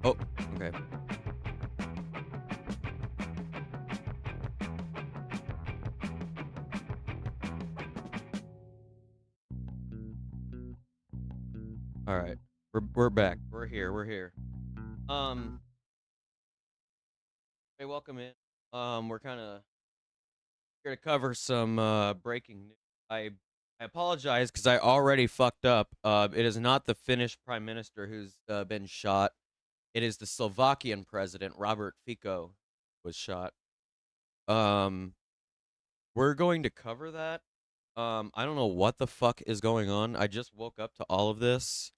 Oh, okay. All right. We're back. We're here. We're here. Um, hey, welcome in. We're kind of here to cover some breaking news. I apologize because I already fucked up. It is not the Finnish prime minister who's been shot. It is the Slovakian president, Robert Fico, was shot. Um, we're going to cover that. I don't know what the fuck is going on. I just woke up to all of this.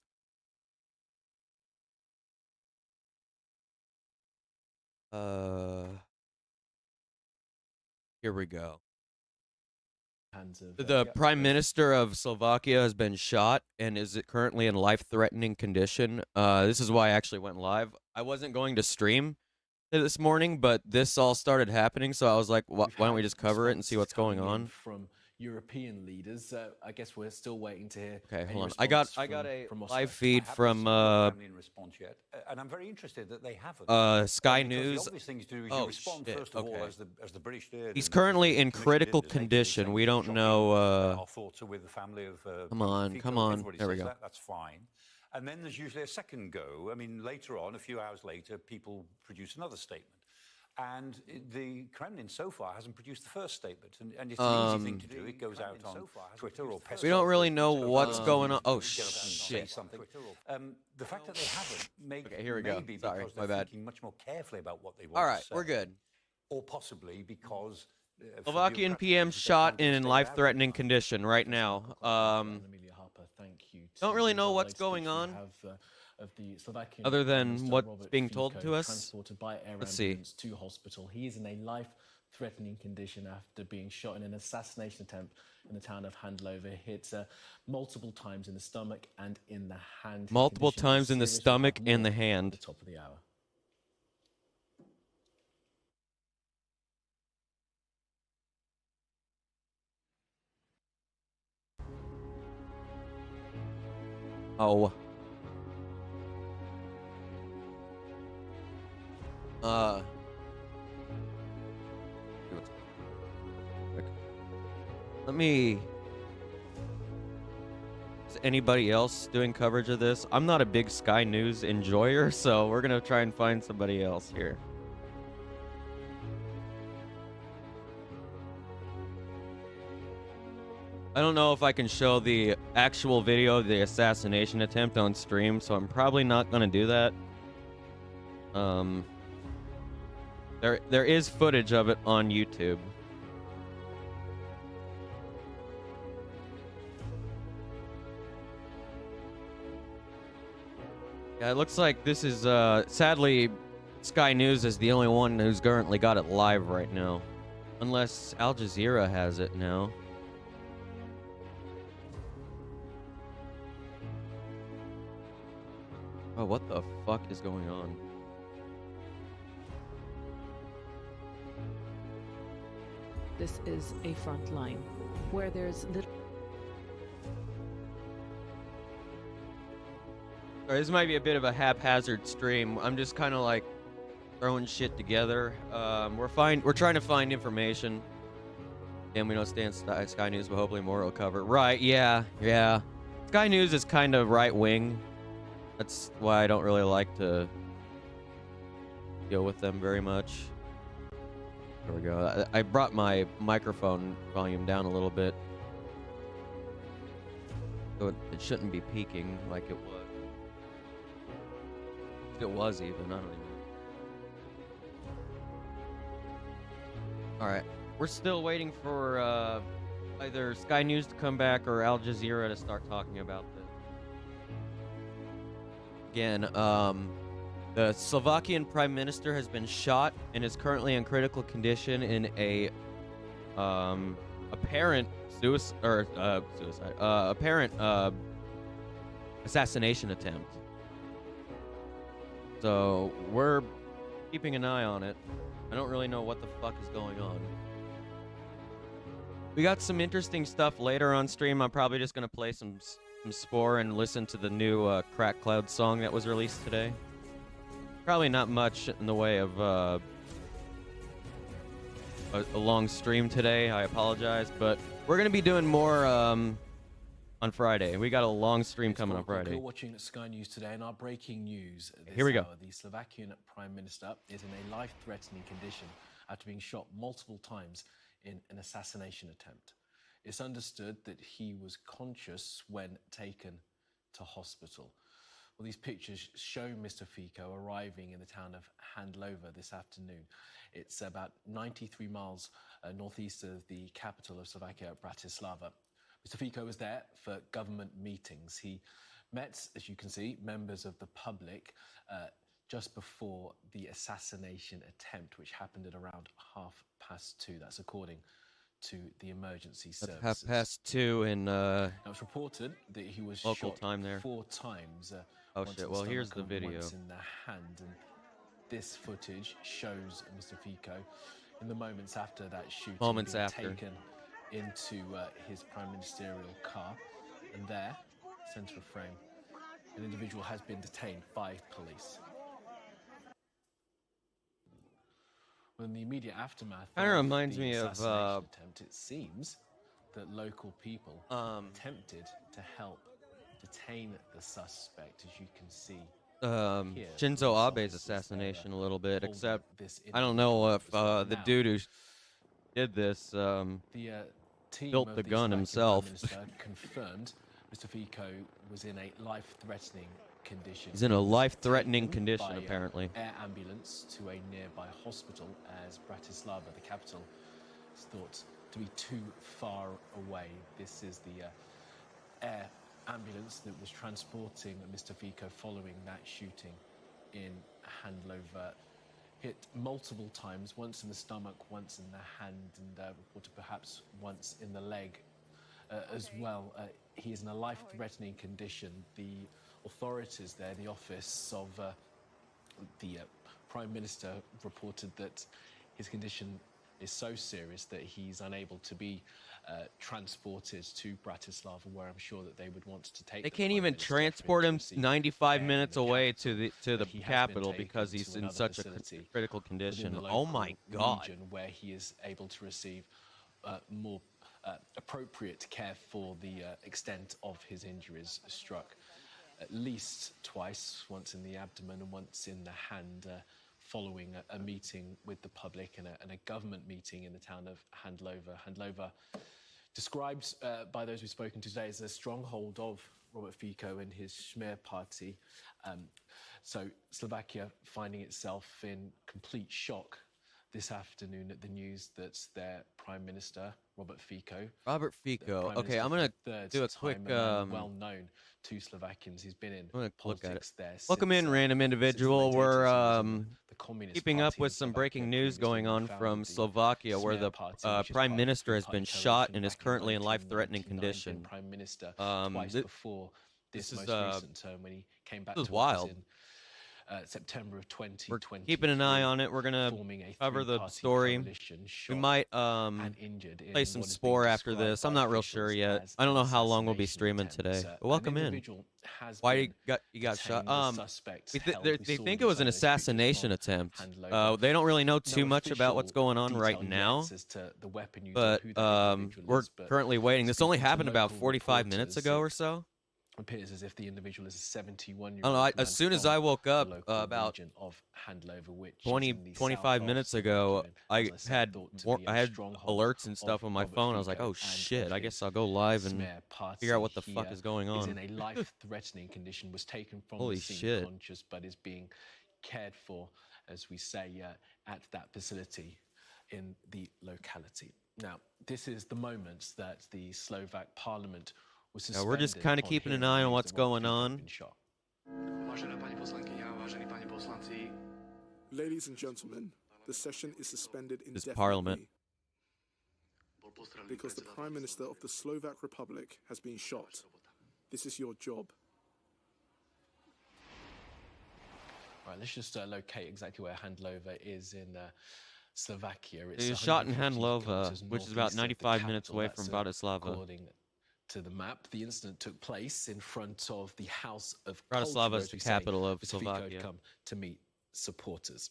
Uh, Here we go. The prime minister of Slovakia has been shot and is currently in life-threatening condition. This is why I actually went live. I wasn't going to stream this morning, but this all started happening, so I was like, why don't we just cover it and see what's going on? From European leaders, I guess we're still waiting to hear. Okay, hold on. I got a live feed from Kremlin response yet, and I'm very interested that they haven't. Sky Because News. the obvious thing to do is you respond first of all as the British did. He's and currently in Commission critical did, as they did, condition. saying We it's don't shocking. know. Our thoughts are with the family of. Come on, Fico. come on. Everybody There we says go. that. That's fine. And then there's usually a second go. I mean, later on, a few hours later, people produce another statement. And the Kremlin so far hasn't produced the first statement, and it's an easy thing to do. It goes out on Twitter or Peskov. We don't really know what's going on. Oh Say shit! something. The fact that they haven't Okay, here we go. maybe Sorry, because my they're bad. thinking much more carefully about what they want All right, to say, we're good. or possibly because Slovakian PM shot in life-threatening condition right now. Don't really know what's going on, other than what's being told to us. Let's see. To hospital. He is in a life-threatening condition after being shot in an assassination attempt in the town of Handlover. Hit multiple times in the stomach and in the hand. Multiple times in the stomach and the hand. At the top of the hour. Oh. Let me. Is anybody else doing coverage of this? I'm not a big Sky News enjoyer, so we're gonna try and find somebody else here. I don't know if I can show the actual video of the assassination attempt on stream, so I'm probably not gonna do that. There is footage of it on YouTube. Yeah, it looks like this is sadly Sky News is the only one who's currently got it live right now, unless Al Jazeera has it now. Oh, what the fuck is going on? This is a front line where there's little. Sorry, this might be a bit of a haphazard stream. I'm just kind of like throwing shit together. We're trying to find information. And we don't stand Sky News, but hopefully more will cover. Right? Yeah. Sky News is kind of right wing. That's why I don't really like to deal with them very much. There we go. I brought my microphone volume down a little bit, so it shouldn't be peaking like it was. If it was even, I don't even. All right, we're still waiting for either Sky News to come back or Al Jazeera to start talking about this. Again, the Slovakian prime minister has been shot and is currently in critical condition in a apparent assassination attempt. So we're keeping an eye on it. I don't really know what the fuck is going on. We got some interesting stuff later on stream. I'm probably just gonna play some Spore and listen to the new Crack Cloud song that was released today. Probably not much in the way of a long stream today. I apologize, but we're gonna be doing more on Friday. We got a long stream coming on Friday. You're watching Sky News today, and our breaking news this Here we go. hour, the Slovakian Prime Minister is in a life-threatening condition after being shot multiple times in an assassination attempt. It's understood that he was conscious when taken to hospital. Well, these pictures show Mr. Fico arriving in the town of Handlover this afternoon. It's about 93 miles northeast of the capital of Slovakia, Bratislava. Mr. Fico was there for government meetings. He met, as you can see, members of the public just before the assassination attempt, which happened at around 2:30. That's according to the emergency services. 2:30 in Now, it's reported that he was local shot time there. 4 times. Oh once shit! in Well, here's stomach the and video. once in the hand, and this footage shows Mr. Fico in the moments after that shooting, Moments being after. taken into his prime ministerial car, and there, centre of frame, an individual has been detained by police. Well, in the immediate aftermath Kinda of reminds the me of, assassination attempt, it seems that local people attempted to help detain the suspect, as you can see. Here, Shinzo police Abe's officers there, assassination a little bit, holding except this I don't know if individual as well. the Now, dude who did this the team built of the the gun Slovakian himself. Prime Minister confirmed Mr. Fico was in a life-threatening condition. He's in a He was life-threatening taken condition, by, apparently. Air ambulance to a nearby hospital, as Bratislava, the capital, is thought to be too far away. This is the air ambulance that was transporting Mr. Fico following that shooting in Handlover. Hit multiple times, once in the stomach, once in the hand, and reported perhaps once in the leg as well. He is in a life-threatening condition. The authorities there, the office of the Prime Minister, reported that his condition is so serious that he's unable to be transported to Bratislava, where I'm sure that they would want to take. They the can't Prime even Minister for transport him receive 95 care in minutes the away capital. to the He has been capital taken because to he's in another such a facility critical within condition. the Oh my local god! region, where he is able to receive more appropriate care for the extent of his injuries. Struck at least twice, once in the abdomen and once in the hand, following a meeting with the public and a government meeting in the town of Handlover. Handlover, described by those we've spoken to today, as a stronghold of Robert Fico and his Smer party. So Slovakia finding itself in complete shock this afternoon at the news that their Prime Minister, Robert Fico. Robert Fico. Prime Okay, Minister I'm for gonna the third do a time, quick. a man well known to Slovakians. He's been in I'm gonna look at it. politics there. Welcome since, in, random since the individual. late We're 80s. He was in the Communist keeping up Party with in some Slovakia, breaking news previously going he on founded from the Slovakia, where Smer the Party, which is Prime part of Minister the has been party shot coalition and is back currently in life-threatening 1999, been condition. Prime Minister twice thi- before this this most is, recent term, when he came back this is to office wild. in September of We're 2020. keeping an eye on it. We're gonna forming a cover the three-party story. coalition, We shot might and injured in play some what is being Spore after described this. I'm by not real sure officials yet. as I don't an know how long we'll be assassination streaming attempt. today. But An welcome in. individual has Why been you got shot? detained. The suspects held. They We saw think it these was an photos assassination from attempt. Handlover. They don't really know too No much about what's official going on right detail now, yet as to the weapon used or but who that individual we're is, but currently waiting. This only speaking to happened about local 45 minutes reporters, ago it or so. appears as if the individual is a 71-year-old I don't know. man As soon as from I woke the up local about region of Handlover, which is 20, in the 25 south of minutes Slovakia, ago, and, I as said, had thought to more, be I a had stronghold alerts and stuff of on my Robert phone. I was like, Fico oh and shit! of I his guess I'll go live and Smer party. figure out what the He, fuck is going on. Is in a life-threatening condition, was taken from Holy the scene shit. conscious, but is being cared for, as we say, at that facility in the locality. Now, this is the moment that the Slovak Parliament was suspended. Yeah, we're just kind of upon keeping an hearing eye the on news what's that Robert going Fico had on. been shot. Vážené pani poslankyně, vážení páni poslanci, Ladies and gentlemen, the session is suspended This Parliament. indefinitely because the Prime Minister of the Slovak Republic has been shot. This is your job. Right, let's just locate exactly where Handlover is in Slovakia. He was 150 shot in Handlover, kilometers which is about northeast of the 95 minutes capital. away That's, from Bratislava. According to the map, the incident took place in front of the House of Bratislava Culture, is as the we say. capital of Mr. Fico had Slovakia. come to meet supporters.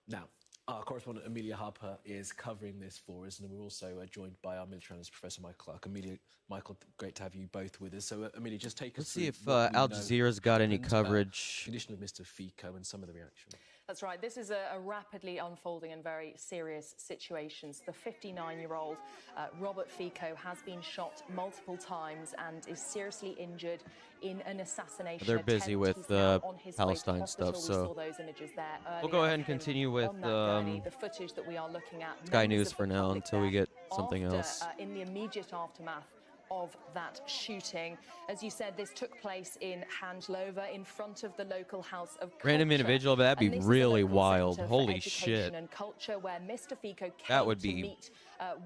Now, our correspondent Amelia Harper is covering this for us, and we're also joined by our military analyst, Professor Michael Clark. Amelia, Michael, great to have you both with us. So, Amelia, just take us through. Let's see if what we Al know Jazeera's got any happened about coverage. the condition of Mr. Fico and some of the reaction. That's right. This is a rapidly unfolding and very serious situation. The 59-year-old Robert Fico has been shot multiple times and is seriously injured in an assassination They're busy attempt. with He's now on his way to Palestine hospital. stuff, We so saw those images there we'll go earlier ahead and of him continue with on that gurney. The footage that we are looking at. Sky members News of for the now public until we there get something after, else. in the immediate aftermath of that shooting. As you said, this took place in Handlover in front of the local House of Culture. Random individual, but that'd be And this is a really local wild. centre for Holy education shit. and culture where Mr. Fico came That would to be- meet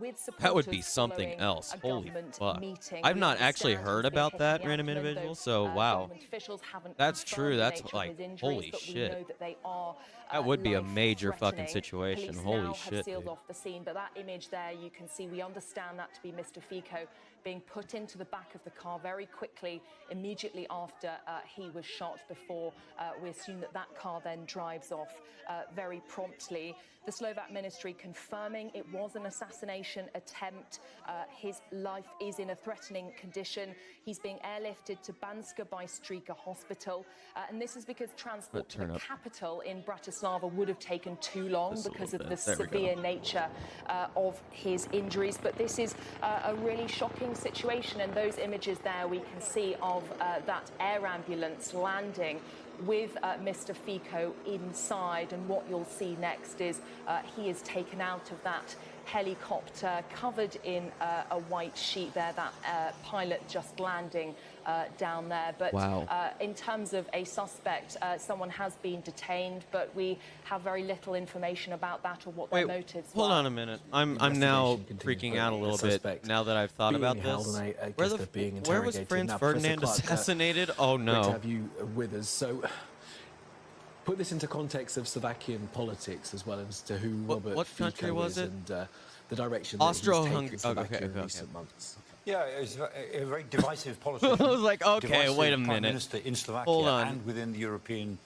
with That would be supporters something following else. a Holy government fuck. meeting. I've We not actually understand heard he's been about that hitting random the abdomen, individual, though, so wow. government officials haven't That's confirmed true. the That's nature of like, his injuries, holy but we shit. know that they are That would be a major fucking life-threatening. situation. Police Holy now shit, have sealed dude. off the scene, but that image there, you can see, we understand that to be Mr. Fico being put into the back of the car very quickly, immediately after he was shot, before we assume that that car then drives off very promptly. The Slovak ministry confirming it was an assassination attempt. His life is in a threatening condition. He's being airlifted to Banska Bystrica Hospital. And this is because transport to the capital in Bratislava would have taken too long because of the severe nature of his injuries. But this is a really shocking situation. And those images there we can see of that air ambulance landing with Mr. Fico inside, and what you'll see next is he is taken out of that helicopter covered in a white sheet there, that pilot just landing down there. But in terms of a suspect, someone has been detained, but we have very little information about that or what their motives were. Hold on a minute. I'm now freaking out a little bit now that I've thought about this. Where was Prince Ferdinand assassinated? Oh no. Great to have you with us. So, put this into context of Slovakian politics as well as to who Robert Fico country was is it? and the direction that he's taken Slovakia in recent months. Yeah, it's a very divisive politician. I was like, okay, divisive wait a Prime minute. Minister in Slovakia Hold on. and within the European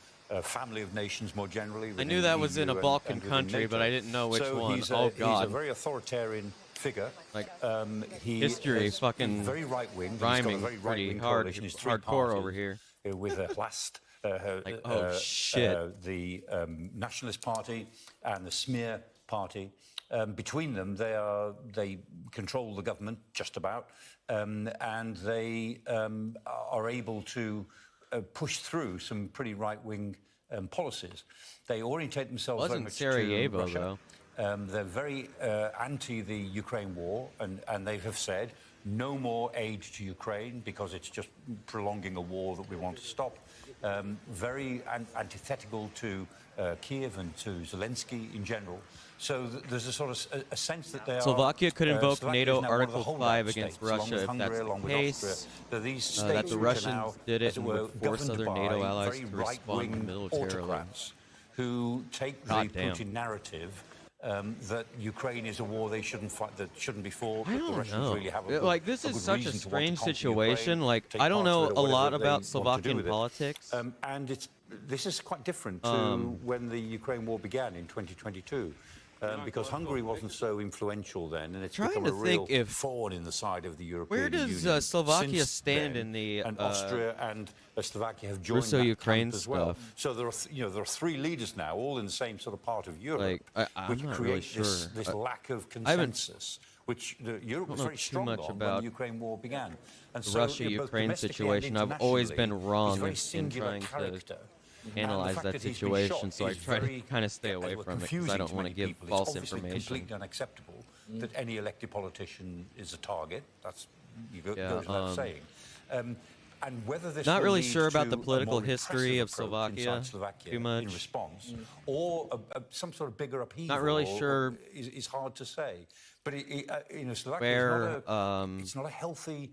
family of nations more generally. I knew that was in a Balkan country, but I didn't know which one. Oh God. He's a very authoritarian figure. Like history, is fucking very right wing, rhyming pretty hardcore over here. With a last. Shit. The Nationalist Party and the Smear Party. Between them, they control the government just about, and they are able to push through some pretty right-wing policies. They orientate themselves very much to Russia. They're very anti the Ukraine war, and they have said no more aid to Ukraine because it's just prolonging a war that we want to stop. Very antithetical to Kiev and to Zelensky in general. So there's a sort of a sense that they are... Slovakia could invoke NATO Article 5 states, against Russia if that's the case. That the Russians did it and would force other NATO allies to respond militarily. Who take the Putin narrative that Ukraine is a war they shouldn't fight, that shouldn't be fought. I don't the Russians know. Really have a good, like this is such a reason strange to want to situation. Ukraine, like I don't know a lot about Slovakian politics. And this is quite different to when the Ukraine war began in 2022. Because Hungary wasn't so influential then, and it's become a real thorn in the side of the European Union. Where does Slovakia stand in the and Austria and Slovakia have joined Russo-Ukraine as well. stuff? So there are three leaders now, all in the same sort of part of Europe, which create this lack of consensus, which Europe was very strong on when the Ukraine war began. And the Russia-Ukraine situation, I've always been wrong in trying to analyze that situation, so I try to kind of stay away from it because I don't want to give false information. It's completely unacceptable that any elected politician is a target. That's goes without saying. And whether this not really lead sure about to the political a more history of Slovakia too much in response, or some sort of bigger upheaval. Not really sure. Is hard to say. But Slovakia it's not a healthy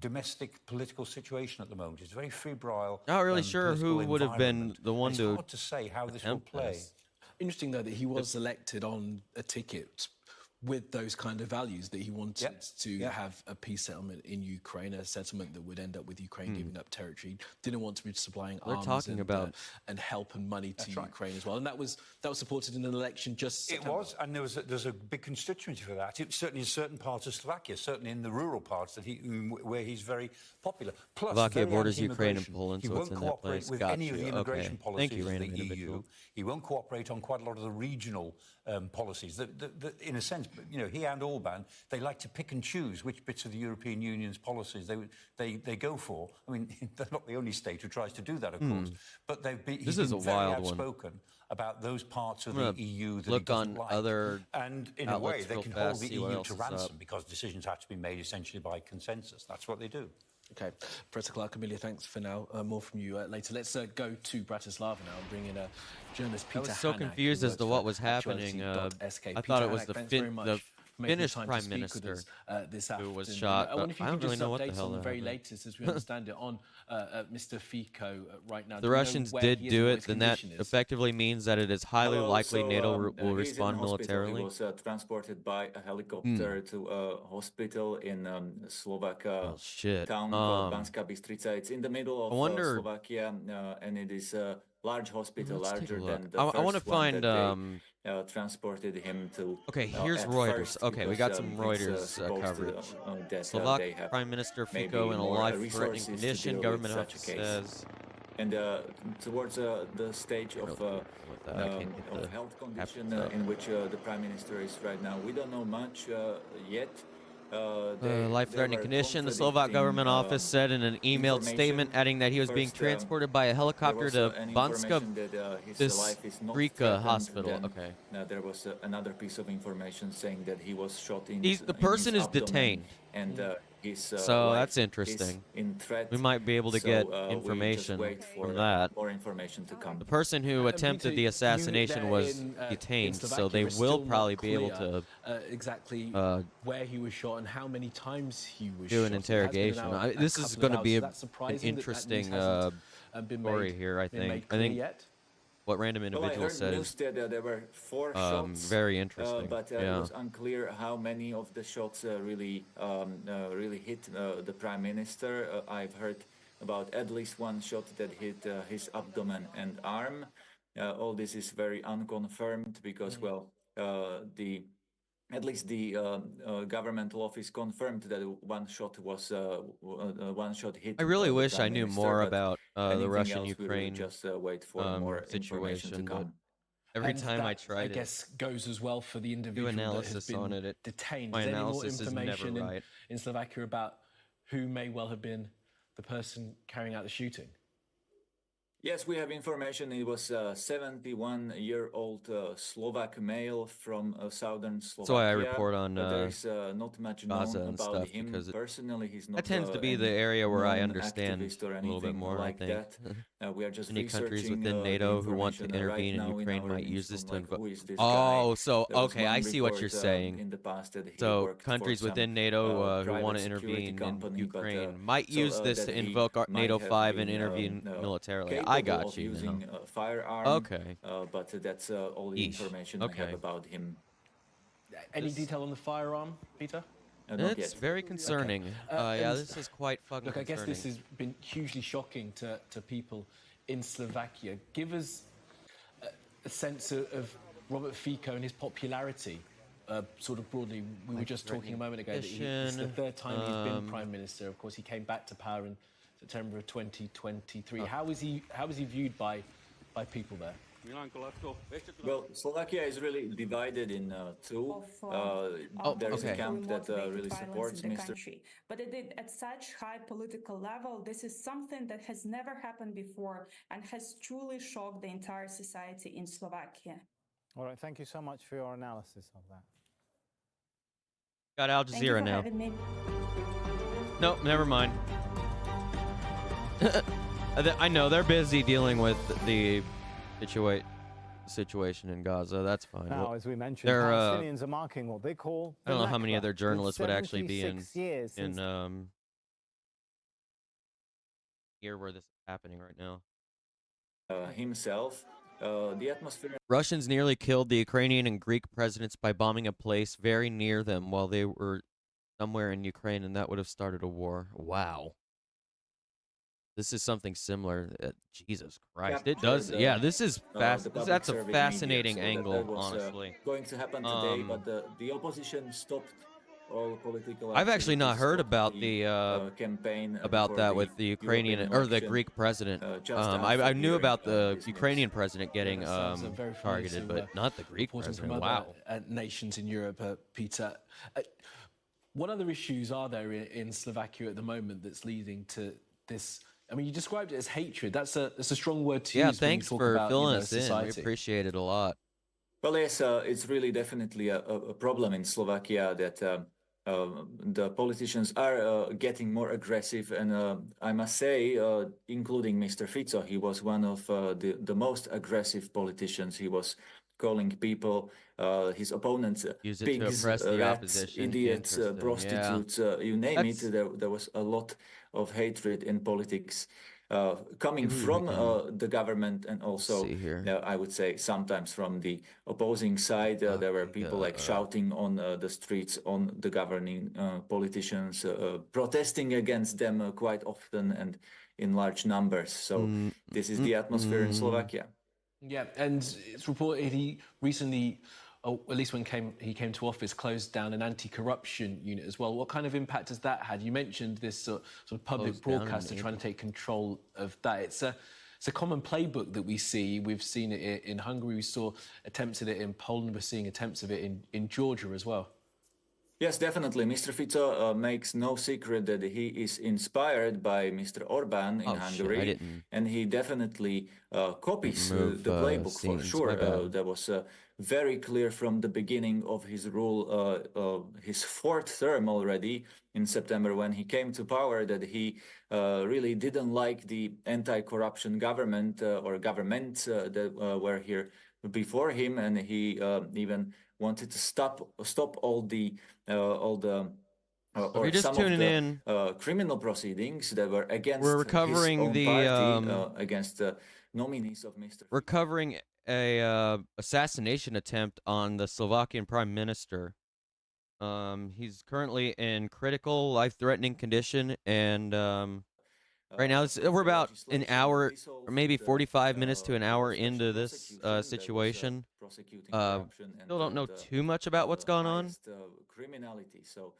domestic political situation at the moment. It's very febrile. Not really sure who would have been the one it's to. It's hard to say how this will play. Interesting, though, that he was elected on a ticket with those kind of values, that he wanted Yep. to have a peace settlement in Ukraine, a settlement that would end up with Ukraine giving up territory. Didn't want to be supplying They're arms talking about and help and money to right. Ukraine as well. And that was supported in an election just It September. was, and there's a big constituency for that. It, certainly in certain parts of Slovakia, certainly in the rural parts where he's very popular. Plus, Slovakia very borders Ukraine and anti-immigration. Poland, He so won't it's in that cooperate place. with Got any of you. the immigration Okay. policies Thank you, of random the EU. individual. He won't cooperate on quite a lot of the regional policies. In a sense, you know, he and Orban, they like to pick and choose which bits of the European Union's policies they go for. I mean, they're not the only state who tries to do that, of course. But he's This is been a very wild one. outspoken about those parts of I'm the gonna EU that he look doesn't on like. other And in a way, outlets they real can fast, hold the see what EU else to is up. ransom because decisions have to be made essentially by consensus. That's what they do. Okay, Professor Clark, Amelia, thanks for now. More from you later. Let's go to Bratislava now and bring in journalist Peter I was so Hanák, confused who as to works what for was happening. Actuality.sk. I Peter thought it was Hanák, the thanks very much the for making Finnish time to prime speak with minister us, this who was afternoon. shot. I wonder if you I could don't really just know what the update hell on the very happened. latest, as we understand it, on Mr. Fico right now. The Do we know Russians where did he is do and what it, his then that condition is? effectively means that it is highly likely NATO will he's respond in hospital. militarily. He was transported by a helicopter to a hospital in Slovak Oh shit. town called Banská Bystrica. It's in the middle of I wonder. Slovakia, and it is a large hospital, Let's take a larger look. than the I want to first one find. that they transported him to. Okay, here's at Reuters. first, Okay, we because, got some it's, Reuters supposed coverage. that Slovak they have Prime Minister maybe Fico in a more, life-threatening resources to condition. deal with Government such a office case. says. And towards the stage of health condition in which the Prime Minister is right now, we don't know much yet. Life-threatening condition. The Slovak government office said in an emailed statement, adding that he was being transported by a helicopter to Banská Bystrica hospital. Okay. There was another piece of information saying that he was shot in. The person is detained. And so that's interesting. We might be able to get information from that. More information to come. The person who attempted the assassination was detained, so they will probably be able to exactly where he was shot and how many times he was do shot. an interrogation. This is going to be an interesting story here, I think. What random individual says there were 4 shots. very interesting. But it was unclear how many of the shots really hit the Prime Minister. I've heard about at least 1 shot that hit his abdomen and arm. All this is very unconfirmed because, at least the governmental office confirmed that 1 shot was 1 shot hit. I really the wish I Prime knew Minister, more but about the anything else, we will Russian-Ukraine just wait for more information to situation. But come. every And time I that, try I to guess, goes as well for the do individual that has analysis been on it, detained. my Is there any more analysis is never information right. in Slovakia about who may well have been the person carrying out the shooting? Yes, we have information. It was a 71-year-old Slovak male from southern Slovakia. That's why I report on there is not much known Gaza and about stuff, him because personally. He's not that tends to be the any area where I known understand activist or a little bit anything more, like I think. that. We are just Many countries researching, within the NATO who want to information intervene right in now Ukraine our might use needs this to from, invoke. who is this Oh, guy? so There was okay, one I see what you're report, saying. in the past that he So worked for countries some, within NATO who private want to security intervene company, in but, Ukraine might so, use this that to he invoke might NATO have 5 and been, intervene militarily. capable I got of you now. using a firearm. Okay. But that's all the Yeesh. information I Okay. have about him. Any detail on the firearm, Peter? Not It's yet. very concerning. and This is quite fucking Look, I guess concerning. this has been hugely shocking to people in Slovakia. Give us a sense of Robert Fico and his popularity, sort of broadly. We were just talking a moment ago that it's the 3rd time he's been Prime Minister. Of course, he came back to power in September of 2023. How is he viewed by people there? Well, Slovakia is really divided in 2. There is a camp that really supports Mr. But at such high political level, this is something that has never happened before and has truly shocked the entire society in Slovakia. All right, thank you so much for your analysis of that. Got Al Thank you for Jazeera now. having me. Nope, never mind. I know they're busy dealing with the situation in Gaza. That's fine. Now, Well, as we mentioned, they're, Palestinians are marking what they call I don't the know how many Nakba. other journalists would actually be in 76 years since here where this is happening right now. Himself. The atmosphere. Russians nearly killed the Ukrainian and Greek presidents by bombing a place very near them while they were somewhere in Ukraine, and that would have started a war. Wow. This is something similar. Jesus Christ. It does. Yeah, this is fast. That's a fascinating angle, that was, honestly. going to happen today, but the opposition stopped all political. I've actually not heard about the campaign about that with the Ukrainian or the Greek president. I knew about the Ukrainian president getting targeted, but not the Greek president. Wow. Nations in Europe, Peter. What other issues are there in Slovakia at the moment that's leading to this? I mean, you described it as hatred. That's a strong word to use. Yeah, when thanks you talk for about, filling us society. in. We appreciate it a lot. Well, yes, it's really definitely a problem in Slovakia that the politicians are getting more aggressive, and I must say, including Mr. Fico, he was one of the most aggressive politicians. He was calling people, his opponents, pigs, rats, idiots, prostitutes, you name it. There was a lot of hatred in politics coming from the government, and also, I would say, sometimes from the opposing side. There were people like shouting on the streets on the governing politicians, protesting against them quite often and in large numbers. So this is the atmosphere in Slovakia. Yeah, and it's reported he recently, at least when he came to office, closed down an anti-corruption unit as well. What kind of impact has that had? You mentioned this sort of public broadcaster trying to take control of that. It's a common playbook that we see. We've seen it in Hungary. We saw attempts at it in Poland. We're seeing attempts of it in Georgia as well. Yes, definitely. Mr. Fico makes no secret that he is inspired by Mr. Orban in Hungary, and he definitely copies the playbook for sure. That was very clear from the beginning of his rule, his fourth term already in September when he came to power, that he really didn't like the anti-corruption government or governments that were here before him, and he even wanted to stop all the or some of the criminal proceedings that were against his own party, against the nominees of Mr. We're covering a assassination attempt on the Slovakian Prime Minister. He's currently in critical, life-threatening condition, and right now we're about an hour, or maybe 45 minutes to an hour into this situation. Still don't know too much about what's going on. Criminality. So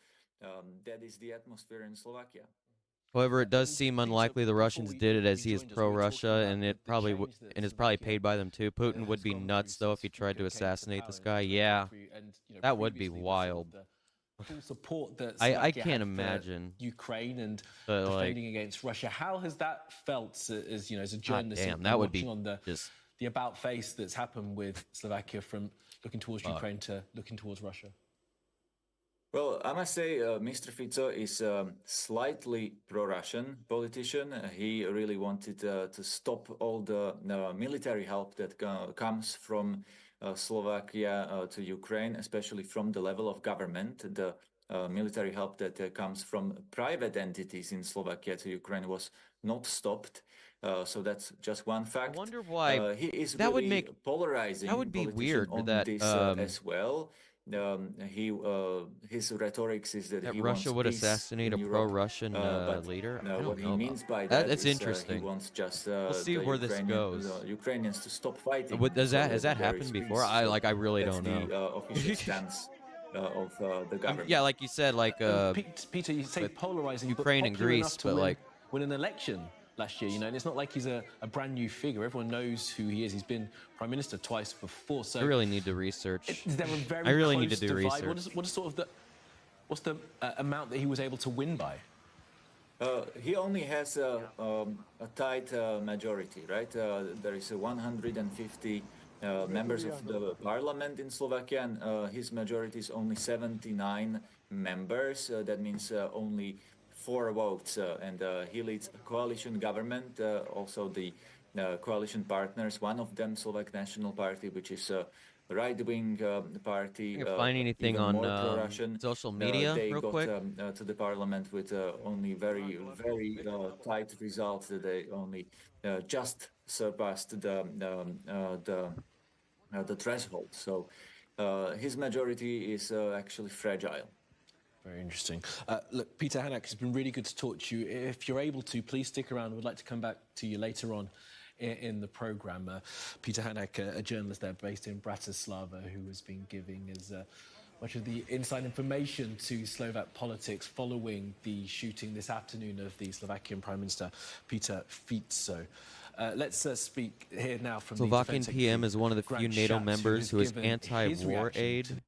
that is the atmosphere in Slovakia. However, it does seem unlikely the Russians did it, as he is pro-Russia, and it probably is probably paid by them too. Putin would be nuts though if he tried to assassinate this guy. Yeah, that would be wild. Full support that I can't imagine Ukraine and defending against Russia. How has that felt as as a journalist? That would be on the about face that's happened with Slovakia from looking towards Ukraine to looking towards Russia. Well, I must say, Mr. Fico is a slightly pro-Russian politician. He really wanted to stop all the military help that comes from Slovakia to Ukraine, especially from the level of government. The military help that comes from private entities in Slovakia to Ukraine was not stopped. So that's just one fact. I wonder why he is that really would make polarizing. That would be weird on that this as well. His rhetoric is that he Russia would assassinate a pro-Russian leader. I don't what know. He means by that that's is, interesting. He wants just Let's see where this goes. Ukrainians to stop fighting. Has that happened before? I really don't know. The official stance of the government. Yeah, like you said, like Peter, you say polarizing, Ukraine and Greece, but like win an election last year, and it's not like he's a brand new figure. Everyone knows who he is. He's been prime minister twice before. So I really need to research. Is there a very I really need close to do divide? research. What is sort of what's the amount that he was able to win by? He only has a tight majority, right? There is 150 members of the parliament in Slovakia, and his majority is only 79 members. That means only 4 votes, and he leads a coalition government. Also, the coalition partners, one of them, Slovak National Party, which is a right-wing party. You can find anything on social media they real got quick? To the parliament with only very tight results. They only just surpassed the threshold. So his majority is actually fragile. Very interesting. Look, Peter Hanak, it's been really good to talk to you. If you're able to, please stick around. We'd like to come back to you later on in the programme. Peter Hanak, a journalist there based in Bratislava, who has been giving us much of the inside information to Slovak politics following the shooting this afternoon of the Slovakian Prime Minister, Peter Fico. Let's speak here now from Slovakian the PM is one of the few NATO members who is anti-war aid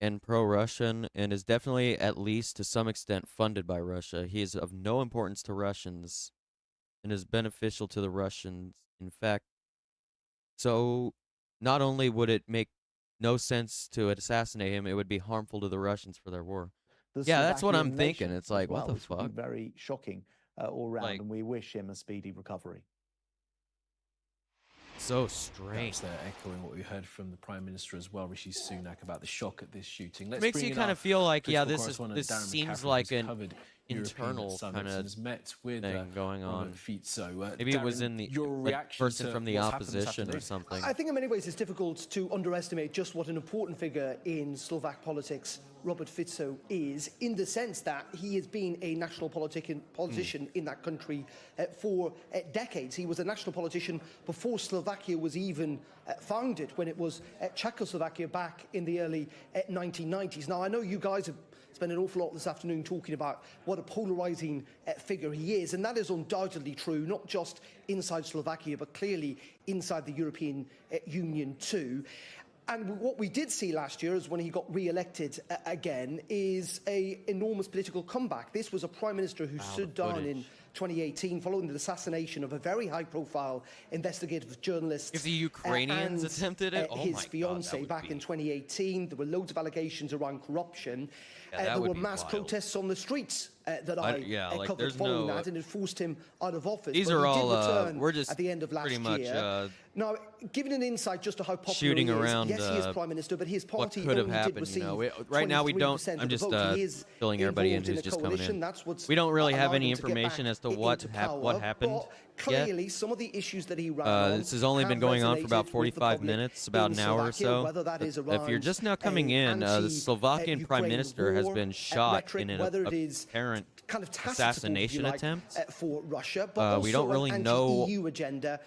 and pro-Russian, and is definitely, at least to some extent, funded by Russia. He is of no importance to Russians and is beneficial to the Russians. In fact, so not only would it make no sense to assassinate him, it would be harmful to the Russians for their war. Yeah, that's what I'm thinking. It's like, what the fuck? Would be very shocking all round, Like, and we wish him a speedy recovery. So strange. They're echoing what we heard from the Prime Minister as well, Rishi Sunak, about the shock at this shooting. It makes you kind of feel like, yeah, this seems like an internal kind of thing going on. Maybe it was in the person from the opposition or something. I think in many ways it's difficult to underestimate just what an important figure in Slovak politics Robert Fico is, in the sense that he has been a national politician in that country for decades. He was a national politician before Slovakia was even founded, when it was Czechoslovakia back in the early 1990s. Now, I know you guys have spent an awful lot this afternoon talking about what a polarizing figure he is, and that is undoubtedly true, not just inside Slovakia, but clearly inside the European Union too. And what we did see last year, is when he got re-elected again, is an enormous political comeback. This was a prime minister who stood down in 2018 following the assassination of a very high-profile investigative journalist. If the Ukrainians attempted it, oh his fiancée back in 2018. There were loads of allegations around corruption. There were mass protests on the streets that I covered following that, and it forced him out of office. These but are he did all return we're just at the end of last pretty much year. Now, giving an insight just to how popular shooting he is, around. yes, he is prime minister, but his party what could have only did happened? receive Right now we don't. 23% I'm of the just vote. He is filling everybody in involved who's a just coming coalition. in. That's what's We don't really have allowed any him to get information back as to what into power, what happened. But clearly, some of the issues that he ran on This has only been going on for about resonated with the 45 public minutes, about in an hour or Slovakia, so. whether that is If you're just now around coming in, the Slovakian Prime anti-Ukraine Minister has war, been shot rhetoric, in an whether it is apparent kind of tactical, assassination if you like, attempt. For Russia, but also we don't really an know anti-EU agenda,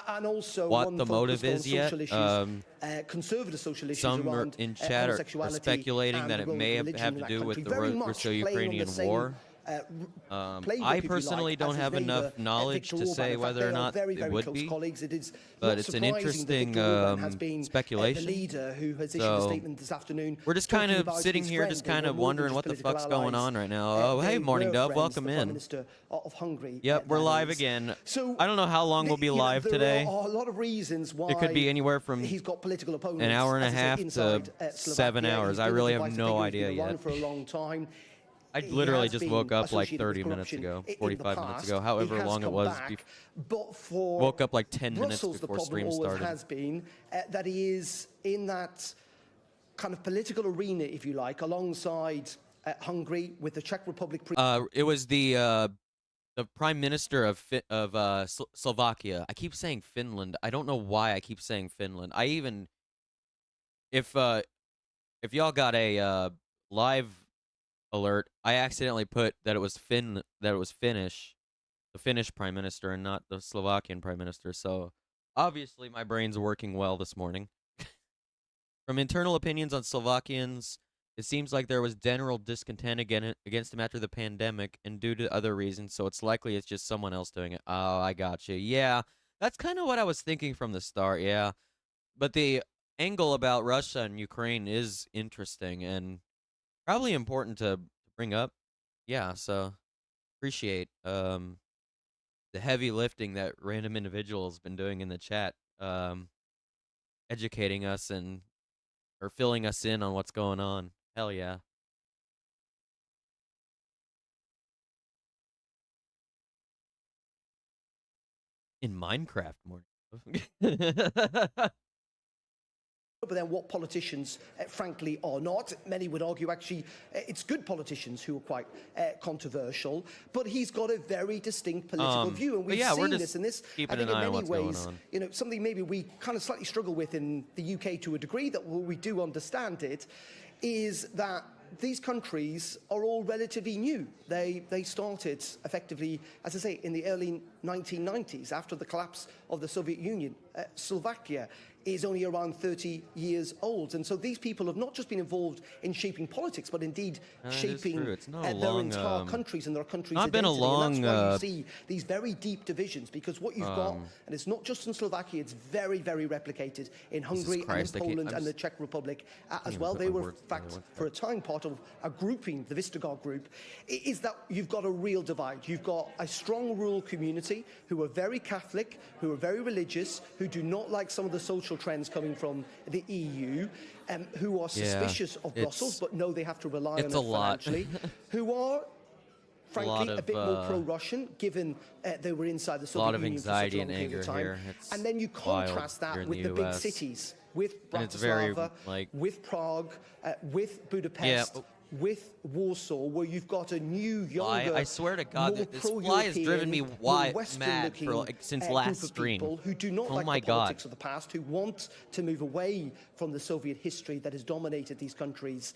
and also what one the motive focused is on yet. social issues, conservative social issues Some around in chat are homosexuality speculating and that the it role may of have religion to in do that with country. the Very much playing on Russo-Ukrainian the same, war. I playbook, personally if you like, don't as have his enough neighbour, knowledge Viktor to Orban. say In fact, whether they or are not very, it very would close be. colleagues. It is But not it's an surprising interesting that Viktor Orban has been speculation. the leader who has issued So, a statement this afternoon. We're just kind talking of about sitting his here, friend. just They kind were of more than wondering just what the political fuck's going allies. on right now. Oh, They hey, Morning were Dove, friends, welcome the Prime in. Minister of Hungary. Yep, we're that live is. again. So I don't know how long we'll be live today. There are a lot of reasons why It could be anywhere from he's got political opponents, an hour and a as I say, half inside, to 7 Slovakia. hours. He's I been a really have divisive no figure. He's idea been around yet. for a long time. I He literally has just been woke up like associated with 30 minutes corruption ago, in the 45 minutes past. ago, He however has long it come was. back, but for Woke up like 10 minutes Brussels, before the stream problem always started. has been that he is in that kind of political arena, if you like, alongside Hungary, with the Czech Republic. It was the Prime Minister of Slovakia. I keep saying Finland. I don't know why I keep saying Finland. I even if y'all got a live alert, I accidentally put that it was Finnish, the Finnish Prime Minister, and not the Slovakian Prime Minister. So obviously my brain's working well this morning. From internal opinions on Slovakians, it seems like there was general discontent against him after the pandemic and due to other reasons, so it's likely it's just someone else doing it. Oh, I got you. Yeah, that's kind of what I was thinking from the start, yeah. But the angle about Russia and Ukraine is interesting and probably important to bring up. Yeah, so appreciate the heavy lifting that random individuals been doing in the chat, educating us or filling us in on what's going on. Hell yeah. In Minecraft, more. but then what politicians, frankly, are not. Many would argue, actually, it's good politicians who are quite controversial, but he's got a very distinct political view, and we've seen this, and this, I think, in many ways, you know, something maybe we kind of slightly struggle with in the UK to a degree, that we do understand it, is that these countries are all relatively new. They started effectively, as I say, in the early 1990s, after the collapse of the Soviet Union. Slovakia is only around 30 years old. And so these people have not just been involved in shaping politics, but indeed shaping their entire countries and their countries' identity. And that's why you see these very deep divisions, because what you've got, and it's not just in Slovakia, it's very, very replicated in Hungary and in Poland and the Czech Republic as well. They were, in fact, for a time, part of a grouping, the Visegrad group, is that you've got a real divide. You've got a strong rural community who are very Catholic, who are very religious, who do not like some of the social trends coming from the EU, who are suspicious of Brussels but know they have to rely on it financially, who are, frankly, a bit more pro-Russian, given they were inside the Soviet Union for such a long period of time. And then you contrast that with the big cities, with Bratislava, with Prague, with Budapest, with Warsaw, where you've got a new, younger, I swear to God, this fly has driven me mad for, since last stream. Who do not like the politics of the past, who want to move away from the Soviet history that has dominated these countries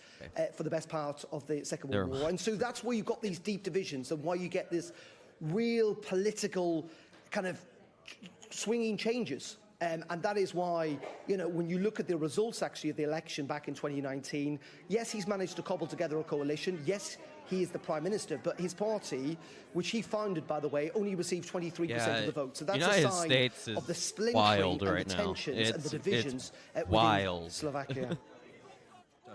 for the best part of the Second World War. And so that's where you've got these deep divisions, and why you get this real political kind of swinging changes. And that is why, you know, when you look at the results, actually, of the election back in 2019, yes, he's managed to cobble together a coalition. Yes, he is the Prime Minister, but his party, which he founded, by the way, only received 23% of the vote. So that's a sign of the splintering and the tensions and the divisions within Slovakia.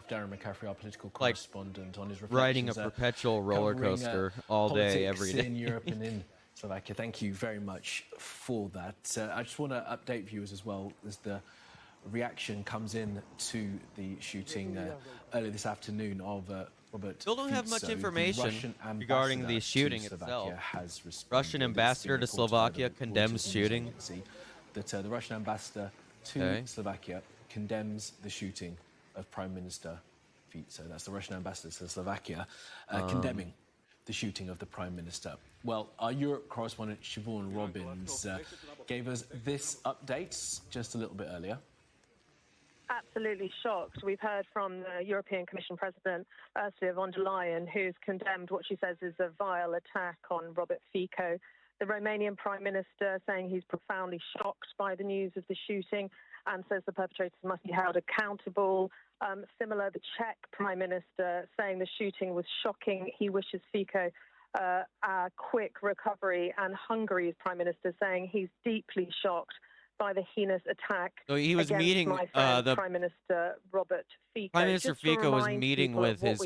Darren McCaffrey, our political correspondent, on his reflections, riding a perpetual roller coaster all day, every day in Europe and in Slovakia. Thank you very much for that. I just want to update viewers as well as the reaction comes in to the shooting earlier this afternoon of Robert Still don't have much information regarding the shooting itself. Russian ambassador to Slovakia condemns shooting. That the Russian ambassador to Slovakia condemns the shooting of Prime Minister Fico. That's the Russian ambassador to Slovakia condemning the shooting of the Prime Minister. Well, our Europe correspondent Siobhan Robbins gave us this update just a little bit earlier. Absolutely shocked. We've heard from the European Commission President Ursula von der Leyen, who's condemned what she says is a vile attack on Robert Fico. The Romanian Prime Minister saying he's profoundly shocked by the news of the shooting and says the perpetrators must be held accountable. Similar, the Czech Prime Minister saying the shooting was shocking. He wishes Fico a quick recovery, and Hungary's Prime Minister saying he's deeply shocked by the heinous attack. So he was meeting the Prime Minister Robert Fico. Prime Minister Fico was meeting with his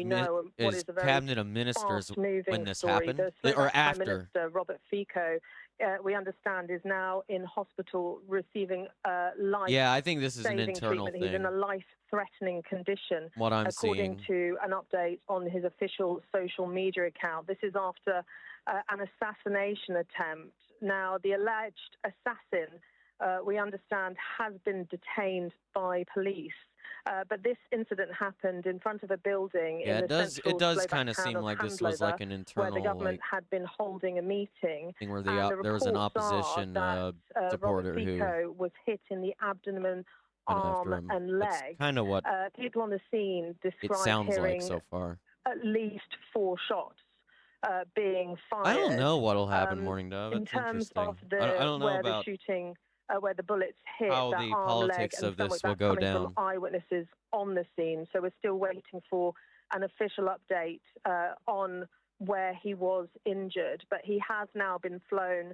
cabinet of ministers when this happened, or after. Prime Minister Robert Fico, we understand, is now in hospital receiving life. Yeah, I think this is an internal treatment. He's in a life-threatening condition. What I'm according to an update on his official social media account. This is after an assassination attempt. Now, the alleged assassin, we understand, has been detained by police. But this incident happened in front of a building in the central does kind of seem like this was like an internal, where the government had been holding a meeting. Where there was an opposition supporter Robert Fico was hit in the abdomen, arm, and leg. That's kind of what people on the scene describe it sounds hearing like so far. At least 4 shots being fired. I don't know what'll happen, Morning Dove. In terms of I don't know where about the shooting. Where the bullets hit how that the arm, politics leg, of and this stomach, will go coming down. From eyewitnesses on the scene, so we're still waiting for an official update on where he was injured. But he has now been flown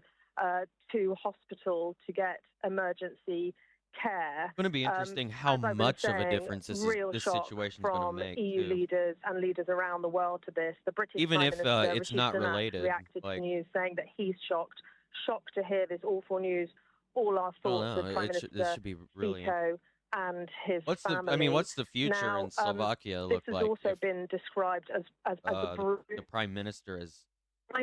to hospital to get emergency care. It's going to be interesting how much of a difference this situation is going to make. EU leaders and leaders around the world to this. The British even Prime if Minister, it's not related, reacted to news saying that he's shocked to hear this awful news. All our thoughts with Prime Minister this should be really Fico and his family. What's the future in Slovakia look like? This has also been described as the Prime Minister is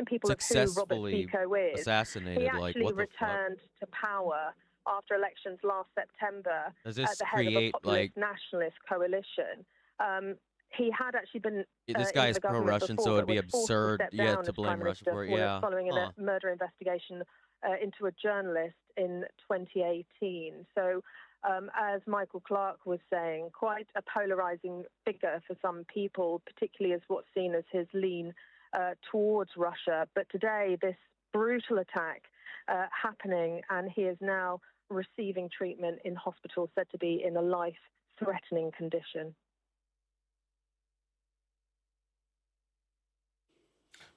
people successfully of who Robert Fico is. assassinated. He actually returned to power after elections last September Does at this the head of a create, populist like... nationalist coalition. He had actually been This in guy is the government pro-Russian, before, so it'd but be was forced to absurd, step yeah, down to as blame Prime Russia Minister for it. Yeah. following Huh. a murder investigation into a journalist in 2018. So, as Michael Clark was saying, quite a polarizing figure for some people, particularly as what's seen as his lean towards Russia. But today, this brutal attack happening, and he is now receiving treatment in hospital, said to be in a life-threatening condition.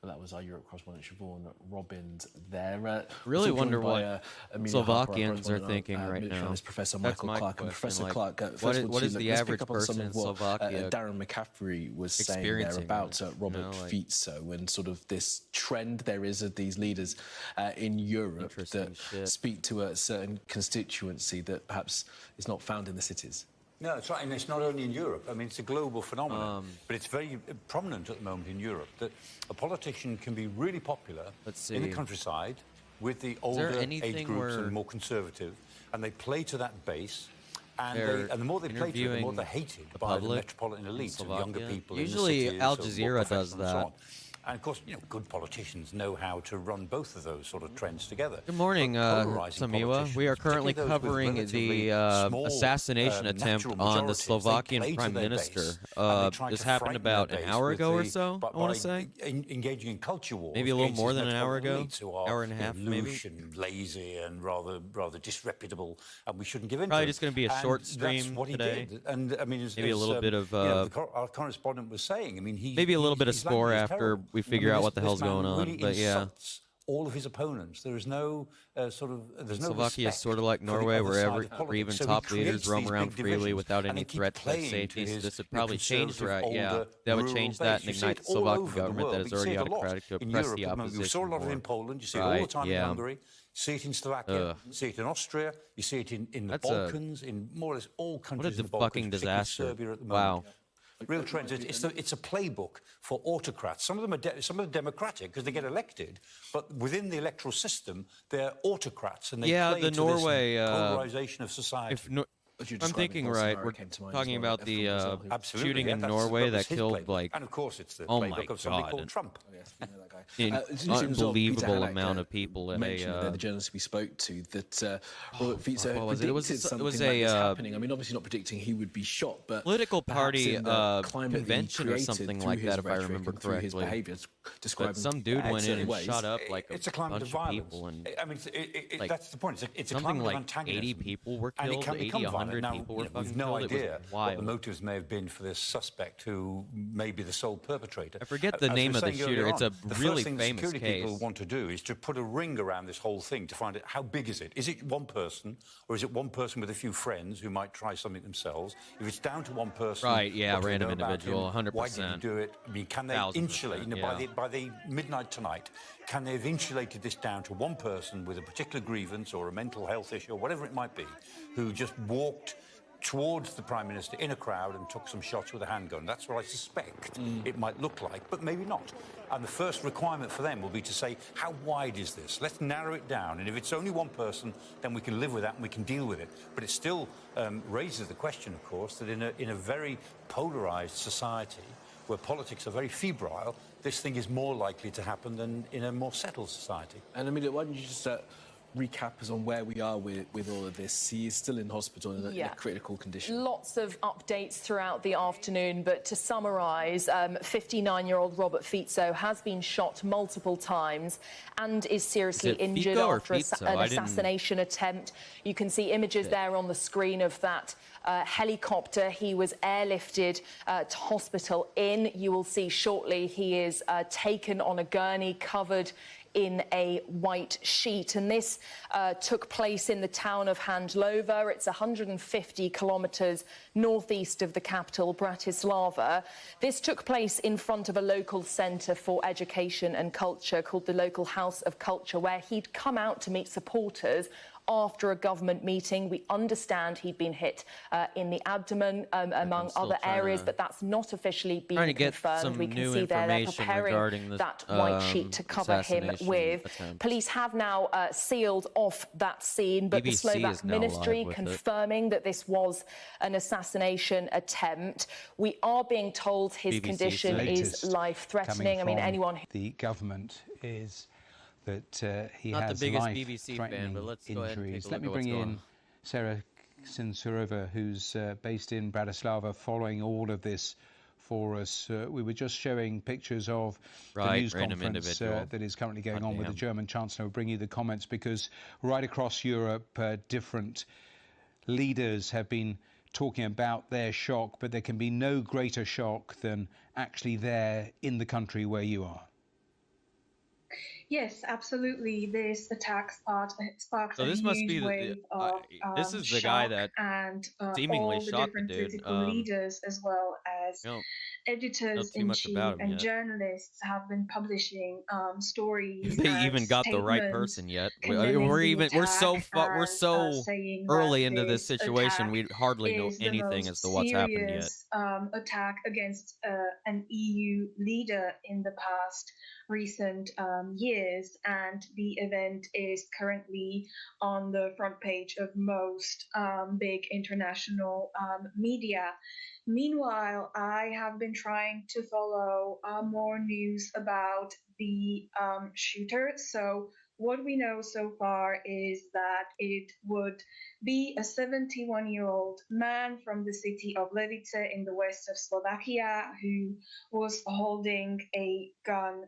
Well, that was our Europe correspondent Siobhan Robbins there. Really also wonder joined by, what Amelia Harper, our Slovakians are correspondent, thinking right military now. analyst Professor That's Michael my Clark. And question. Professor Like, Clark, first what of all, is the let's average pick up on some person in of what Slovakia Darren McCaffrey was saying there experiencing, about Robert you know, like... Fico and sort of this trend there is of these leaders in Europe that speak to a certain constituency that perhaps is not found in the cities. No, that's right, and it's not only in Europe. I mean, it's a global phenomenon, but it's very prominent at the moment in Europe that a politician can be really popular in the countryside with the older age groups and more conservative, and they play to that base, and the more they play to it, the more they're hated by the metropolitan elites and younger people. Usually, in the cities, Al Jazeera does that. And of course, you know, good politicians know how to run both of those sort of trends together. Good morning, Samiwa. We are currently covering the assassination attempt on the Slovakian Prime Minister. This happened about an hour ago or so, I want to say. Engaging in culture wars. Maybe a little more than an hour ago. Hour and a half, maybe. And lazy and rather disreputable, and we shouldn't give in. Probably just going to be a short stream that's what today. He did. And I mean, maybe a little bit of our correspondent was saying. I mean, maybe a little bit of Spore after we figure out what the hell's going on. Really but yeah, all of his opponents. There is no there's no Slovakia is sort of like Norway, where even top leaders roam around freely without any threat to their safety. So this would probably change, right? Yeah, that would change that and ignite the Slovakian government that is already autocratic to oppress the opposition. You saw a lot of it in Poland. You see it all the time in Hungary. You see it in Slovakia. You see it in Austria. You see it in the Balkans, in more or less all countries in the Balkans. What a fucking disaster! Serbia at the moment. Wow. Real trends. It's a playbook for autocrats. Some of them are democratic because they get elected, but within the electoral system, they're autocrats and they play the to Norway this polarization of society. I'm thinking right. We're talking about the shooting in Norway that killed like, and of course it's the oh playbook my of somebody God, called Trump. an unbelievable amount of people in the journalist we spoke to that Robert Fico predicted something like this happening. I mean, obviously not predicting he would be shot, but political party convention or something like that, if I remember correctly. But some dude went in and shot up like a bunch of people, and I mean, that's the point. It's a something climate of like antagonism. 80 people were And it killed. can 80, become 100 violent. people were Now, fucking we've no killed. idea It was what the wild. motives may have been for this suspect who may be the sole perpetrator. I forget the As we name were of the saying shooter. earlier It's a on, the really first thing famous the security case. people want to do is to put a ring around this whole thing to find out how big is it? Is it one person, or is it one person with a few friends who might try something themselves? If it's down to one person, Right, yeah, what do we random know about individual, him? 100%. Why did he do it? I mean, can they 1000%, insulate? You know, yeah. by the midnight tonight, can they have insulated this down to one person with a particular grievance or a mental health issue or whatever it might be, who just walked towards the Prime Minister in a crowd and took some shots with a handgun? That's what I suspect it might look like, but maybe not. And the first requirement for them will be to say, how wide is this? Let's narrow it down. And if it's only one person, then we can live with that and we can deal with it. But it still raises the question, of course, that in a very polarized society where politics are very febrile, this thing is more likely to happen than in a more settled society. And Amelia, why don't you just recap us on where we are with all of this? He is still in hospital in a critical condition. Lots of updates throughout the afternoon, but to summarise, 59-year-old Robert Fico has been shot multiple times and is seriously injured after an assassination attempt. You can see images there on the screen of that helicopter. He was airlifted to hospital in. You will see shortly he is taken on a gurney covered in a white sheet. And this took place in the town of Handlover. It's 150 kilometres northeast of the capital, Bratislava. This took place in front of a local centre for education and culture called the Local House of Culture, where he'd come out to meet supporters after a government meeting. We understand he'd been hit in the abdomen, among other areas, but that's not officially been confirmed. We can see there they're preparing that white sheet to cover him with. Police have now sealed off that scene, but the Slovak ministry confirming that this was an assassination attempt. We are being told his condition is life-threatening. I mean, anyone who... The government is that he Not has the biggest BBC fan, but let's injuries. go ahead and take a Let me look bring at what's in Sarah Sinsurova, who's based in Bratislava, following all of this for us. We were just showing pictures of the news conference that is currently going on with the German Chancellor. We'll bring you the comments because right across Europe, different leaders have been talking about their shock, but there can be no greater shock than actually there in the country where you are. Yes, absolutely. This attack sparked So this must be the, this is the guy that seemingly all the shot different the dude. political leaders, as well as editors-in-chief and journalists, have been publishing stories. They even got the right person yet. We're so early into this situation. We hardly know anything as to what's happened yet. Attack against an EU leader in the past recent years, and the event is currently on the front page of most big international media. Meanwhile, I have been trying to follow more news about the shooter. So what we know so far is that it would be a 71-year-old man from the city of Levice in the west of Slovakia who was holding a gun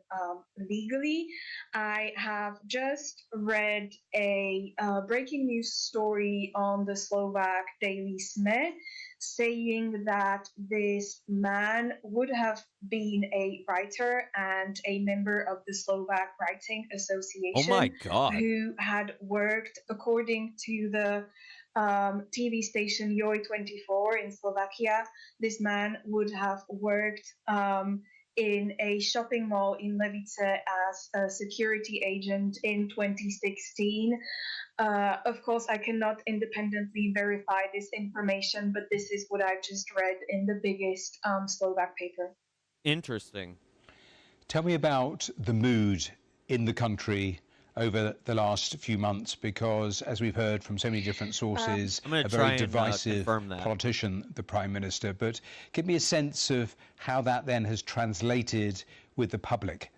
legally. I have just read a breaking news story on the Slovak daily SME saying that this man would have been a writer and a member of the Slovak Writing Association. Oh my God. Who had worked, according to the TV station Joj24 in Slovakia, this man would have worked in a shopping mall in Levice as a security agent in 2016. Of course, I cannot independently verify this information, but this is what I've just read in the biggest Slovak paper. Interesting. Tell me about the mood in the country over the last few months, because as we've heard from so many different sources, a very divisive politician, the Prime Minister, but give me a sense of how that then has translated with the public.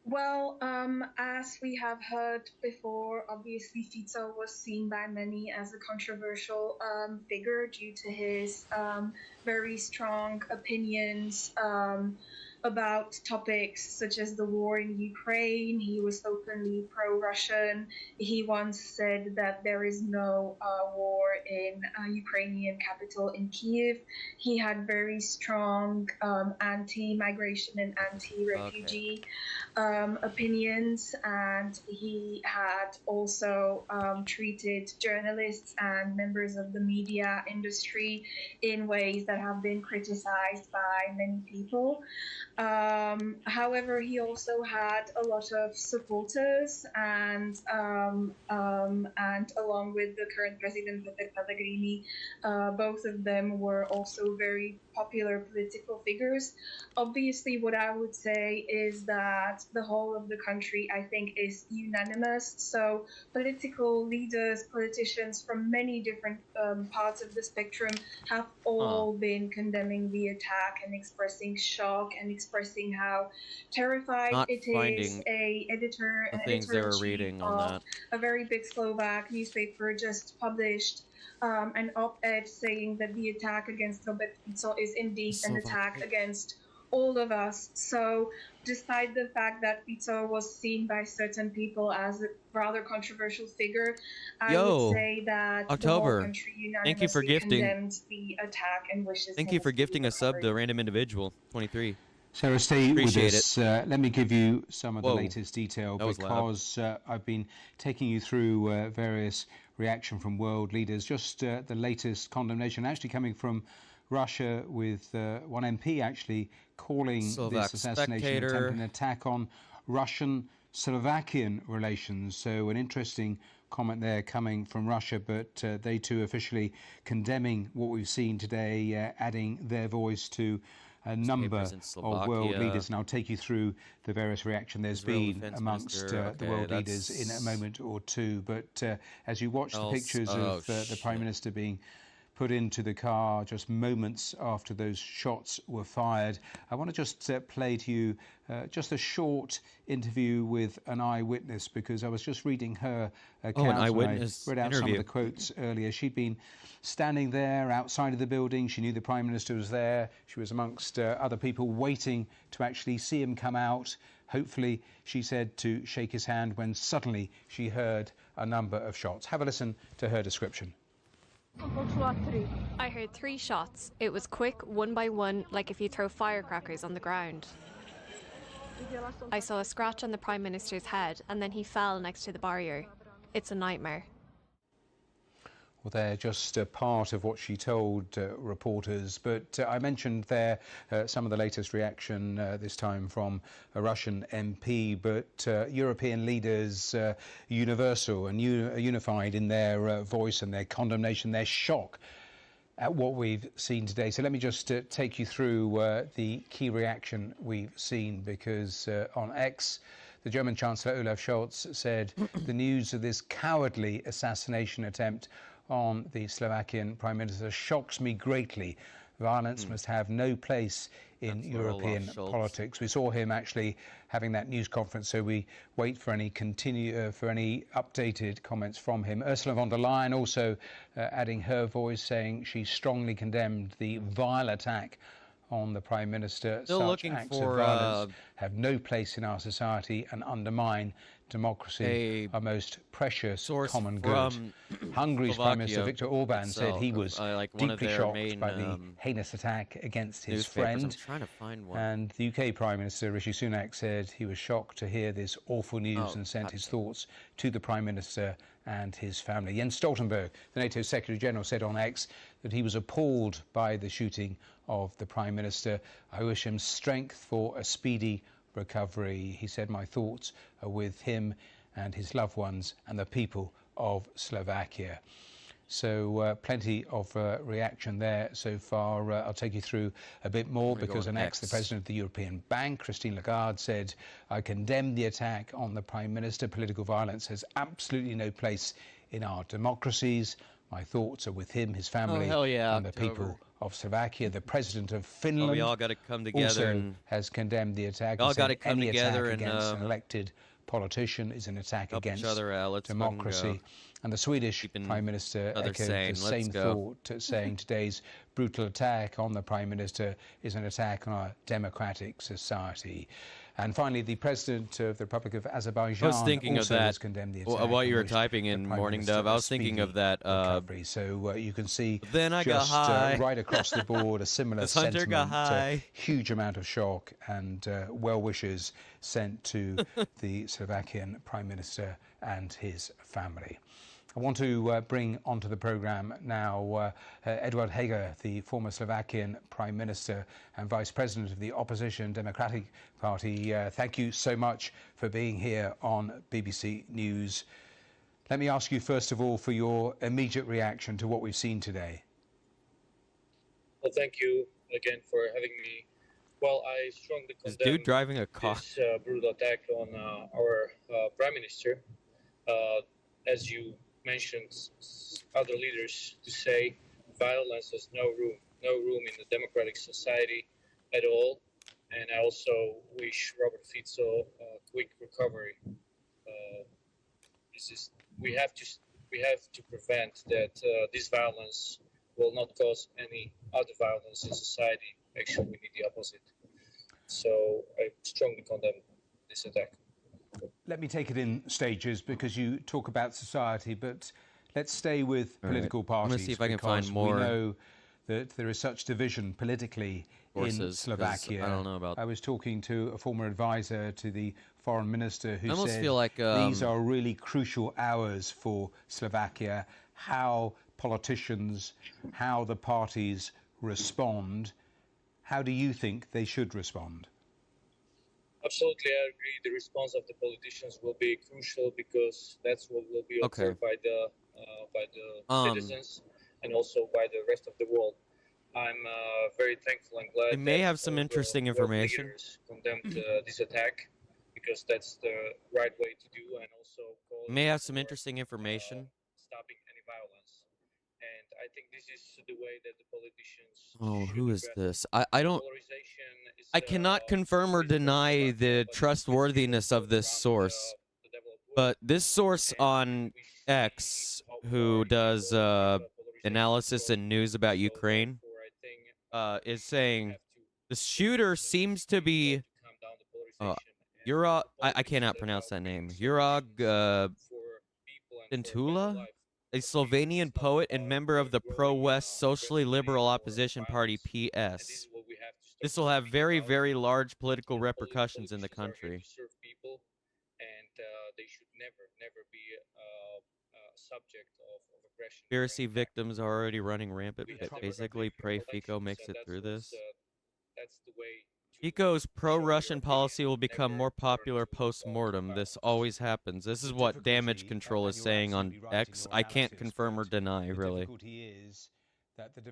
Well, as we have heard before, obviously Fico was seen by many as a controversial figure due to his very strong opinions about topics such as the war in Ukraine. He was openly pro-Russian. He once said that there is no war in Ukrainian capital in Kyiv. He had very strong anti-migration and anti-refugee opinions, and he had also treated journalists and members of the media industry in ways that have been criticized by many people. However, he also had a lot of supporters, and along with the current president, Peter Pellegrini, both of them were also very popular political figures. Obviously, what I would say is that the whole of the country, I think, is unanimous. So political leaders, politicians from many different parts of the spectrum have all been condemning the attack and expressing shock and expressing how terrified it is. A editor of a very big Slovak newspaper just published an op-ed saying that the attack against Robert Fico is indeed an attack against all of us. So despite the fact that Fico was seen by certain people as a rather controversial figure, I would say that the whole country unanimously condemned the attack and wishes Thank you for gifting a sub to Random Individual 23. Sarah, stay Appreciate with us. Let me give you some of the latest detail, because I've been taking you through various reaction from world leaders. Just the latest condemnation actually coming from Russia, with one MP actually calling this assassination attempt an attack on Russian Slovakian relations. So an interesting comment there coming from Russia, but they too officially condemning what we've seen today, adding their voice to a number of world leaders. And I'll take you through the various reaction there's been amongst the world leaders in a moment or two. But as you watch the pictures of the Prime Minister being put into the car just moments after those shots were fired, I want to just play to you just a short interview with an eyewitness, because I was just reading her account. An eyewitness I read out interview. some of the quotes earlier. She'd been standing there outside of the building. She knew the Prime Minister was there. She was amongst other people waiting to actually see him come out. Hopefully, she said, to shake his hand, when suddenly she heard a number of shots. Have a listen to her description. I heard 3 shots. It was quick, one by one, like if you throw firecrackers on the ground. I saw a scratch on the Prime Minister's head, and then he fell next to the barrier. It's a nightmare. Well, they're just part of what she told reporters. But I mentioned there some of the latest reaction, this time from a Russian MP. But European leaders, universal and unified in their voice and their condemnation, their shock at what we've seen today. So let me just take you through the key reaction we've seen, because on X, the German Chancellor Olaf Scholz said the news of this cowardly assassination attempt on the Slovakian Prime Minister shocks me greatly. Violence must have no place in European politics. We saw him actually having that news conference, so we wait for any updated comments from him. Ursula von der Leyen also adding her voice, saying she strongly condemned the vile attack on the Prime Minister. Still Such acts of violence have no place in our society and undermine democracy, our most precious common good. Hungary's Prime Minister Viktor Orban said he was deeply shocked by the heinous attack against his friend. And the UK Prime Minister Rishi Sunak said he was shocked to hear this awful news and sent his thoughts to the Prime Minister and his family. Jens Stoltenberg, the NATO Secretary General, said on X that he was appalled by the shooting of the Prime Minister. I wish him strength for a speedy recovery. He said, my thoughts are with him and his loved ones and the people of Slovakia. So plenty of reaction there so far. I'll take you through a bit more, because on X, the President of the European Bank, Christine Lagarde, said, I condemn the attack on the Prime Minister. Political violence has absolutely no place in our democracies. My thoughts are with him, his family, and the people of Slovakia. The President of Finland we all gotta come together also has condemned the attack. We all gotta come any together attack against an elected politician is an attack against let's democracy. And the Swedish Prime Minister echoed the same thought, saying today's brutal attack on the Prime Minister is an attack on our democratic society. And finally, the President of the Republic of Azerbaijan also has condemned the attack. While you were typing in Morning Dove, I was thinking of that. So you can see then I just got high. Right across the board a similar Hunter got high. Huge amount of shock and well wishes sent to the Slovakian Prime Minister and his family. I want to bring onto the programme now Eduard Heger, the former Slovakian Prime Minister and Vice President of the opposition Democratic Party. Thank you so much for being here on BBC News. Let me ask you first of all for your immediate reaction to what we've seen today. Well, thank you again for having me. Well, I strongly condemn this dude driving a car. This brutal attack on our Prime Minister. As you mentioned other leaders to say violence has no room in the democratic society at all. And I also wish Robert Fico a quick recovery. We have to prevent that this violence will not cause any other violence in society. Actually, we need the opposite. So I strongly condemn this attack. Let me take it in stages, because you talk about society, but let's stay with political parties. I'm going to see if I can find more. We know that there is such division politically in Slovakia. I don't know about. I was talking to a former advisor to the foreign minister who said feel like, these are really crucial hours for Slovakia. How politicians, how the parties respond. How do you think they should respond? Absolutely, I agree. The response of the politicians will be crucial because that's what will be observed by the citizens and also by the rest of the world. I'm very thankful and glad they may that have some interesting world information. leaders condemned this attack because that's the right way to do, and also May have some interesting information. Stopping any violence. And I think this is the way that the politicians. Oh, who is this? I don't. I cannot confirm or deny the trustworthiness of this source, but this source on X, who does analysis and news about Ukraine, is saying the shooter seems to be Urag. I cannot pronounce that name. Urag Dentula, a Slovenian poet and member of the pro-West socially liberal opposition party PS. This will have very, very large political repercussions in the country. They should never be subject of aggression. Conspiracy victims are already running rampant. Basically, pray Fico makes it through this. That's the way. Fico's pro-Russian policy will become more popular post-mortem. This always happens. This is what Damage Control is saying on X. I can't confirm or deny, really.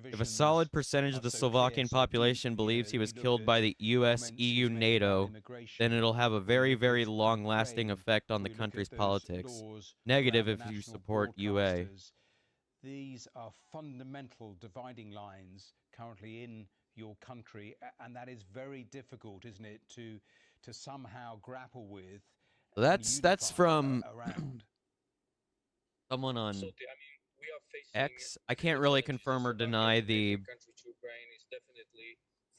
If a solid percentage of the Slovakian population believes he was killed by the US, EU, NATO, then it'll have a very, very long-lasting effect on the country's politics. Negative if you support UA. These are fundamental dividing lines currently in your country, and that is very difficult, isn't it, to somehow grapple with. That's from someone on X. I can't really confirm or deny the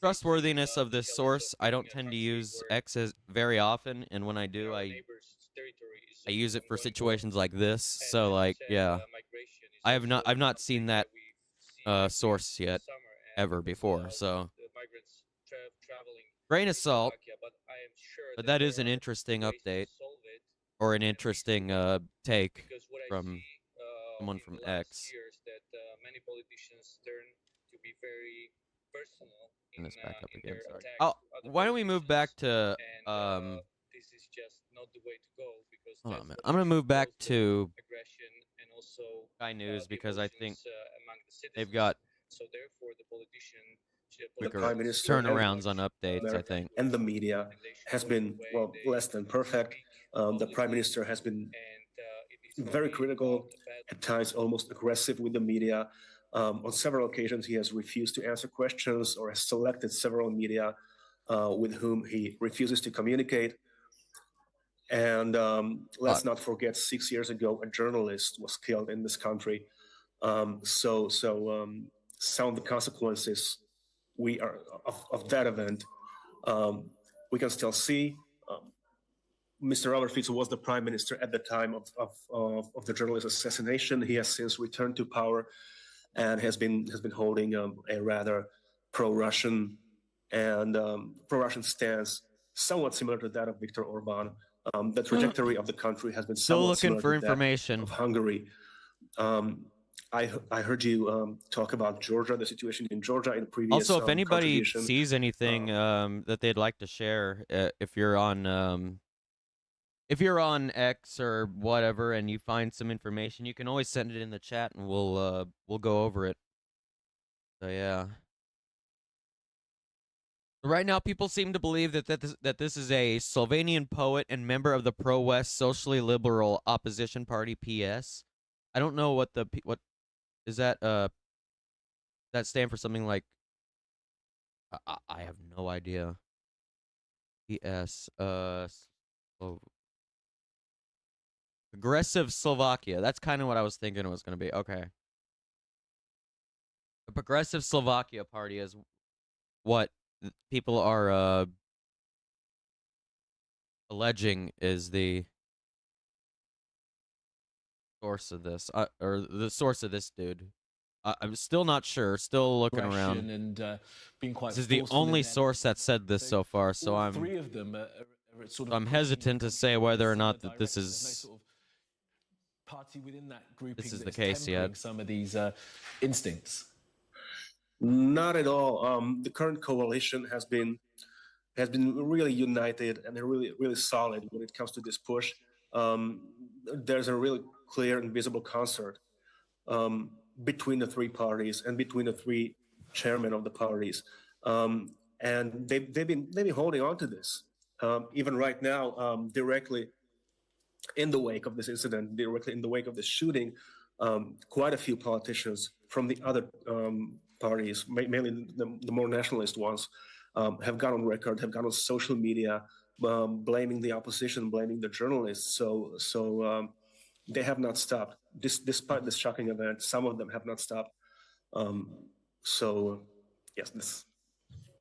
trustworthiness of this source. I don't tend to use X very often, and when I do, I use it for situations like this. So, like, yeah, I've not seen that source yet ever before. So, grain of salt, but that is an interesting update or an interesting take from someone from X. Many politicians turn to be very personal. Turn this back up again. Sorry. Oh, why don't we move back to This is just not the way to go because hold on, man. I'm gonna move back to Sky News because I think they've got quicker turnarounds on updates. I think and the media has been less than perfect. The Prime Minister has been very critical, at times almost aggressive with the media. On several occasions, he has refused to answer questions or has selected several media with whom he refuses to communicate. And let's not forget, 6 years ago, a journalist was killed in this country. So some of the consequences of that event, we can still see. Mr. Robert Fico was the prime minister at the time of the journalist assassination. He has since returned to power and has been holding a rather pro-Russian and pro-Russian stance, somewhat similar to that of Viktor Orban. The trajectory of the country has been still looking for to information of Hungary. I heard you talk about Georgia, the situation in Georgia in the previous. Also, if anybody sees anything that they'd like to share, if you're on X or whatever, and you find some information, you can always send it in the chat, and we'll go over it. So yeah. Right now, people seem to believe that this is a Slovenian poet and member of the pro-West socially liberal opposition party PS. I don't know what is that. That stand for something like. I have no idea. PS. Aggressive Slovakia. That's kind of what I was thinking it was going to be. Okay. The Progressive Slovakia Party is what people are alleging is the source of this, or the source of this dude. I'm still not sure. Still looking around. And being quite this is the only source that said this so far, so I'm three of them are sort of I'm hesitant to say whether or not that this is party within that grouping this is the that's case tempering yet. some of these instincts. Not at all. The current coalition has been has been really united and really solid when it comes to this push. There's a really clear and visible concert between the three parties and between the three chairmen of the parties, and they've been holding on to this. Even right now, directly in the wake of this incident, directly in the wake of this shooting, quite a few politicians from the other parties, mainly the more nationalist ones, have gone on record, have gone on social media, blaming the opposition, blaming the journalists. So they have not stopped. Despite this shocking event, some of them have not stopped. So yes,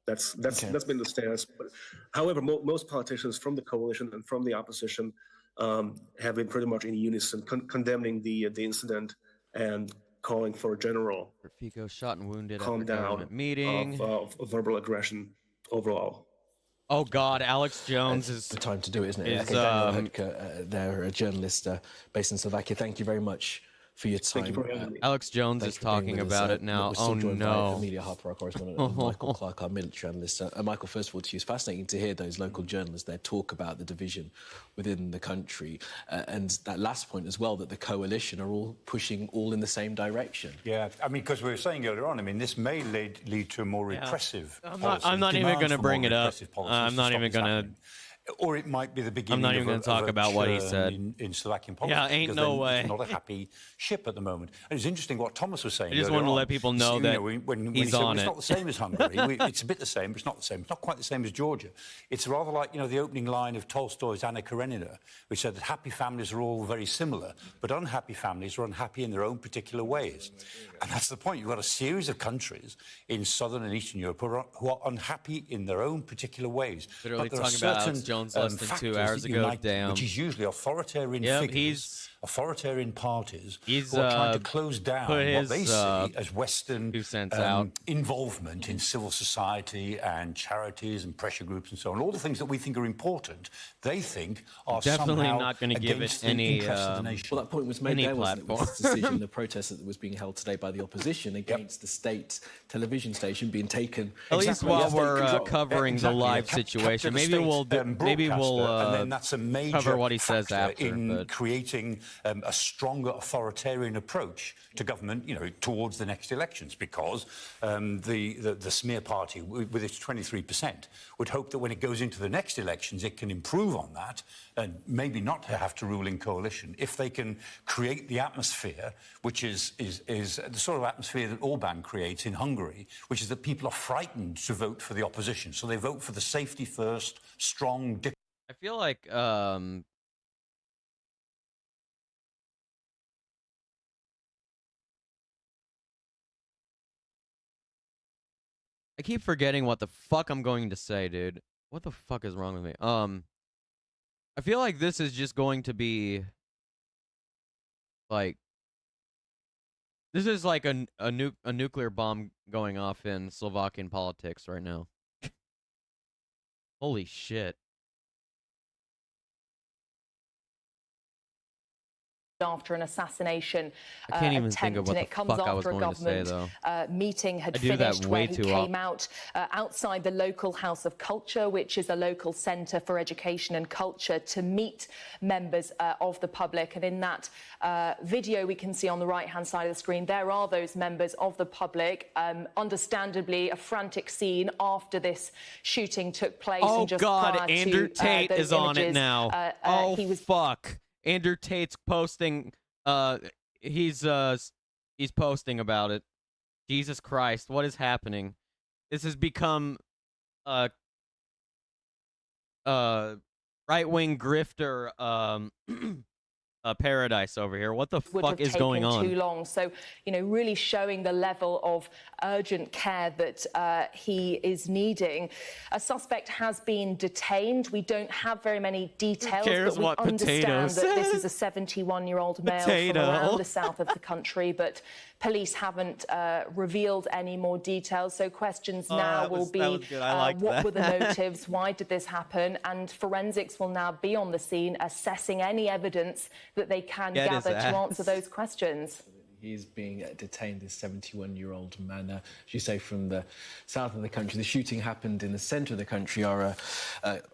that's been the stance. But however, most politicians from the coalition and from the opposition have been pretty much in unison, condemning the incident and calling for a general Fico shot and wounded calm after down government meeting of verbal aggression overall. Oh God, Alex Jones it's is the time to do it, isn't it? Okay, Daniel Hudka, they're a journalist based in Slovakia. Thank you very much for your time. Thank you for having me. Alex Jones is talking about it now. We're still Oh joined by no. Amelia Harper, our correspondent, and Michael Clark, our military analyst. Michael, first of all, to you, it's fascinating to hear those local journalists there talk about the division within the country, and that last point as well, that the coalition are all pushing all in the same direction. Yeah, I mean, because we were saying earlier on, I mean, this may lead to a more repressive policy. I'm not even going to bring it up. I'm not even going to. Or it might be the beginning. I'm not even going to talk about what he said in Slovakian politics. Yeah, ain't no way. It's not a happy ship at the moment. And it's interesting what Thomas was saying. I just wanted to let people know that he's on it. It's not the same as Hungary. It's a bit the same, but it's not the same. It's not quite the same as Georgia. It's rather like, the opening line of Tolstoy's Anna Karenina, which said that happy families are all very similar, but unhappy families are unhappy in their own particular ways. And that's the point. You've got a series of countries in southern and eastern Europe who are unhappy in their own particular ways. Literally but there talking are about certain Alex Jones less than 2 hours ago. unite, Damn. which is usually authoritarian figures, authoritarian parties who are trying to close down what they see as Western involvement in civil society and charities and pressure groups and so on. All the things that we think are important, they think are definitely somehow not going to give it against the any interests of the nation. Well, that point was made there, wasn't it, with this decision, the protest that was being held today by the opposition against the state television station being taken. At least while we're covering the live situation, maybe we'll and then that's a major cover what he says after. In creating a stronger authoritarian approach to government, towards the next elections, because the smear party, with its 23%, would hope that when it goes into the next elections, it can improve on that and maybe not have to rule in coalition if they can create the atmosphere, which is the sort of atmosphere that Orban creates in Hungary, which is that people are frightened to vote for the opposition, so they vote for the safety first, strong. I feel like I keep forgetting what the fuck I'm going to say, dude. What the fuck is wrong with me? I feel like this is just going to be like this is like a nuclear bomb going off in Slovakian politics right now. Holy shit. After an assassination I can't even think of attempt, what and the it comes fuck I was after a going to say, government though. meeting had I do that finished where way he too came out outside the local House of Culture, which is a local centre for education and culture, to meet members of the public. And in that video we can see on the right-hand side of the screen, there are those members of the public. Understandably, a frantic scene after this shooting took place. Oh and just God, prior Andrew to, Tate those is on it images, now. Fuck. Andrew Tate's posting. He's posting about it. Jesus Christ, what is happening? This has become right-wing grifter paradise over here. What the fuck is going on? Too long. So, really showing the level of urgent care that he is needing. A suspect has been detained. We don't have very many details, but we understand that this is a 71-year-old male from around the south of the country, but police haven't revealed any more details. So questions now will be, what were the motives? Why did this happen? And forensics will now be on the scene, assessing any evidence that they can gather to answer those questions. He's being detained, this 71-year-old man, as you say, from the south of the country. The shooting happened in the centre of the country. Our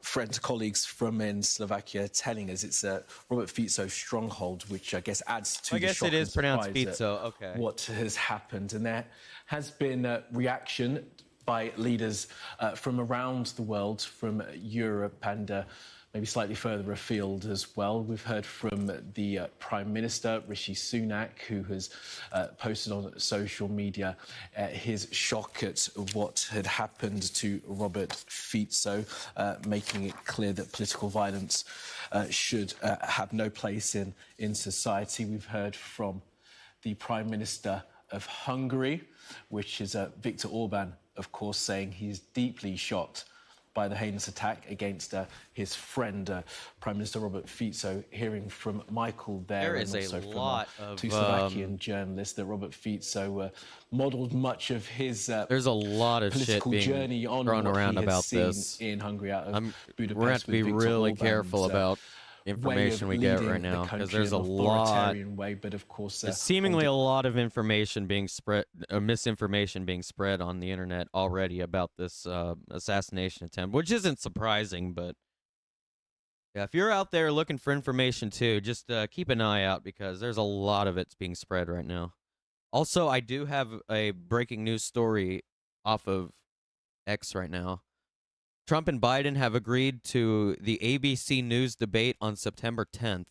friends, colleagues from in Slovakia telling us it's Robert Fico's stronghold, which I guess adds to the shock it is and pronounced surprise Fico. Okay. What has happened. And there has been reaction by leaders from around the world, from Europe and maybe slightly further afield as well. We've heard from the Prime Minister, Rishi Sunak, who has posted on social media his shock at what had happened to Robert Fico, making it clear that political violence should have no place in society. We've heard from the Prime Minister of Hungary, which is Viktor Orban, of course, saying he's deeply shocked by the heinous attack against his friend, Prime Minister Robert Fico. Hearing from Michael there is and also a from lot of two Slovakian journalists that Robert Fico modelled much of his there's a lot of shit political being journey on thrown what around he has about seen this. in Hungary out of Budapest. We're going to have to be with Viktor really Orban's, careful about information we get right now, because there's a lot. Way, but of course, there's seemingly a lot of information being spread, misinformation being spread on the internet already about this assassination attempt, which isn't surprising. But yeah, if you're out there looking for information too, just keep an eye out, because there's a lot of it's being spread right now. Also, I do have a breaking news story off of X right now. Trump and Biden have agreed to the ABC News debate on September 10th.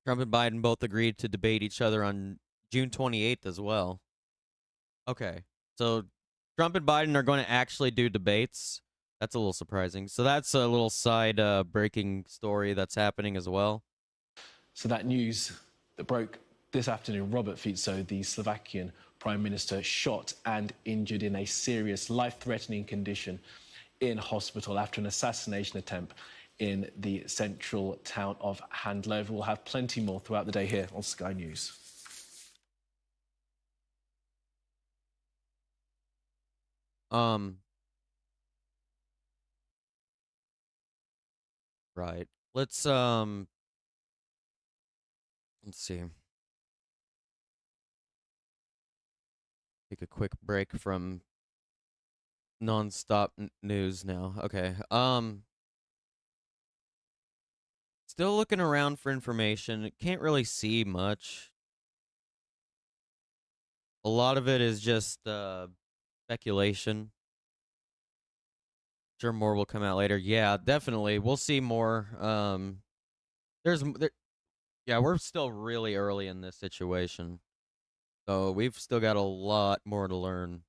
Trump and Biden both agreed to debate each other on June 28th as well. Okay, so Trump and Biden are going to actually do debates. That's a little surprising. So that's a little side breaking story that's happening as well. So that news that broke this afternoon, Robert Fico, the Slovakian Prime Minister, shot and injured in a serious, life-threatening condition in hospital after an assassination attempt in the central town of Handlover. We'll have plenty more throughout the day here on Sky News. Right. Let's see. Take a quick break from non-stop news now. Okay. Still looking around for information. Can't really see much. A lot of it is just speculation. Sure, more will come out later. Yeah, definitely. We'll see more. Yeah, we're still really early in this situation. So we've still got a lot more to learn.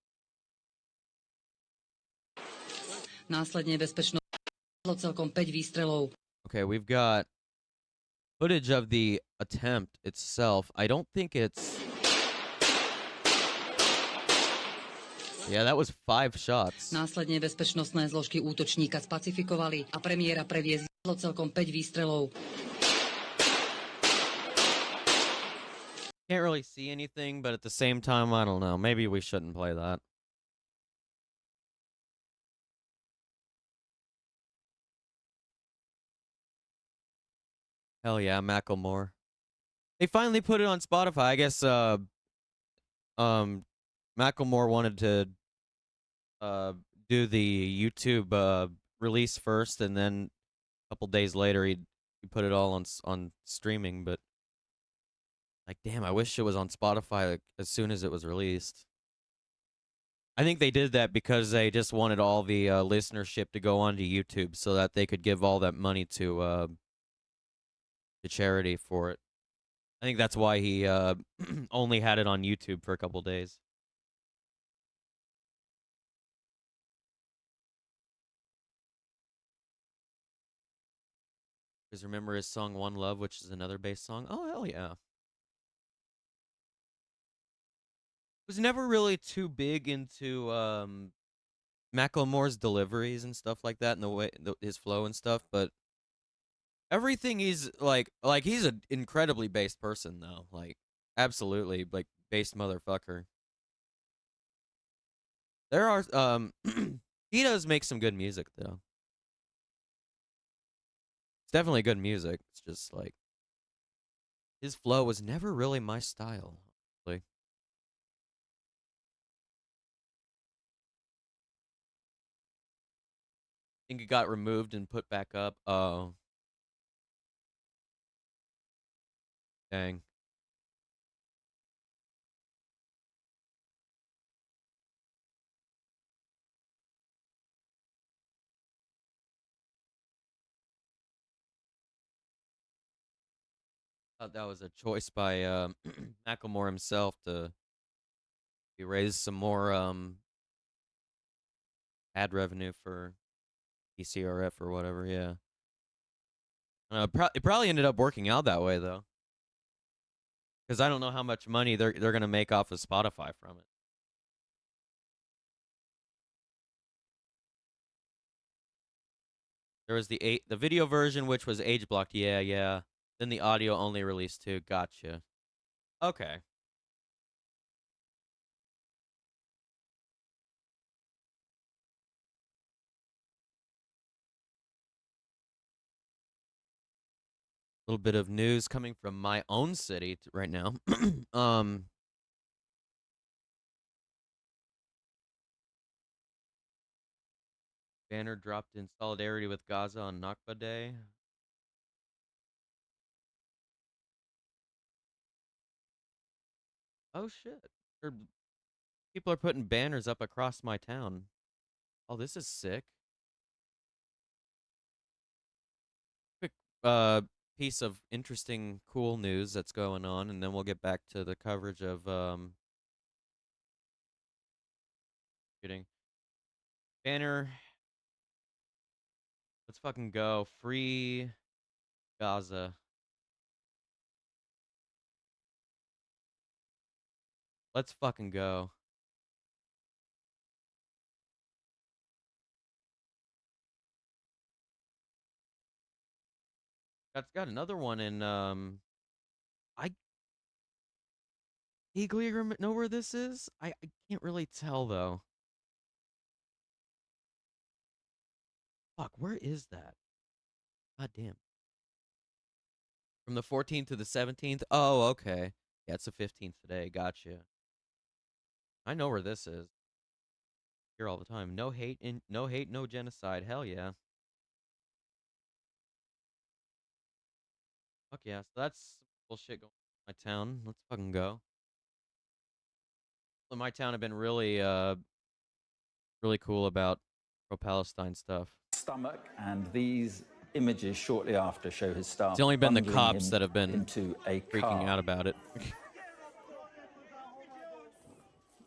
Následne bezpečnosť celkom 5 výstrelov. Okay, we've got footage of the attempt itself. I don't think it's... Yeah, that was 5 shots. Následne bezpečnostné zložky útočníka spacifikovali a premiéra previezlo celkom 5 výstrelov. Can't really see anything, but at the same time, I don't know. Maybe we shouldn't play that. Hell yeah, Macklemore. They finally put it on Spotify. I guess Macklemore wanted to do the YouTube release first, and then a couple days later he put it all on streaming. But like, damn, I wish it was on Spotify like, as soon as it was released. I think they did that because they just wanted all the listenership to go onto YouTube so that they could give all that money to charity for it. I think that's why he only had it on YouTube for a couple days. Because remember his song One Love, which is another bass song? Oh, hell yeah. Was never really too big into Macklemore's deliveries and stuff like that, and the way his flow and stuff, but everything he's like he's an incredibly based person though, like absolutely like based motherfucker. There are he does make some good music though. It's definitely good music. It's just like His flow was never really my style. Like, I think it got removed and put back up. Oh. Dang. Thought that was a choice by Macklemore himself to raise some more ad revenue for ECRF or whatever. Yeah, it probably ended up working out that way though, because I don't know how much money they're gonna make off of Spotify from it. There was the video version, which was age blocked. Yeah, yeah. Then the audio only released too. Gotcha. Okay. A little bit of news coming from my own city right now. Banner dropped in solidarity with Gaza on Nakba Day. Oh shit. People are putting banners up across my town. Oh, this is sick. Quick piece of interesting, cool news that's going on, and then we'll get back to the coverage of getting banner. Let's fucking go. Free Gaza. Let's fucking go. That's got another one in I vaguely know where this is. I can't really tell though. Fuck, where is that? God damn. From the 14th to the 17th? Oh, okay. Yeah, it's the 15th today. Gotcha. I know where this is. Here all the time. No hate, no genocide. Hell yeah. Fuck yeah. So that's bullshit going on in my town. Let's fucking go. Well, my town have been really really cool about pro-Palestine stuff. Stomach, and these images shortly after show his staff. It's only been the cops that have been into a freaking out about it.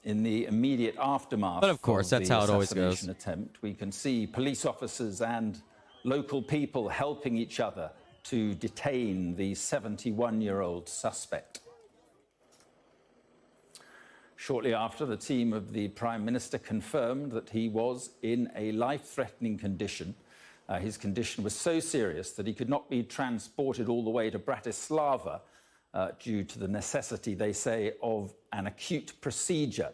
In the immediate aftermath, but of course, that's how it always goes. Attempt, we can see police officers and local people helping each other to detain the 71-year-old suspect. Shortly after, the team of the Prime Minister confirmed that he was in a life-threatening condition. His condition was so serious that he could not be transported all the way to Bratislava due to the necessity, they say, of an acute procedure.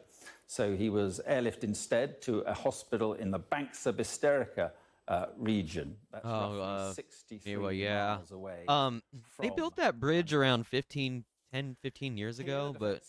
So he was airlifted instead to a hospital in the Banksa Bystrica region. That's roughly 63 miles away. They built that bridge around 10, 15 years ago, but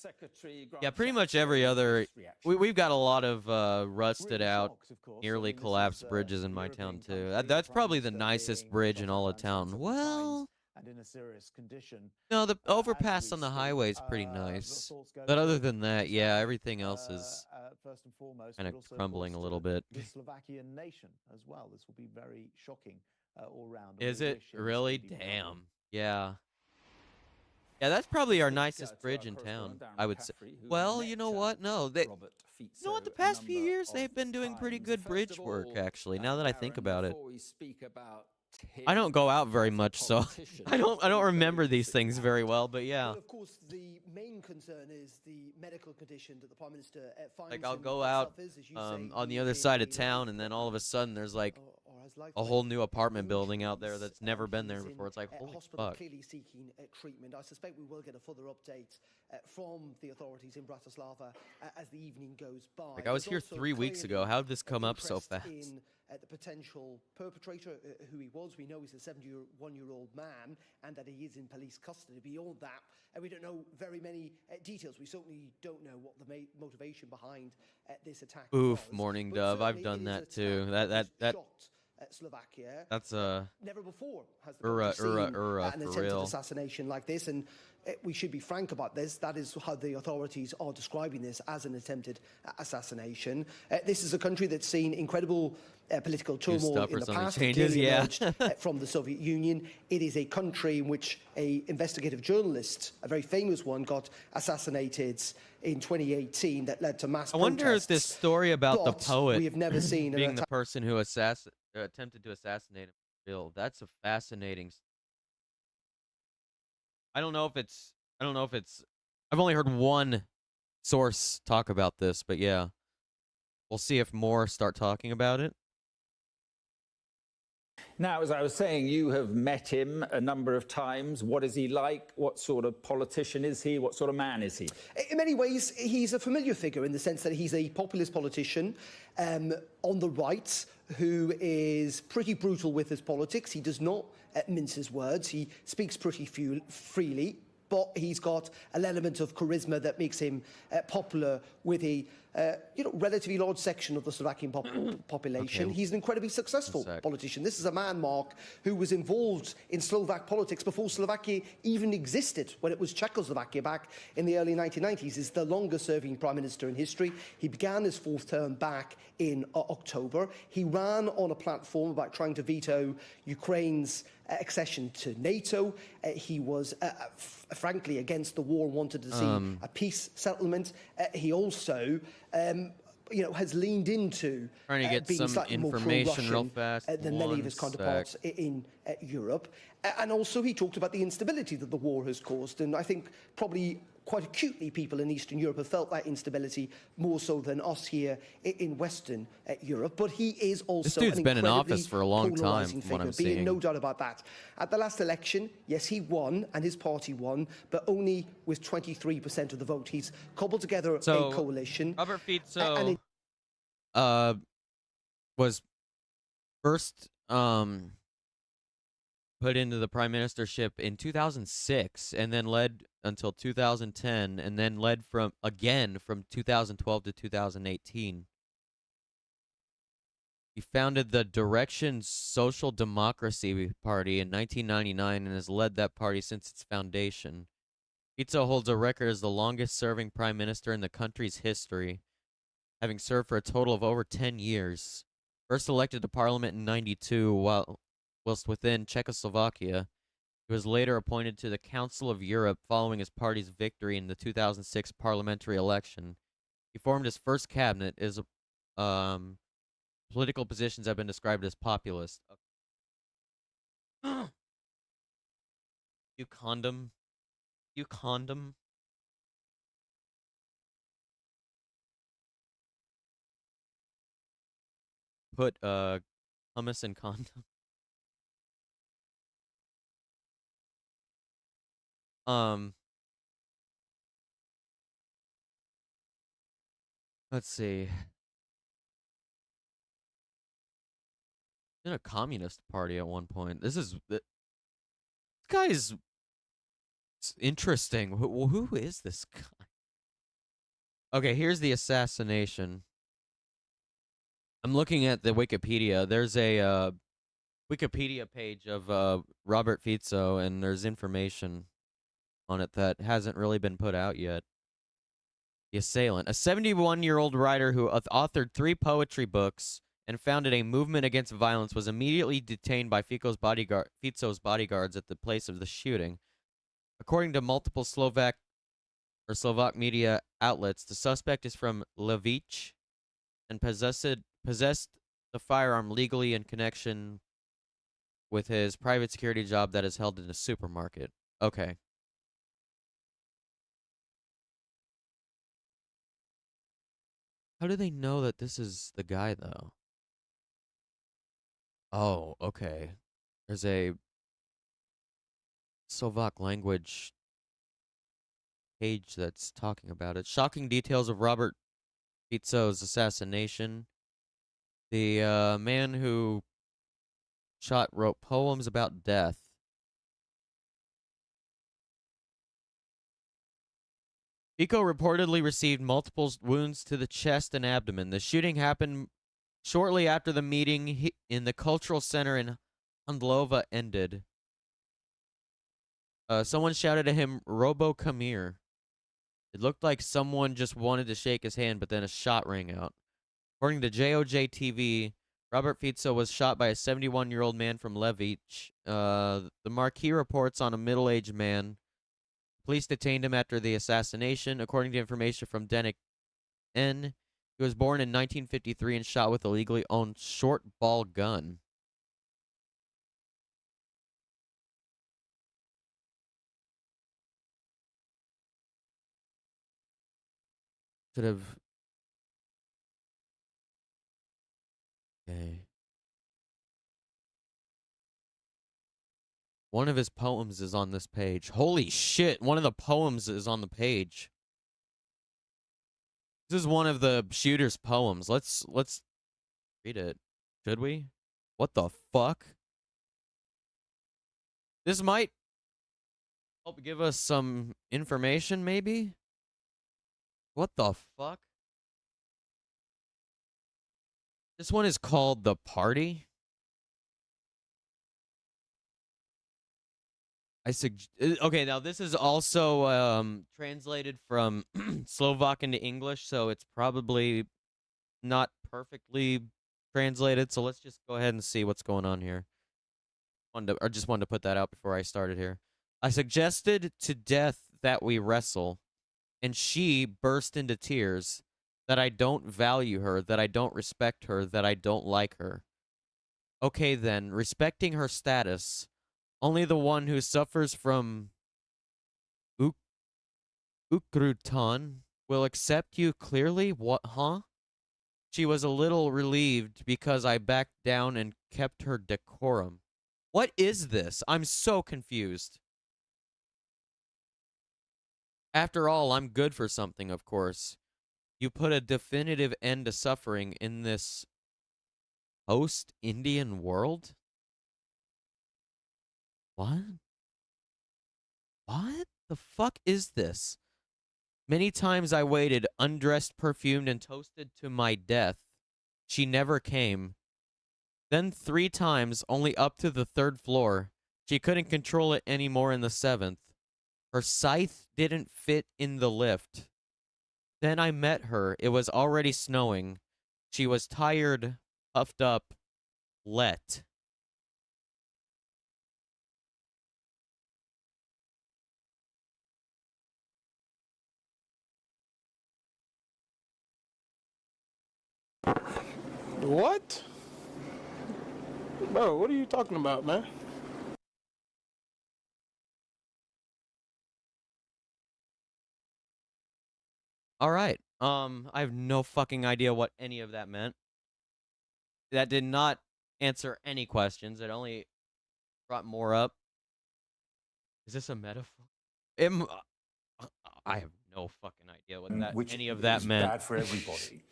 yeah, pretty much every other... We've got a lot of rusted out, nearly collapsed bridges in my town, too. That's probably the nicest bridge in all of town. Well... and in a serious condition. No, the overpass on the highway is pretty nice. But other than that, yeah, everything else is first and foremost, kind of crumbling a little bit. The Slovakian nation as well. This will be very shocking all round. Is it? Really? Damn. Yeah. Yeah, that's probably our nicest bridge in town, I would say. Well, you know what? No, you know what? The past few years, they've been doing pretty good bridge work, actually, now that I think about it. I don't go out very much, so I don't remember these things very well, but yeah. Well, of course, the main concern is the medical condition that the Prime Minister finds. Like, I'll go out on the other side of town, and then all of a sudden there's like a whole new apartment building out there that's never been there before. It's like, holy fuck. Clearly seeking treatment. I suspect we will get a further update from the authorities in Bratislava as the evening goes by. Like, I was here 3 weeks ago. How did this come up so fast? The potential perpetrator, who he was. was. We know he's a 71-year-old man and that he is in police custody. Beyond that, we don't know very many details. We certainly don't know what the motivation behind this attack was. Oof, Morning Dove. I've done that too. That Slovakia. That's never before has the country seen an attempted assassination like this, and we should be frank about this. That is how the authorities are describing this, as an attempted assassination. This is a country that's seen incredible political turmoil in the past. Emerged from the Soviet Union. It is a country in which an investigative journalist, a very famous one, got assassinated in 2018 that led to mass protests. I wonder if this story about the poet we have never seen being the person who attempted to assassinate him real. That's a fascinating. I don't know if it's. I've only heard one source talk about this, but yeah, we'll see if more start talking about it. Now, as I was saying, you have met him a number of times. What is he like? What sort of politician is he? What sort of man is he? In many ways, he's a familiar figure in the sense that he's a populist politician on the right who is pretty brutal with his politics. He does not mince his words. He speaks pretty freely, but he's got an element of charisma that makes him popular with a relatively large section of the Slovakian population. Okay. He's an incredibly successful politician. This is a man, Mark, who was involved in Slovak politics before Slovakia even existed, when it was Czechoslovakia back in the early 1990s. He's the longest-serving prime minister in history. He began his fourth term back in October. He ran on a platform about trying to veto Ukraine's accession to NATO. He was, frankly, against the war, wanted to see a peace settlement. He also has leaned into trying to get being some slightly information more real fast than many of his counterparts in Europe. And also he talked about the instability that the war has caused. And I think probably quite acutely people in Eastern Europe have felt that instability more so than us here in Western Europe. But he is also this dude's been in office for a long time, from what I'm seeing. No doubt about that. At the last election, yes, he won and his party won, but only with 23% of the vote. He's cobbled together a coalition. Robert Fico was first put into the prime ministership in 2006, and then led until 2010, and then led from 2012 to 2018. He founded the Direction Social Democracy Party in 1999 and has led that party since its foundation. Fico holds a record as the longest-serving prime minister in the country's history, having served for a total of over 10 years. First elected to parliament in 92 whilst within Czechoslovakia. He was later appointed to the Council of Europe following his party's victory in the 2006 parliamentary election. He formed his first cabinet. His political positions have been described as populist. You condom. You condom. Put hummus in condom. Let's see. In a communist party at one point. This guy's interesting. Who is this guy? Okay, here's the assassination. I'm looking at the Wikipedia. There's a Wikipedia page of Robert Fico, and there's information on it that hasn't really been put out yet. The assailant, a 71-year-old writer who authored 3 poetry books and founded a movement against violence, was immediately detained by Fico's bodyguards at the place of the shooting. According to multiple Slovak media outlets, the suspect is from Levice and possessed the firearm legally in connection with his private security job that is held in a supermarket. Okay. How do they know that this is the guy, though? Oh, okay. There's a Slovak language page that's talking about it. Shocking details of Robert Fico's assassination. The man who shot wrote poems about death. Fico reportedly received multiple wounds to the chest and abdomen. The shooting happened shortly after the meeting in the cultural center in Handlova ended. Someone shouted at him, "Robo, come here." It looked like someone just wanted to shake his hand, but then a shot rang out. According to JOJ TV, Robert Fico was shot by a 71-year-old man from Levitch. The Marquee reports on a middle-aged man. Police detained him after the assassination. According to information from Denick N., he was born in 1953 and shot with a legally owned short ball gun. Could have... Okay. One of his poems is on this page. Holy shit, one of the poems is on the page. This is one of the shooter's poems. Let's read it. Should we? What the fuck? This might help give us some information, maybe? What the fuck? This one is called The Party. Okay, now this is also translated from Slovak into English, so it's probably not perfectly translated. So let's just go ahead and see what's going on here. I just wanted to put that out before I started here. I suggested to death that we wrestle, and she burst into tears, that I don't value her, that I don't respect her, that I don't like her. Okay then, respecting her status, only the one who suffers from ukruton will accept you clearly? What, huh? She was a little relieved because I backed down and kept her decorum. What is this? I'm so confused. After all, I'm good for something, of course. You put a definitive end to suffering in this post-Indian world? What? What the fuck is this? Many times I waited, undressed, perfumed, and toasted to my death. She never came. Then 3 times, only up to the 3rd floor. She couldn't control it anymore in the 7th. Her scythe didn't fit in the lift. Then I met her. It was already snowing. She was tired, puffed up, let. What? Bro, what are you talking about, man? All right. I have no fucking idea what any of that meant. That did not answer any questions. It only brought more up. Is this a metaphor? I have no fucking idea what any of that meant. Bad for everybody.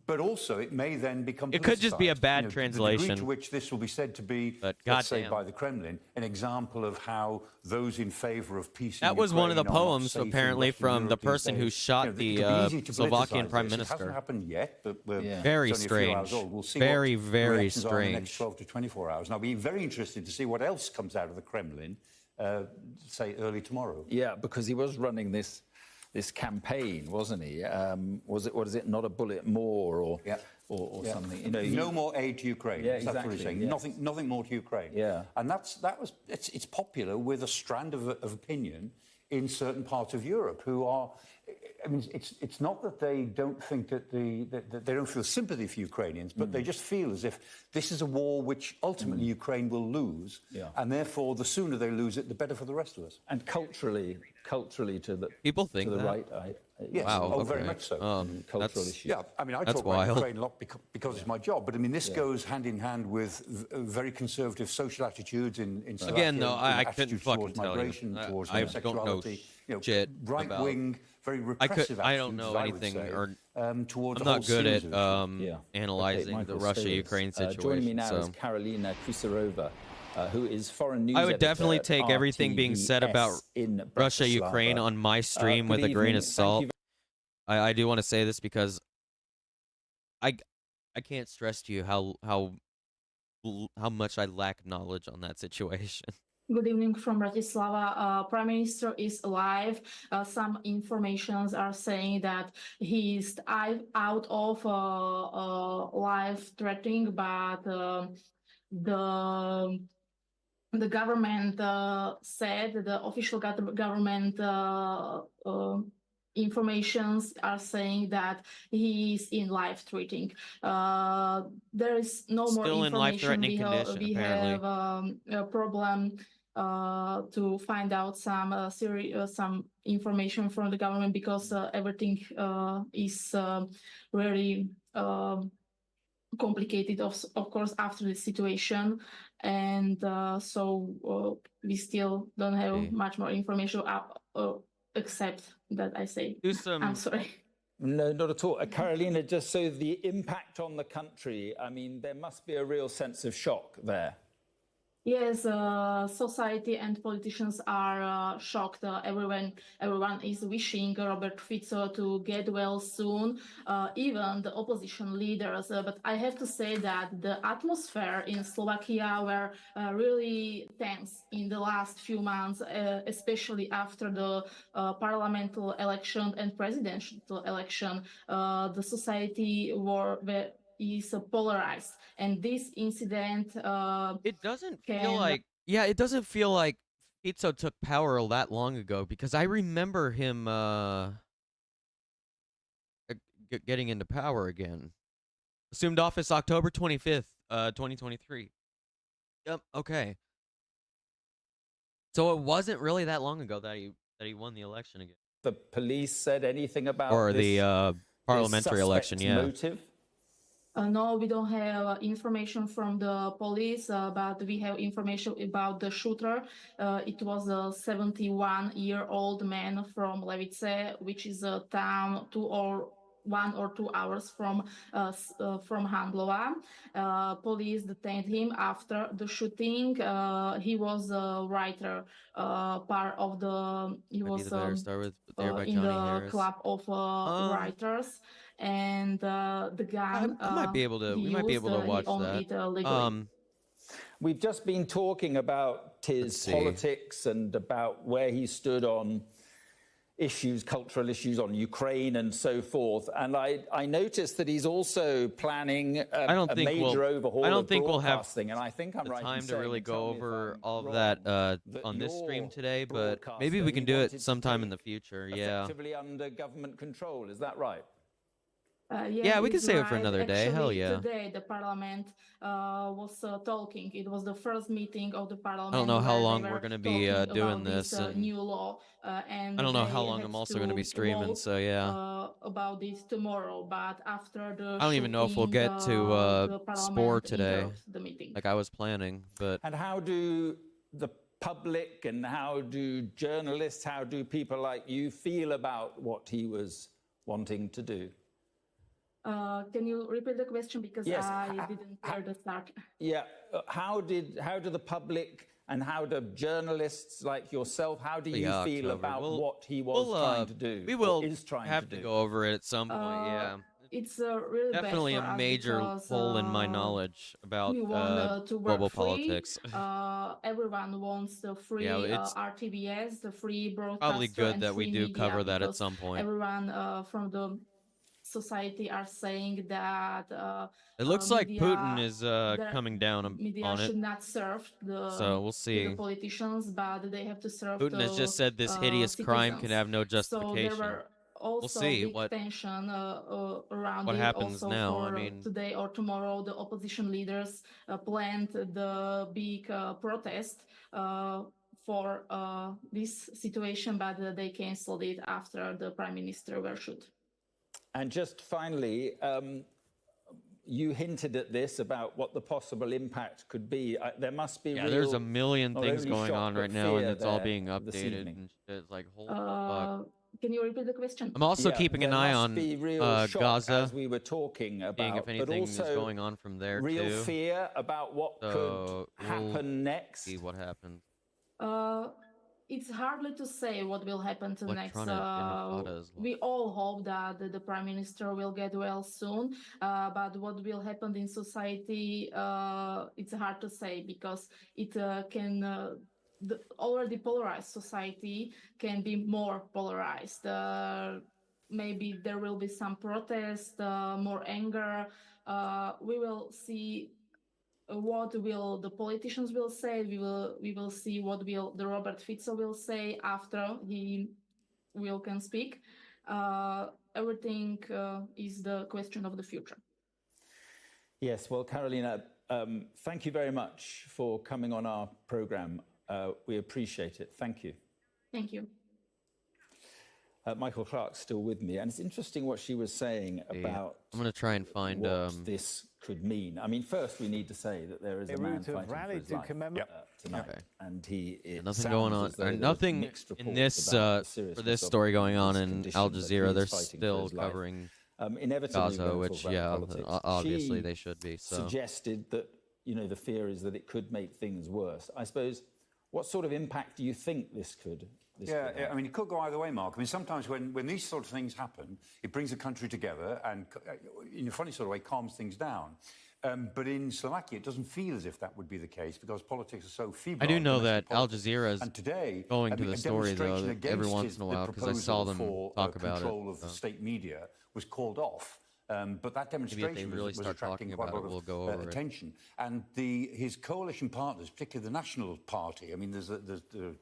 But also, it may then become It could just be a bad The translation. degree to which this will be said to be, let's say, by the Kremlin, an example of how those in favor of peace. That was one of the poems, apparently, from the person who shot the Slovakian prime minister. It hasn't happened yet, but we're very only strange. A few hours old. We'll see very, what very reactions are in the next strange. 12 to 24 hours. And I'll be very interested to see what else comes out of the Kremlin, say, early tomorrow. Yeah, because he was running this campaign, wasn't he? Was it not a bullet more or something? You know, no more aid to Ukraine. Yeah, That's what he's saying. Yeah. Nothing more to Ukraine. Yeah, and it's popular with a strand of opinion in certain parts of Europe who are. I mean, it's not that they don't think that that they don't feel sympathy for Ukrainians, but they just feel as if this is a war which ultimately Ukraine will lose, and therefore the sooner they lose it, the better for the rest of us. And culturally to the people think to the that. right. Yes, wow, very much so. Cultural issues. Yeah, I mean, I talk about Ukraine a lot because it's my job, but I mean, this goes hand in hand with very conservative social attitudes in Slovakia. Again, though, I couldn't fucking tell you. Towards I don't know homosexuality, shit right-wing, very repressive I don't attitudes, know as I would anything, say, or towards I'm a whole not good at series of issues. analyzing the Russia-Ukraine situation. Joining me now is so. Karolina Kuserova, who is foreign news I would editor definitely at take everything being said about RTVS in Russia-Ukraine Bratislava. on my stream with a grain of salt. I do want to say this because I can't stress to you how much I lack knowledge on that situation. Good evening from Bratislava. Prime Minister is alive. Some informations are saying that he is out of life threatening, but the government said, the official government informations are saying that he is in life threatening. There is no Still more in information. life-threatening condition, we apparently. have a problem to find out some information from the government, because everything is really complicated, of course, after the situation, and so we still don't have much more information except that I say. I'm sorry. No, not at all. Karolina, just so the impact on the country, I mean, there must be a real sense of shock there. Yes, society and politicians are shocked. Everyone is wishing Robert Fico to get well soon, even the opposition leaders. But I have to say that the atmosphere in Slovakia were really tense in the last few months, especially after the parliamentary election and presidential election. The society is polarized, and this incident it doesn't feel like Fico took power that long ago, because I remember him getting into power again. Assumed office October 25th, 2023. Yep, okay. So it wasn't really that long ago that he won the election again. The police said anything about the parliamentary election, yeah. Motive? No, we don't have information from the police, but we have information about the shooter. It was a 71-year-old man from Levice, which is a town 1 or 2 hours from Handlova. Police detained him after the shooting. He was a writer, part of the. He was in the club of writers, and the gun. We might be able to watch that. We've just been talking about his politics and about where he stood on issues, cultural issues, on Ukraine and so forth. And I noticed that he's also planning a major overhaul of broadcasting. And I think I'm right in saying, to really go over all of that on this stream today, but maybe we can do it sometime in the future. Yeah. Effectively under government control, is that right? Yeah, we can save it for another day. Actually, Hell yeah. Today the parliament was talking. It was the first meeting of the parliament. I don't know how long we're going to be doing this. New law, and I don't know how long I'm also going to be streaming, so yeah. About this tomorrow, but after the I don't even know if we'll get to Spore today, the meeting. like I was planning. But and how do the public and how do journalists, how do people like you feel about what he was wanting to do? Can you repeat the question, because yes. I didn't hear the start? Yeah, how do the public and how do journalists like yourself, how do you feel about what he was trying to do? We will have to go over it at some point. Yeah, it's really definitely bad for a us major because, hole in my knowledge about we want to work global free. politics. Everyone wants the free RTVS, the free broadcaster. Probably good and that we free do media, cover that at some point. Everyone from the society are saying that it looks like Putin is coming down on media should not serve so we'll see. The politicians, but they have to serve. Putin has just said this hideous crime can have no justification. So there were also we'll see big tension around what it. happens also now. For I mean, today or tomorrow, the opposition leaders planned the big protest for this situation, but they canceled it after the prime minister was shot. And just finally, you hinted at this about what the possible impact could be. There must be there's a million things going on right now, and it's all being updated. And it's like, holy fuck. Can you repeat the question? I'm also keeping an eye on Gaza, as we were talking about, seeing if anything is going on from there real too. fear about what could happen next. See what happens. It's hardly to say what will happen to next. Intifada as well. We all hope that the prime minister will get well soon, but what will happen in society, it's hard to say because it can. The already polarized society can be more polarized. Maybe there will be some protest, more anger. We will see what will the politicians will say. We will see what will the Robert Fico will say after he can speak. Everything is the question of the future. Yes, well, Carolina, thank you very much for coming on our program. We appreciate it. Thank you. Thank you. Michael Clark's still with me, and it's interesting what she was saying about. I'm going to try and find what this could mean. I mean, first we need to say that there is a man fighting for his life tonight, and he is nothing going on. Nothing in this for this story going on in Al Jazeera. They're still covering Gaza, which obviously they should be. So. Suggested that the fear is that it could make things worse. I suppose. What sort of impact do you think this could? I mean, it could go either way, Mark. I mean, sometimes when these sort of things happen, it brings a country together and, in a funny sort of way, calms things down. But in Slovakia, it doesn't feel as if that would be the case because politics are so feeble. I do know that Al Jazeera is going to the story, though, every once in a while because I saw them talk about it. Control of the state media was called off. But that demonstration was attracting quite a lot of attention. And his coalition partners, particularly the National Party, I mean, there's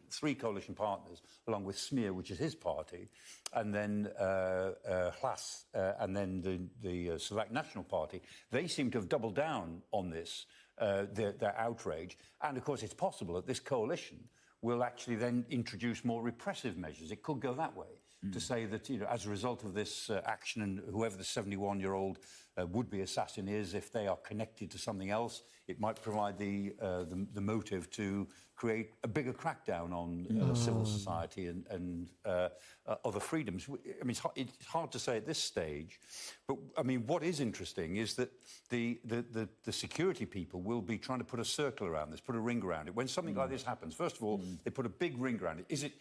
three coalition partners, along with Smear, which is his party, and then Hlas, and then the Slovak National Party. They seem to have doubled down on this, their outrage. And, of course, it's possible that this coalition will actually then introduce more repressive measures. It could go that way. To say that, as a result of this action, and whoever the 71-year-old would-be assassin is, if they are connected to something else, it might provide the motive to create a bigger crackdown on civil society and other freedoms. I mean, it's hard to say at this stage, but I mean, what is interesting is that the security people will be trying to put a circle around this, put a ring around it. When something like this happens, first of all, they put a big ring around it.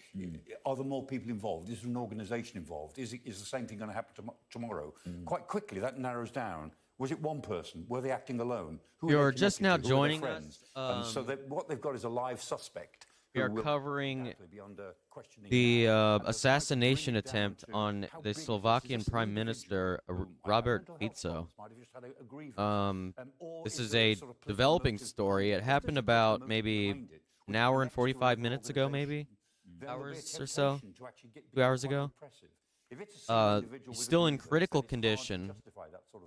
Are there more people involved? Is there an organisation involved? Is the same thing going to happen tomorrow? Quite quickly, that narrows down. Was it one person? Were they acting alone? You're just now joining us. So what they've got is a live suspect. We are covering the assassination attempt on the Slovakian Prime Minister, Robert Fico. This is a developing story. It happened about maybe an hour and 45 minutes ago, maybe? Hours or so? 2 hours ago? Still in critical condition.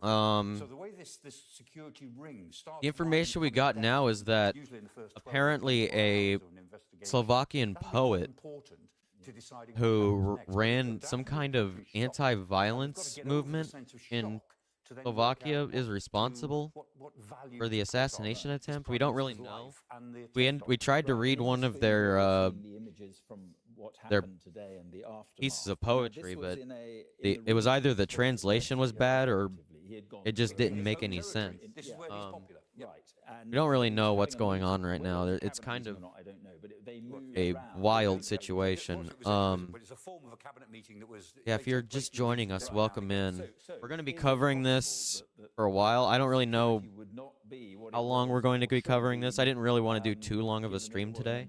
The information we got now is that apparently a Slovakian poet who ran some kind of anti-violence movement in Slovakia is responsible for the assassination attempt. We don't really know. We tried to read one of their pieces of poetry, but it was either the translation was bad or it just didn't make any sense. We don't really know what's going on right now. It's kind of a wild situation. Yeah, if you're just joining us, welcome in. We're going to be covering this for a while. I don't really know how long we're going to be covering this. I didn't really want to do too long of a stream today.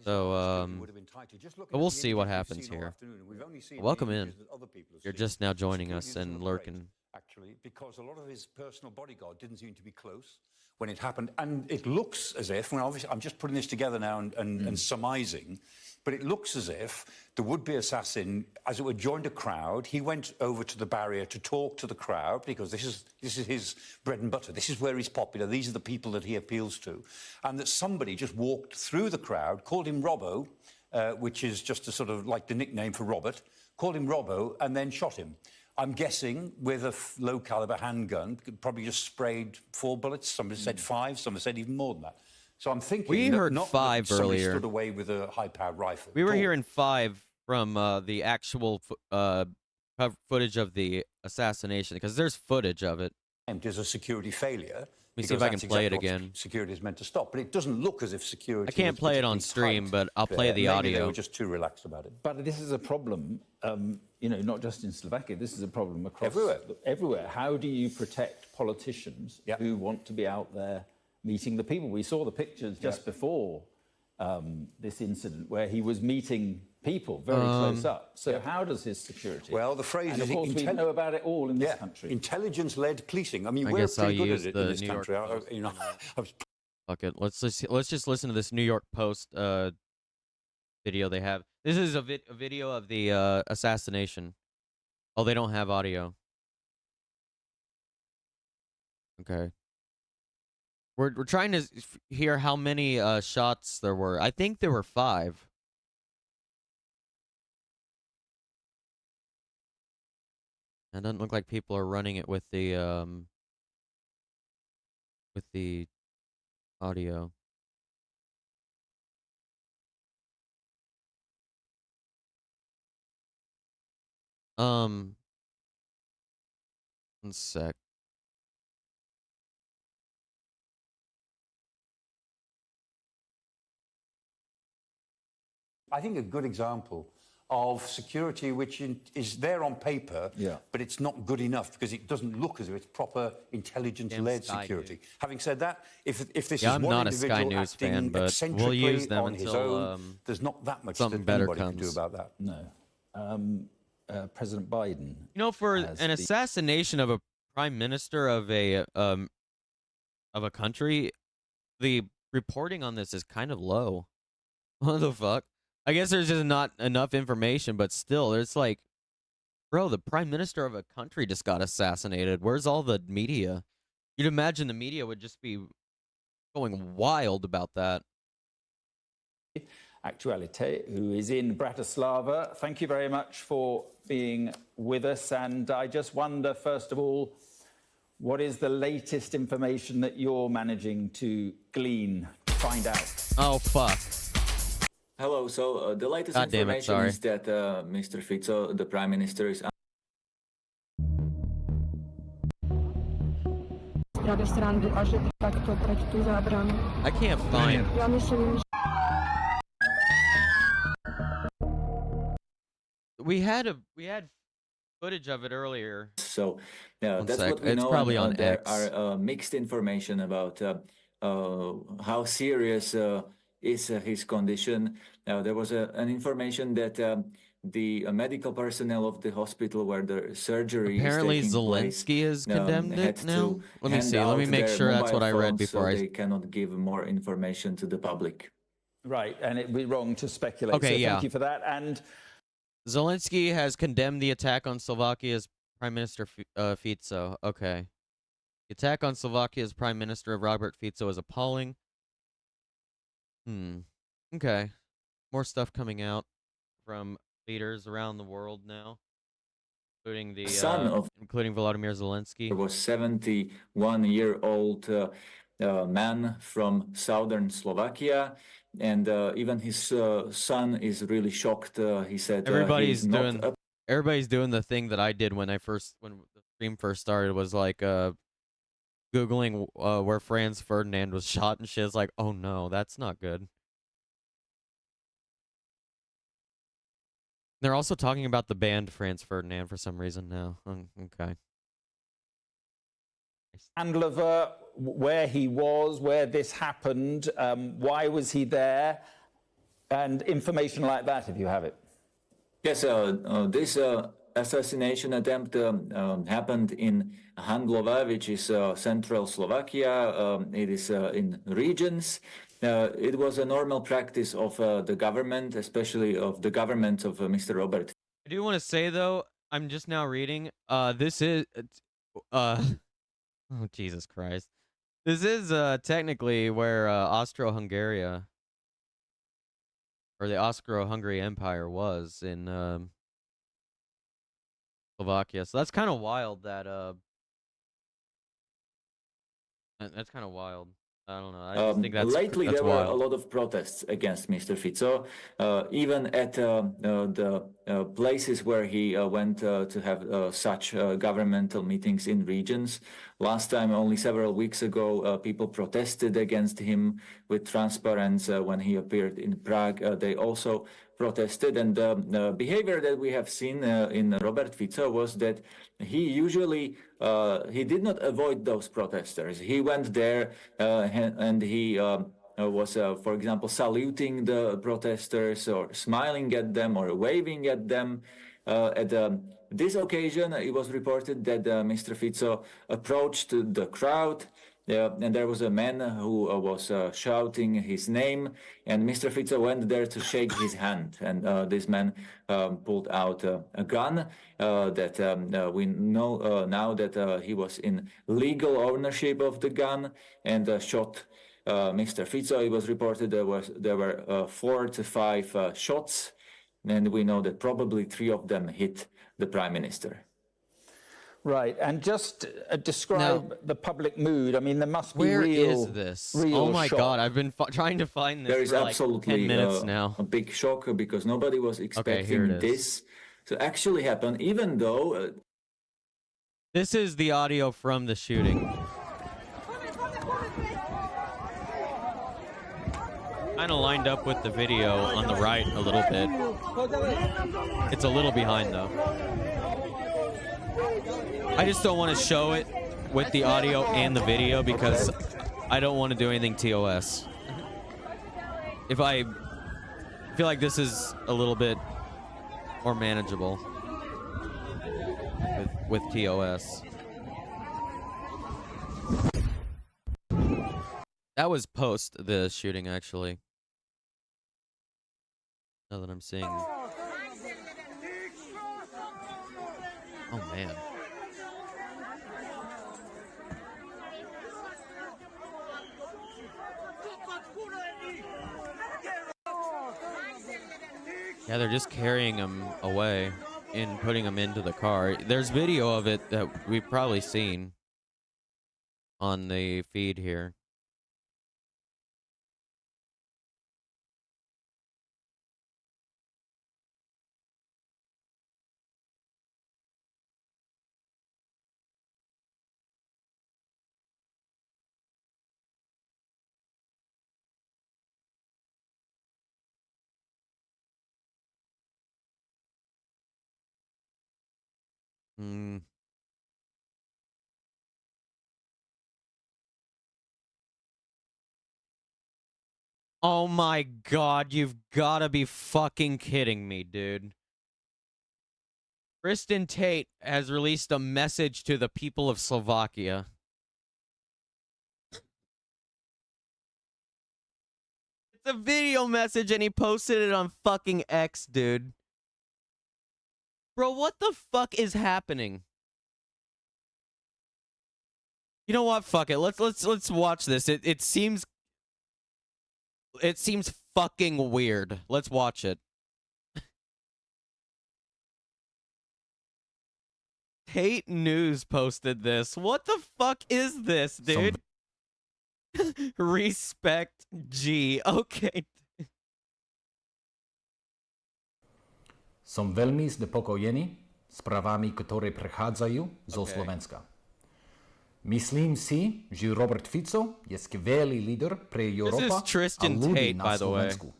So, but we'll see what happens here. Welcome in. You're just now joining us and lurking. Actually, because a lot of his personal bodyguard didn't seem to be close when it happened. And it looks as if, obviously I'm just putting this together now and surmising, but it looks as if the would-be assassin, as it were, joined a crowd. He went over to the barrier to talk to the crowd because this is his bread and butter. This is where he's popular. These are the people that he appeals to. And that somebody just walked through the crowd, called him Robbo, which is just a sort of like the nickname for Robert, called him Robbo and then shot him. I'm guessing with a low-caliber handgun, probably just sprayed 4 bullets. Somebody said 5, some said even more than that. So I'm thinking we heard not 5 that somebody earlier. Stood away with a high-powered rifle. We were hearing 5 from the actual footage of the assassination, because there's footage of it. It is a security failure. Let me see if I can play it again. Security is meant to stop, but it doesn't look as if security. I can't play it on stream, but I'll play the audio. Maybe they were just too relaxed about it. But this is a problem, you know, not just in Slovakia. This is a problem across everywhere. Everywhere. How do you protect politicians who want to be out there meeting the people? We saw the pictures just before this incident where he was meeting people very close up. So how does his security? Well, the phrase and is... of course, we know about it all in this country. Intelligence-led policing. I mean, we're pretty good at it in this country. You know, fuck it. Let's just listen to this New York Post video they have. This is a video of the assassination. Oh, they don't have audio. Okay. We're trying to hear how many shots there were. I think there were 5. It doesn't look like people are running it with the audio. One sec. I think a good example of security which is there on paper, but it's not good enough because it doesn't look as if it's proper intelligence-led security. Having said that, if this is I'm one not a individual Sky News acting fan, but eccentrically we'll use them on his until own, there's not that much something that better anybody comes. can do about that. No. President Biden. You know, for an assassination of a prime minister of a country, the reporting on this is kind of low. What the fuck? I guess there's just not enough information, but still, it's like, bro, the prime minister of a country just got assassinated. Where's all the media? You'd imagine the media would just be going wild about that. Actuality, who is in Bratislava. Thank you very much for being with us. And I just wonder, first of all, what is the latest information that you're managing to glean, find out? Oh, fuck. Hello. So the latest information is that Mr. Fico, the Prime Minister, is... I can't find... We had footage of it earlier. So that's what we know. Probably on there X. are mixed information about how serious is his condition. There was an information that the medical personnel of the hospital where the surgery apparently is taking Zelensky has condemned had it now. Let me hand see. Let me out make their sure that's what I read mobile before phones, so they cannot give more information to the public. Right, and it'd be wrong to speculate. Okay, so thank you for that. And Zelensky has condemned the attack on Slovakia's Prime Minister Fico. Okay. The attack on Slovakia's Prime Minister Robert Fico is appalling. Okay. More stuff coming out from leaders around the world now, including the son of including Volodymyr Zelensky. There was 71-year-old man from southern Slovakia, and even his son is really shocked. He said everybody's doing the thing that I did when the stream first started, was like Googling where Franz Ferdinand was shot and shit. It's like, oh no, that's not good. They're also talking about the band Franz Ferdinand for some reason now. Okay. handle of where he was, where this happened, why was he there, and information like that, if you have it. Yes, this assassination attempt happened in Handlova, which is central Slovakia. It is in regions. It was a normal practice of the government, especially of the government of Mr. Robert. I do want to say, though, I'm just now reading, this is, oh, Jesus Christ. This is technically where Austro-Hungary, or the Austro-Hungary Empire was in Slovakia. So that's kind of wild that, that's kind of wild. I don't know. I just think that's lately that's there wild. were a lot of protests against Mr. Fico, even at the places where he went to have such governmental meetings in regions. Last time, only several weeks ago, people protested against him with transparents when he appeared in Prague. They also protested, and the behavior that we have seen in Robert Fico was that he usually he did not avoid those protesters. He went there and he was, for example, saluting the protesters or smiling at them or waving at them. At this occasion, it was reported that Mr. Fico approached the crowd. And there was a man who was shouting his name, and Mr. Fico went there to shake his hand. And this man pulled out a gun that we know now that he was in legal ownership of the gun, and shot Mr. Fico. It was reported there were 4 to 5 shots, and we know that probably 3 of them hit the prime minister. Right, and just describe the public mood. I mean, there must be Where real, is this? real Oh my shock. God, I've been trying to find this There is for absolutely like 10 minutes now. a big shock because nobody was expecting this to actually happen, even though... This is the audio from the shooting. Kind of lined up with the video on the right a little bit. It's a little behind though. I just don't want to show it with the audio and the video because I don't want to do anything TOS. If I feel like this is a little bit more manageable with TOS. That was post the shooting, actually. Now that I'm seeing. Oh man. Yeah, they're just carrying him away and putting him into the car. There's video of it that we've probably seen on the feed here. Hmm. Oh my God, you've gotta be fucking kidding me, dude. Kristen Tate has released a message to the people of Slovakia. It's a video message and he posted it on fucking X, dude. Bro, what the fuck is happening? You know what? Fuck it. Let's watch this. It seems fucking weird. Let's watch it. Tate News posted this. What the fuck is this, dude? Respect G. Okay. Som veľmi znepokojený správami, ktoré prichádzajú zo Slovenska. Myslím si, že Robert Fico je skvelý líder pre Európu a ľudí na Slovensku.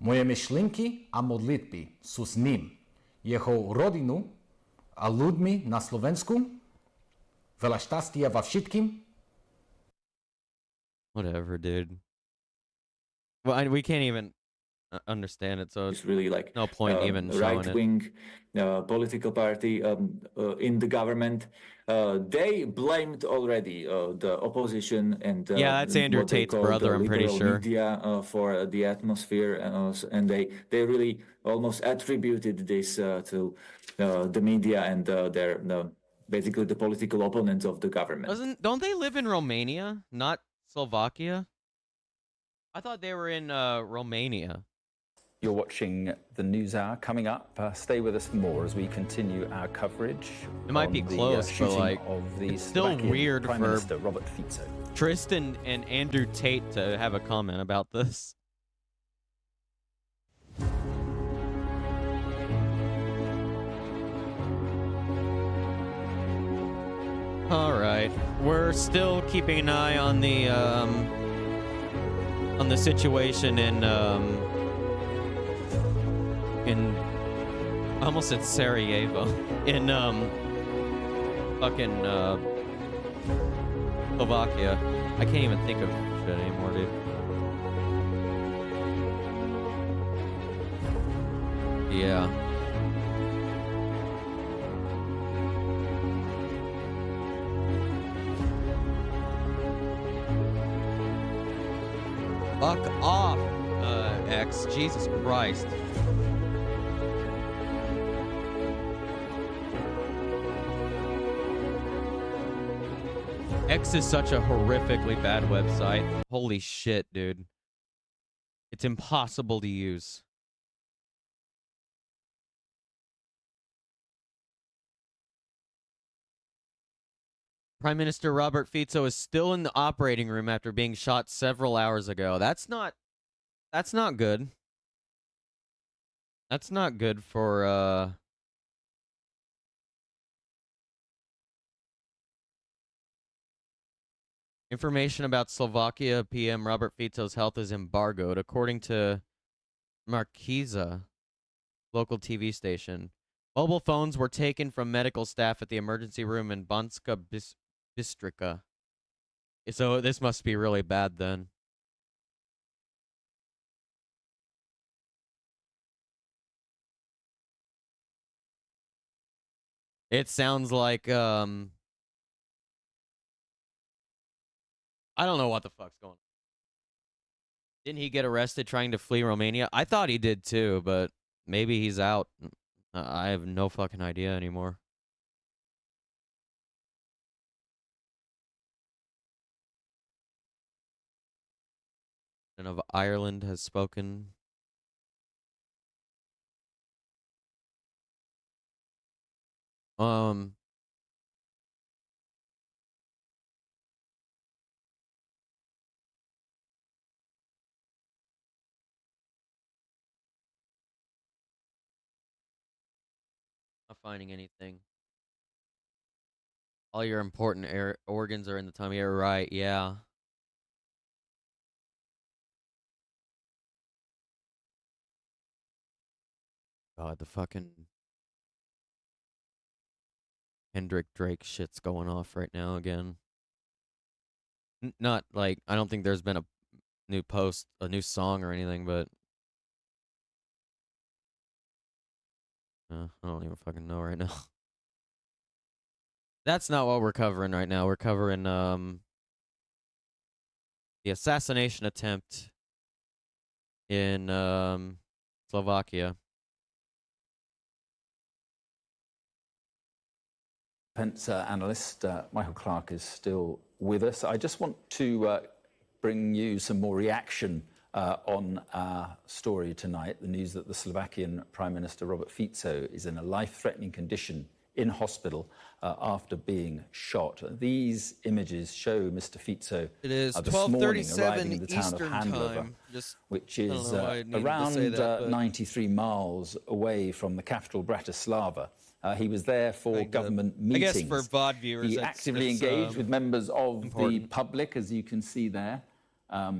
Moje myšlienky a modlitby sú s ním, jeho rodinu a ľuďmi na Slovensku. Veľa šťastia vo všetkým. Whatever, dude. Well, we can't even understand it, so it's really like no point even showing right-wing political party in the government. They blamed already the opposition and yeah, that's Andrew Tate's brother. I'm pretty sure media for the atmosphere, and they really almost attributed this to the media and their basically the political opponents of the government. Don't they live in Romania, not Slovakia? I thought they were in Romania. You're watching the News Hour. Coming up, stay with us for more as we continue our coverage. It might be close, but like, it's still weird Prime for Minister Robert Fico. Tristan and Andrew Tate to have a comment about this. All right, we're still keeping an eye on the situation in I almost said Sarajevo, in fucking Slovakia. I can't even think of shit anymore, dude. Yeah. Fuck off, X. Jesus Christ. X is such a horrifically bad website. Holy shit, dude. It's impossible to use. Prime Minister Robert Fico is still in the operating room after being shot several hours ago. That's not good. That's not good for information about Slovakia PM Robert Fico's health is embargoed, according to Markiza, local TV station. Mobile phones were taken from medical staff at the emergency room in Banska Bystrica. So this must be really bad then. It sounds like I don't know what the fuck's going on. Didn't he get arrested trying to flee Romania? I thought he did too, but maybe he's out. I have no fucking idea anymore. And of Ireland has spoken. Not finding anything. All your important organs are in the tummy. You're right, yeah. God, the fucking Kendrick Drake shit's going off right now again. Not like, I don't think there's been a new song or anything, but I don't even fucking know right now. That's not what we're covering right now. We're covering the assassination attempt in Slovakia. Defense analyst Michael Clark is still with us. I just want to bring you some more reaction on our story tonight, the news that the Slovakian Prime Minister Robert Fico is in a life-threatening condition in hospital after being shot. These images show Mr. Fico this morning arriving in the town of Handlover, which is around 93 miles away from the capital Bratislava. He was there for government meetings. I guess for VOD viewers, he actively engaged with members of the public, as you can see there,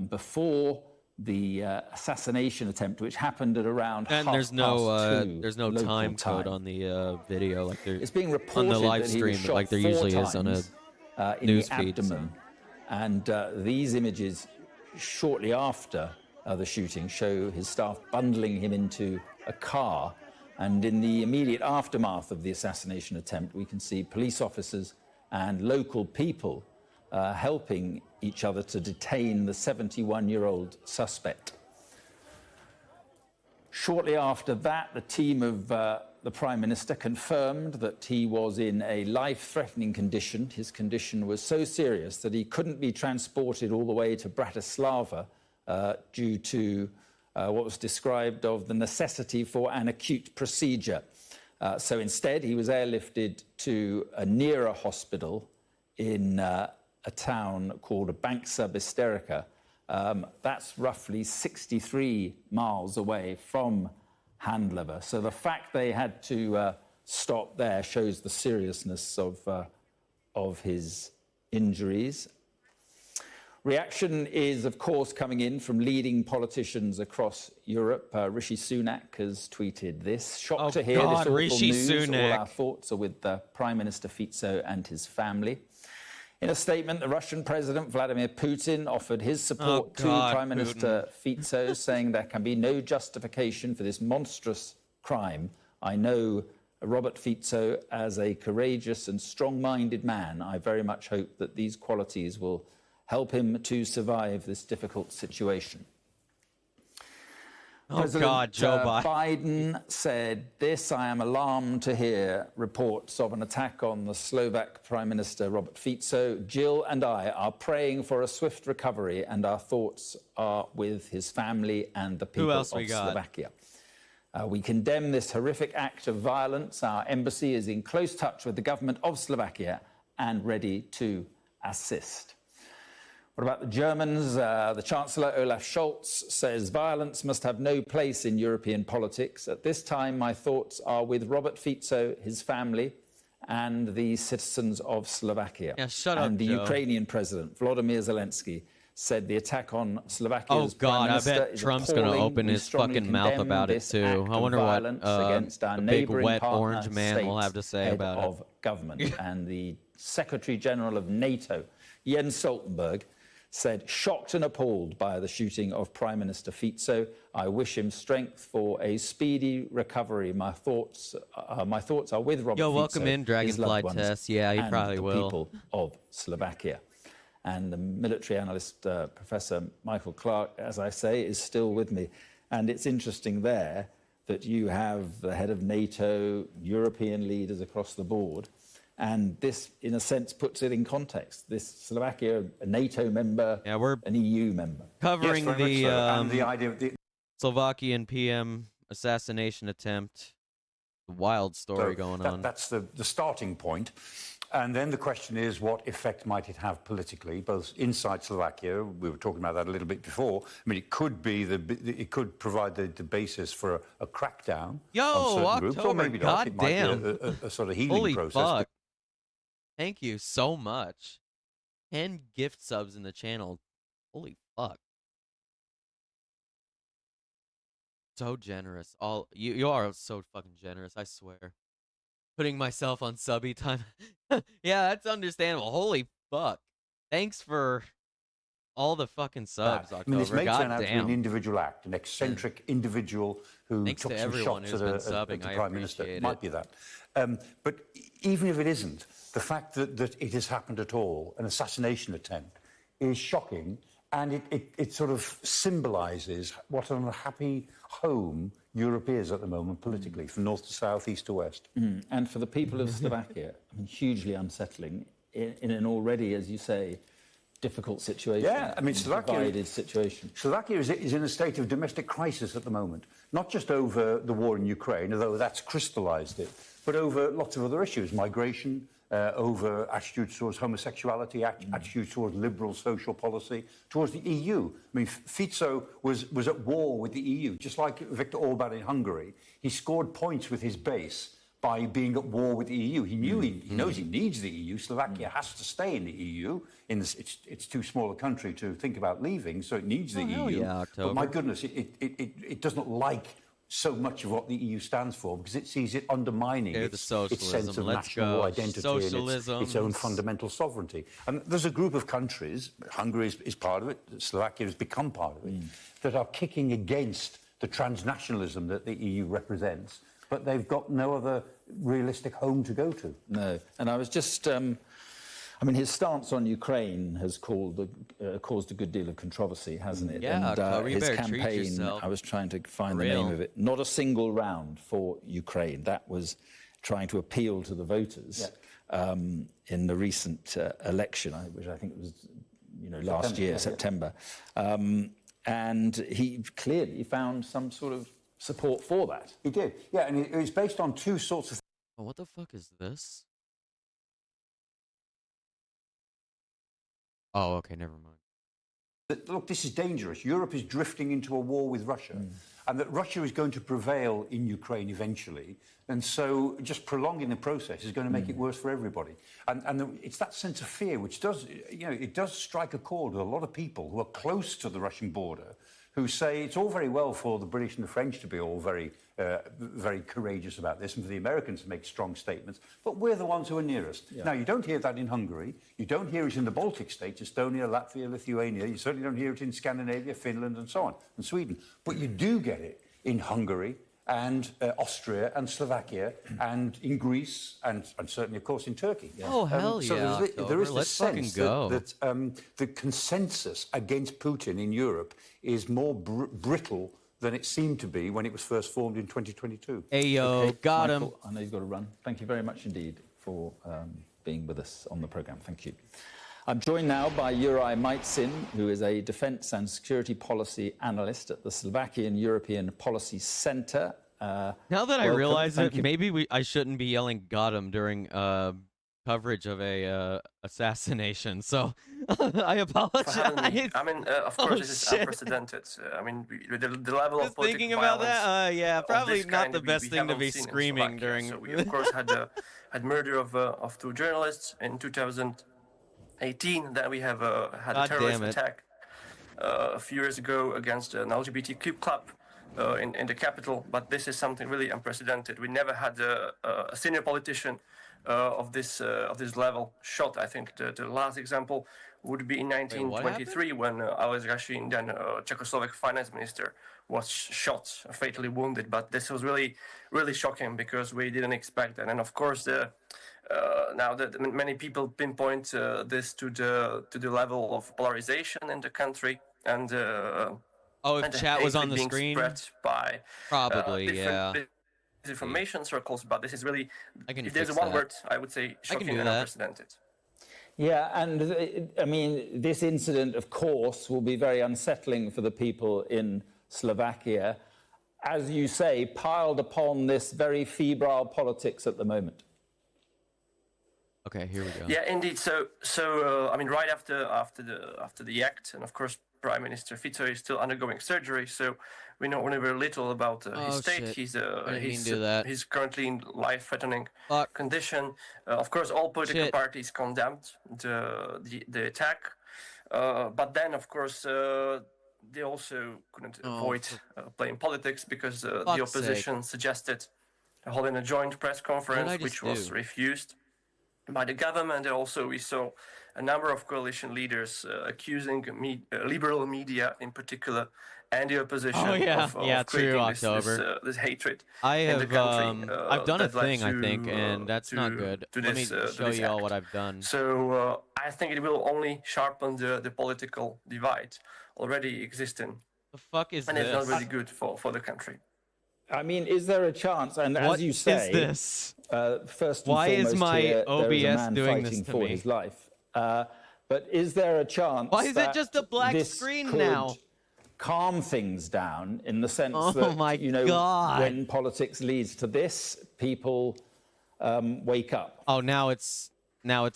before the assassination attempt, which happened at around and there's no time code on the video, like it's being reported on the live stream, like there usually is on a news feed. And these images, shortly after the shooting, show his staff bundling him into a car. And in the immediate aftermath of the assassination attempt, we can see police officers and local people helping each other to detain the 71-year-old suspect. Shortly after that, the team of the Prime Minister confirmed that he was in a life-threatening condition. His condition was so serious that he couldn't be transported all the way to Bratislava due to what was described of the necessity for an acute procedure. So instead, he was airlifted to a nearer hospital in a town called Banksa Bystrica. That's roughly 63 miles away from Handlover. So the fact they had to stop there shows the seriousness of his injuries. Reaction is, of course, coming in from leading politicians across Europe. Rishi Sunak has tweeted this. Shocked to hear this awful news. All our thoughts are with Prime Minister Fico and his family. In a statement, the Russian President Vladimir Putin offered his support to Prime Minister Fico, saying there can be no justification for this monstrous crime. I know Robert Fico as a courageous and strong-minded man. I very much hope that these qualities will help him to survive this difficult situation. President Joe Biden said this: I am alarmed to hear reports of an attack on the Slovak Prime Minister Robert Fico. Jill and I are praying for a swift recovery, and our thoughts are with his family and the people of Slovakia. We condemn this horrific act of violence. Our embassy is in close touch with the government of Slovakia and ready to assist. What about the Germans? The Chancellor Olaf Scholz says violence must have no place in European politics. At this time, my thoughts are with Robert Fico, his family, and the citizens of Slovakia. Yeah, shut up, and the Joe. Ukrainian President, Volodymyr Zelensky, said the attack on Slovakia's I Prime Minister bet is Trump's going to appalling. open We his strongly fucking mouth condemn about it, this too. act I of wonder what violence against our the big neighbouring wet partner orange man will states, have to say head about of government. And the Secretary General of NATO, Jens Stoltenberg, said, shocked and appalled by the shooting of Prime Minister Fico. I wish him strength for a speedy recovery. My thoughts are with Robert Fico, welcome in, his Dragonfly loved ones, Test. Yeah, he and probably the will. people of Slovakia. And the military analyst, Professor Michael Clark, as I say, is still with me. And it's interesting there that you have the head of NATO, European leaders across the board. And this, in a sense, puts it in context. This Slovakia, a NATO member, we're an EU member. Covering Yes, very much so. And the the idea of the Slovakian PM assassination attempt. Wild story going on. That's the starting point. And then the question is, what effect might it have politically, both inside Slovakia? We were talking about that a little bit before. I mean, it could be it could provide the basis for a crackdown on certain groups, or maybe not. It might be a sort of healing Holy process. fuck. Thank you so much. 10 gift subs in the channel. Holy fuck. So generous. You are so fucking generous, I swear. Putting myself on subby time. Yeah, that's understandable. Holy fuck. Thanks for all the fucking subs, October. I mean, this may turn out to be an Goddamn. individual act, an eccentric individual who Thanks took to some everyone shots who's at been the subbing. I Prime Minister. appreciate It might it. be that. But even if it isn't, the fact that it has happened at all, an assassination attempt, is shocking, and it sort of symbolises what an unhappy home Europe is at the moment politically, from north to south, east to west. And for the people of Slovakia, I mean, hugely unsettling in an already, as you say, difficult situation. Yeah, I mean, divided situation. Slovakia is in a state of domestic crisis at the moment, not just over the war in Ukraine, although that's crystallised it, but over lots of other issues, migration, over attitudes towards homosexuality, attitudes towards liberal social policy, towards the EU. I mean, Fico was at war with the EU, just like Viktor Orban in Hungary. He scored points with his base by being at war with the EU. He knew he knows he needs the EU. Slovakia has to stay in the EU. It's too small a country to think about leaving, so it needs the EU. Yeah, but my goodness, it doesn't like so much of what the EU stands for, because it sees it undermining its sense of national identity and its own fundamental sovereignty. And there's a group of countries, Hungary is part of it, Slovakia has become part of it, that are kicking against the transnationalism that the EU represents, but they've got no other realistic home to go to. No, and I was just... I mean, his stance on Ukraine has caused a good deal of controversy, hasn't it? Yeah, and you his better treat campaign, yourself. I was trying to find For the name real. of it, not a single round for Ukraine. That was trying to appeal to the voters in the recent election, which I think was last year, September. and he clearly found some sort of support for that. He did, yeah, and it was based on two sorts of... Oh, what the fuck is this? Oh, okay, never mind. Look, this is dangerous. Europe is drifting into a war with Russia, and that Russia is going to prevail in Ukraine eventually, and so just prolonging the process is going to make it worse for everybody. And it's that sense of fear which does, it does strike a chord with a lot of people who are close to the Russian border, who say it's all very well for the British and the French to be all very courageous about this, and for the Americans to make strong statements, but we're the ones who are nearest. Yeah. Now, you don't hear that in Hungary, you don't hear it in the Baltic states, Estonia, Latvia, Lithuania, you certainly don't hear it in Scandinavia, Finland, and so on, and Sweden, but you do get it in Hungary, and Austria, and Slovakia, and in Greece, and certainly, of course, in Turkey. Yeah. Oh, hell so yeah, there is this sense that the consensus against Putin in Europe is more brittle than it seemed to be when it was first formed in 2022. Hey, yo, got Michael, him. I know you've got to run. Thank you very much indeed for being with us on the programme. Thank you. I'm joined now by Juraj Majcin, who is a defence and security policy analyst at the Slovakian European Policy Centre. Now that I realize it, maybe I shouldn't be yelling "got him" during coverage of a assassination. So I apologize. I mean, of course, this is unprecedented. I mean, the level of political thinking about violence that, yeah, probably not the we best thing to haven't be seen in screaming Slovakia. during. So we, of course, had murder of two journalists in 2018. Then we have had a terrorist attack a few years ago against an LGBTQ club in the capital. But this is something really unprecedented. We never had a senior politician of this level shot. I think the last example would be in 1923 when Alois Rašín, then Czechoslovak finance minister, was shot, fatally wounded. But this was really, really shocking because we didn't expect that. And of course, now that many people pinpoint this to the level of polarization in the country, and if chat was on the screen, spread by probably, yeah. Disinformation circles, but this is really, if there's fix one that. word, I would say shocking and unprecedented. Yeah, and I mean, this incident, of course, will be very unsettling for the people in Slovakia, as you say, piled upon this very febrile politics at the moment. Okay, here we go. Yeah, indeed. So I mean, right after the act, and of course, Prime Minister Fico is still undergoing surgery, so we know only very little about his state. Shit. He's currently in life-threatening condition. Of course, all political parties condemned the attack, but then, of course, they also couldn't avoid playing politics because the opposition suggested holding a joint press conference, which was refused by the government. And also, we saw a number of coalition leaders accusing liberal media, in particular, and the opposition of creating this hatred in the country. I've done a thing, I think, and that's not good. Let me show you all what I've done. So I think it will only sharpen the political divide already existing. The fuck is and this? And it's not really good for the country. I mean, is there a chance? And what as you say, is this? First and Why foremost is my here, OBS there is a man doing fighting this to for me? his life. But is there a chance? Why is it that just a black this screen could now? Calm things down in the sense Oh that my God. when politics leads to this, people wake up. Oh, now it's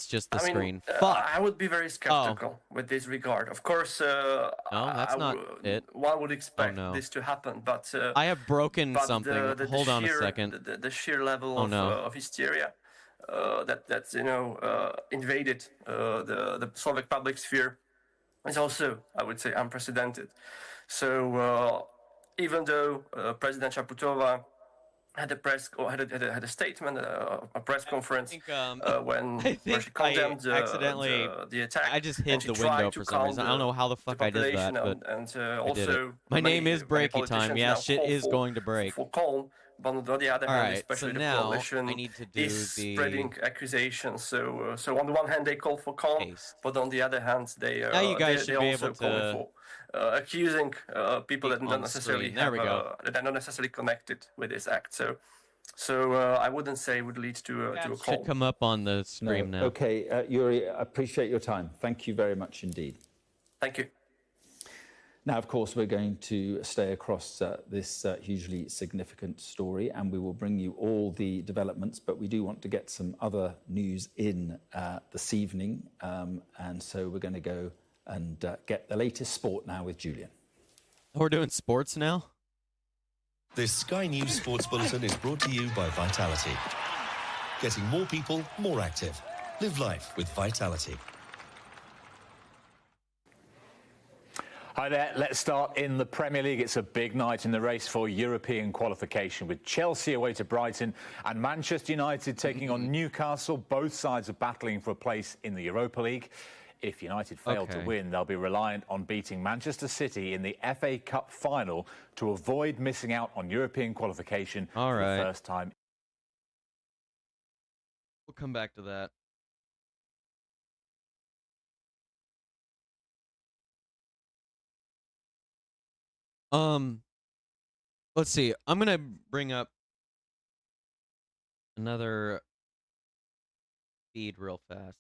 just the screen. Fuck. I would be very skeptical with this regard. Of course, no, that's not it. One would expect this to happen, but I have broken something. Hold on a second. The sheer level of hysteria that's invaded the Slovak public sphere is also, I would say, unprecedented. So even though President Čaputová had a statement, a press conference where she condemned the attack. I just hid the window for some reason. I don't know how the fuck I did that, but I did it. My name is Breaky Time. Yeah, shit is going to break. But on the other hand, especially so the coalition is spreading accusations. So on the one hand, they call for calm, but on the other hand, they also call for accusing people that don't necessarily that are not necessarily connected with this act. So I wouldn't say it would lead to a call. Should come up on the stream now. Okay, Yuri, I appreciate your time. Thank you very much indeed. Thank you. Now, of course, we're going to stay across this hugely significant story, and we will bring you all the developments, but we do want to get some other news in this evening, and so we're going to go and get the latest sport now with Julian. We're doing sports now? This Sky News Sports Bulletin is brought to you by Vitality. Getting more people more active. Live life with Vitality. Hi there, let's start in the Premier League. It's a big night in the race for European qualification, with Chelsea away to Brighton and Manchester United taking on Newcastle. Both sides are battling for a place in the Europa League. If United fail to win, they'll be reliant on beating Manchester City in the FA Cup final to avoid missing out on European qualification for the first time. We'll come back to that. Let's see. I'm gonna bring up another feed real fast.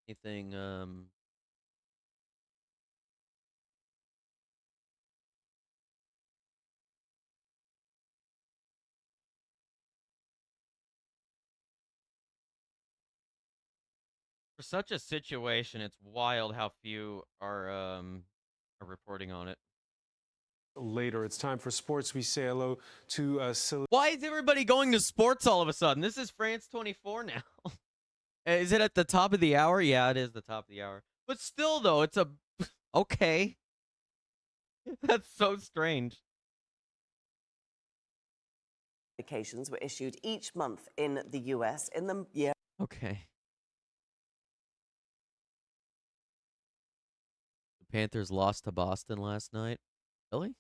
Anything, for such a situation, it's wild how few are reporting on it. Later, it's time for sports. We say hello to Why is everybody going to sports all of a sudden? This is France 24 now. Is it at the top of the hour? Yeah, it is the top of the hour. But still, though, it's a... Okay. That's so strange. Notifications were issued each month in the US in the year. Okay. The Panthers lost to Boston last night. Really?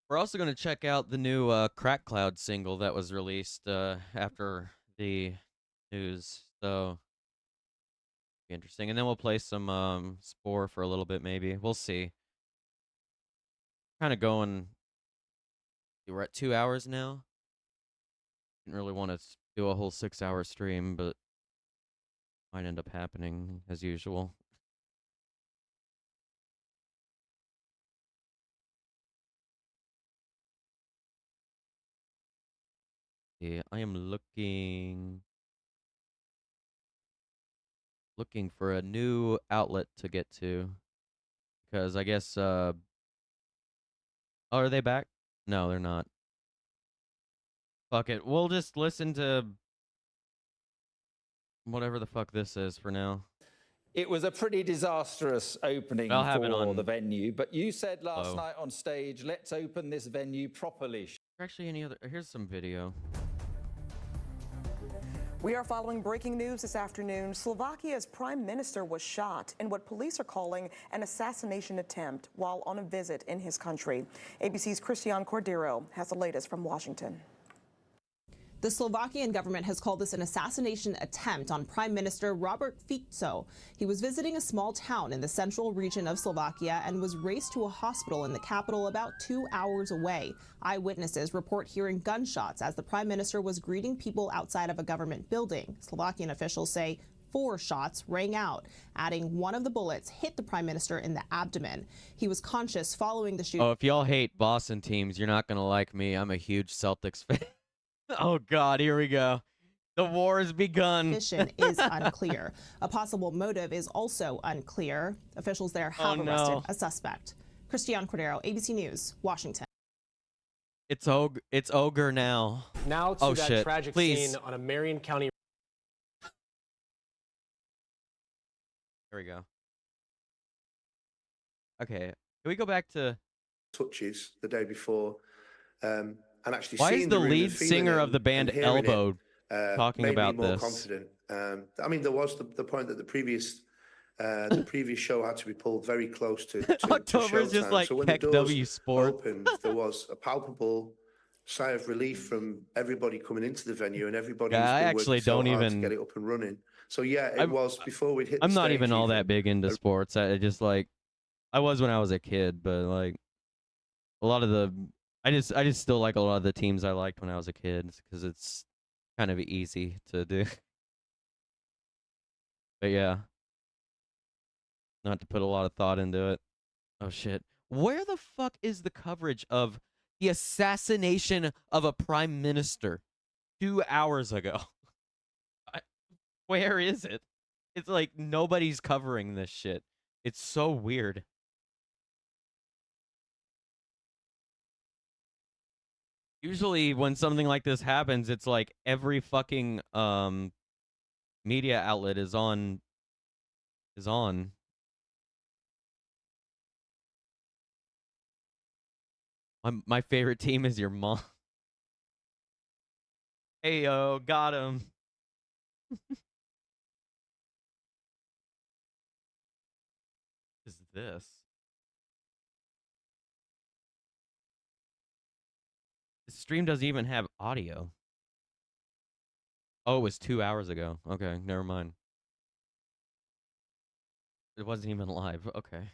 We're also going to check out the new Crack Cloud single that was released after the news. So, be interesting. And then we'll play some Spore for a little bit, maybe. We'll see. Kind of going... We're at 2 hours now. Didn't really want to do a whole 6-hour stream, but might end up happening as usual. Yeah, I am looking for a new outlet to get to, because I guess oh, are they back? No, they're not. Fuck it. We'll just listen to whatever the fuck this is for now. It was a pretty disastrous opening for the venue, but you said last night on stage, let's open this venue properly. Actually, any other... Here's some video. We are following breaking news this afternoon. Slovakia's prime minister was shot in what police are calling an assassination attempt while on a visit in his country. ABC's Christian Cordero has the latest from Washington. The Slovakian government has called this an assassination attempt on Prime Minister Robert Fico. He was visiting a small town in the central region of Slovakia and was raced to a hospital in the capital about 2 hours away. Eyewitnesses report hearing gunshots as the Prime Minister was greeting people outside of a government building. Slovakian officials say 4 shots rang out, adding one of the bullets hit the Prime Minister in the abdomen. He was conscious following the shooting. Oh, if y'all hate Boston teams, you're not going to like me. I'm a huge Celtics fan. Oh, God, here we go. The war has begun. Mission is unclear. A possible motive is also unclear. Officials there have arrested a suspect. Christian Cordero, ABC News, Washington. It's ogre now. Now to that tragic scene on a Marion County. There we go. Okay, can we go back to touches the day before? And actually why is the lead singer of the band Elbow talking about more this? Confident. I mean, there was the point that the previous show had to be pulled very close to October is just like so when Heck the doors W Sport. opened, there was a palpable sigh of relief from everybody coming into the venue and everybody. Yeah, I actually don't hard even to get it up and running. So yeah, it was before we'd hit. I'm the not stage even all that big into sports. I just like I was when I was a kid, but like a lot of the I just still like a lot of the teams I liked when I was a kid because it's kind of easy to do. But yeah, not to put a lot of thought into it. Oh shit. Where the fuck is the coverage of the assassination of a prime minister 2 hours ago? Where is it? It's like nobody's covering this shit. It's so weird. Usually when something like this happens, it's like every fucking media outlet is on. My favorite team is your mom. Hey yo, got him. Is this? The stream doesn't even have audio. Oh, it was 2 hours ago. Okay, never mind. It wasn't even live. Okay.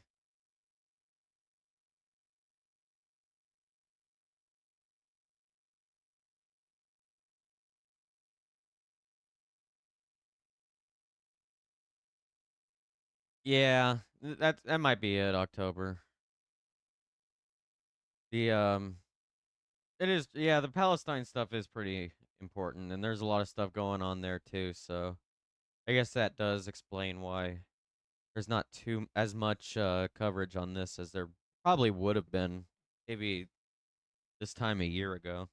Yeah, that might be it, October. The it is, yeah, the Palestine stuff is pretty important and there's a lot of stuff going on there too, so I guess that does explain why there's not too as much coverage on this as there probably would have been maybe this time a year ago.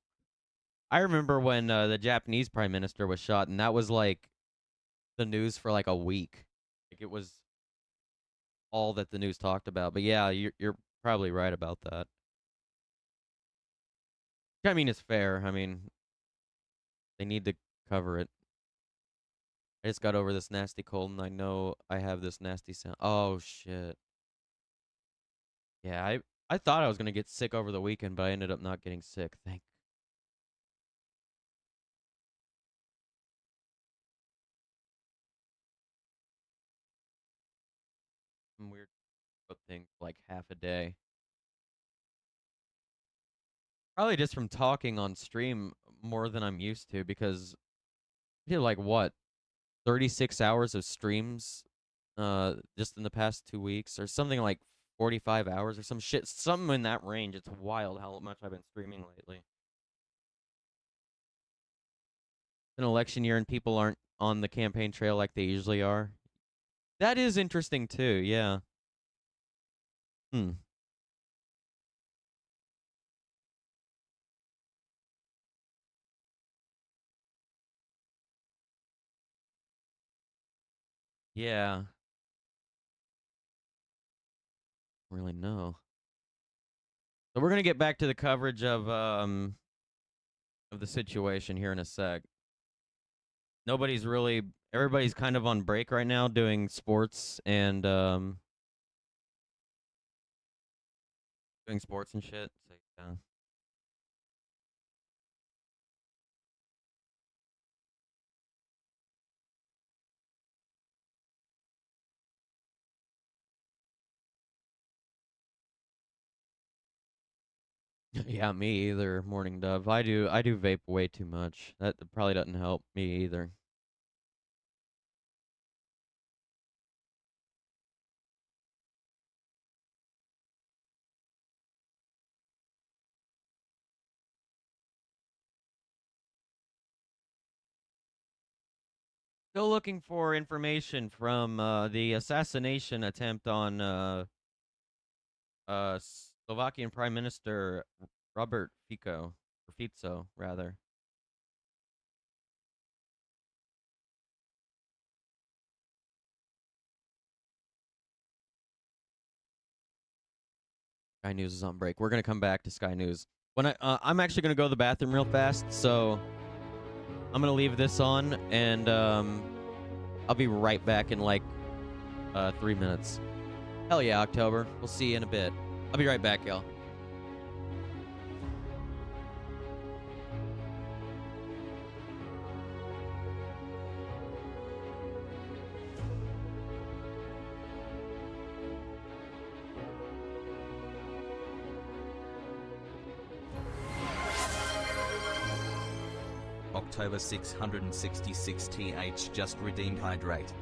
I remember when the Japanese prime minister was shot and that was like the news for like a week. Like it was all that the news talked about. But yeah, you're probably right about that. I mean, it's fair. I mean, they need to cover it. I just got over this nasty cold, and I know I have this nasty sound. Oh shit. Yeah, I thought I was gonna get sick over the weekend, but I ended up not getting sick. Thank. Some weird thing like half a day. Probably just from talking on stream more than I'm used to because I did like what 36 hours of streams just in the past 2 weeks or something like 45 hours or some shit, something in that range. It's wild how much I've been streaming lately. It's an election year and people aren't on the campaign trail like they usually are. That is interesting too, yeah. Yeah. Really know. So we're gonna get back to the coverage of the situation here in a sec. Everybody's kind of on break right now doing sports and doing sports and shit. So, yeah. Yeah, me either, Morning Dove. I do vape way too much. That probably doesn't help me either. Still looking for information from the assassination attempt on Slovakian Prime Minister Robert Fico, or Fico, rather. Sky News is on break. We're gonna come back to Sky News. When I'm actually gonna go to the bathroom real fast, so I'm gonna leave this on, and I'll be right back in like 3 minutes. Hell yeah, October. We'll see you in a bit. I'll be right back, y'all. October 666 th just redeemed hydrate.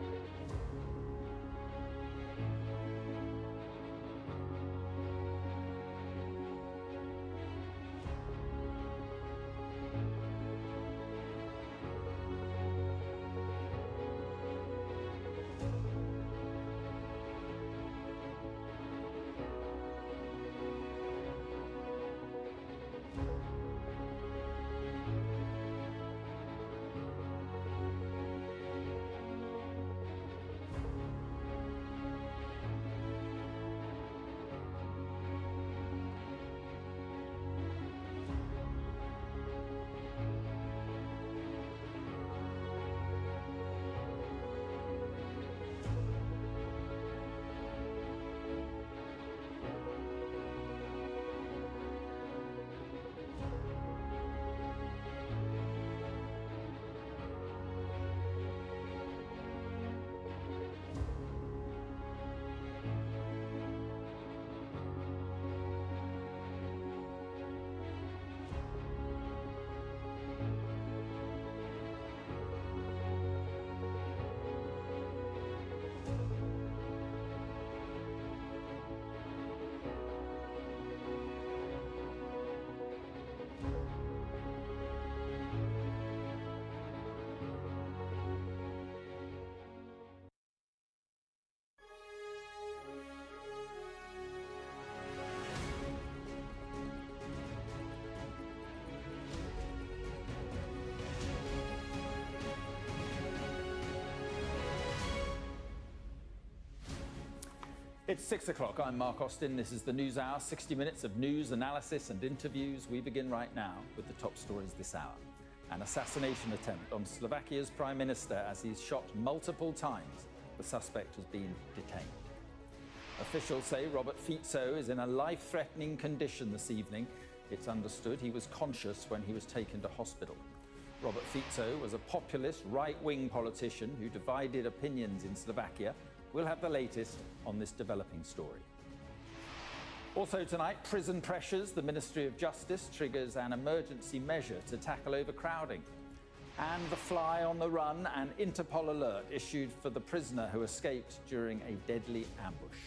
It's 6 o'clock. I'm Mark Austin. This is the News Hour, 60 minutes of news, analysis and interviews. We begin right now with the top stories this hour. An assassination attempt on Slovakia's Prime Minister as he's shot multiple times. The suspect has been detained. Officials say Robert Fico is in a life-threatening condition this evening. It's understood he was conscious when he was taken to hospital. Robert Fico was a populist right-wing politician who divided opinions in Slovakia. We'll have the latest on this developing story. Also tonight, prison pressures. The Ministry of Justice triggers an emergency measure to tackle overcrowding. And the fly on the run, an Interpol alert issued for the prisoner who escaped during a deadly ambush.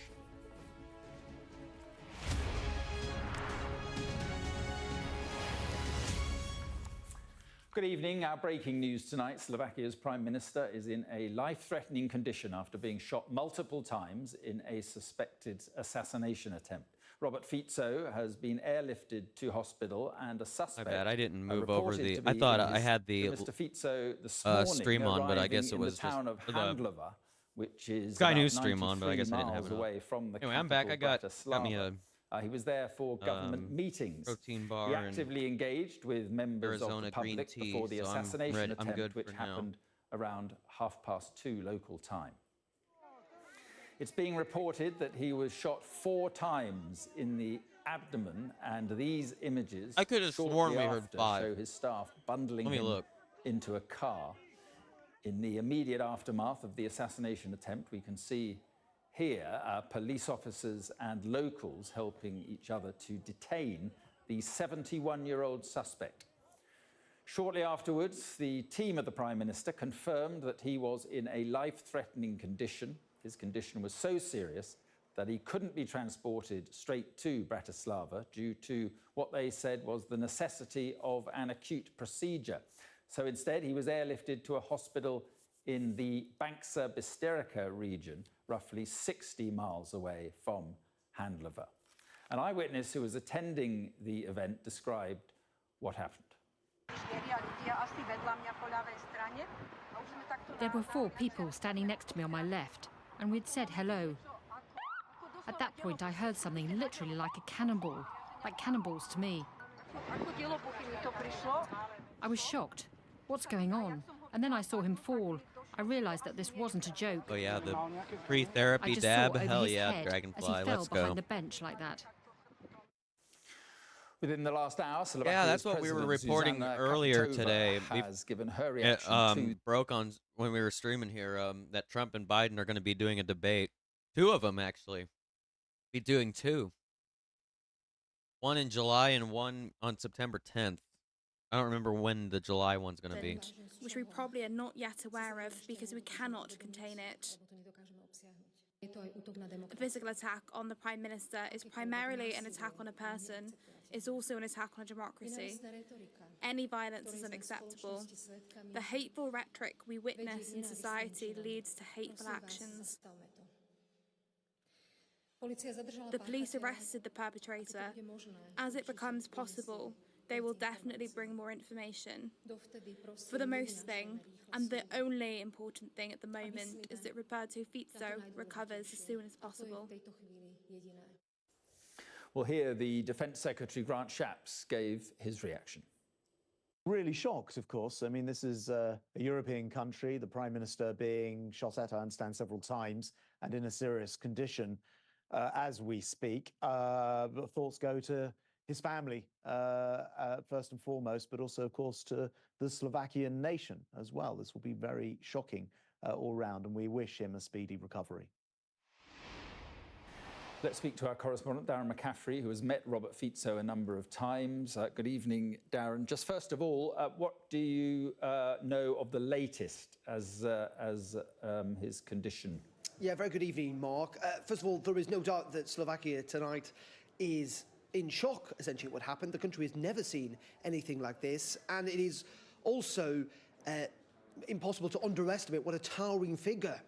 Good evening. Our breaking news tonight. Slovakia's Prime Minister is in a life-threatening condition after being shot multiple times in a suspected assassination attempt. Robert Fico has been airlifted to hospital and a suspect... My bad, I didn't move over the... I thought I had the Mr. Fico this morning stream on, but I guess it was the town of Handlova, which is Sky News stream on, but I guess I didn't have it away from the Anyway, I'm back. I got me a... he was there for government meetings. Protein bar. He actively engaged with members Arizona of the public tea, before the so assassination I'm good attempt, which happened around 2:30 local time. It's being reported that he was shot 4 times in the abdomen, and these images I could have sworn we heard 5. show his staff bundling him into a car. In the immediate aftermath of the assassination attempt, we can see here, police officers and locals helping each other to detain the 71-year-old suspect. Shortly afterwards, the team of the Prime Minister confirmed that he was in a life-threatening condition. His condition was so serious that he couldn't be transported straight to Bratislava due to what they said was the necessity of an acute procedure. So instead, he was airlifted to a hospital in the Banksa Bystrica region, roughly 60 miles away from Handlova. An eyewitness who was attending the event described what happened. There were 4 people standing next to me on my left, and we'd said hello. At that point, I heard something literally like a cannonball, like cannonballs to me. I was shocked. What's going on? And then I saw him fall. I realised that this wasn't a joke. Oh yeah, the pre-therapy dab. Hell yeah, Dragonfly. As he fell Let's behind go. the bench like that. Within the last hour, yeah, that's what we were reporting earlier today. Has given her reaction broke on when we were streaming here that Trump and Biden are going to be doing a debate. 2 of them actually. Be doing 2. One in July and one on September 10th. I don't remember when the July one's going to be. Which we probably are not yet aware of because we cannot contain it. The physical attack on the Prime Minister is primarily an attack on a person. It's also an attack on a democracy. Any violence is unacceptable. The hateful rhetoric we witness in society leads to hateful actions. The police arrested the perpetrator. As it becomes possible, they will definitely bring more information. For the most thing, and the only important thing at the moment, is that Roberto Fico recovers as soon as possible. Well, here the Defence Secretary Grant Shapps gave his reaction. Really shocked, of course. I mean, this is a European country, the Prime Minister being shot at, I understand, several times and in a serious condition as we speak. Thoughts go to his family, first and foremost, but also, of course, to the Slovakian nation as well. This will be very shocking all round, and we wish him a speedy recovery. Let's speak to our correspondent, Darren McCaffrey, who has met Robert Fico a number of times. Good evening, Darren. Just first of all, what do you know of the latest as his condition? Yeah, very good evening, Mark. First of all, there is no doubt that Slovakia tonight is in shock, essentially, at what happened. The country has never seen anything like this, and it is also impossible to underestimate what a towering figure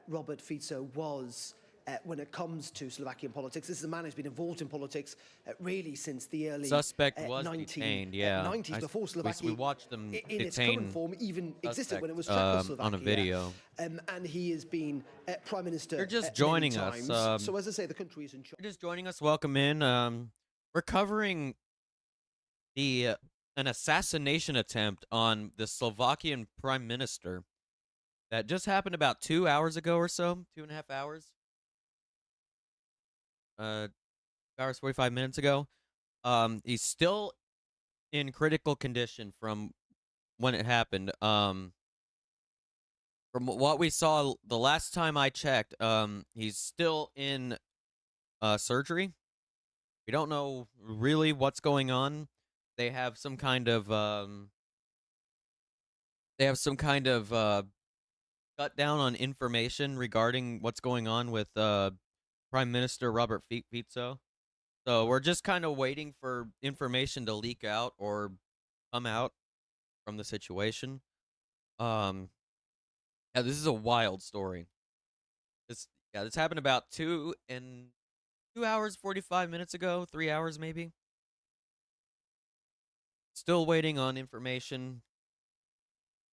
Robert Fico was when it comes to Slovakian politics. This is a man who's been involved in politics really since the early suspect was detained, yeah. 90s, before Slovakia we watched them in its current form even existed when it was Czechoslovakia. On a video. And he has been Prime Minister. They're just joining us. So as I say, the country is in shock. You're just joining us. Welcome in. We're covering an assassination attempt on the Slovakian Prime Minister that just happened about 2 hours ago or so, 2.5 hours. 2 hours, 45 minutes ago. He's still in critical condition from when it happened. From what we saw the last time I checked, he's still in surgery. We don't know really what's going on. They have some kind of cut down on information regarding what's going on with Prime Minister Robert Fico. So we're just kind of waiting for information to leak out or come out from the situation. Yeah, this is a wild story. This happened about 2 hours, 45 minutes ago, 3 hours maybe. Still waiting on information.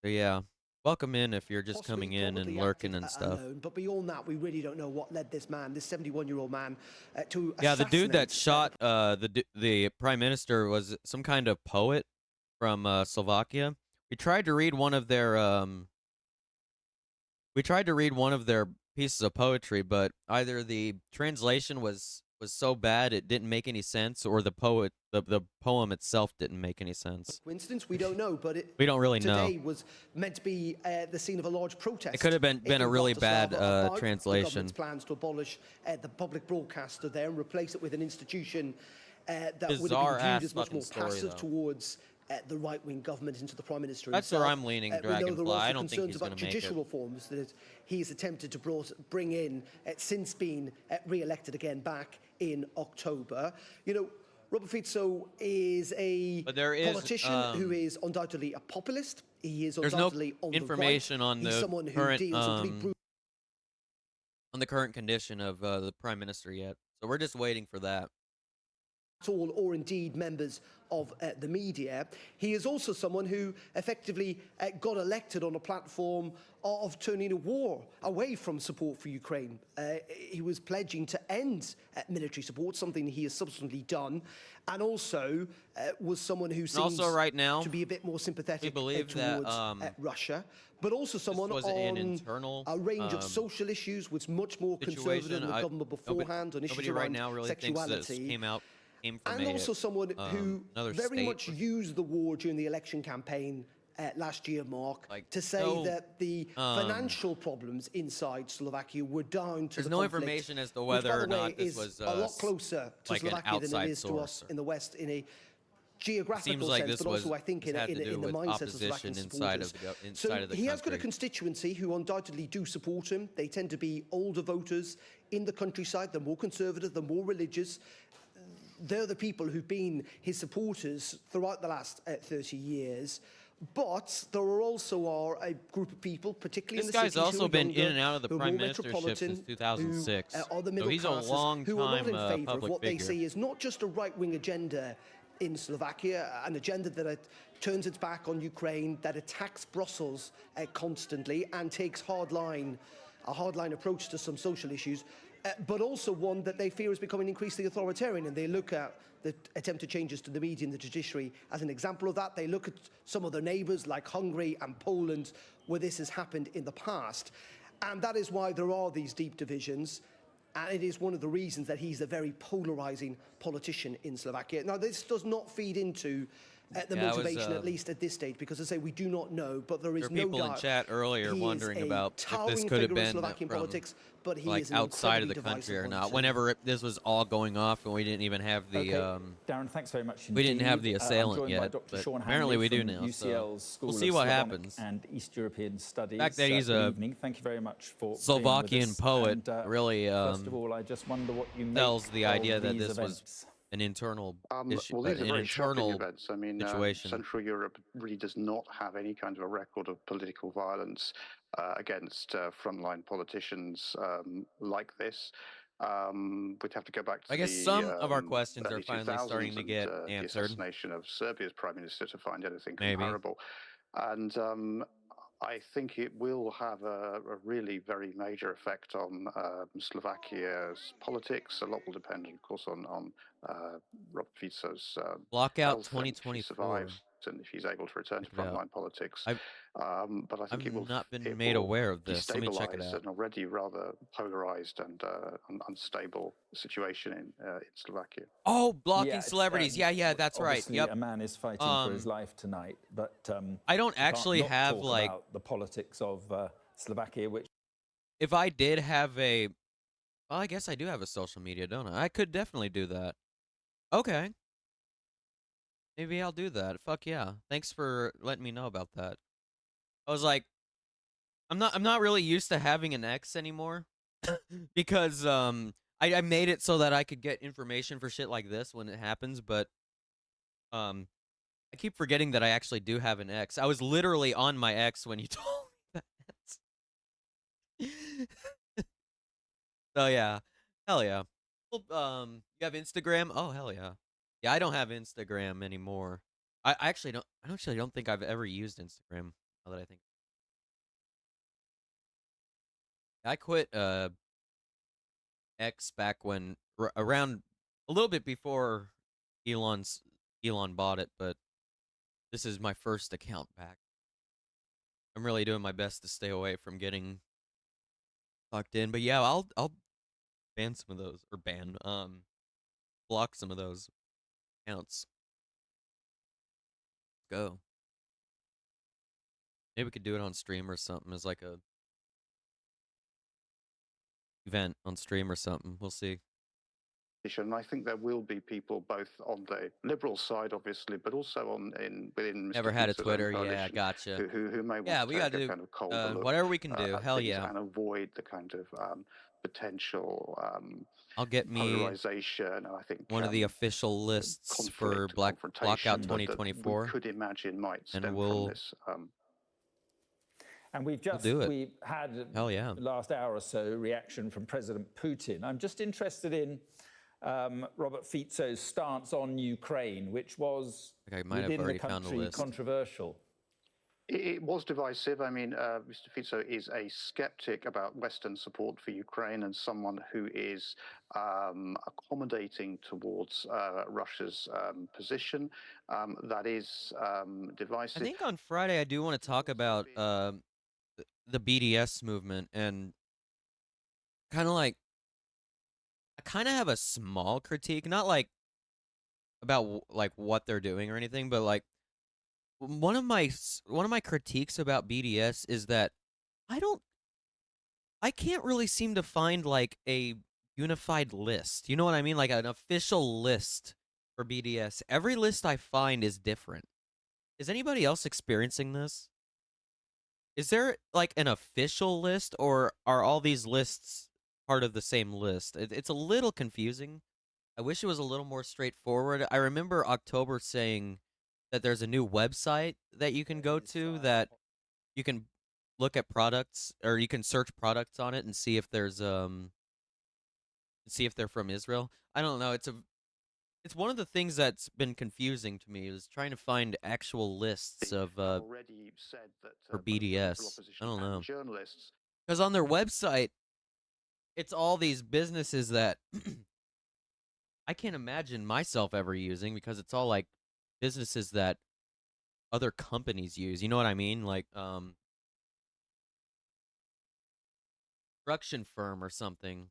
So yeah. Welcome in if you're just coming in and lurking and stuff. Alone, but beyond that, we really don't know what led this man, this 71-year-old man, to assassinate. Yeah, the dude that shot the Prime Minister was some kind of poet from Slovakia. We tried to read one of their pieces of poetry, but either the translation was so bad it didn't make any sense, or the poem itself didn't make any sense. Coincidence? We don't know, but we don't really know. Today was meant to be the scene of a large protest. It could have been a really bad translation. The government's plans to abolish the public broadcaster there and replace it with an institution that would have been viewed as much more passive towards the right-wing government into the Prime Minister himself. That's where I'm leaning, Dragonfly. I don't think he's going to make it. Judicial reforms that he's attempted to bring in, since being re-elected again back in October. You know, Robert Fico is a politician who is undoubtedly a populist. He is undoubtedly on the right. There's no information on the current on the current condition of the Prime Minister yet, so we're just waiting for that. All, or indeed members of the media. He is also someone who effectively got elected on a platform of turning a war away from support for Ukraine. He was pledging to end military support, something he has subsequently done, and also was someone who seems right now, to be a bit more sympathetic towards that, Russia, but also someone on a range of social issues, was much more conservative than the government beforehand on issues around sexuality. And also someone who very much used the war during the election campaign last year, Mark, to say that the financial problems inside Slovakia were down to the conflict. There's no information as to whether or not this was a lot closer to Slovakia than it is to us in the West in a geographical sense, but also I think in the mindset of Slovakian supporters. He has got a constituency who undoubtedly do support him. They tend to be older voters in the countryside. They're more conservative, they're more religious. They're the people who've been his supporters throughout the last 30 years. But there also a group of people, particularly in the cities, this guy's also been younger, in and out of the prime ministership since 2006. So he's a long who are not in time favour of public what figure. they see is not just a right-wing agenda in Slovakia, an agenda that turns its back on Ukraine, that attacks Brussels constantly and takes a hardline approach to some social issues, but also one that they fear is becoming increasingly authoritarian, and they look at the attempted changes to the media and the judiciary as an example of that. They look at some of their neighbours like Hungary and Poland, where this has happened in the past. And that is why there are these deep divisions. And it is one of the reasons that he's a very polarising politician in Slovakia. Now, this does not feed into the motivation, at least at this stage, because I say we do not know, but there is no doubt. People in chat earlier wondering about if this could have been from politics, but he like is outside of the country or not. Whenever this was all going off, and we didn't even have the Darren, thanks very much. We didn't have the assailant yet, but apparently we do now. So we'll see what happens. And East European Studies. The fact that he's a thank you very much for Slovakian poet really first of all, I just wonder what you tells the idea that this was an internal issue, well, these are an very shocking internal events. I mean, situation. Central Europe really does not have any kind of a record of political violence against frontline politicians like this. We'd have to go back to I guess some of our questions are finally starting to get answered. The assassination of Serbia's prime minister to find anything Maybe. comparable. And I think it will have a really very major effect on Slovakia's politics. A lot will depend, of course, on Robert Fico's Lockout health, and if he 2024. survives and if he's able to return to frontline politics. But I think I've it will not been made aware of this. Let me check it destabilize out. an already rather polarized and unstable situation in Slovakia. Oh, blocking celebrities. Yeah, that's right. Obviously, Yep. a man is fighting for his life tonight, but I don't actually can't not have talk like about the politics of Slovakia, which if I did have a, well, I guess I do have a social media, don't I? I could definitely do that. Okay. Maybe I'll do that. Fuck yeah. Thanks for letting me know about that. I was like, I'm not really used to having an X anymore because I made it so that I could get information for shit like this when it happens, but I keep forgetting that I actually do have an X. I was literally on my X when you told me that. So yeah. Hell yeah. Well, you have Instagram? Oh, hell yeah. Yeah, I don't have Instagram anymore. I actually don't think I've ever used Instagram, now that I think. I quit X back when around a little bit before Elon bought it, but this is my first account back. I'm really doing my best to stay away from getting locked in, but yeah, I'll ban some of those, or block some of those accounts. Go. Maybe we could do it on stream or something as like a event on stream or something. We'll see. And I think there will be people both on the liberal side, obviously, but also within Mr. Never had a Fico's own Twitter, yeah, coalition gotcha. Who may want Yeah, to we take gotta a do kind of colder look whatever we can do. at Hell things yeah. and avoid the kind of potential I'll get me polarization. And I think one of the official lists for Blackout confrontation 2024. that we could imagine might stem and from this. And we've just we've had last hour or so reaction from President Putin. I'm just interested in Robert Fico's stance on Ukraine, which was within the country controversial. It was divisive. I mean, Mr. Fico is a skeptic about Western support for Ukraine and someone who is accommodating towards Russia's position. That is divisive. I think on Friday I do want to talk about the BDS movement and kind of like I kind of have a small critique, not like about like what they're doing or anything, but like one of my critiques about BDS is that I can't really seem to find like a unified list. You know what I mean? Like an official list for BDS. Every list I find is different. Is anybody else experiencing this? Is there like an official list, or are all these lists part of the same list? It's a little confusing. I wish it was a little more straightforward. I remember October saying that there's a new website that you can go to that you can look at products, or you can search products on it and see if there's see if they're from Israel. I don't know. It's one of the things that's been confusing to me, is trying to find actual lists of already said that for both the BDS. liberal I opposition don't and know. journalists. Because on their website, it's all these businesses that I can't imagine myself ever using, because it's all like businesses that other companies use. You know what I mean? Like construction firm or something.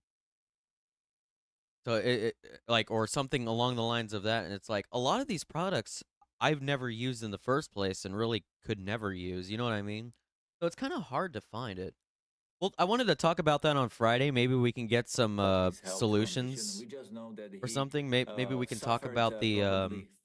So it like, or something along the lines of that, and it's like a lot of these products I've never used in the first place and really could never use. You know what I mean? So it's kind of hard to find it. Well, I wanted to talk about that on Friday. Maybe we can get some solutions or something. Maybe we can talk about the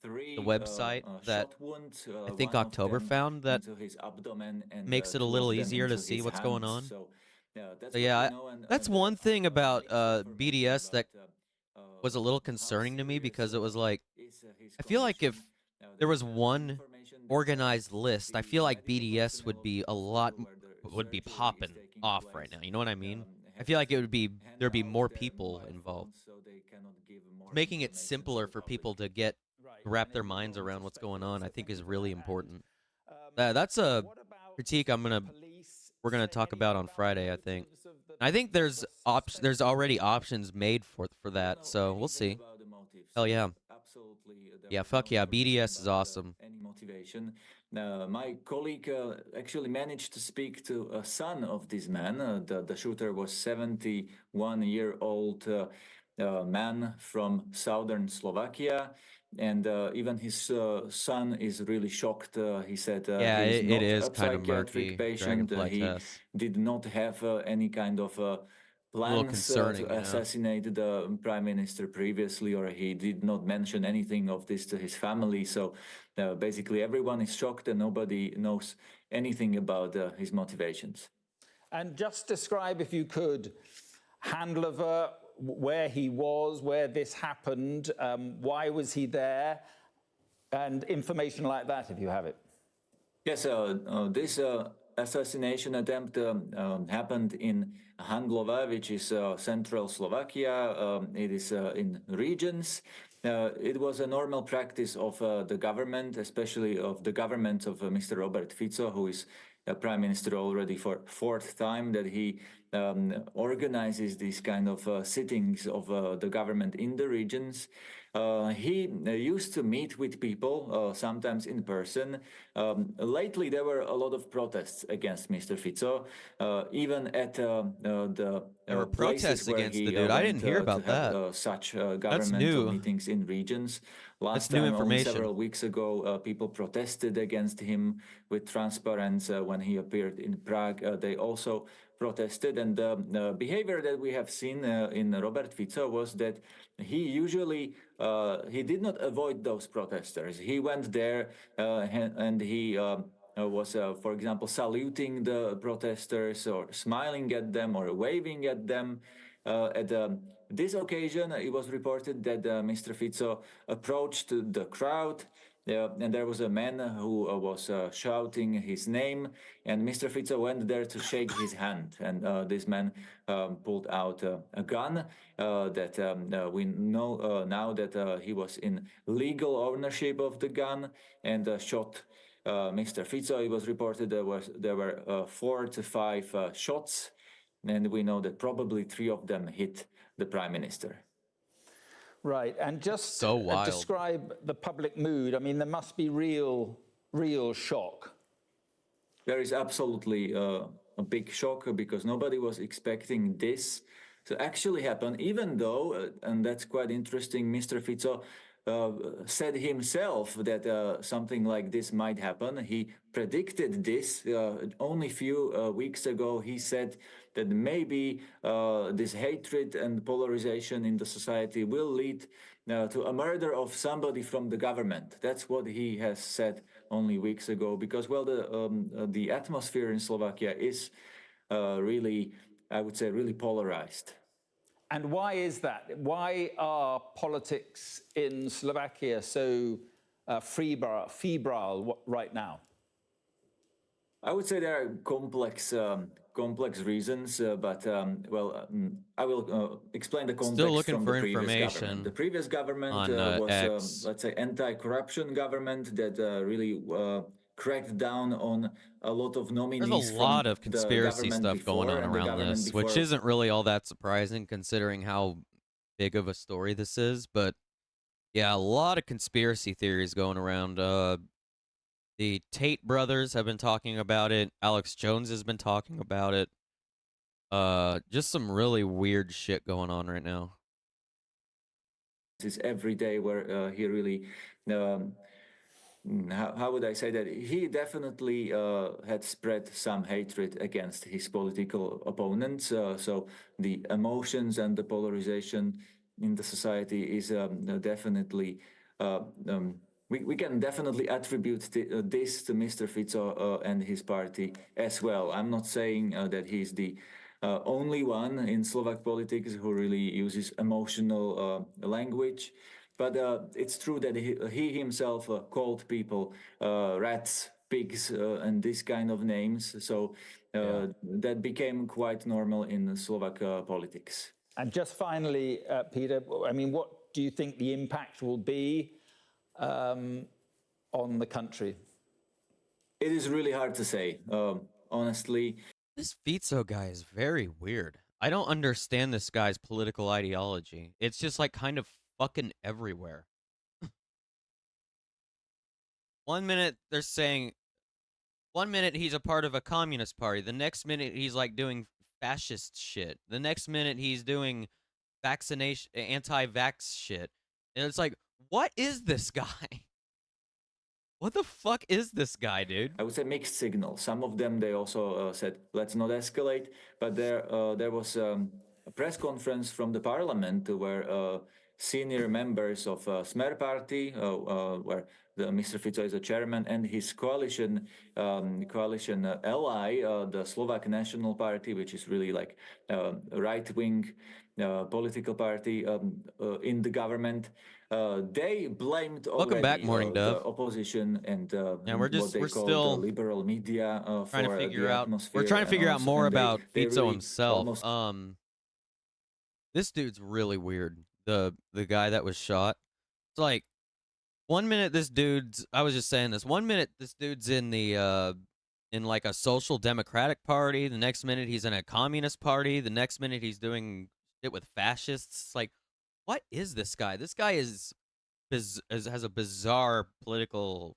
website that shot wounds, I think one of October them found that into his abdomen and makes it a two little of them easier to into see his what's going hand. on. So that's So what yeah, we know. And that's there one thing are about mixed information BDS that was a little how concerning to me, serious because it was like, is his I feel like if condition. there was There's one information that organized list, I feel like medical BDS personnel would of be the a lot hospital where the would be surgery is popping taking off place right now. You know what I mean? I have feel like it to would be hand there'd be out more their people mobile involved. phones, so they cannot give more Making it information to simpler the for public. people to get wrap their minds around what's going on, I think is really important. That's a critique we're gonna talk about on Friday, I think. I think there's there's already options made for that, so we'll see. Hell yeah. Absolutely. Yeah, fuck yeah. BDS is awesome. Any motivation. My colleague actually managed to speak to a son of this man. The shooter was 71-year-old man from southern Slovakia. And even his son is really shocked. He said Yeah, he is it not is a kind of psychiatric murky, patient. Dragonfly He Test. did not have any kind of A little plans concerning, to assassinate the prime minister previously, or he did not mention anything of this to his family. So basically everyone is shocked and nobody knows anything about his motivations. And just describe, if you could, handover, where he was, where this happened, why was he there, and information like that, if you have it. Yes, this assassination attempt happened in Handlova, which is central Slovakia. It is in regions. It was a normal practice of the government, especially of the government of Mr. Robert Fico, who is prime minister already for fourth time, that he organizes these kind of sittings of the government in the regions. He used to meet with people, sometimes in person. Lately, there were a lot of protests against Mr. Fico, even at the there were places protests where against he the dude. I went didn't hear to about have that. such That's governmental new. meetings in regions. Last That's new time, only information. several weeks ago, people protested against him with transparents when he appeared in Prague. They also protested, and the behavior that we have seen in Robert Fico was that he usually he did not avoid those protesters. He went there and he was, for example, saluting the protesters or smiling at them or waving at them. At this occasion, it was reported that Mr. Fico approached the crowd, and there was a man who was shouting his name, and Mr. Fico went there to shake his hand, and this man pulled out a gun that we know now that he was in legal ownership of the gun, and shot Mr. Fico. It was reported there were 4 to 5 shots, and we know that probably 3 of them hit the prime minister. Right, and just so wild. Describe the public mood. I mean, there must be real shock. There is absolutely a big shock because nobody was expecting this to actually happen, even though, and that's quite interesting, Mr. Fico said himself that something like this might happen. He predicted this only a few weeks ago. He said that maybe this hatred and polarization in the society will lead to a murder of somebody from the government. That's what he has said only weeks ago, because, well, the atmosphere in Slovakia is really, I would say, really polarized. And why is that? Why are politics in Slovakia so febrile right now? I would say there are complex reasons, but I will explain the context from the previous government. The previous government was, let's say, anti-corruption government that really cracked down on a lot of nominees. There's a lot of conspiracy stuff going on around this, which isn't really all that surprising considering how big of a story this is. But yeah, a lot of conspiracy theories going around. The Tate brothers have been talking about it. Alex Jones has been talking about it. Just some really weird shit going on right now. This is every day where he really, how would I say that? He definitely had spread some hatred against his political opponents. So the emotions and the polarization in the society is definitely. We can definitely attribute this to Mr. Fico and his party as well. I'm not saying that he's the only one in Slovak politics who really uses emotional language, but it's true that he himself called people rats, pigs, and this kind of names. So that became quite normal in Slovak politics. And just finally, Peter, I mean, what do you think the impact will be on the country? It is really hard to say, honestly. This Fico guy is very weird. I don't understand this guy's political ideology. It's just like kind of fucking everywhere. One minute they're saying, one minute he's a part of a communist party. The next minute he's like doing fascist shit. The next minute he's doing vaccination, anti-vax shit. And it's like, what is this guy? What the fuck is this guy, dude? I would say mixed signals. Some of them, they also said, let's not escalate. But there was a press conference from the parliament where senior members of Smer party, where Mr. Fico is a chairman, and his coalition ally, the Slovak National Party, which is really like a right-wing political party in the government, they blamed already the opposition and what they call the liberal media for the atmosphere. We're trying to figure out more about Fico himself. This dude's really weird. The guy that was shot. It's like, one minute this dude's, I was just saying this, one minute this dude's in the in like a social democratic party, the next minute he's in a communist party, the next minute he's doing shit with fascists. It's like, what is this guy? This guy has a bizarre political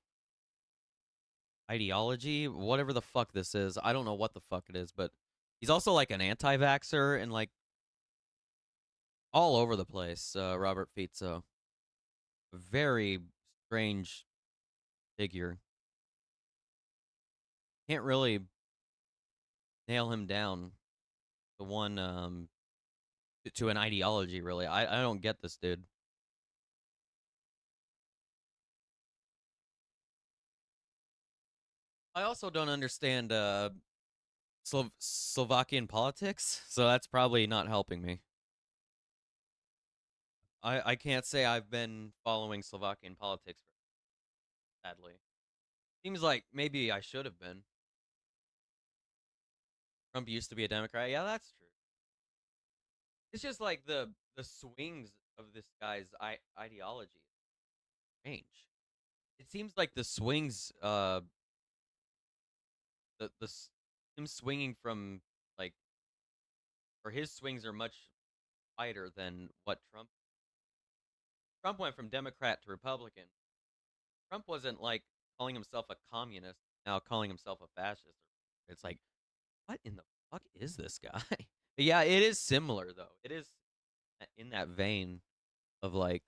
ideology, whatever the fuck this is. I don't know what the fuck it is, but he's also like an anti-vaxxer and like all over the place, Robert Fico. Very strange figure. Can't really nail him down to one to an ideology, really. I don't get this dude. I also don't understand Slovakian politics, so that's probably not helping me. I can't say I've been following Slovakian politics, sadly. Seems like maybe I should have been. Trump used to be a Democrat. Yeah, that's true. It's just like the swings of this guy's ideology change. It seems like the swings, him swinging from like, or his swings are much wider than what Trump. Trump went from Democrat to Republican. Trump wasn't like calling himself a communist, now calling himself a fascist. It's like, what in the fuck is this guy? But yeah, it is similar though. It is in that vein of like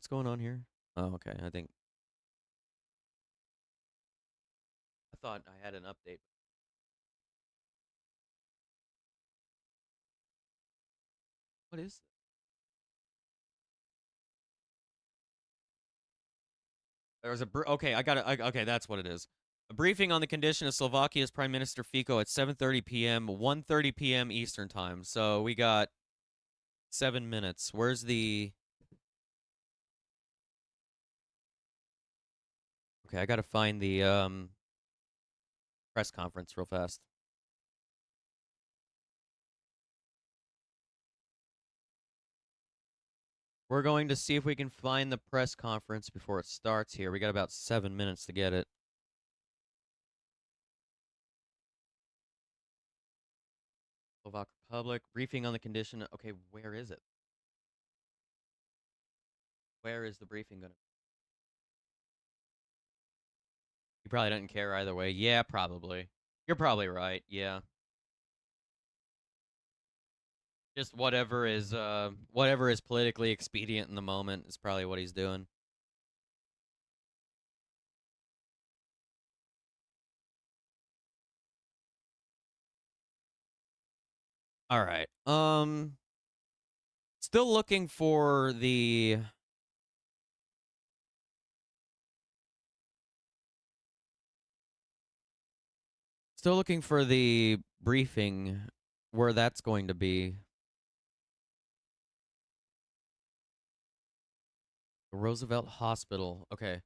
What's going on here? Oh, okay. I thought I had an update. What is this? There was a okay. Okay, that's what it is. A briefing on the condition of Slovakia's Prime Minister Fico at 7:30 p.m. 1:30 p.m. Eastern time. So we got 7 minutes. Where's the? Okay, I gotta find the press conference real fast. We're going to see if we can find the press conference before it starts here. We got about 7 minutes to get it. Slovak Republic, briefing on the condition. Okay, where is it? Where is the briefing going to be? He probably doesn't care either way. Yeah, probably. You're probably right. Yeah. Just whatever is politically expedient in the moment is probably what he's doing. All right. Still looking for the briefing where that's going to be. The Roosevelt Hospital. Okay.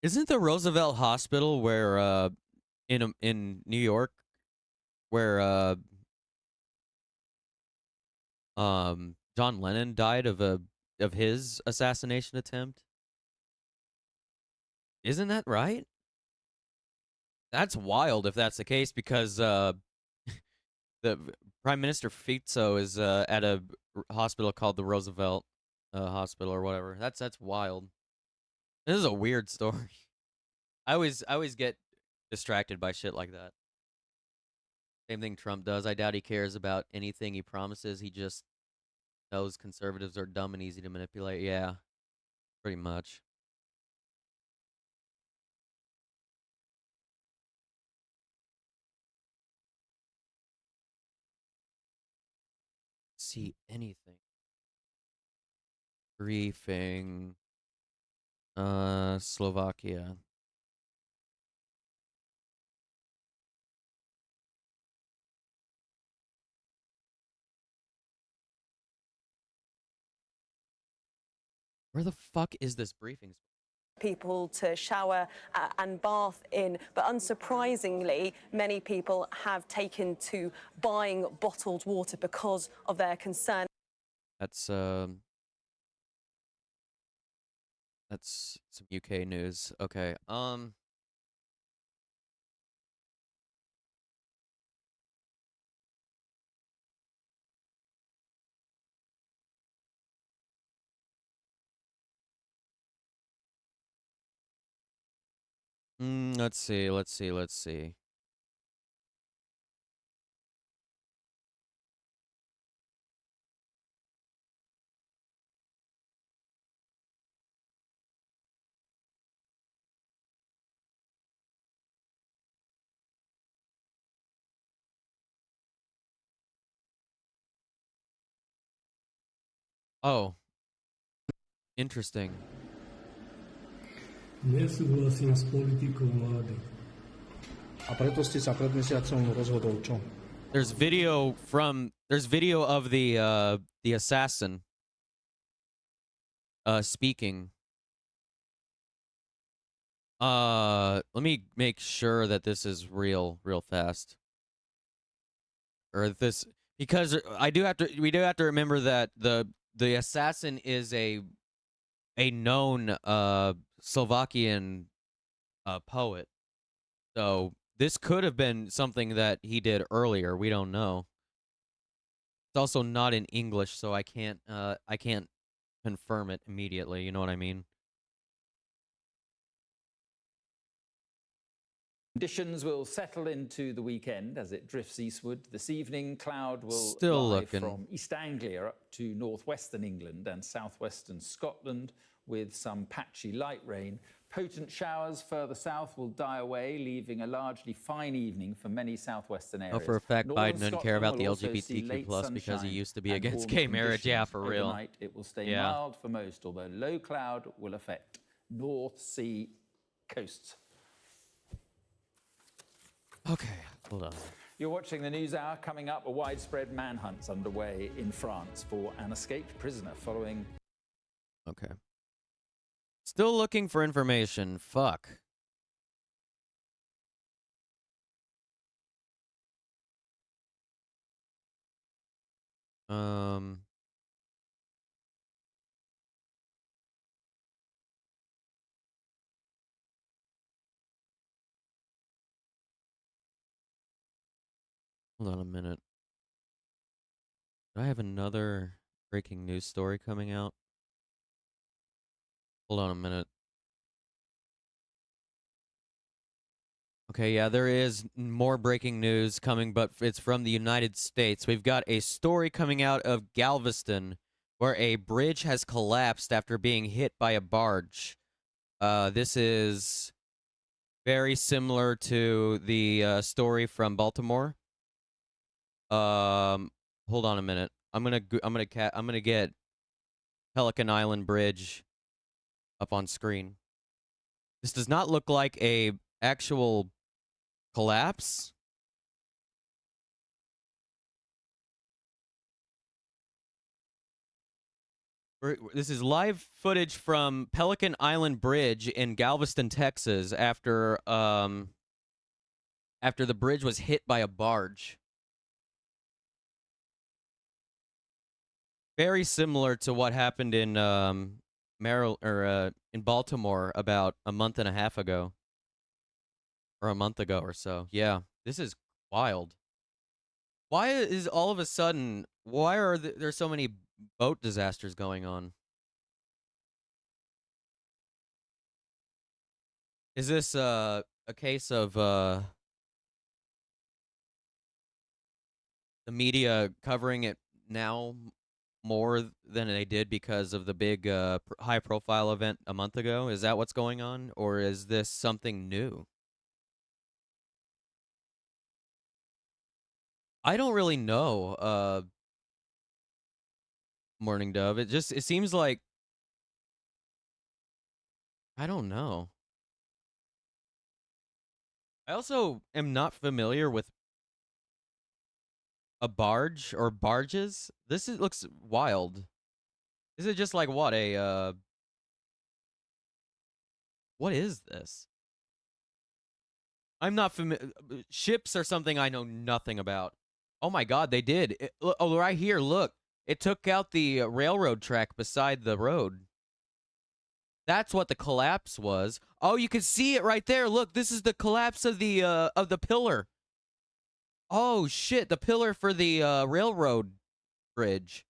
Isn't the Roosevelt Hospital where in New York where John Lennon died of his assassination attempt? Isn't that right? That's wild if that's the case, because the Prime Minister Fico is at a hospital called the Roosevelt Hospital or whatever. That's wild. This is a weird story. I always get distracted by shit like that. Same thing Trump does. I doubt he cares about anything he promises. He just knows conservatives are dumb and easy to manipulate. Yeah, pretty much. See anything. Briefing. Slovakia. Where the fuck is this briefing? People to shower and bath in, but unsurprisingly, many people have taken to buying bottled water because of their concern. That's some UK news. Okay. Let's see. Oh. Interesting. Nesúhlasím s politikou vlády. A preto ste sa pred mesiacom rozhodol čo? There's video of the assassin speaking. Let me make sure that this is real fast. Or this, because we do have to remember that the assassin is a known Slovakian poet. So this could have been something that he did earlier. We don't know. It's also not in English, so I can't confirm it immediately. You know what I mean? Conditions will settle into the weekend as it drifts eastward. This evening, cloud will Still lie looking. from East Anglia up to northwestern England and southwestern Scotland with some patchy light rain. Potent showers further south will die away, leaving a largely fine evening for many southwestern areas. Oh, for a fact, Northern Biden doesn't care Scotland about the will also see LGBTQ late plus because he sunshine used to be and against warmer gay marriage. Yeah, conditions. for real. Overnight, it will stay Yeah. mild for most, although low cloud will affect North Sea coasts. Okay, hold on. You're watching the News Hour. Coming up, a widespread manhunt's underway in France for an escaped prisoner following... Okay. Still looking for information. Fuck. Hold on a minute. Do I have another breaking news story coming out? Hold on a minute. Okay, yeah, there is more breaking news coming, but it's from the United States. We've got a story coming out of Galveston where a bridge has collapsed after being hit by a barge. This is very similar to the story from Baltimore. Hold on a minute. I'm gonna get Pelican Island Bridge up on screen. This does not look like a actual collapse. This is live footage from Pelican Island Bridge in Galveston, Texas, after the bridge was hit by a barge. Very similar to what happened in in Baltimore about a month and a half ago, or a month ago or so. Yeah, this is wild. Why is all of a sudden? Why are there so many boat disasters going on? Is this a case of the media covering it now more than they did because of the big high-profile event a month ago? Is that what's going on, or is this something new? I don't really know, Morning Dove. It seems like I don't know. I also am not familiar with a barge or barges. Looks wild. Is it just like what what is this? I'm not familiar. Ships are something I know nothing about. Oh my God, they did. Oh, right here, look. It took out the railroad track beside the road. That's what the collapse was. Oh, you can see it right there. Look, this is the collapse of the pillar. Oh shit, the pillar for the railroad bridge.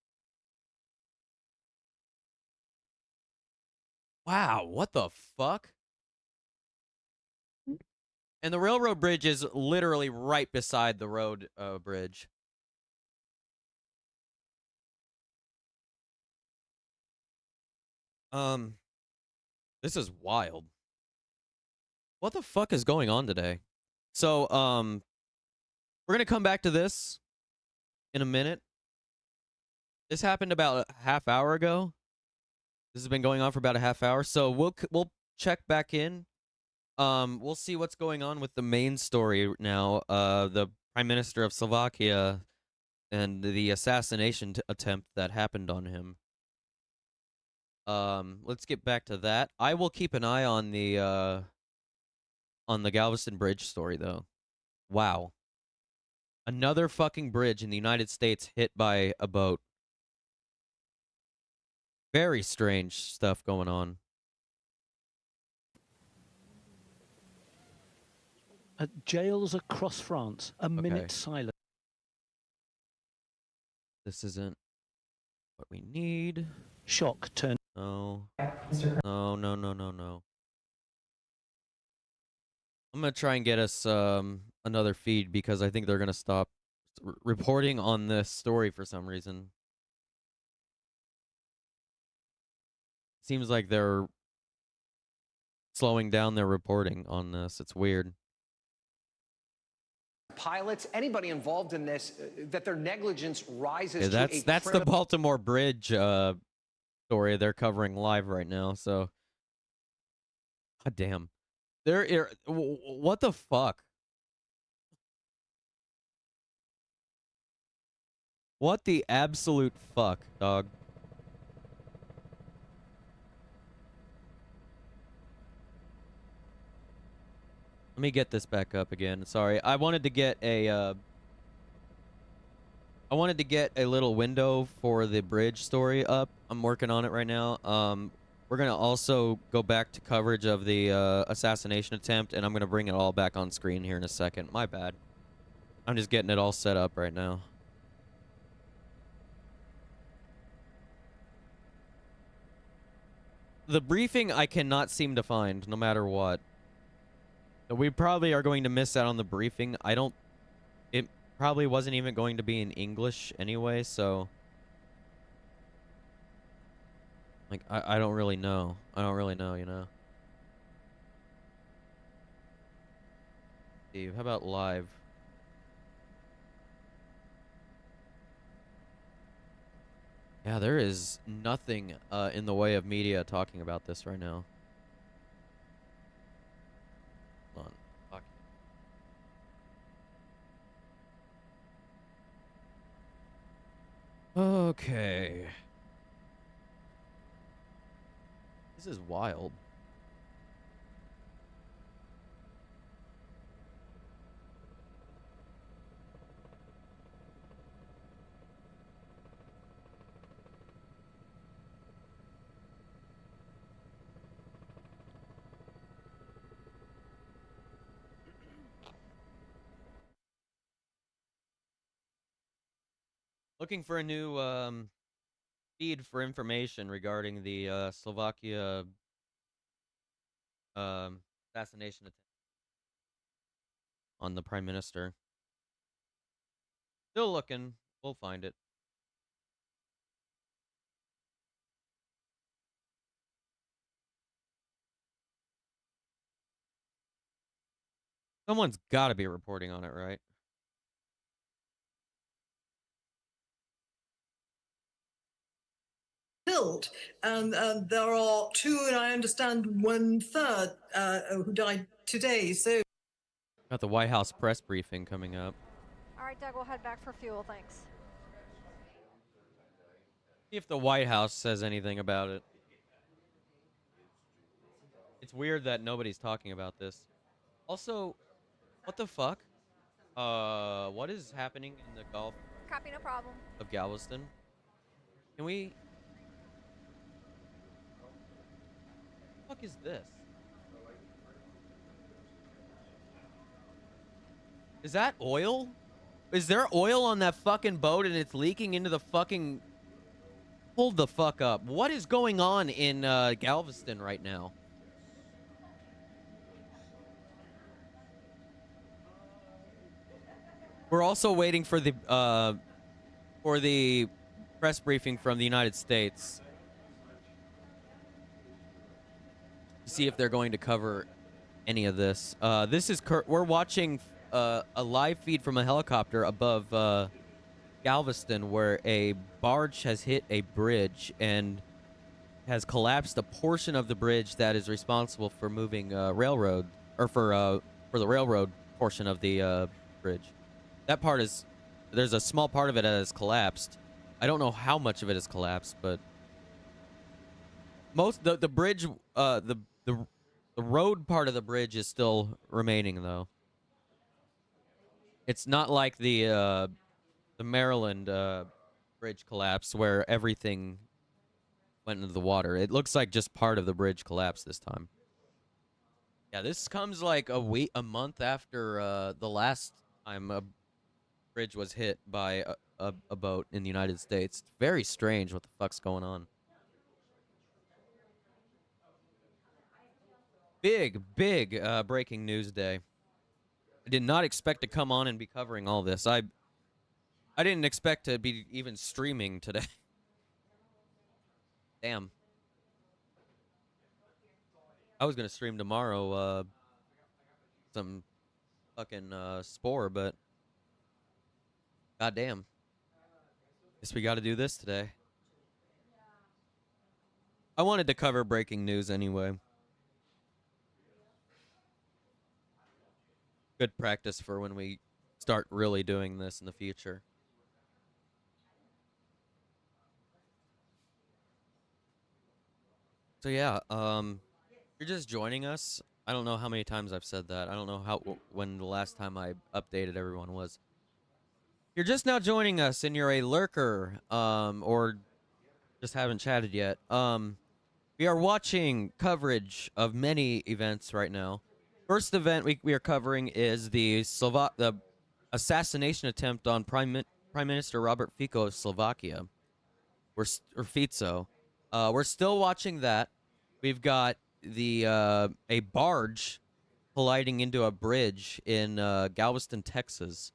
Wow, what the fuck? And the railroad bridge is literally right beside the road bridge. This is wild. What the fuck is going on today? So, we're gonna come back to this in a minute. This happened about a half hour ago. This has been going on for about a half hour, so we'll check back in. We'll see what's going on with the main story now. The Prime Minister of Slovakia and the assassination attempt that happened on him. Let's get back to that. I will keep an eye on the Galveston Bridge story, though. Wow. Another fucking bridge in the United States hit by a boat. Very strange stuff going on. At jails across France, a minute silence. This isn't what we need. shock turned. No. No, no, no, no, no. I'm gonna try and get us another feed because I think they're gonna stop reporting on this story for some reason. Seems like they're slowing down their reporting on this. It's weird. Pilots, anybody involved in this, that their negligence rises Yeah, to a that's the Baltimore Bridge story they're covering live right now. So, god damn, what the fuck? What the absolute fuck, dog? Let me get this back up again. Sorry, I wanted to get a little window for the bridge story up. I'm working on it right now. We're gonna also go back to coverage of the assassination attempt, and I'm gonna bring it all back on screen here in a second. My bad. I'm just getting it all set up right now. The briefing I cannot seem to find, no matter what. So we probably are going to miss out on the briefing. It probably wasn't even going to be in English anyway, so... Like, I don't really know. I don't really know, you know? Steve, how about live? Yeah, there is nothing in the way of media talking about this right now. Hold on. Fuck. Okay. This is wild. Looking for a new feed for information regarding the Slovakia assassination attempt on the Prime Minister. Still looking. We'll find it. Someone's got to be reporting on it, right? Killed, and there are two, and I understand 1/3 who died today. So, Got the White House press briefing coming up. All right, Doug, we'll head back for fuel. Thanks. See if the White House says anything about it. It's weird that nobody's talking about this. Also, what the fuck? What is happening in the Gulf Copy, no problem. of Galveston? Can we... What the fuck is this? Is that oil? Is there oil on that fucking boat and it's leaking into the fucking... Hold the fuck up. What is going on in Galveston right now? We're also waiting for the press briefing from the United States to see if they're going to cover any of this. We're watching a live feed from a helicopter above Galveston, where a barge has hit a bridge and has collapsed a portion of the bridge that is responsible for moving railroad, or for the railroad portion of the bridge. That part is, there's a small part of it that has collapsed. I don't know how much of it has collapsed, but the bridge, the road part of the bridge is still remaining, though. It's not like the Maryland bridge collapse where everything went into the water. It looks like just part of the bridge collapsed this time. Yeah, this comes like a month after the last time a bridge was hit by a boat in the United States. It's very strange what the fuck's going on. Big breaking news day. I did not expect to come on and be covering all this. I didn't expect to be even streaming today. Damn. I was gonna stream tomorrow, some fucking Spore, but goddamn. Guess we gotta do this today. I wanted to cover breaking news anyway. Good practice for when we start really doing this in the future. So yeah, you're just joining us. I don't know how many times I've said that. I don't know when the last time I updated everyone was. You're just now joining us and you're a lurker, or just haven't chatted yet. We are watching coverage of many events right now. First event we are covering is the assassination attempt on Prime Minister Robert Fico of Slovakia, or Fico. We're still watching that. We've got the a barge colliding into a bridge in Galveston, Texas,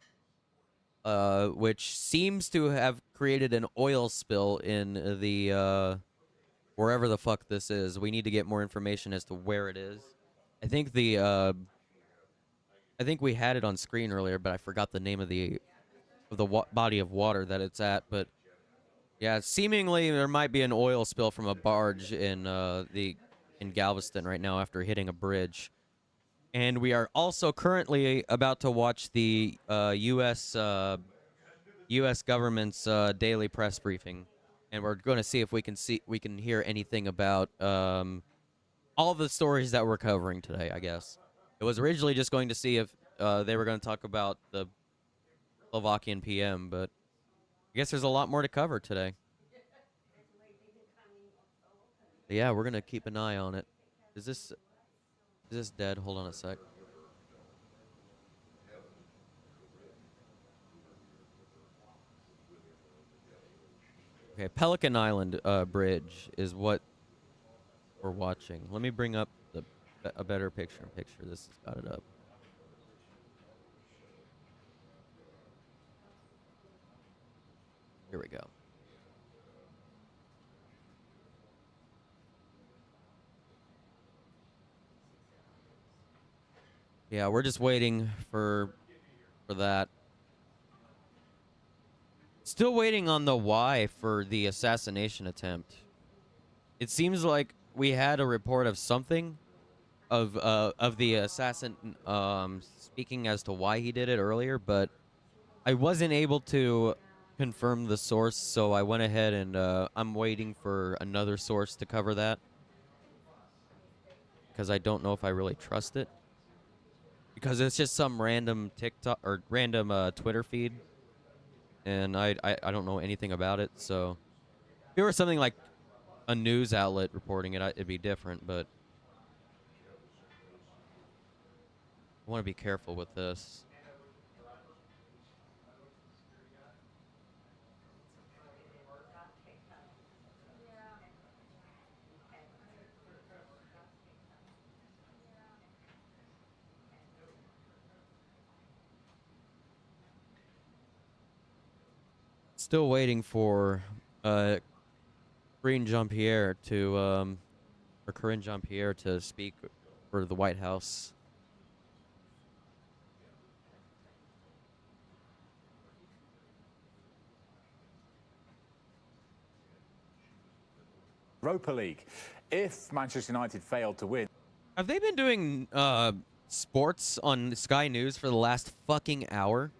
which seems to have created an oil spill in the wherever the fuck this is. We need to get more information as to where it is. I think we had it on screen earlier, but I forgot the name of the body of water that it's at. But yeah, seemingly there might be an oil spill from a barge in Galveston right now after hitting a bridge. And we are also currently about to watch the U.S. government's daily press briefing, and we're going to see if we can hear anything about all the stories that we're covering today. I guess it was originally just going to see if they were going to talk about the Slovakian PM, but I guess there's a lot more to cover today. Yeah, we're gonna keep an eye on it. Is this dead? Hold on a sec. Okay, Pelican Island bridge is what we're watching. Let me bring up a better picture. This has got it up. Here we go. Yeah, we're just waiting for that. Still waiting on the why for the assassination attempt. It seems like we had a report of something of the assassin speaking as to why he did it earlier, but I wasn't able to confirm the source, so I went ahead and I'm waiting for another source to cover that because I don't know if I really trust it, because it's just some random TikTok or random Twitter feed, and I don't know anything about it. So if it were something like a news outlet reporting it, it'd be different, but I want to be careful with this. Still waiting for Corinne Jean-Pierre to speak for the White House. Europa League. If Manchester United failed to win... Have they been doing sports on Sky News for the last fucking hour?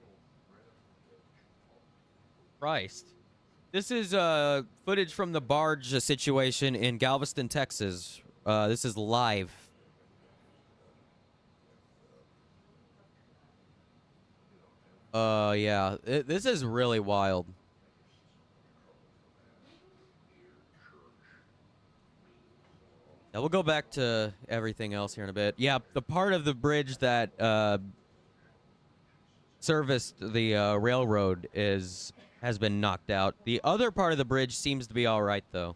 Christ. This is footage from the barge situation in Galveston, Texas. This is live. Yeah. This is really wild. Yeah, we'll go back to everything else here in a bit. Yeah, the part of the bridge that serviced the railroad has been knocked out. The other part of the bridge seems to be all right though,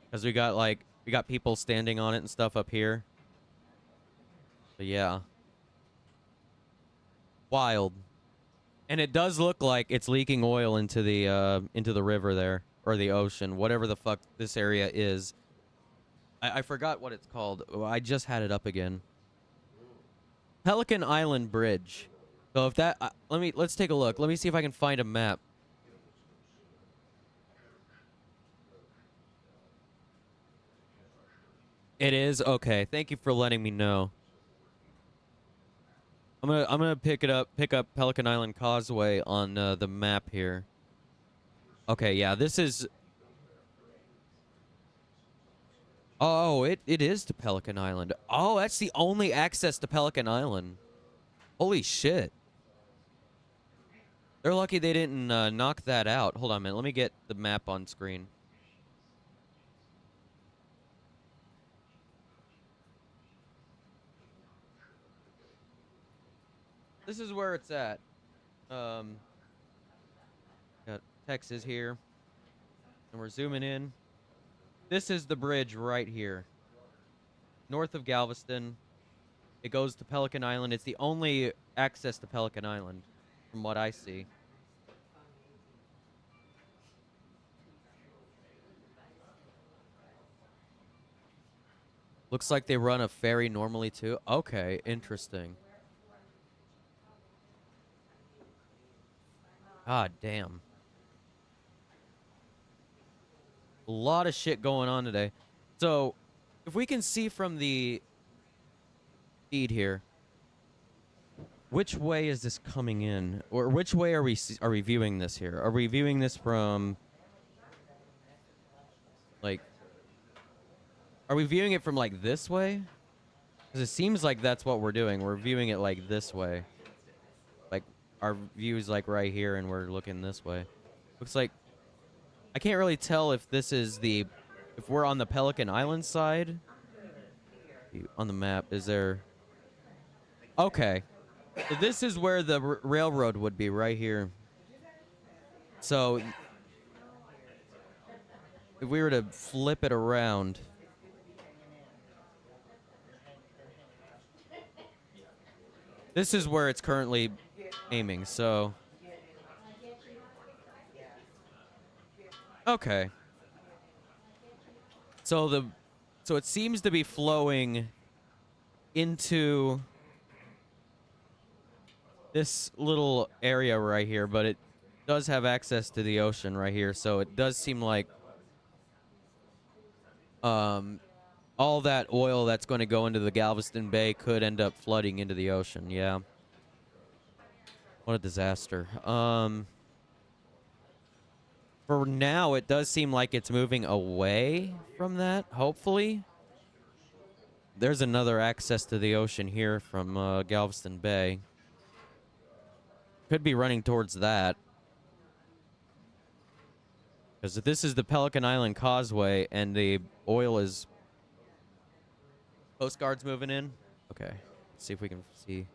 because we got people standing on it and stuff up here. But yeah. Wild. And it does look like it's leaking oil into the river there, or the ocean, whatever the fuck this area is. I forgot what it's called. Oh, I just had it up again. Pelican Island Bridge. So if that, let's take a look. Let me see if I can find a map. It is okay. Thank you for letting me know. I'm gonna pick up Pelican Island Causeway on the map here. Okay, yeah, this is. Oh, it is to Pelican Island. Oh, that's the only access to Pelican Island. Holy shit. They're lucky they didn't knock that out. Hold on a minute. Let me get the map on screen. This is where it's at. Got Texas here. And we're zooming in. This is the bridge right here. North of Galveston. It goes to Pelican Island. It's the only access to Pelican Island, from what I see. Looks like they run a ferry normally too. Okay, interesting. God damn. A lot of shit going on today. So, if we can see from the feed here, which way is this coming in? Or which way are we viewing this here? Are we viewing this from, like, are we viewing it from, like, this way? Because it seems like that's what we're doing. We're viewing it, like, this way. Like, our view is, like, right here, and we're looking this way. Looks like, I can't really tell if this is the, if we're on the Pelican Island side. On the map, is there... Okay. So this is where the railroad would be, right here. So, if we were to flip it around... This is where it's currently aiming, so... Okay. So it seems to be flowing into this little area right here, but it does have access to the ocean right here, so it does seem like all that oil that's going to go into the Galveston Bay could end up flooding into the ocean. Yeah. What a disaster. For now, it does seem like it's moving away from that, hopefully. There's another access to the ocean here from Galveston Bay. Could be running towards that. Because this is the Pelican Island Causeway, and the oil is... Coast Guard's moving in? Okay. Let's see if we can see...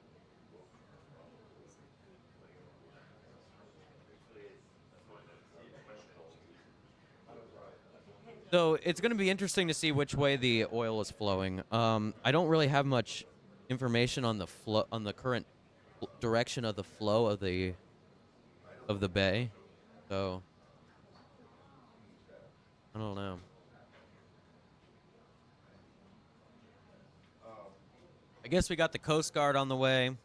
So it's going to be interesting to see which way the oil is flowing. I don't really have much information on the current direction of the flow of the bay, so I don't know. I guess we got the Coast Guard on the way.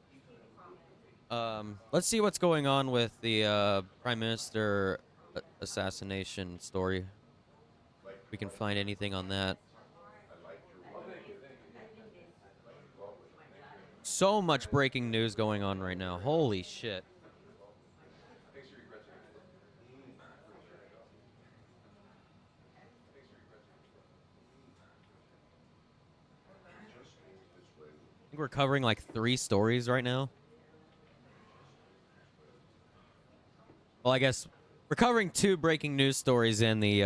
Let's see what's going on with the Prime Minister assassination story. We can find anything on that. So much breaking news going on right now. Holy shit. I think we're covering like 3 stories right now. Well, I guess we're covering 2 breaking news stories and the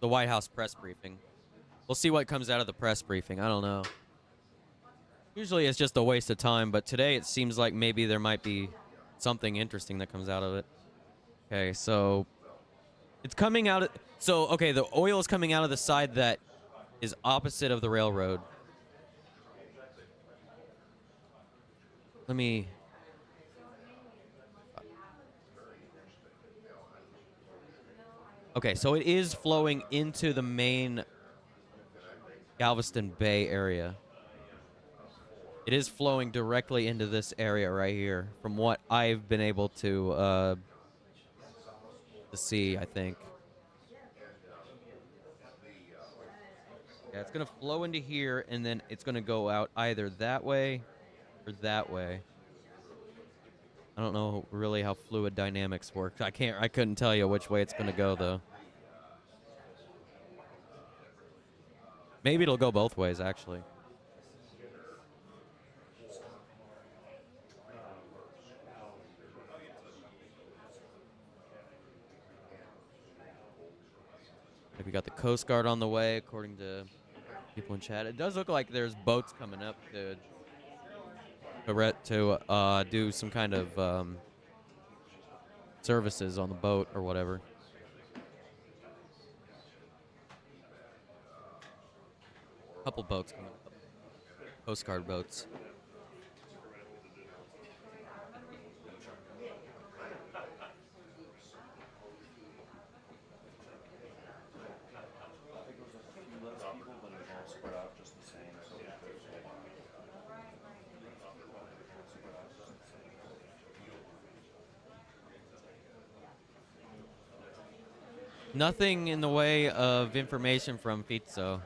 White House press briefing. We'll see what comes out of the press briefing. I don't know. Usually it's just a waste of time, but today it seems like maybe there might be something interesting that comes out of it. Okay, so it's coming out of... So, okay, the oil is coming out of the side that is opposite of the railroad. Let me... Okay, so it is flowing into the main Galveston Bay area. It is flowing directly into this area right here, from what I've been able to see, I think. Yeah, it's going to flow into here, and then it's going to go out either that way or that way. I don't know really how fluid dynamics work. I couldn't tell you which way it's going to go, though. Maybe it'll go both ways, actually. We got the Coast Guard on the way, according to people in chat. It does look like there's boats coming up to do some kind of services on the boat or whatever. Couple boats coming up. Coast Guard boats. Nothing in the way of information from Fitzo.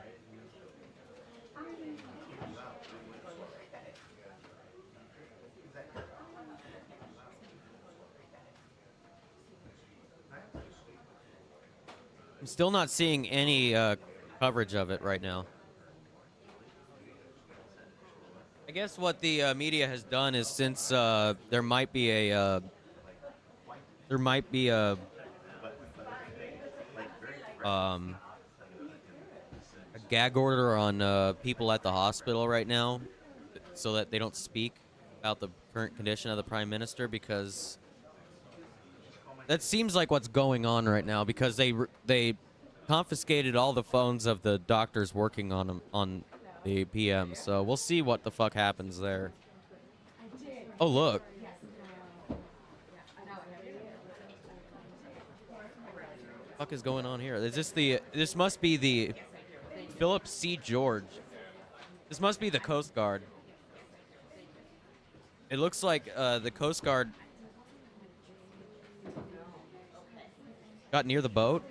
I'm still not seeing any coverage of it right now. I guess what the media has done is, since there might be a gag order on people at the hospital right now, so that they don't speak about the current condition of the Prime Minister, because that seems like what's going on right now, because they confiscated all the phones of the doctors working on them, on the PM. So we'll see what the fuck happens there. Oh, look. What the fuck is going on here? Is this this must be the Philip C. George. This must be the Coast Guard. It looks like the Coast Guard got near the boat.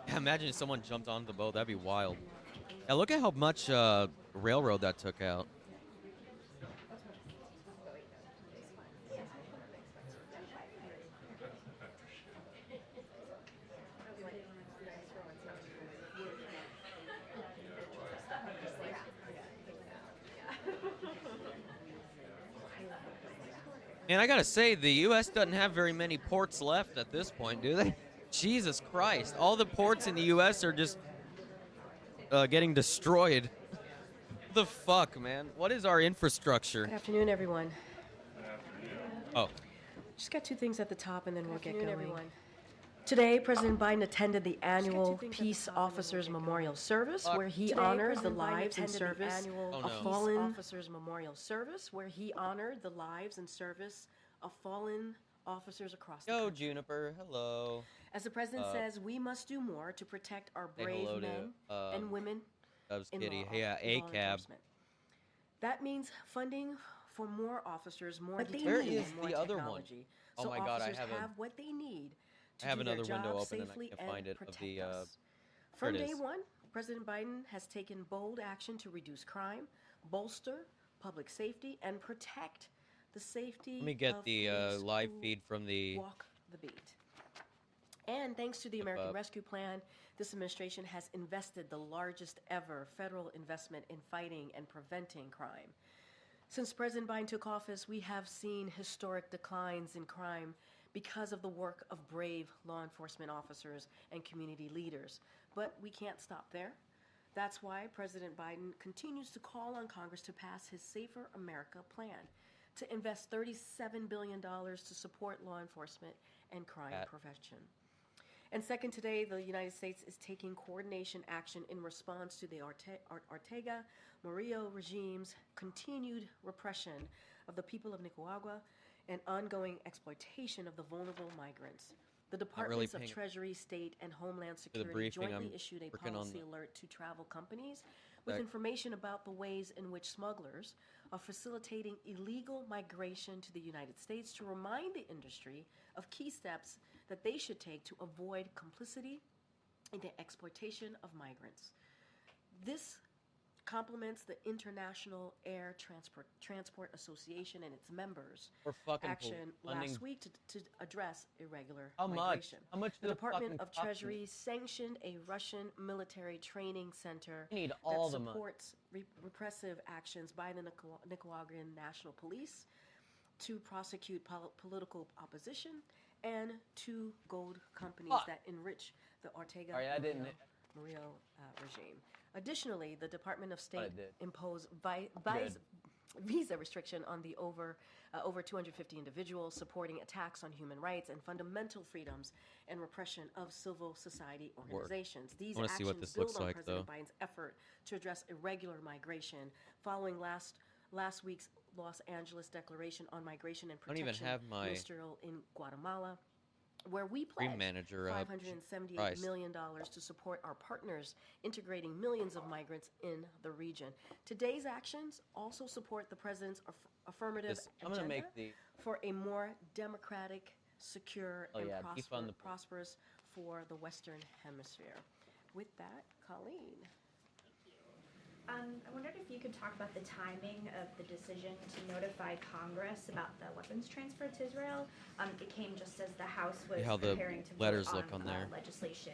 Yeah, imagine if someone jumped onto the boat. That'd be wild. Yeah, look at how much railroad that took out. And I gotta say, the U.S. doesn't have very many ports left at this point, do they? Jesus Christ. All the ports in the U.S. are just getting destroyed. What the fuck, man? What is our infrastructure? Good afternoon, everyone. Oh. Just got two things at the top, and then we'll get going. Everyone. Today, President Biden attended the annual Peace Officers Memorial Service, where he honored the lives and service of fallen officers across the country. Juniper. Hello. As the president says, we must do more to protect our brave men and women in law enforcement. That means funding for more officers, more detainees, and more technology. Oh my God, I have what they need. I have another window open and I can't find it. From day one, President Biden has taken bold action to reduce crime, bolster public safety, and protect the safety. Let me get the live feed from the Walk the Beat. And thanks to the American Rescue Plan, this administration has invested the largest ever federal investment in fighting and preventing crime. Since President Biden took office, we have seen historic declines in crime because of the work of brave law enforcement officers and community leaders. But we can't stop there. That's why President Biden continues to call on Congress to pass his Safer America plan, to invest $37 billion to support law enforcement and crime Cat. prevention. And second, today, the United States is taking coordination action in response to the Ortega Murillo regime's continued repression of the people of Nicaragua and ongoing exploitation of the vulnerable migrants. The Departments of Treasury, State, and Homeland Security jointly issued a policy alert to travel companies with information about the ways in which smugglers are facilitating illegal migration to the United States to remind the industry of key steps that they should take to avoid complicity in the exploitation of migrants. This complements the International Air Transport Association and its members' action last week to address irregular migration. How much? The Department of Treasury sanctioned a Russian military training center that supports repressive actions by the Nicaraguan National Police to prosecute political opposition and to gold companies that enrich the Ortega Murillo regime. Additionally, the Department of State imposed visa restriction on the over 250 individuals supporting attacks on human rights and fundamental freedoms and repression of civil society organizations. These actions build on President Biden's effort to address irregular migration following last week's Los Angeles Declaration on Migration and Protection ministerial in Guatemala, where we pledged $578 million to support our partners integrating millions of migrants in the region. Today's actions also support the president's affirmative agenda for a more democratic, secure, and prosperous for the Western Hemisphere. With that, Colleen. I wondered if you could talk about the timing of the decision to notify Congress about the weapons transfer to Israel. It came just as the House was preparing to vote on legislation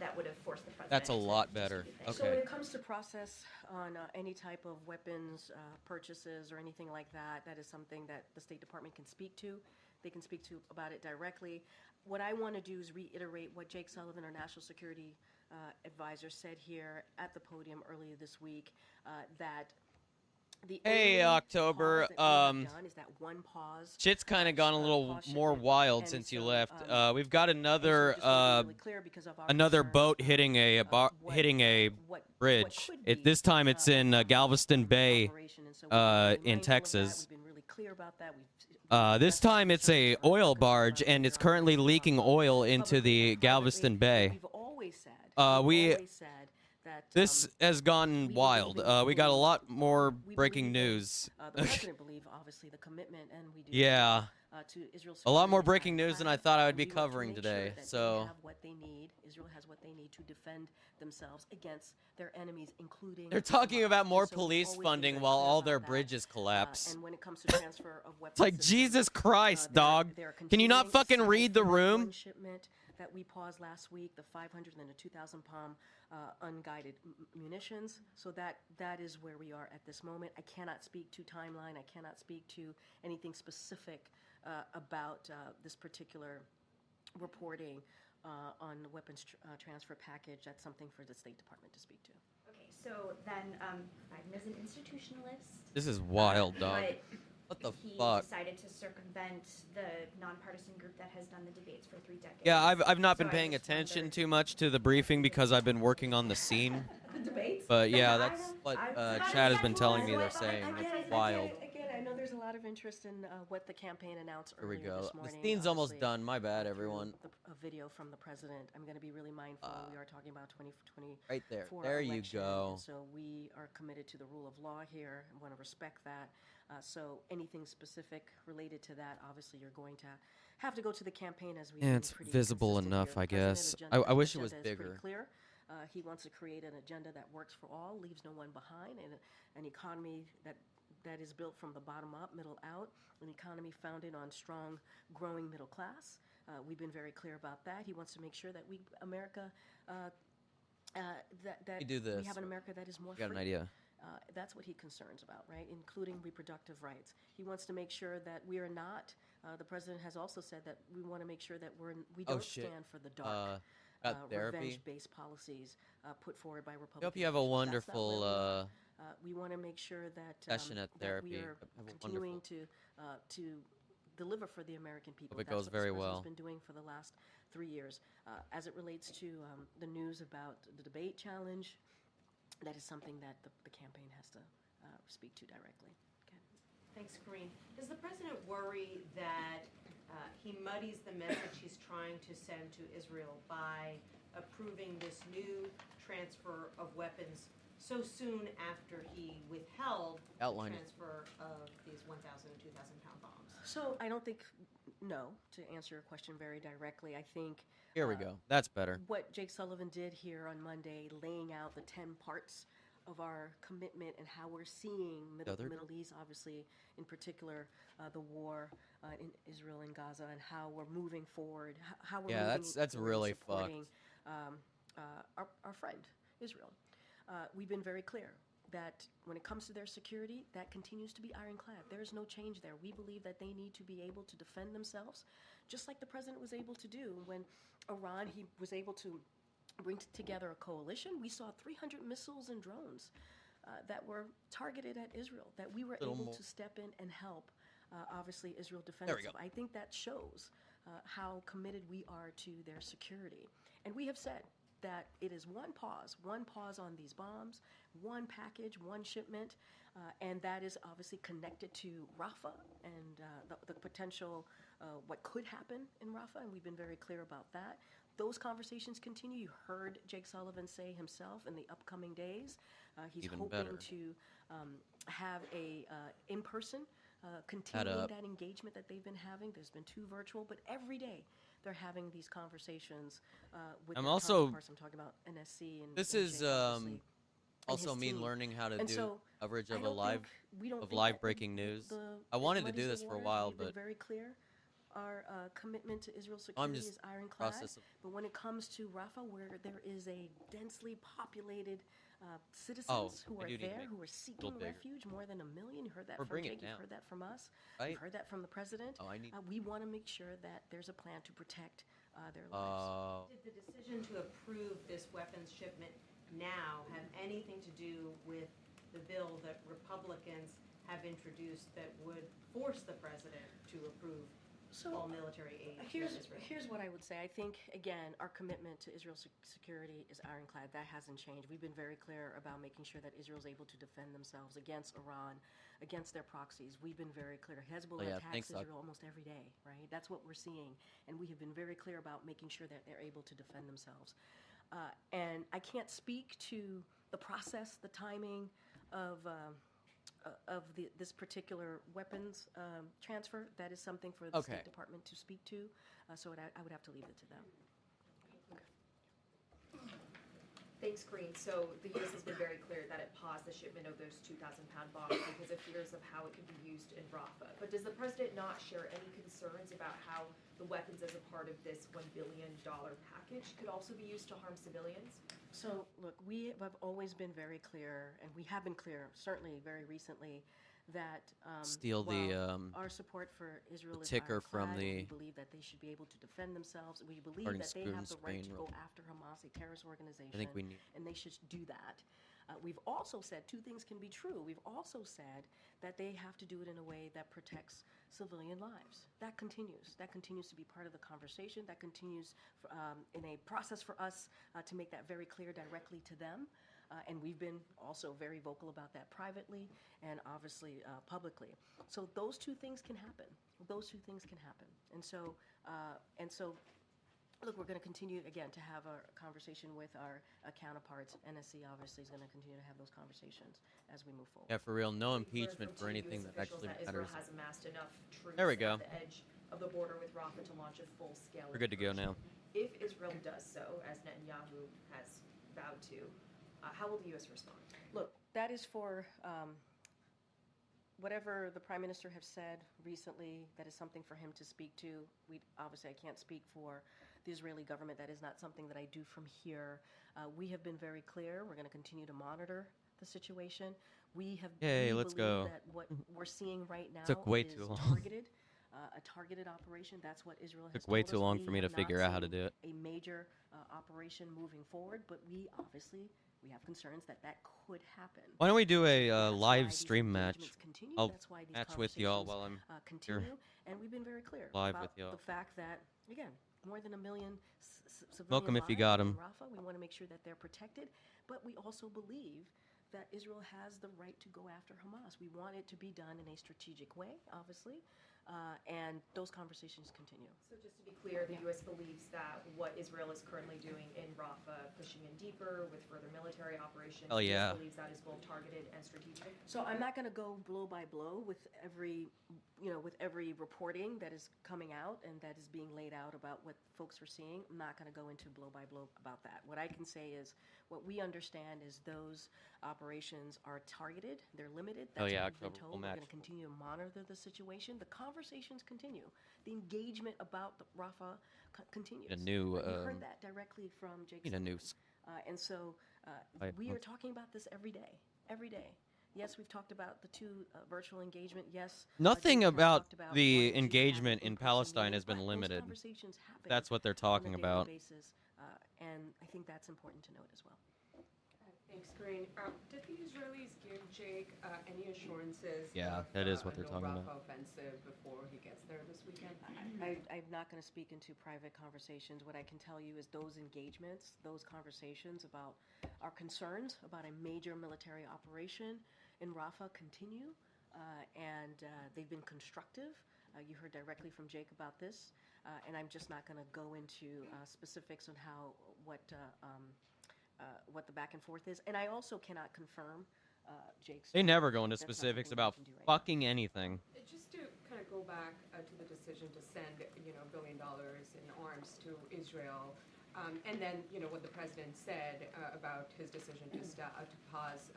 that would have forced the president. That's a lot better. Okay. So when it comes to process on any type of weapons purchases or anything like that, that is something that the State Department can speak to. They can speak to about it directly. What I want to do is reiterate what Jake Sullivan, our national security advisor, said here at the podium earlier this week, that the October, is that one pause. Shit's kind of gone a little more wild since you left. We've got another another boat hitting a bridge. This time it's in Galveston Bay in Texas. This time it's a oil barge, and it's currently leaking oil into the Galveston Bay. This has gone wild. We got a lot more breaking news. The president believed, obviously, the commitment, and we do. Yeah. To Israel's a lot more breaking news than I thought I would be covering today. So. What they need. Israel has what they need to defend themselves against their enemies, including. They're talking about more police funding while all their bridges collapse. And when it comes to transfer of weapons, it's like Jesus Christ, dog. Can you not fucking read the room? Shipment that we paused last week, the 500 and the 2,000 pound unguided munitions. So that is where we are at this moment. I cannot speak to timeline. I cannot speak to anything specific about this particular reporting on the weapons transfer package. That's something for the State Department to speak to. Okay, so then Biden is an institutionalist. This is wild, dog. What the fuck? He decided to circumvent the nonpartisan group that has done the debates for 3 decades. Yeah, I've not been paying attention too much to the briefing because I've been working on the scene. The debates? But yeah, that's what Chad has been telling me they're saying. It's wild. Again, I know there's a lot of interest in what the campaign announced earlier this morning. The scene's almost done. My bad, everyone. A video from the president. I'm going to be really mindful. We are talking about 2020. Right there. There you go. So we are committed to the rule of law here and want to respect that. So anything specific related to that, obviously, you're going to have to go to the campaign as we. Yeah, it's visible enough, I guess. I wish it was bigger. Clear. He wants to create an agenda that works for all, leaves no one behind, and an economy that is built from the bottom up, middle out, an economy founded on strong, growing middle class. We've been very clear about that. He wants to make sure that we have an America that is more free. Got an idea. That's what he concerns about, right? Including reproductive rights. He wants to make sure that we are not. The president has also said that we want to make sure that we don't stand for the dark, revenge-based policies put forward by Republicans. I hope you have a wonderful. We want to make sure that session at therapy. that we are continuing to deliver for the American people. Hope it That's goes what very this president's well. been doing for the last 3 years. As it relates to the news about the debate challenge, that is something that the campaign has to speak to directly. Thanks, Corinne. Does the president worry that he muddies the message he's trying to send to Israel by approving this new transfer of weapons so soon after he withheld Outline the it. transfer of these 1,000 and 2,000-pound bombs? So I don't think, no, to answer your question very directly, I think Here we go. That's better. what Jake Sullivan did here on Monday, laying out the 10 parts of our commitment and how we're seeing the Middle East, obviously, in particular, the war in Israel and Gaza, and how we're moving forward, how we're moving that's forward really supporting our friend, Israel. We've been very clear that when it comes to their security, that continues to be ironclad. There's no change there. We believe that they need to be able to defend themselves, just like the president was able to do when Iran, he was able to bring together a coalition. We saw 300 missiles and drones that were targeted at Israel, that we were able to step in and help, obviously, Israel defend itself. I think that shows how committed we are to their security. And we have said that it is one pause on these bombs, one package, one shipment, and that is obviously connected to Rafah and the potential, what could happen in Rafah, and we've been very clear about that. Those conversations continue. You heard Jake Sullivan say himself in the upcoming days, he's Even hoping better. to have a in-person, continuing that engagement that they've been having. There's been 2 virtual, but every day they're having these conversations with I'm their also- counterparts. I'm talking about NSC and This and is Jake, obviously, and also his me team. learning how to And do so coverage I of don't think- we don't think live that breaking news. I it wanted to do muddies the this for a waters. while, We've been but very clear. Our commitment to Israel's I'm security just is ironclad. process of- But when it comes to Rafah, where there is a densely populated citizens who I are do need to there, make who are it a little seeking bigger. refuge, more than 1 million. You heard that Or from bring it Jake. You've down. heard that from us. Right? You've heard that from the president. Oh, I need- we want to make sure that there's a plan to protect their lives. Did the decision to approve this weapons shipment now have anything to do with the bill that Republicans have introduced that would force the president to approve all military aid to Israel? Here's what I would say. I think, again, our commitment to Israel's security is ironclad. That hasn't changed. We've been very clear about making sure that Israel's able to defend themselves against Iran, against their proxies. We've been very clear. Hezbollah attacks Israel almost every day, right? That's what we're seeing. And we have been very clear about making sure that they're able to defend themselves. And I can't speak to the process, the timing of this particular weapons transfer. That is something for the State Department to speak to. So I would have to leave it to them. Thanks, Green. So the U.S. has been very clear that it paused the shipment of those 2,000-pound bombs because of fears of how it could be used in Rafah. But does the president not share any concerns about how the weapons as a part of this $1 billion package could also be used to harm civilians? So, look, we have always been very clear, and we have been clear, certainly very recently, that Steal while our support for Israel is ticker from ironclad, the we believe that they should be able to defend themselves. We believe Burning that they spoon have the right Spain to go roll. after Hamas, a terrorist organization, I think we need- and they should do that. We've also said 2 things can be true. We've also said that they have to do it in a way that protects civilian lives. That continues. That continues to be part of the conversation. That continues in a process for us to make that very clear directly to them. And we've been also very vocal about that privately and obviously publicly. So those 2 things can happen. Those 2 things can happen. And so, look, we're going to continue, again, to have a conversation with our counterparts. NSC obviously is going to continue to have those conversations as we move forward. Yeah, for real. No We've heard impeachment from for 2 anything US that officials actually Israel matters. has amassed enough troops There we go. at the edge of the border with Rafah to launch a full-scale We're good to go now. If Israel does so, as Netanyahu has vowed to, how will the U.S. respond? Look, that is for whatever the Prime Minister has said recently. That is something for him to speak to. Obviously, I can't speak for the Israeli government. That is not something that I do from here. We have been very clear. We're going to continue to monitor the situation. We have Yay, we let's believe go. that what we're seeing right now Took way is too long. targeted a targeted operation. That's what Israel has Took way told too us. long We for me to have not figure out how to seen do it. a major operation moving forward, but we have concerns that could happen. Why don't we do a That's why live these stream match? engagements continue. I'll That's why these match with y'all while I'm conversations, continue. here. And we've been very clear Live about with y'all. the fact that, again, more than 1 million civilian Milk 'em if you lives got in 'em. Rafah. We want to make sure that they're protected, but we also believe that Israel has the right to go after Hamas. We want it to be done in a strategic way, obviously, and those conversations continue. So just to be clear, the U.S. believes that what Israel is currently doing in Rafah, pushing in deeper with further military operations, Hell yeah. the U.S. believes that is both targeted and strategic? So I'm not going to go blow by blow with every reporting that is coming out and that is being laid out about what folks are seeing. I'm not going to go into blow by blow about that. What I can say is what we understand is those operations are targeted. They're limited. That's Oh yeah, what we've been October, told. we'll We're match. going to continue to monitor the situation. The conversations continue. The engagement about the Rafah continues. Need a new, You heard that directly from Jake. need a new And so we are talking about this every day. Every day. Yes, we've talked about the two virtual engagement. Yes. Nothing Jake has about talked about the wanting to have engagement in in-person Palestine meetings, has been but those limited. conversations happen That's what they're on a talking daily about. basis, and I think that's important to note as well. Thanks, Corinne. Did the Israelis give Jake any assurances Yeah, of that is what they're no talking Rafah about. offensive before he gets there this weekend? I'm not going to speak into private conversations. What I can tell you is those engagements, those conversations about our concerns about a major military operation in Rafah continue, and they've been constructive. You heard directly from Jake about this, and I'm just not going to go into specifics on what the back and forth is. And I also cannot confirm Jake's. They never go into That's not specifics something we about can do right now. fucking anything. Just to kind of go back to the decision to send, $1 billion in arms to Israel, and then, what the president said about his decision to pause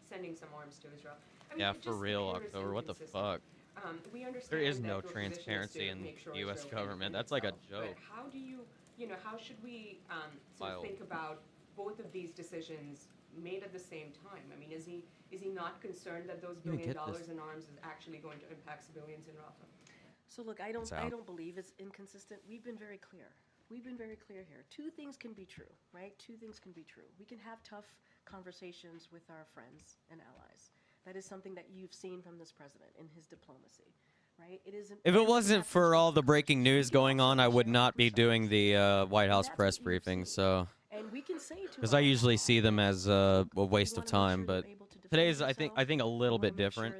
sending some arms to Israel. I mean, Yeah, it for just real, appears October. What the inconsistent. fuck? We understand There is that no your position is transparency to in make sure the U.S. Israel can government. defend That's like a itself, joke. But how do how should we sort of Wild. think about both of these decisions made at the same time? I mean, is he not concerned that those $1 billion in arms is actually going to impact civilians in Rafah? So look, I don't believe it's inconsistent. We've been very clear. We've been very clear here. Two things can be true, right? Two things can be true. We can have tough conversations with our friends and allies. That is something that you've seen from this president in his diplomacy, right? If it wasn't for all the breaking news going on, I would not be doing the White House press briefing. So, and we can say to because I usually see them as a waste of time, but today's I think a little bit different.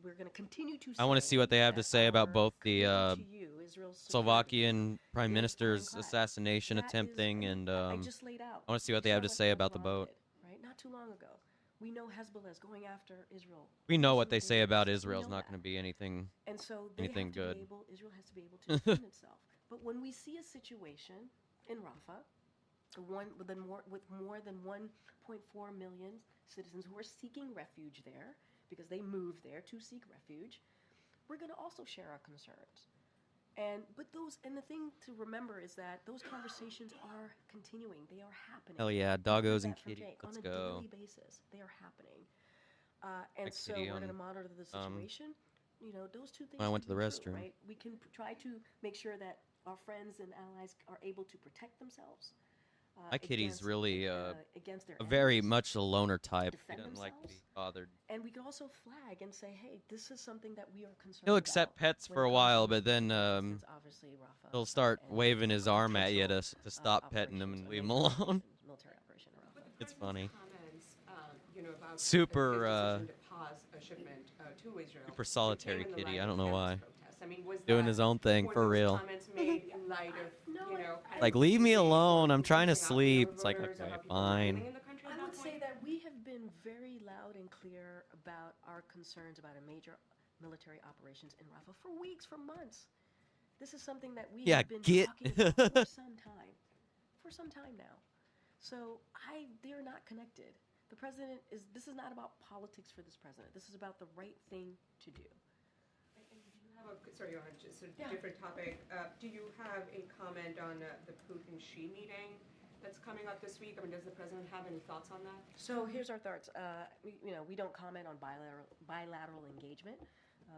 We're going to continue to I want to see what they have to say about both the Slovakian prime minister's assassination attempt thing, and I want to see what they have to say about the boat. Right, not too long ago, we know Hezbollah is going after Israel. We know what they say about Israel is not going to be anything, and so anything good. Israel has to be able to defend itself. But when we see a situation in Rafah, with more than 1.4 million citizens who are seeking refuge there because they moved there to seek refuge, we're going to also share our concerns. And the thing to remember is that those conversations are continuing. They are happening. Hell yeah, doggos and kitty. Let's go. On a daily basis, they are happening. And so we're going to monitor the situation. Those two things. I went to the true, restroom. Right? We can try to make sure that our friends and allies are able to protect themselves. My kitty's really against their very enemies, much a loner type. He defend doesn't like to be themselves. bothered. And we can also flag and say, hey, this is something that we are concerned He'll about. accept pets when for it a comes while, to but then obviously Rafah, he'll start and waving his arm at you to potential, stop petting him and operations, leave him military alone. military operation in Rafah. It's funny. Comments, about Super, his decision to pause a shipment to Israel. Super solitary came in the kitty. light I don't of know why. endless protests. I mean, was Doing that, his own thing were for those real. comments made in light of, Like, leave me alone. I'm trying to sleep. It's like, okay, fine. I would say that we have been very loud and clear about our concerns about a major military operations in Rafah for weeks, for months. This is something that we have been talking about for some time now. So they're not connected. The president this is not about politics for this president. This is about the right thing to do. Sorry, Johan, just a different topic. Do you have a comment on the Putin-Xi meeting that's coming up this week? I mean, does the president have any thoughts on that? So here's our thoughts. We don't comment on bilateral engagement.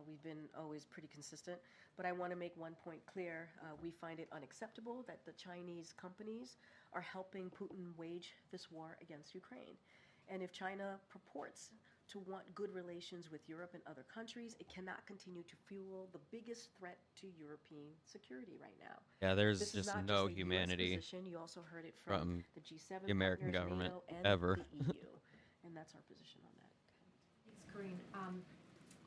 We've been always pretty consistent. But I want to make one point clear. We find it unacceptable that the Chinese companies are helping Putin wage this war against Ukraine. And if China purports to want good relations with Europe and other countries, it cannot continue to fuel the biggest threat to European security right now. Yeah, there's This is just not no just a US humanity position. You also heard it from the G7 the American partners, government NATO, and ever. the EU. And that's our position on that. Thanks, Corinne.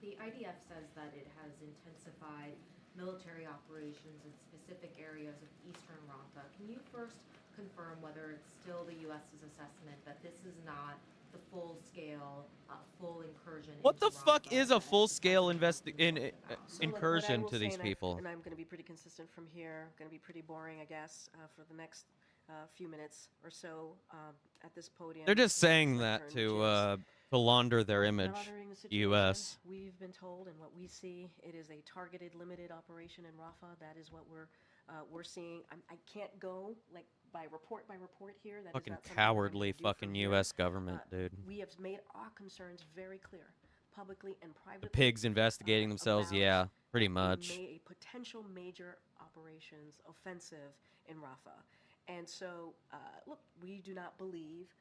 The IDF says that it has intensified military operations in specific areas of eastern Rafah. Can you first confirm whether it's still the U.S.'s assessment that this is not the full-scale, full incursion? What the into fuck Rafah, is a that full-scale So, look, what incursion I will to say, these people? and I'm going to be pretty consistent from here, going to be pretty boring, I guess, for the next few minutes or so at this podium. They're just saying Return, that which is to launder their image. monitoring the situation. U.S. We've been told, and what we see, it is a targeted, limited operation in Rafah. That is what we're seeing. I can't go like by report here. That Fucking is not something cowardly I'm gonna do fucking from here. U.S. government, dude. We have made our concerns very clear, publicly and privately. The pigs investigating themselves, about yeah, pretty much. A potential major operations offensive in Rafah. And so, look, we do not believe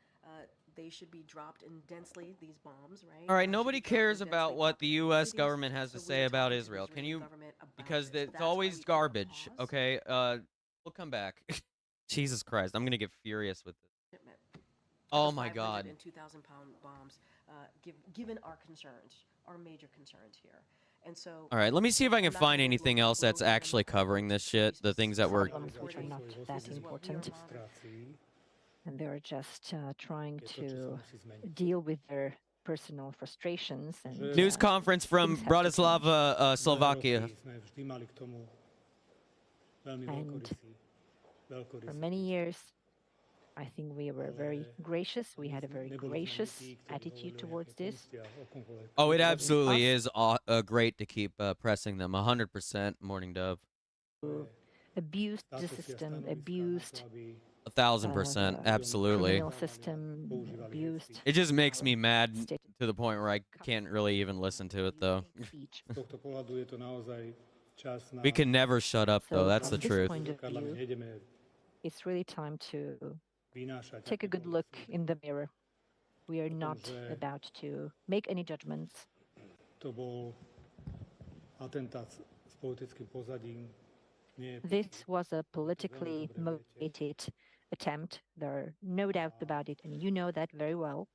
they should be dropped in densely, these bombs, right? All right, nobody cares about what the U.S. government has to say about Israel. Can you? Because it's always garbage. Okay, we'll come back. Jesus Christ, I'm gonna get furious with this. Oh my God. And 2,000-pound bombs, given our concerns, our major concerns here. And so, all right, let me see if I can find anything else that's actually covering this shit. The things that were. Problems which are not that important, and they're just trying to deal with their personal frustrations. And News conference from Bratislava, Slovakia. And for many years, I think we were very gracious. We had a very gracious attitude towards this. Oh, it absolutely is great to keep pressing them. 100%, Morning Dove. Abused the system, abused 1,000%, absolutely. criminal system, abused. It just makes me mad to the point where I can't really even listen to it, though. We can never shut up, though. That's the truth. Point of view, it's really time to take a good look in the mirror. We are not about to make any judgments. This was a politically motivated attempt. There are no doubt about it, and you know that very well.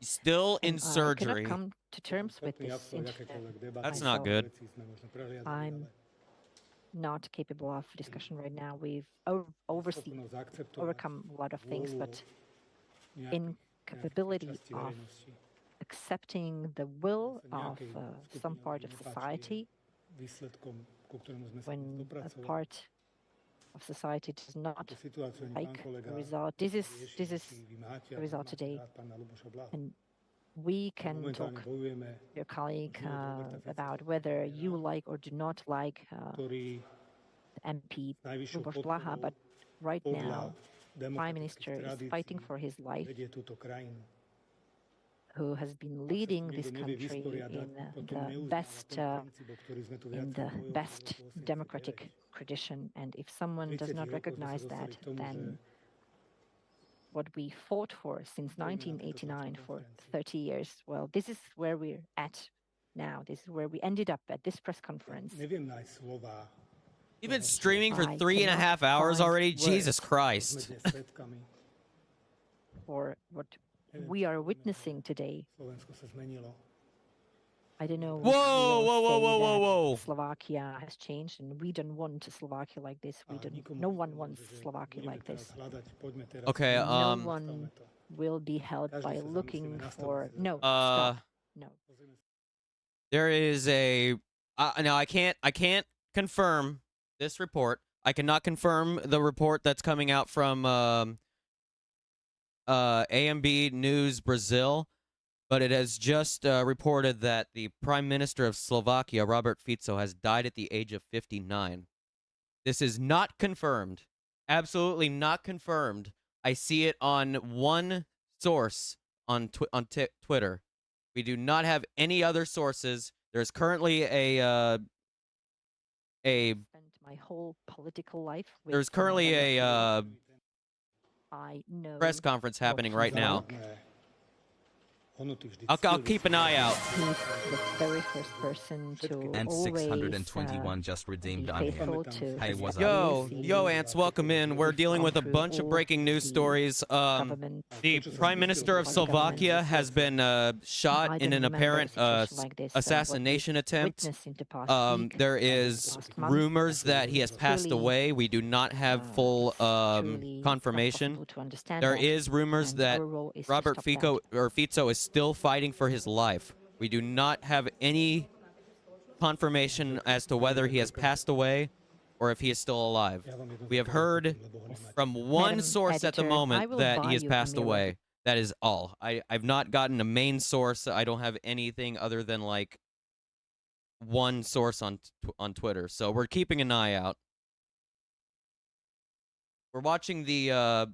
Still in surgery. I cannot come to terms with this. That's not good. I'm not capable of discussion right now. We've overcome a lot of things, but incapability of accepting the will of some part of society, when a part of society does not like the result. This is the result today. And we can talk to your colleague about whether you like or do not like MP Luboš Blaha, but right now, the Prime Minister is fighting for his life, who has been leading this country in the best democratic tradition. And if someone does not recognize that, then what we fought for since 1989 for 30 years, well, this is where we're at now. This is where we ended up at this press conference. You've been streaming for 3.5 hours already? Jesus Christ. For what we are witnessing today. I don't know. Whoa. Slovakia has changed, and we don't want Slovakia like this. No one wants Slovakia like this. Okay, no one will be held by looking for. No, stop. No. There is a. No, I can't confirm this report. I cannot confirm the report that's coming out from AMB News Brazil, but it has just reported that the Prime Minister of Slovakia, Robert Fico, has died at the age of 59. This is not confirmed. Absolutely not confirmed. I see it on one source on Twitter. We do not have any other sources. There's currently a spent my whole political life with there's currently a I know press conference happening right now. Ono to vždycky I'll keep an eye out. He's the very first person to And always 621 just redeemed. be I'm here. faithful to Hey, his what's up? Yo, Ants, welcome in. We're dealing with a bunch of breaking news stories. The Prime Minister of Slovakia has been shot in an apparent assassination attempt. There is rumors that he has passed away. We do not have full confirmation. There is rumors that Robert Fico is still fighting for his life. We do not have any confirmation as to whether he has passed away or if he is still alive. We have heard from one source at the moment that he has passed away. That is all. I've not gotten a main source. I don't have anything other than like one source on Twitter. So we're keeping an eye out. We're watching the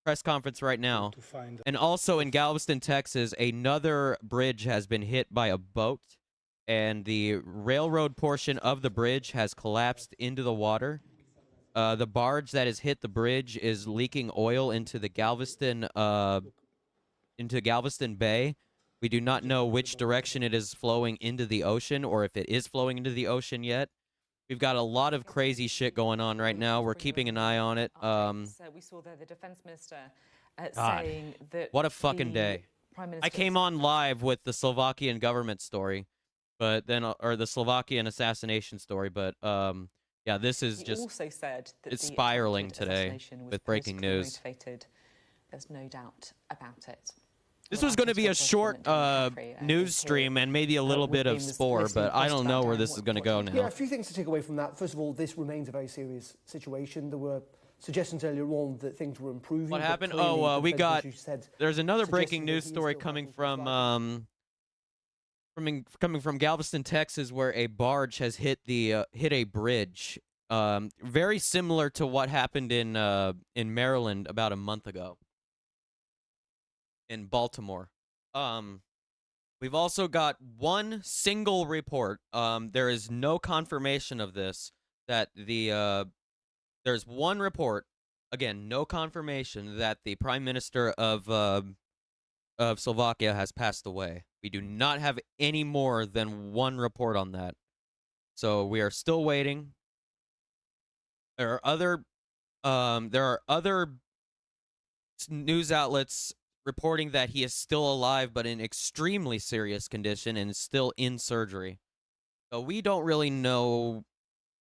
press conference right now. And also in Galveston, Texas, another bridge has been hit by a boat, and the railroad portion of the bridge has collapsed into the water. The barge that has hit the bridge is leaking oil into the Galveston Bay. We do not know which direction it is flowing into the ocean, or if it is flowing into the ocean yet. We've got a lot of crazy shit going on right now. We're keeping an eye on it. We saw the defense minister God, saying that what a fucking day. I came on live with the Slovakian government story, but then, or the Slovakian assassination story, but yeah, this is just, also said that it's spiraling today with breaking news. There's no doubt about it. This was going to be a short news stream and maybe a little bit of Spore, but I don't know where this is going to go now. Yeah, a few things to take away from that. First of all, this remains a very serious situation. There were suggestions earlier on that things were improving. What happened? Oh, we got, there's another breaking news story coming from Galveston, Texas, where a barge has hit a bridge. Very similar to what happened in Maryland about a month ago. In Baltimore. We've also got one single report. There is no confirmation of this, that there's one report, again, no confirmation that the Prime Minister of Slovakia has passed away. We do not have any more than one report on that. So we are still waiting. There are other news outlets reporting that he is still alive, but in extremely serious condition and still in surgery. So we don't really know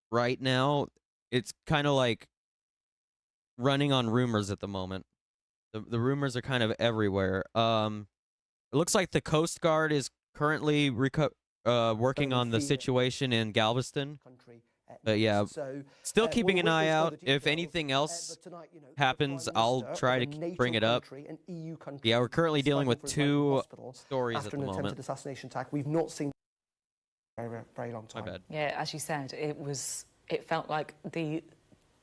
right now. It's kind of like running on rumors at the moment. The rumors are kind of everywhere. It looks like the Coast Guard is currently working on the situation in Galveston. But yeah, still keeping an eye out. If anything else happens, I'll try to bring it up. Yeah, we're currently dealing with two stories at the moment. Attempted assassination attack. We've not seen very, very long time. My bad. Yeah, as you said, it felt like the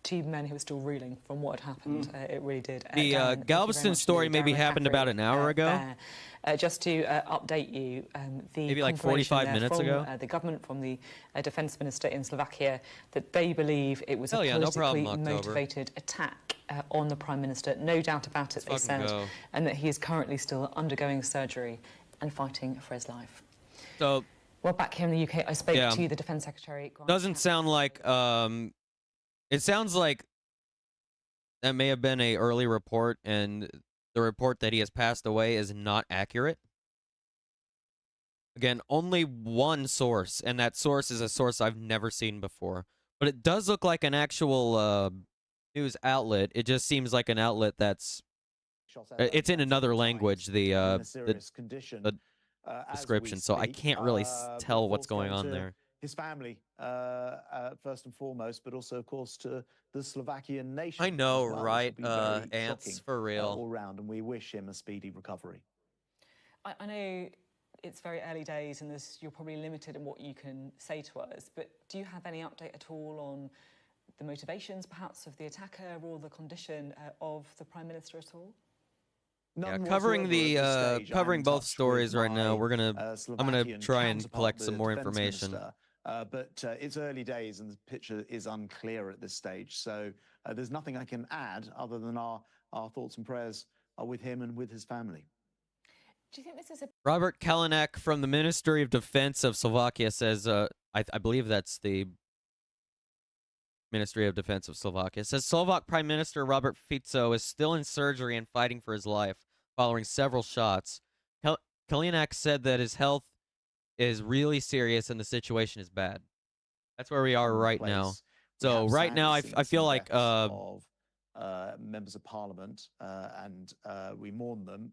two men who were still reeling from what had happened. It really did. The Galveston story maybe happened about an hour ago. Just to update you, maybe like 45 minutes ago. The government, from the defence minister in Slovakia, that they believe it was a politically motivated attack on the Prime Minister. No doubt about it, they said, and that he is currently still undergoing surgery and fighting for his life. So, well, back here in the UK, I spoke to the Defence Secretary. Doesn't sound like. It sounds like that may have been an early report, and the report that he has passed away is not accurate. Again, only one source, and that source is a source I've never seen before. But it does look like an actual news outlet. It just seems like an outlet that's... It's in another language, the description, so I can't really tell what's going on there. His family, first and foremost, but also, of course, to the Slovakian nation. I know, right? Ants, for real. All round, and we wish him a speedy recovery. I know it's very early days, and you're probably limited in what you can say to us, but do you have any update at all on the motivations, perhaps, of the attacker or the condition of the Prime Minister at all? None covering whatsoever at this stage. covering I'm in both touch stories with right now. my, I'm gonna Slovakian try and counterpart, collect some the more defense information. minister, but it's early days and the picture is unclear at this stage. So there's nothing I can add other than our thoughts and prayers are with him and with his family. Do you think this is a Robert Kalinek from the Ministry of Defense of Slovakia says, I believe that's the Ministry of Defense of Slovakia, says Slovak Prime Minister Robert Fico is still in surgery and fighting for his life following several shots. Kalinek said that his health is really serious and the situation is bad. That's where we are right now. So right now, I feel like of members of parliament and we mourn them.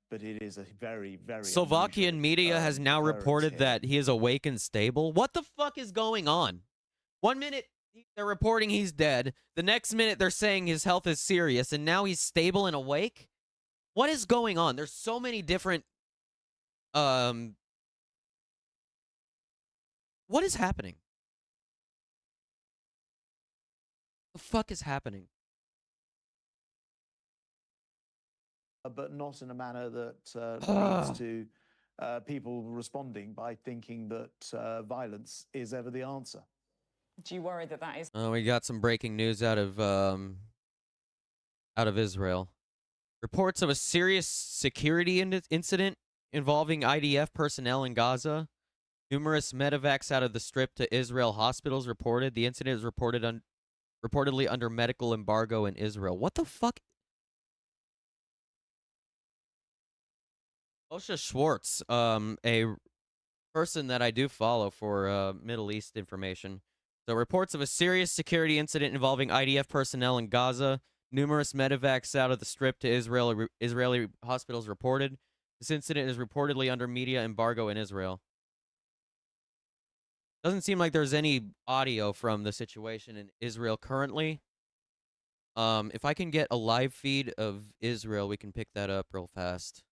But it is a very, very Slovakian media has now reported here. that he is awake and stable. What the fuck is going on? 1 minute they're reporting he's dead. The next minute they're saying his health is serious, and now he's stable and awake? What is going on? There's so many different what is happening? The fuck is happening? But not in a manner that leads to people responding by thinking that violence is ever the answer. Do you worry that that is? We got some breaking news out of Israel. Reports of a serious security incident involving IDF personnel in Gaza. Numerous medevacs out of the Strip to Israel hospitals reported. The incident is reportedly under medical embargo in Israel. What the fuck? Osha Schwartz, a person that I do follow for Middle East information. So reports of a serious security incident involving IDF personnel in Gaza. Numerous medevacs out of the Strip to Israeli hospitals reported. This incident is reportedly under media embargo in Israel. Doesn't seem like there's any audio from the situation in Israel currently. If I can get a live feed of Israel, we can pick that up real fast.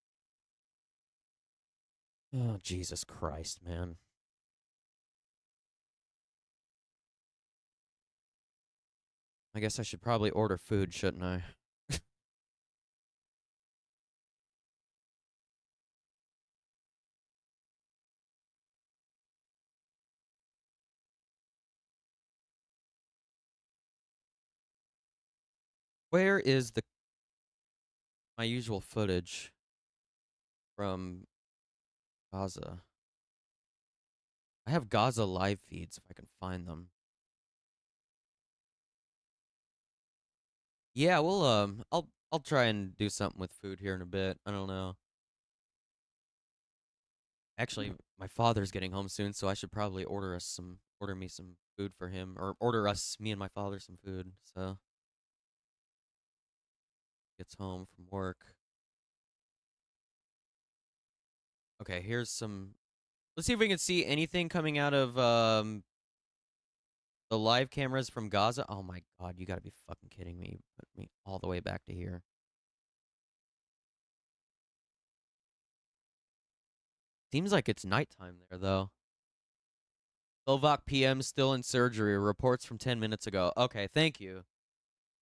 Oh, Jesus Christ, man. I guess I should probably order food, shouldn't I? Where is my usual footage from Gaza? I have Gaza live feeds if I can find them. Yeah, we'll I'll try and do something with food here in a bit. I don't know. Actually, my father's getting home soon, so I should probably order me some food for him, or me and my father some food. So gets home from work. Okay, here's some. Let's see if we can see anything coming out of the live cameras from Gaza. Oh my God, you gotta be fucking kidding me! Put me all the way back to here. Seems like it's nighttime there though. Slovak PM still in surgery. Reports from 10 minutes ago. Okay, thank you.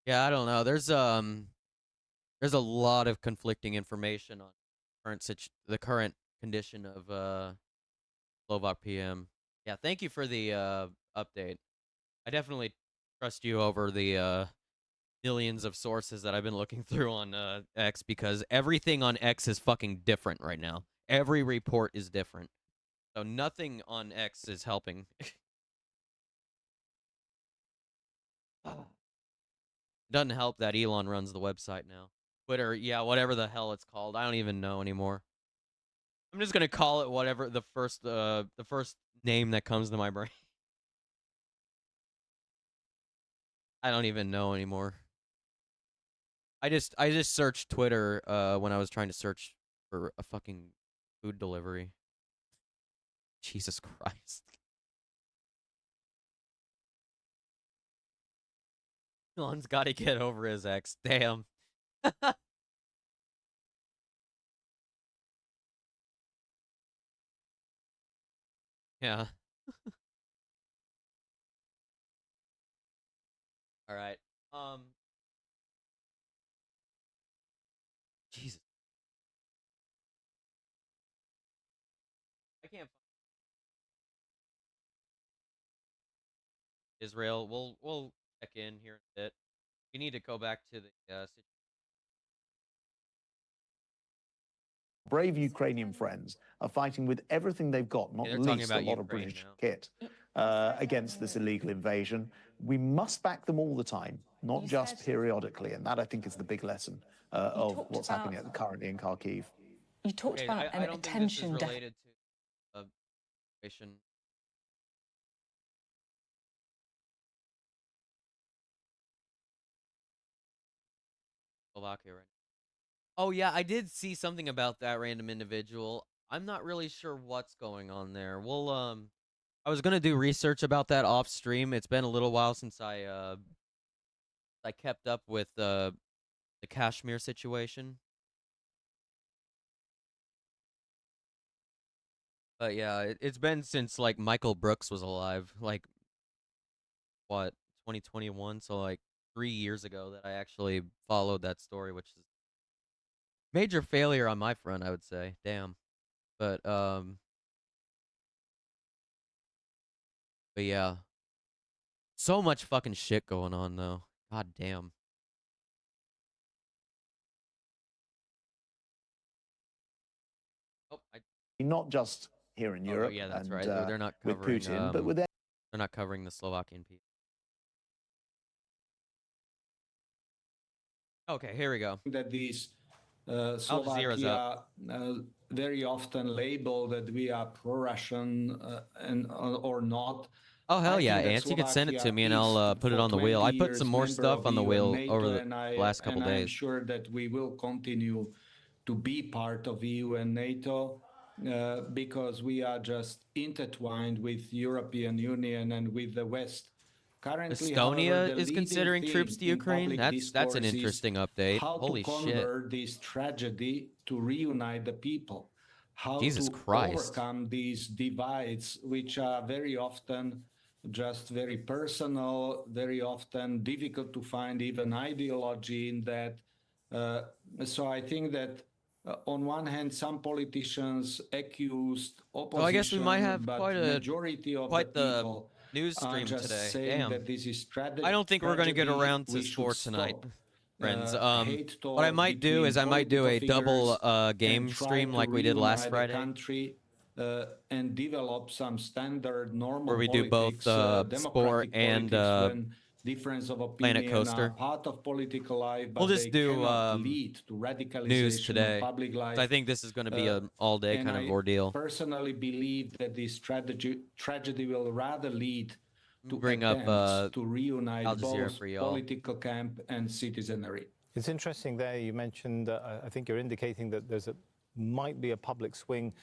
Yeah, I don't know. There's a lot of conflicting information on the current condition of Slovak PM. Yeah, thank you for the update. I definitely trust you over the millions of sources that I've been looking through on X, because everything on X is fucking different right now. Every report is different. So nothing on X is helping. Doesn't help that Elon runs the website now. Twitter, yeah, whatever the hell it's called. I don't even know anymore. I'm just gonna call it whatever the first name that comes to my brain. I don't even know anymore. I just searched Twitter when I was trying to search for a fucking food delivery. Jesus Christ. Elon's got to get over his ex. Damn. Yeah. All right. Jesus can't. Israel. We'll check in here in a bit. We need to go back to the situation. Brave Ukrainian friends are fighting with everything they've got, not they're talking least a about lot of Ukraine British now. kit, against this illegal invasion. We must back them all the time, not just periodically, and that, I think, is the big lesson of what's happening currently in Kharkiv. You talked about I don't think this is related to situation. Slovakia, right? Oh yeah, I did see something about that random individual. I'm not really sure what's going on there. Well, I was gonna do research about that off stream. It's been a little while since I kept up with the Kashmir situation. But yeah, it's been since like Michael Brooks was alive, like what 2021, so like 3 years ago that I actually followed that story, which is major failure on my front, I would say. Damn, but yeah, so much fucking shit going on though. God damn. Oh, Not just here in Europe, yeah, that's and, right. They're not with covering Putin, but with they're not covering the Slovakian people. Okay, here we go. That these Al Jazeera's up. Slovakia very often label that we are pro-Russian or not. Oh hell yeah, Ants! You could send it to me and I'll put it on the wheel. I put some more stuff on the wheel over the last couple days. I'm sure that we will continue to be part of EU and NATO because we are just intertwined with European Union and with the West. Currently, Estonia however, is considering troops to Ukraine. That's an interesting update. Holy how to shit! convert this tragedy to reunite the people. How Jesus to Christ. overcome these divides, which are very often just very personal, very often difficult to find even ideology in that. So I think that on one hand, some politicians accused opposition, Oh, I guess we might have but quite majority of the people news are stream just today. saying Damn. that this is I don't think we're going to get tragedy, around to we should Spore tonight, stop. friends. Hate What I talk might do is I might do a between double political game figures stream and like we did last try to Friday, reunite the country and develop some standard normal where we do both Spore democratic and politics when difference of Planet opinion are Coaster. part of political life, but We'll they just do cannot lead to radicalization news today. of public life. I think this is going to be an all-day And kind of I ordeal. personally believe that this tragedy will rather lead to Bring up attempts to reunite Al Jazeera both for y'all. political camp and citizenry. It's interesting there you mentioned, I think you're indicating that might be a public swing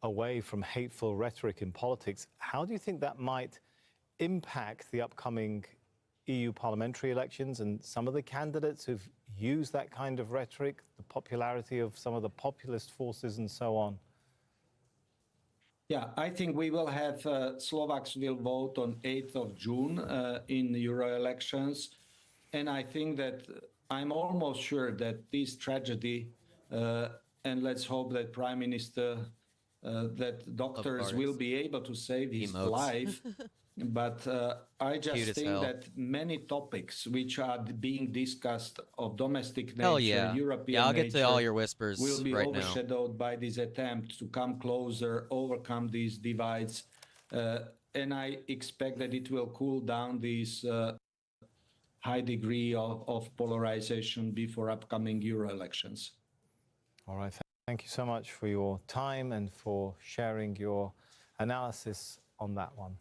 away from hateful rhetoric in politics. How do you think that might impact the upcoming EU parliamentary elections and some of the candidates who've used that kind of rhetoric, the popularity of some of the populist forces and so on? Yeah, I think we will have Slovaks will vote on 8th of June in the Euro elections. And I think that I'm almost sure that this tragedy, and let's hope that Prime Minister, that doctors will be able to save his life. But I just think that many topics which are being discussed of domestic nature, European I'll get nature, to all your whispers will be right now. overshadowed by this attempt to come closer, overcome these divides. And I expect that it will cool down this high degree of polarization before upcoming Euro elections. All right. Thank you so much for your time and for sharing your analysis on that one.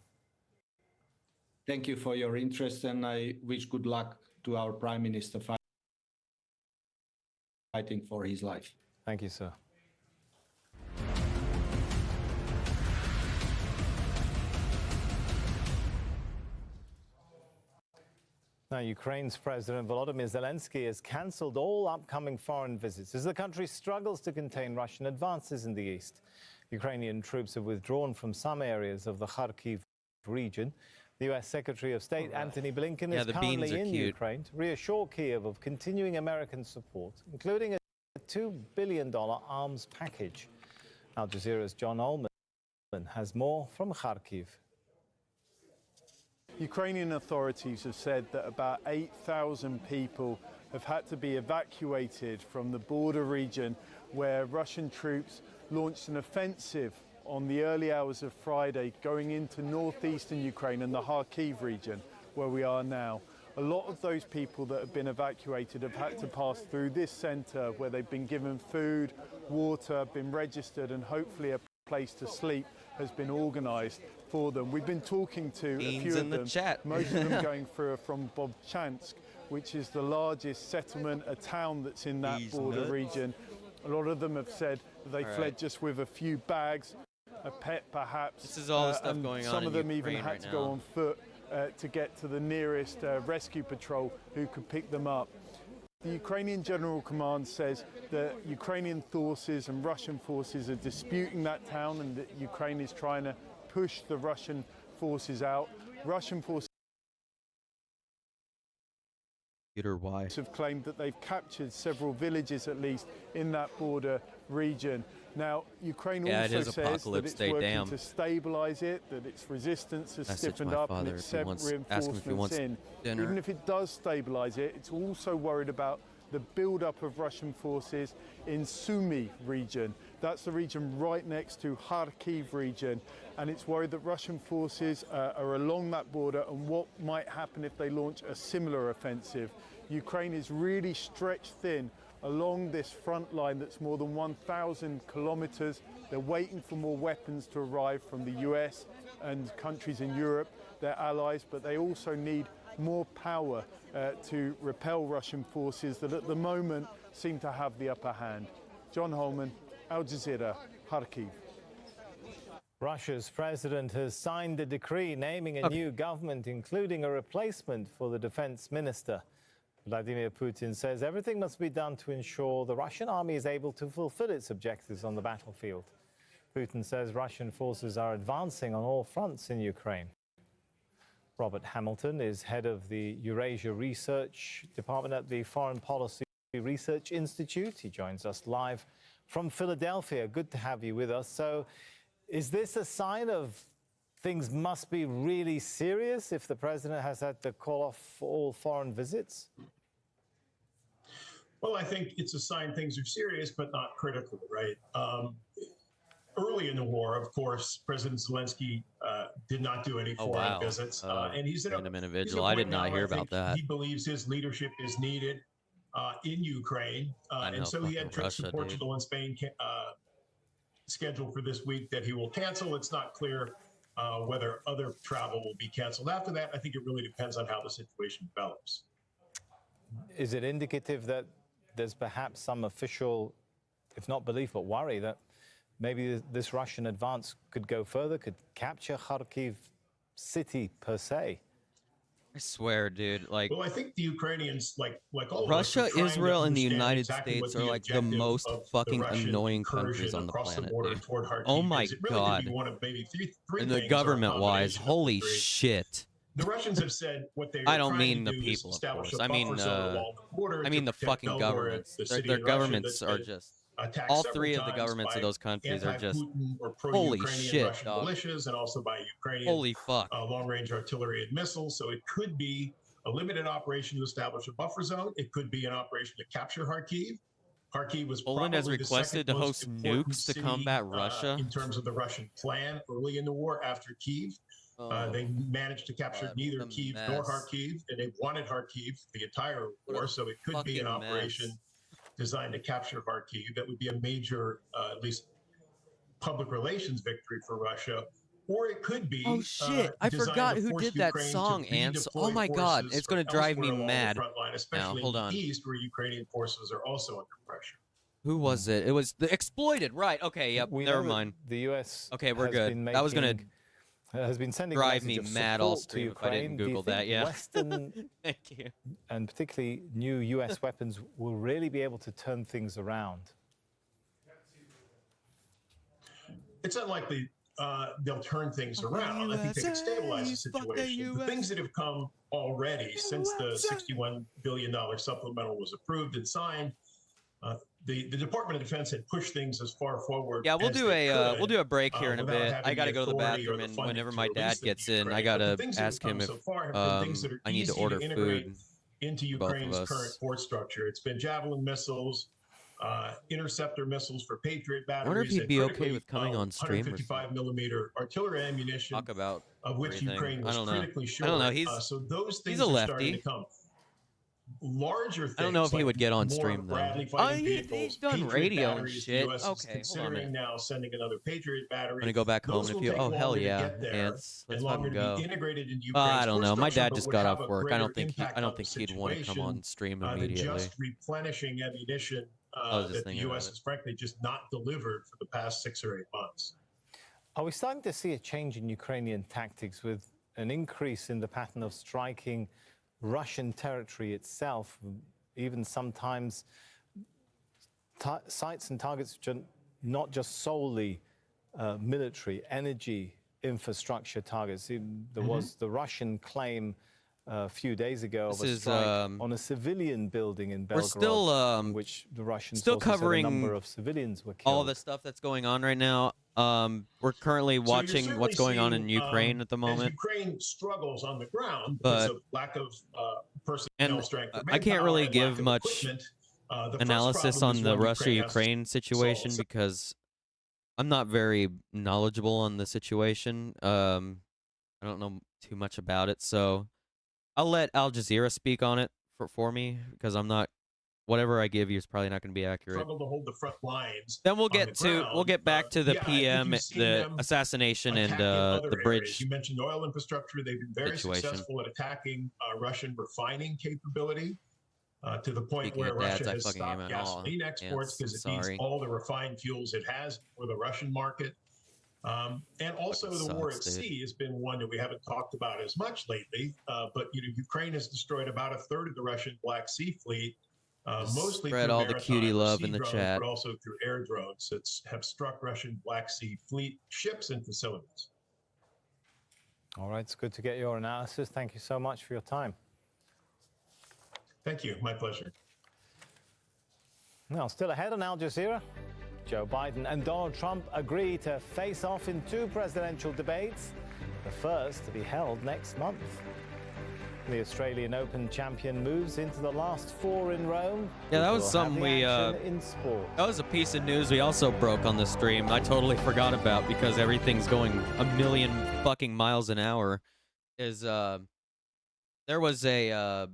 Thank you for your interest, and I wish good luck to our Prime Minister fighting for his life. Thank you, sir. Now, Ukraine's President Volodymyr Zelensky has cancelled all upcoming foreign visits as the country struggles to contain Russian advances in the east. Ukrainian troops have withdrawn from some areas of the Kharkiv region. The U.S. Secretary of State Antony Blinken is currently in Ukraine to reassure Kyiv of continuing American support, including a $2 billion arms package. Al Jazeera's John Ullman has more from Kharkiv. Ukrainian authorities have said that about 8,000 people have had to be evacuated from the border region where Russian troops launched an offensive on the early hours of Friday going into northeastern Ukraine and the Kharkiv region where we are now. A lot of those people that have been evacuated have had to pass through this centre where they've been given food, water, been registered, and hopefully a place to sleep has been organised for them. We've been talking to a few of them, most of them going through from Bobchansk, which is the largest settlement, a town that's in that border region. A lot of them have said that they fled just with a few bags, a pet perhaps. This is all the stuff going on some of them in even Ukraine had right to now. go on foot to get to the nearest rescue patrol who could pick them up. The Ukrainian General Command says that Ukrainian forces and Russian forces are disputing that town and that Ukraine is trying to push the Russian forces out. Russian forces have claimed that they've captured several villages at least in that border region. Now, Ukraine also says that it's working to stabilise it, that its resistance has stiffened up and it's sent reinforcements in. Even if it does stabilise it, it's also worried about the build-up of Russian forces in Sumy region. That's the region right next to Kharkiv region, and it's worried that Russian forces are along that border and what might happen if they launch a similar offensive. Ukraine is really stretched thin along this front line that's more than 1,000 kilometers. They're waiting for more weapons to arrive from the US and countries in Europe, their allies, but they also need more power to repel Russian forces that at the moment seem to have the upper hand. John Holman, Al Jazeera, Kharkiv. Russia's president has signed a decree naming a new government, including a replacement for the defense minister. Vladimir Putin says everything must be done to ensure the Russian army is able to fulfill its objectives on the battlefield. Putin says Russian forces are advancing on all fronts in Ukraine. Robert Hamilton is head of the Eurasia Research Department at the Foreign Policy Research Institute. He joins us live from Philadelphia. Good to have you with us. So, is this a sign of things must be really serious if the president has had to call off all foreign visits? Well, I think it's a sign things are serious, but not critical, right? Early in the war, of course, President Zelensky did not do any foreign visits, and he's at random individual. I did not hear about that. He believes his leadership is needed in Ukraine, and so he had trips to Portugal and Spain scheduled for this week that he will cancel. It's not clear whether other travel will be canceled after that. I think it really depends on how the situation develops. Is it indicative that there's perhaps some official, if not belief, but worry that maybe this Russian advance could go further, could capture Kharkiv city per se? I swear, dude. Like, well, I think the Ukrainians, like all Russia, of us, are trying to Israel, and the understand United exactly States what are like the most fucking annoying countries on the planet, dude. Oh my god. And the government-wise, holy shit. The Russians have said what they. I don't mean the people, of course. I mean the fucking governments. Their governments are just. All three of the governments of those countries are just holy shit, dog. Militias and also by Ukrainian holy fuck long-range artillery and missiles. So it could be a limited operation to establish a buffer zone. It could be an operation to capture Kharkiv. Kharkiv was Poland has requested to host nukes to combat Russia in terms of the Russian plan early in the war after Kyiv. They managed to capture neither Kyiv nor Kharkiv, and they wanted Kharkiv the entire war. So it could be an operation designed to capture Kharkiv. That would be a major, at least public relations victory for Russia. Or it could be. Oh shit! I forgot who did that song, Ants. Oh my god, it's gonna drive me mad. Now, hold on. East, where Ukrainian forces are also under pressure. Who was it? It was the Exploited, right? Okay, yep. Never mind. The U.S. Okay, we're good. That was gonna has been sending drive me mad all stream if I didn't Google that. Yeah. Western, thank you. And particularly new U.S. weapons will really be able to turn things around. It's unlikely they'll turn things around. I think they can stabilize the situation. The things that have come already since the $61 billion supplemental was approved and signed The Department of Defense had pushed things as far forward. Yeah, we'll as do they a could, we'll do a break here in a without bit. having I got to the go to the authority or bathroom, the and funding whenever to my release dad them to gets in, I Ukraine. got But the to things that have ask him come if so far have been things that are I need to easy order integrate food into for both of Ukraine's current us. force structure. It's been Javelin missiles, interceptor missiles for Patriot I wonder if batteries, he'd and be okay critically with coming on stream or 155 millimeter artillery ammunition, talk about of which everything. Ukraine I was don't know. critically I short. don't know. He's So those things a are starting to lefty. come. Larger things. I don't know if he like would get on more stream though. Bradley fighting He's vehicles, done Patriot radio and batteries, shit. The US is Okay, hold on a considering minute. now sending another Patriot battery. I'm gonna go back home Those and will if you. take Oh hell longer to yeah, get there Ants. and Let's longer fucking to go. be integrated in I Ukraine's don't know. force My structure, dad but just would got have off a work. I don't greater think impact on the he'd want to come situation on stream than immediately. just replenishing ammunition I was just that the thinking about U.S. it. has frankly just not delivered for the past 6 or 8 months. Are we starting to see a change in Ukrainian tactics with an increase in the pattern of striking Russian territory itself, even sometimes sites and targets which are not just solely military, energy infrastructure targets? There was the Russian claim a few days ago of a strike on a civilian building in Belgorod, We're still in which the Russians still also said a covering number of civilians were killed. all the stuff that's going on right now. We're currently watching what's going on in Ukraine at the moment. As Ukraine struggles on the ground But- because of lack of personnel And strength, I can't really give much the first analysis problem is on the one Russia-Ukraine has to situation solve. because I'm not very knowledgeable on the situation. I don't know too much about it, so I'll let Al Jazeera speak on it for me because I'm not. Whatever I give you is probably not going to be accurate. Struggle to hold the front lines. Then we'll on get the to ground. we'll get back to the Yeah, I think PM, you've seen the them assassination, and attacking other the areas. bridge. You mentioned oil infrastructure. They've been very situation. successful at attacking Russian refining capability to the point Speaking where of dads, Russia I has fucking stopped aim at all. gasoline exports because it needs sorry. all the refined fuels it has for the Russian market. And also the war at sea has been one that we haven't talked about as much lately. But Ukraine has destroyed about a third of the Russian Black Sea fleet, mostly spread through all the maritime cutie or love sea in the drones, chat. but also through air drones that have struck Russian Black Sea fleet ships and facilities. All right, it's good to get your analysis. Thank you so much for your time. Thank you. My pleasure. Now, still ahead on Al Jazeera, Joe Biden and Donald Trump agree to face off in 2 presidential debates, the first to be held next month. The Australian Open champion moves into the last 4 in Rome. Yeah, that was We'll something have the we action in Spore. that was a piece of news we also broke on the stream. I totally forgot about because everything's going a million fucking miles an hour. Is there was a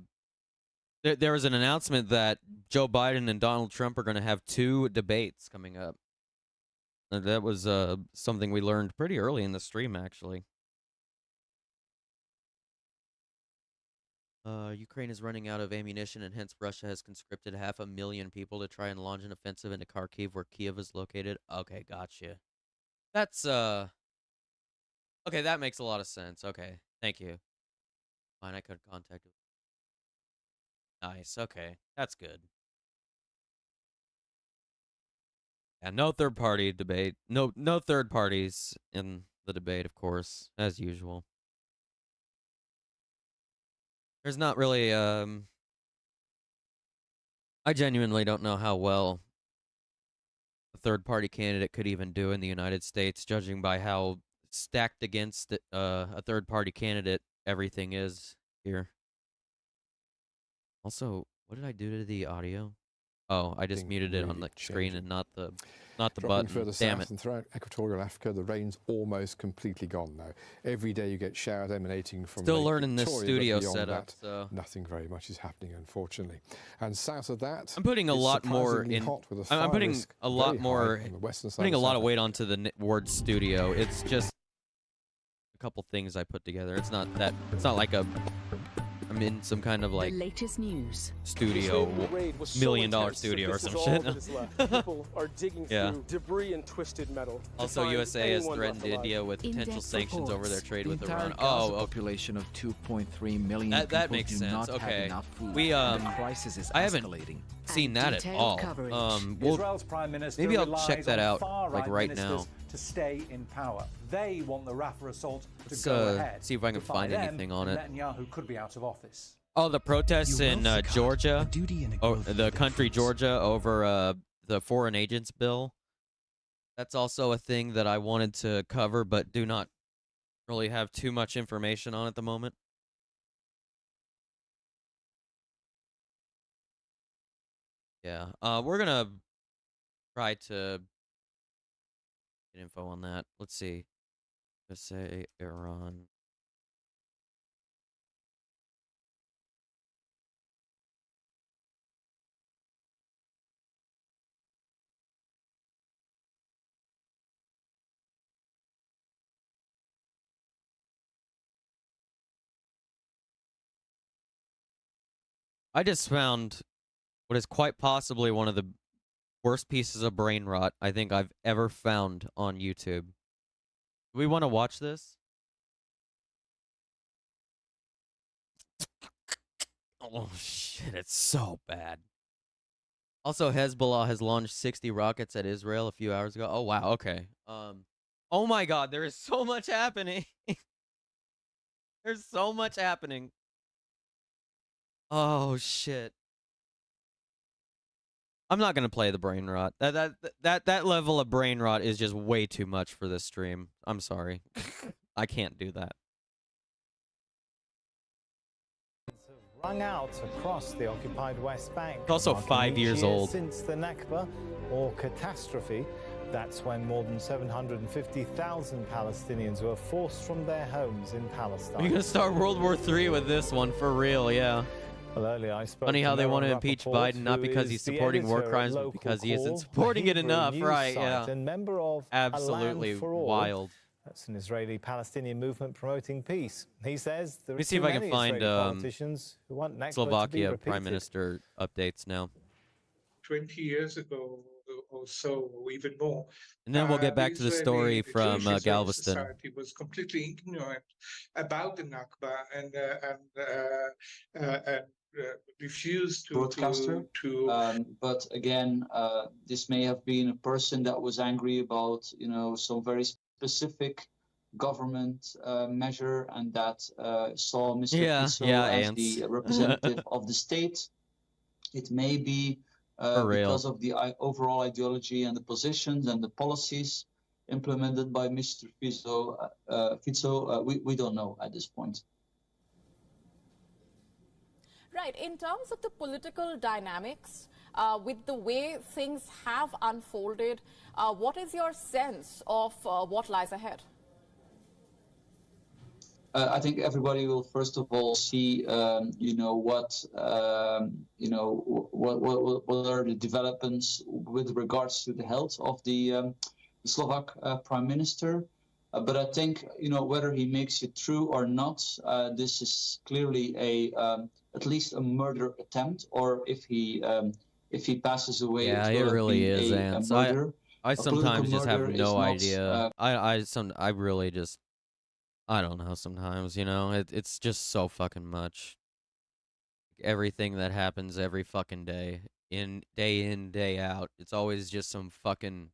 there was an announcement that Joe Biden and Donald Trump are going to have 2 debates coming up. And that was something we learned pretty early in the stream, actually. Ukraine is running out of ammunition, and hence Russia has conscripted 500,000 people to try and launch an offensive into Kharkiv, where Kiev is located. Okay, gotcha. That's okay. That makes a lot of sense. Okay, thank you. Fine, I could contact you. Nice. Okay, that's good. Yeah, no third party debate. No third parties in the debate, of course, as usual. There's not really, I genuinely don't know how well a third-party candidate could even do in the United States, judging by how stacked against a third-party candidate everything is here. Also, what did I do to the audio? Oh, I just muted it on the screen and not the button. Further Damn south it. and throughout equatorial Africa, the rain's almost completely gone now. Every day you get showers emanating from Still Lake learning this Victoria, but studio beyond setup, that, so nothing very much is happening, unfortunately. And south of that, I'm putting a it's lot more surprisingly in. hot with a I'm fire putting risk a lot very more. high on the western side Putting a of lot South of weight onto the word studio. It's just a couple things I put together. It's not that. It's not like I'm in some kind of like latest news studio, $1 million studio or some shit. People are digging Yeah. through debris and twisted metal. to Also, find USA has anyone threatened left alive. India with potential sanctions over their trade with Iran. Oh, Oh, population of 2.3 million that people makes do sense. not have Okay, enough food. we The crisis is I haven't escalating. seen that at detailed all. coverage. We'll, Israel's prime minister maybe I'll relies check that on out far-right like right now. ministers to stay in power. They want the Rafah assault to Let's go ahead. see if I can Defy find them, anything on and it. Netanyahu could be out of office. Oh, the protests in Georgia, the country Georgia, over the foreign agents bill. That's also a thing that I wanted to cover, but do not really have too much information on at the moment. Yeah, we're gonna try to get info on that. Let's see. Let's say Iran. I just found what is quite possibly one of the worst pieces of brain rot I think I've ever found on YouTube. Do we want to watch this? Oh shit, it's so bad. Also, Hezbollah has launched 60 rockets at Israel a few hours ago. Oh wow, okay. Oh my god, there is so much happening. There's so much happening. Oh shit. I'm not gonna play the brain rot. That level of brain rot is just way too much for this stream. I'm sorry. I can't do that. Rung out across the occupied West Bank. It's also 5 years old. Since the Nakba, or catastrophe, that's when more than 750,000 Palestinians were forced from their homes in Palestine. We're gonna start World War III with this one for real, yeah. Well, earlier I spoke Funny how to they want to Noah impeach Rappaport, Biden, not who because is he's the supporting war editor at crimes, but Local because he Call, isn't the supporting it Hebrew enough, news right? site, Yeah. and member of Absolutely A Land for All. wild. That's an Israeli-Palestinian movement promoting peace. He says there Let me are see too if I can many find Israeli politicians who want Nakba to be Slovakia repeated. Prime Minister updates now. 20 years ago or so, or even more. And then we'll get back to the story from Jewish Israeli Galveston. society was completely ignorant about the Nakba and refused broadcaster. But again, this may have been a person that was angry about, some very specific government measure, and that saw Mr. Fico as the representative of the state. It may be because of the overall ideology and the positions and the policies implemented by Mr. Fico. We don't know at this point. Right. In terms of the political dynamics, with the way things have unfolded, what is your sense of what lies ahead? I think everybody will first of all see, what are the developments with regards to the health of the Slovak Prime Minister. But I think, whether he makes it through or not, this is clearly at least a murder attempt, or if he passes away, Yeah, it really is, Ants. I sometimes just have no idea. I really just, I don't know sometimes, it's just so fucking much. Everything that happens every fucking day, in, day out, it's always just some fucking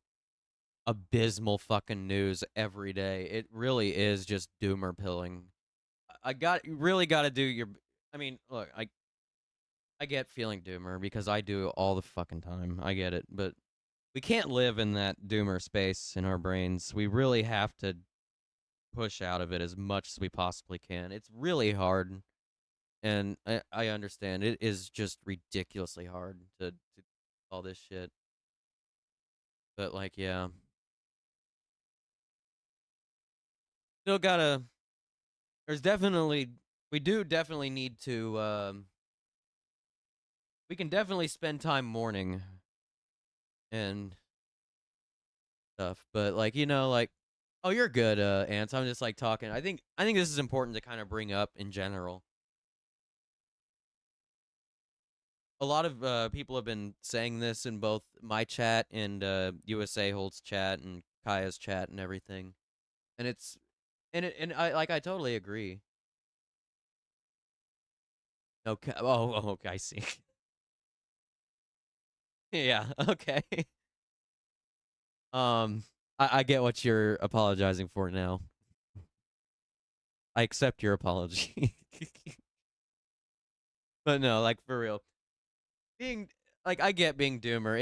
abysmal fucking news every day. It really is just doomer pilling. You really got to do your, I mean, look, I get feeling doomer because I do all the fucking time. I get it, but we can't live in that doomer space in our brains. We really have to push out of it as much as we possibly can. It's really hard, and I understand. It is just ridiculously hard to all this shit. But, like, yeah. Still gotta, we do definitely need to, we can definitely spend time mourning and stuff, but, like, oh, you're good, Ants. I'm just, like, talking. I think this is important to kind of bring up in general. A lot of people have been saying this in both my chat and USA Holds chat and Kaya's chat and everything, and I totally agree. Okay. Oh, okay. I see. Yeah. Okay. I get what you're apologizing for now. I accept your apology. But no, like for real. Being like I get being doomer.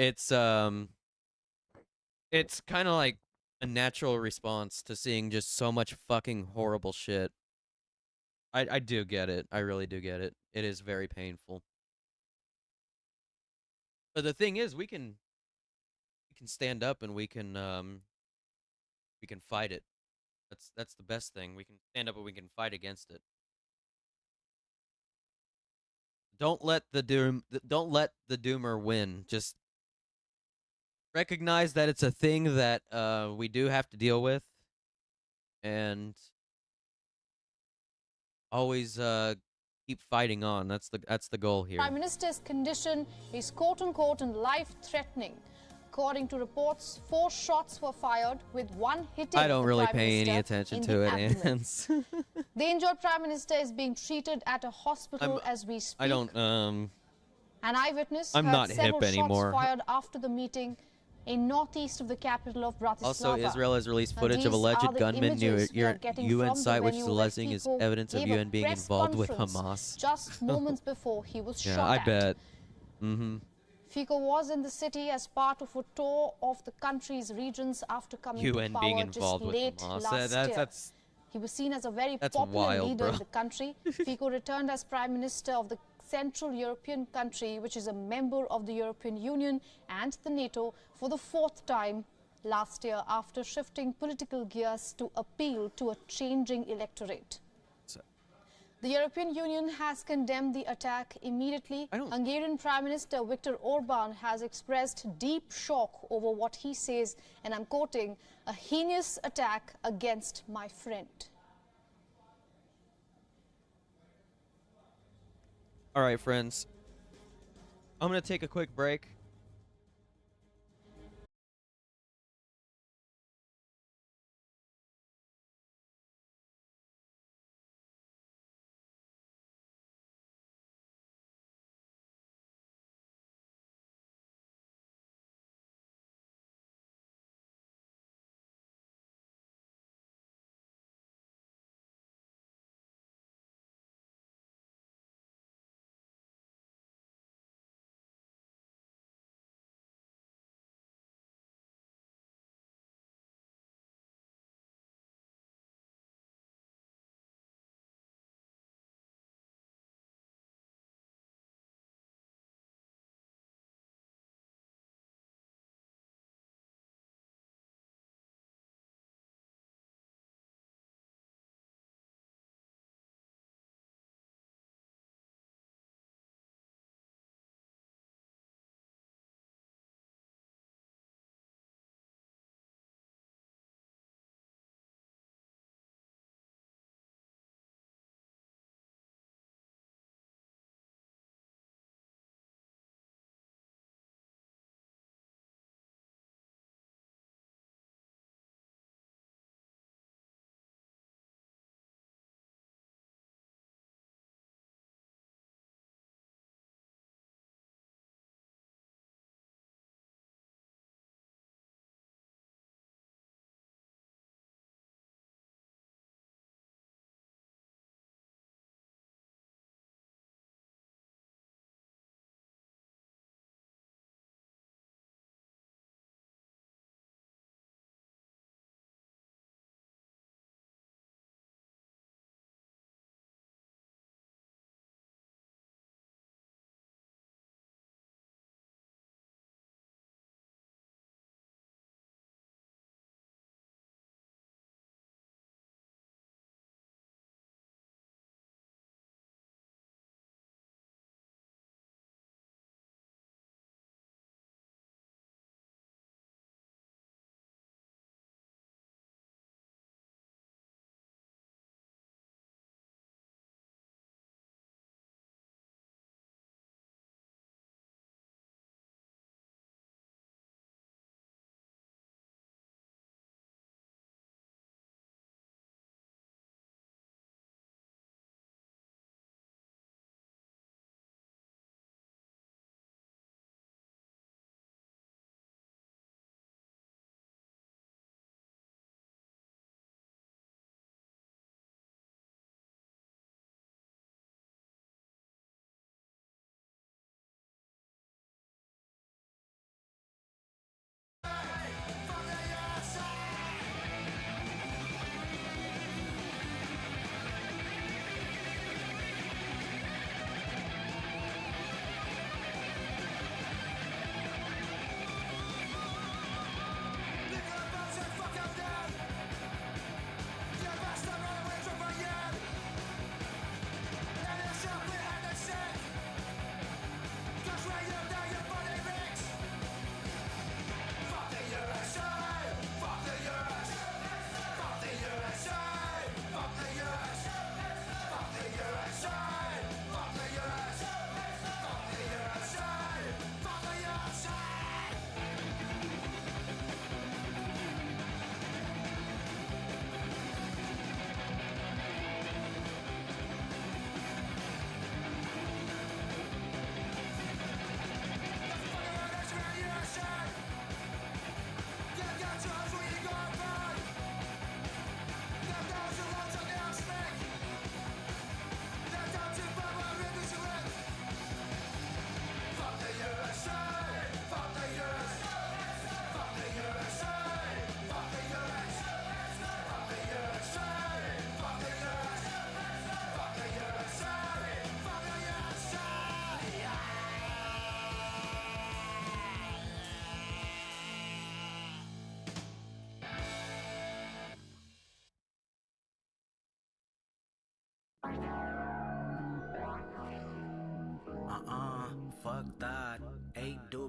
It's kind of like a natural response to seeing just so much fucking horrible shit. I do get it. I really do get it. It is very painful. But the thing is, we can stand up and we can fight it. That's the best thing. We can stand up and we can fight against it. Don't let the doomer win. Just recognize that it's a thing that we do have to deal with, and always keep fighting on. That's the goal here. Prime Minister's condition is quote-unquote life-threatening. According to reports, 4 shots were fired, with 1 hitting I don't the really Prime pay any Minister attention in to the it, abdomen. Ants. The injured Prime Minister is being treated at a hospital as we speak. I don't An eyewitness I'm heard not several hip anymore. shots fired after the meeting in northeast of the capital of Bratislava. Also, Israel has released Now, footage of these alleged are the gunmen near images we are getting UN from the site, which is venue where alleging is Fico evidence of gave a UN being press involved with conference Hamas. just moments before he was Yeah, shot I at. bet. Mm-hmm. Fico was in the city as part of a tour of the country's regions after coming UN to being power just involved with late Hamas. last year. He was seen as a very popular wild, leader bro. in the country. Fico returned as Prime Minister of the Central European country, which is a member of the European Union and the NATO, for the 4th time last year after shifting political gears to appeal to a changing electorate. The European Union has condemned the attack immediately. Hungarian Prime Minister Viktor Orban has expressed deep shock over what he says, and I'm quoting, "a heinous attack against my friend." All right, friends. I'm going to take a quick break.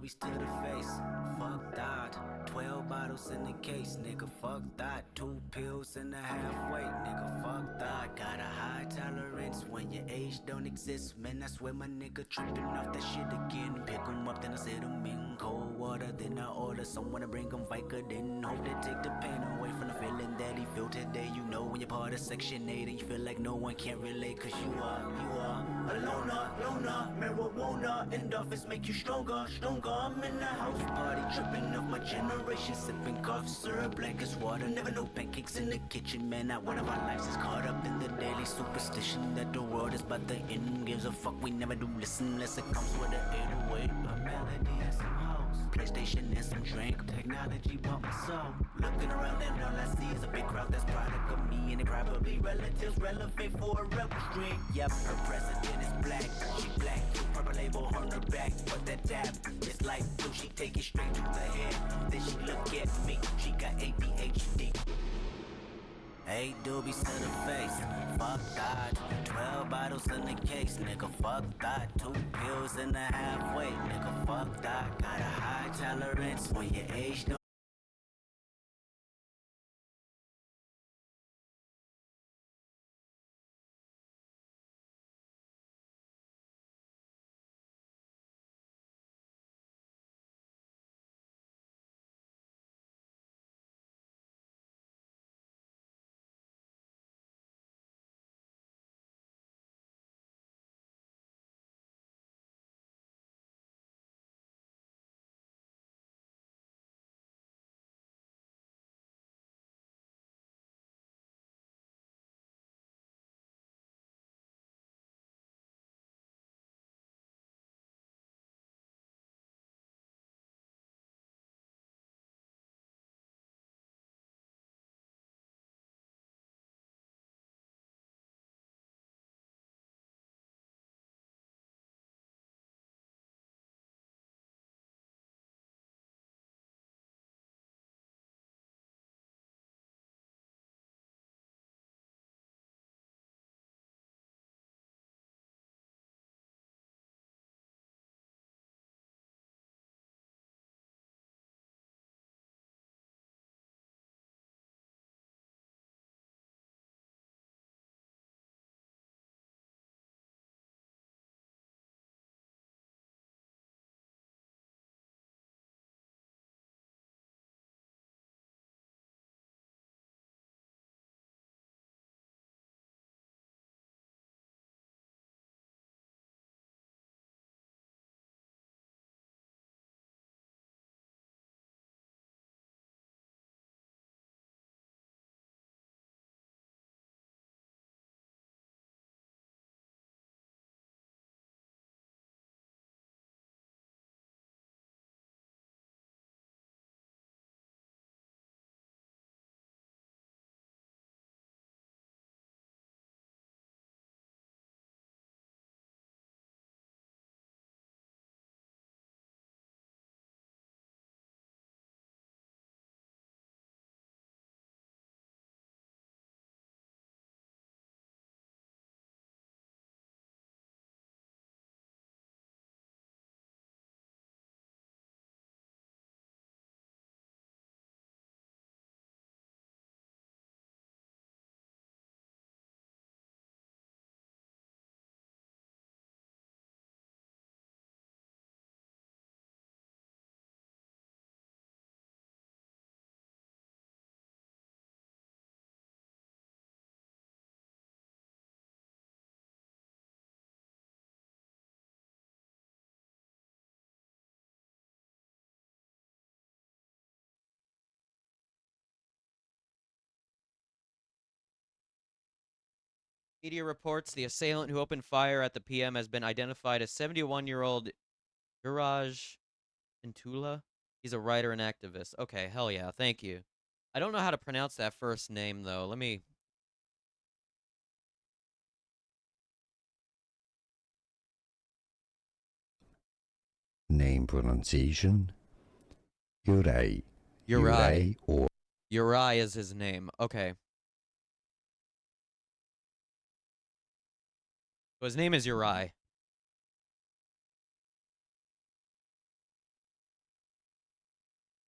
doobies to the face. Fuck that. 12 bottles in the case, nigga. Fuck that. 2 pills and a halfway, nigga. Fuck that. Got a high tolerance when your age don't exist. Man, I swear my nigga tripping off that shit again. Pick 'em up, then I set 'em in cold water. Then I order someone to bring 'em Vicodin. Hope they take the pain away from the feeling that he feel today. You know when you're part of Section 8 and you feel like no one can relate. Cause you are a loner, marijuana. Endorphins make you stronger. I'm in the house party, tripping off my generation. Sipping cough syrup black as water. Never know pancakes in the kitchen, man. Not one of our lives is caught up in the daily superstition that the world is about to end. Gives a fuck, we never do listen unless it comes with an 808. A melody and some hoes, PlayStation and some drink. Technology bought my soul. Looking around and all I see is a big crowd that's product of me. And they probably relatives relevant for a rebel string. Yep, her president is black. She black, purple label on her back. But that dab is like blue. She take it straight to the head. Then she look at me. She got ADHD. 8 doobies to the face. Fuck that. 12 bottles in the case, nigga. Fuck that. 2 pills and a halfway, nigga. Fuck that. Got a high tolerance when your age don't. Media reports the assailant who opened fire at the PM has been identified as 71-year-old Juraj Intula. He's a writer and activist. Okay, hell yeah, thank you. I don't know how to pronounce that first name, though. Let me... Name pronunciation? Uri. Uri. Or Uri is his name. Okay. So his name is Uri.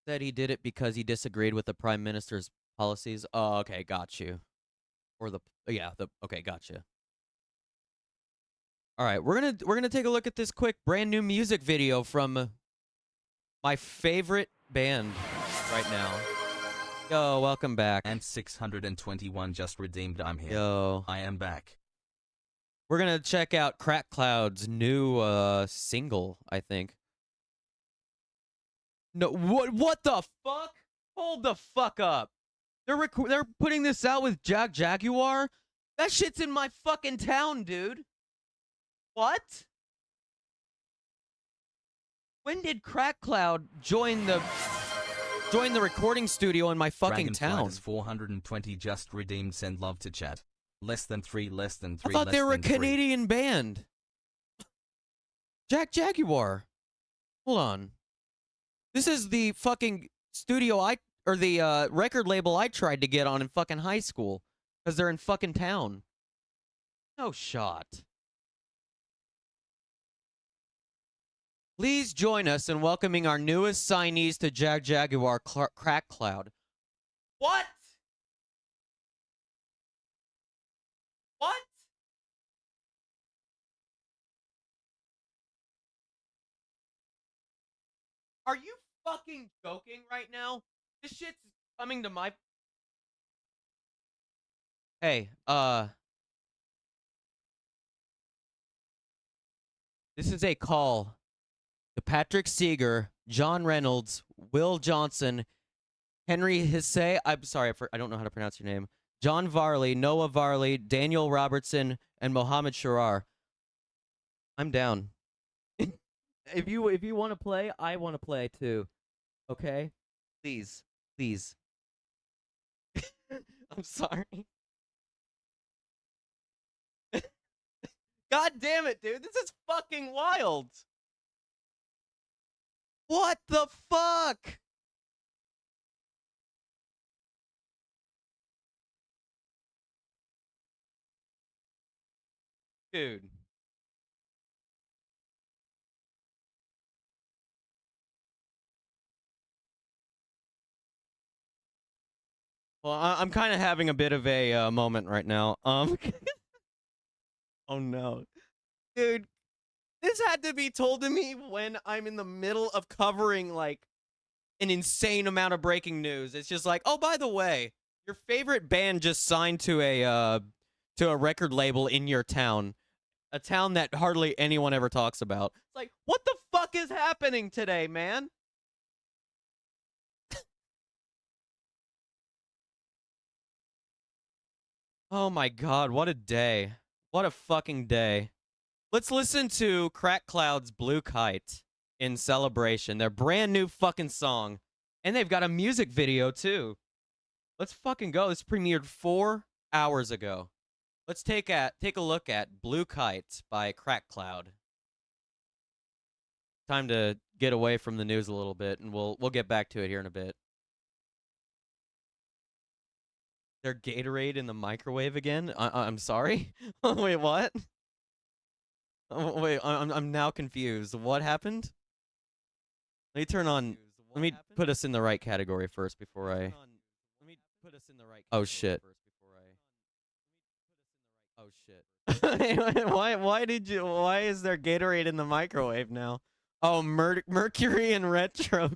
Said he did it because he disagreed with the prime minister's policies. Oh, okay, got you. Or okay, gotcha. All right, we're gonna take a look at this quick brand new music video from my favorite band right now. Yo, welcome back. And 621 just redeemed. I'm here. Yo, I am back. we're gonna check out Crack Cloud's new single, I think. No, what the fuck? Hold the fuck up. They're putting this out with Jaguar? That shit's in my fucking town, dude. What? When did Crack Cloud join the recording studio in my fucking town? 420 just redeemed. Send love to chat. Less than 3. I thought they were a Canadian band. Jaguar. Hold on. This is the fucking studio the record label I tried to get on in fucking high school. Because they're in fucking town. No shot. Please join us in welcoming our newest signees to Jaguar, Crack Cloud. What? What? Are you fucking joking right now? This shit's coming to my... Hey, this is a call to Patrick Seeger, John Reynolds, Will Johnson, Henry Hisse, I'm sorry, I don't know how to pronounce your name, John Varley, Noah Varley, Daniel Robertson, and Mohammed Sharar. I'm down. If you want to play, I want to play too. Okay? Please. Please. I'm sorry. God damn it, dude. This is fucking wild. What the fuck? Dude. Well, I'm kind of having a bit of a moment right now. Oh no. Dude, this had to be told to me when I'm in the middle of covering, like, an insane amount of breaking news. It's just like, oh, by the way, your favorite band just signed to a record label in your town. A town that hardly anyone ever talks about. It's like, what the fuck is happening today, man? Oh my god, what a day. What a fucking day. Let's listen to Crack Cloud's Blue Kite in celebration. Their brand new fucking song. And they've got a music video too. Let's fucking go. This premiered 4 hours ago. Let's take a look at Blue Kite by Crack Cloud. Time to get away from the news a little bit, and we'll get back to it here in a bit. Their Gatorade in the microwave again? I'm sorry? Wait, what? Oh, wait, I'm now confused. What happened? Let me turn on... Let me put us in the right category first before I... Oh, shit. Oh, shit. Why is there Gatorade in the microwave now? Oh, Mercury and Retro.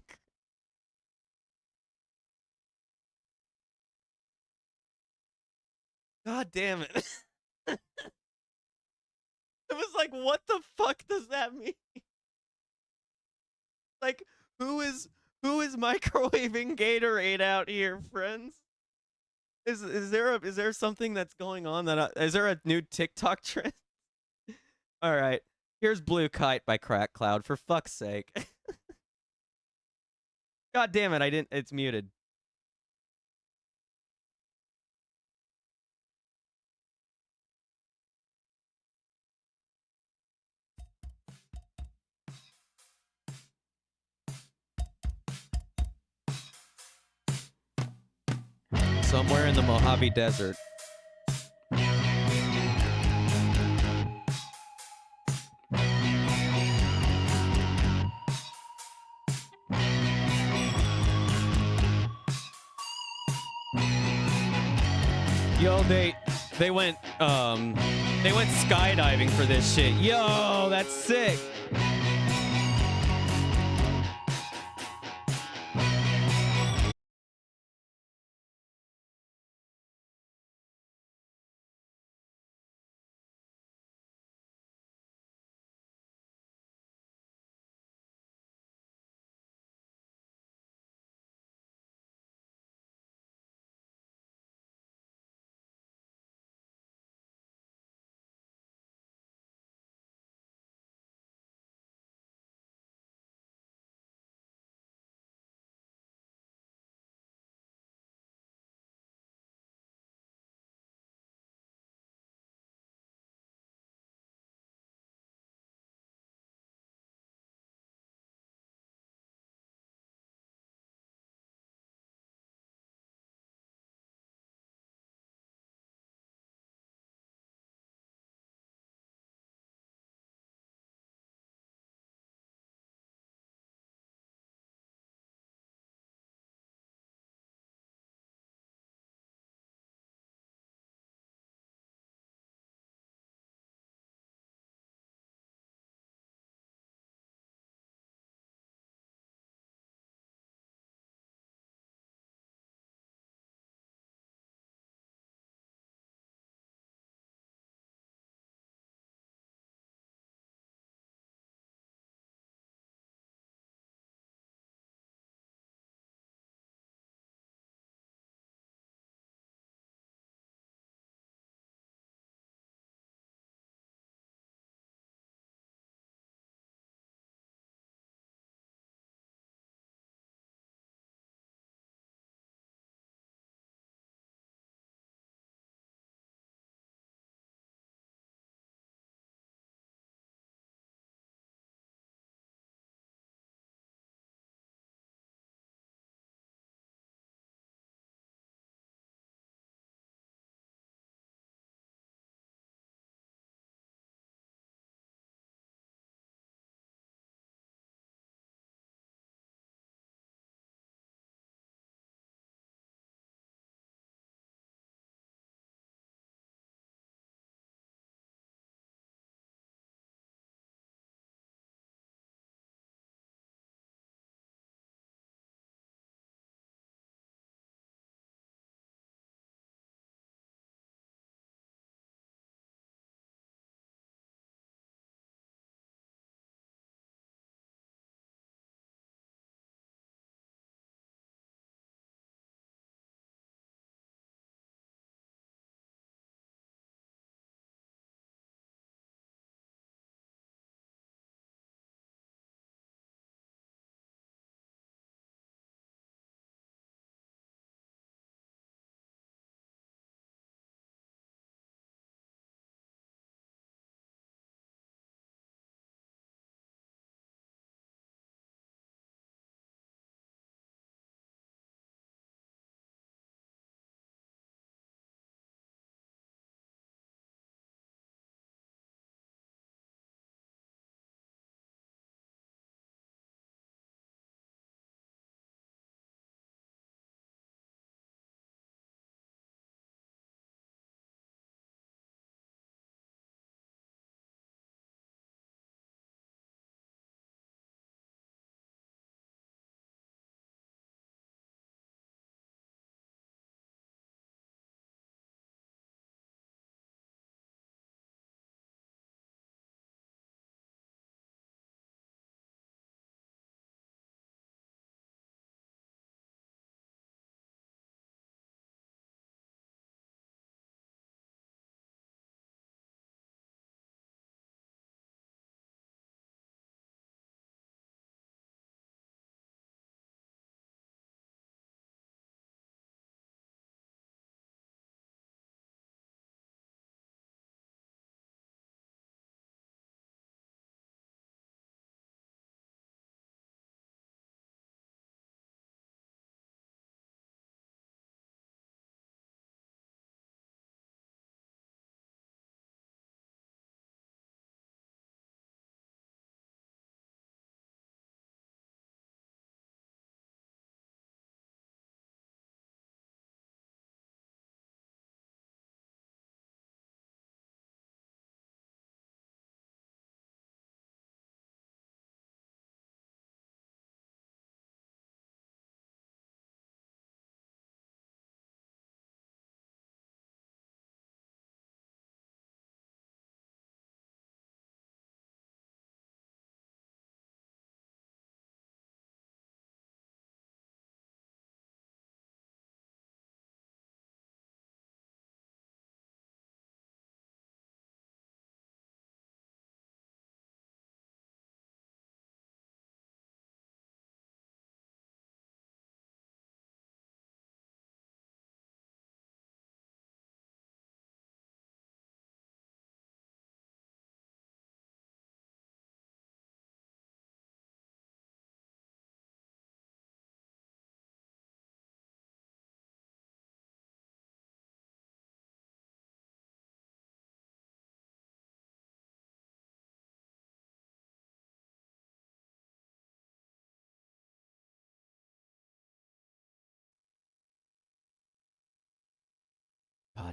God damn it. It was like, what the fuck does that mean? Like, who is microwaving Gatorade out here, friends? Is there something that's going on that is there a new TikTok trend? All right, here's Blue Kite by Crack Cloud, for fuck's sake. God damn it, it's muted. Somewhere in the Mojave Desert. Yo, they went skydiving for this shit. Yo, that's sick.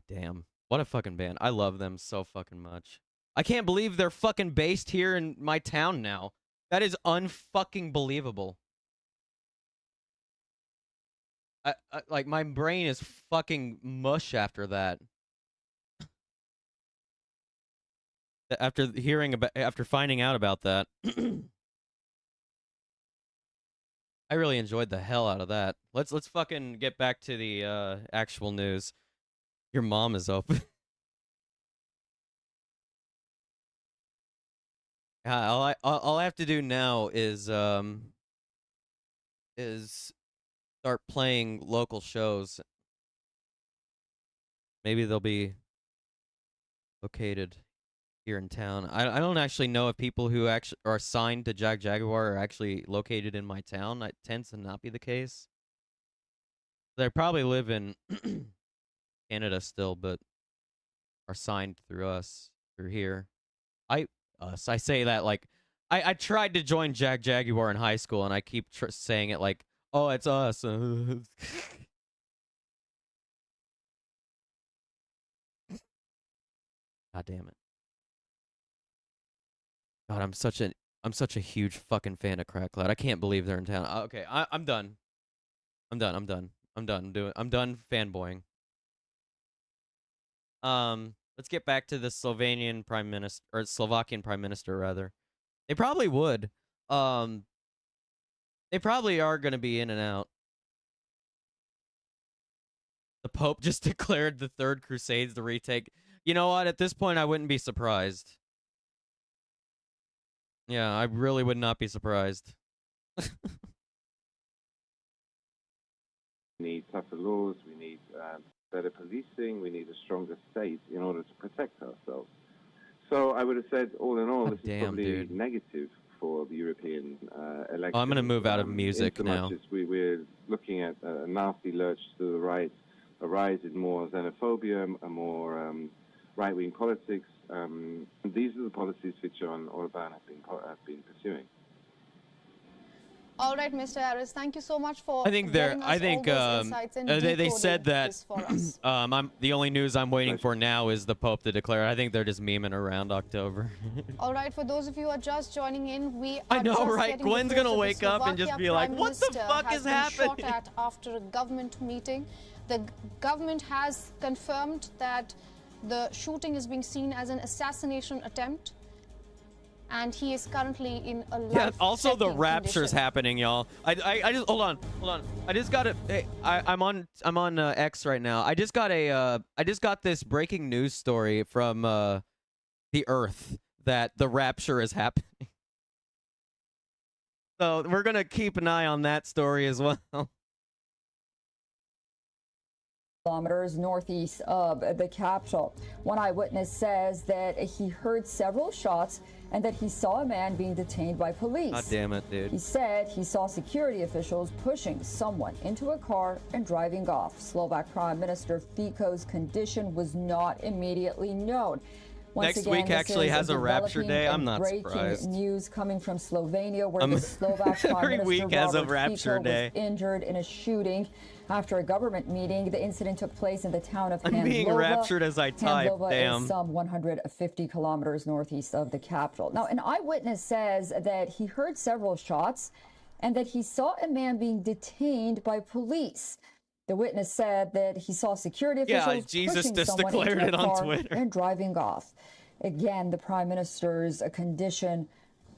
damn. What a fucking band. I love them so fucking much. I can't believe they're fucking based here in my town now. That is unfucking believable. Like, my brain is fucking mush after that. After finding out about that. I really enjoyed the hell out of that. Let's fucking get back to the actual news. Your mom is open. All I have to do now is start playing local shows. Maybe they'll be located here in town. I don't actually know if people who actually are signed to Jaguar are actually located in my town. That tends to not be the case. They probably live in Canada still, but are signed through us, through here. I say that like I tried to join Jaguar in high school, and I keep saying it like, oh, it's us. God damn it. God, I'm such a huge fucking fan of Crack Cloud. I can't believe they're in town. Okay, I'm done. I'm done fanboying. Let's get back to the Slovakian prime minister rather. They probably would. They probably are going to be in and out. The Pope just declared the Third Crusades the retake. You know what? At this point, I wouldn't be surprised. Yeah, I really would not be surprised. We need tougher laws, we need better policing, we need a stronger state in order to protect ourselves. So I would have said, all in all, this is probably negative for the European election. Oh, I'm going to move out of music now. We're looking at a nasty lurch to the right, a rise in more xenophobia, a more right-wing politics. These are the policies which Orban has been pursuing. All right, Mr. Harris, thank you so much for they said that the only news I'm waiting for now is the Pope to declare. I think they're just memeing around October. All right, for those of you who are just joining in, we are I know, just right? getting Gwen's gonna wake up and just be like, "What the fuck is happening?" Shot at after a government meeting. The government has confirmed that the shooting is being seen as an assassination attempt, and he is currently in a also the rapture's condition. happening, y'all. I just hold on. I just got it. Hey, I'm on X right now. I just got this breaking news story from the Earth that the rapture is happening. So we're gonna keep an eye on that story as well. Kilometers northeast of the capital. One eyewitness says that he heard several shots and that he saw a man being detained by police. God damn it, dude. He said he saw security officials pushing someone into a car and driving off. Slovak Prime Minister Fico's condition was not immediately known. Next week actually has a rapture day. I'm not surprised. Breaking news coming from Slovenia, where the Slovak Prime Minister week has a Robert rapture Fico day. was injured in a shooting after a government meeting. The incident took place in the town of I'm being raptured as I type. Handlova Damn. is some 150 kilometers northeast of the capital. Now, an eyewitness says that he heard several shots and that he saw a man being detained by police. The witness said that he saw security officials Jesus pushing just someone declared into it a on car Twitter. and driving off. Again, the prime minister's condition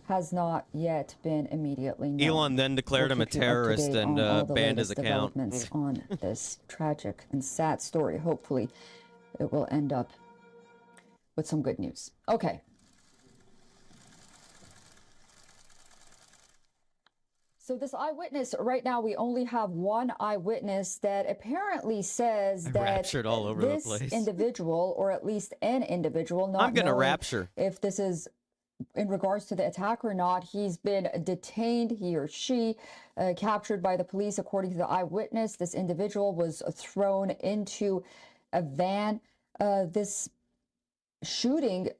has not yet been immediately known. Elon then declared him a terrorist and banned his account. Developments on this tragic and sad story. Hopefully, it will end up with some good news. Okay. So this eyewitness, right now we only have one eyewitness that apparently says that raptured all over the this place. individual, or at least an individual, not I'm gonna knowing rapture. if this is in regards to the attack or not, he's been detained, he or she, captured by the police. According to the eyewitness, this individual was thrown into a van. This shooting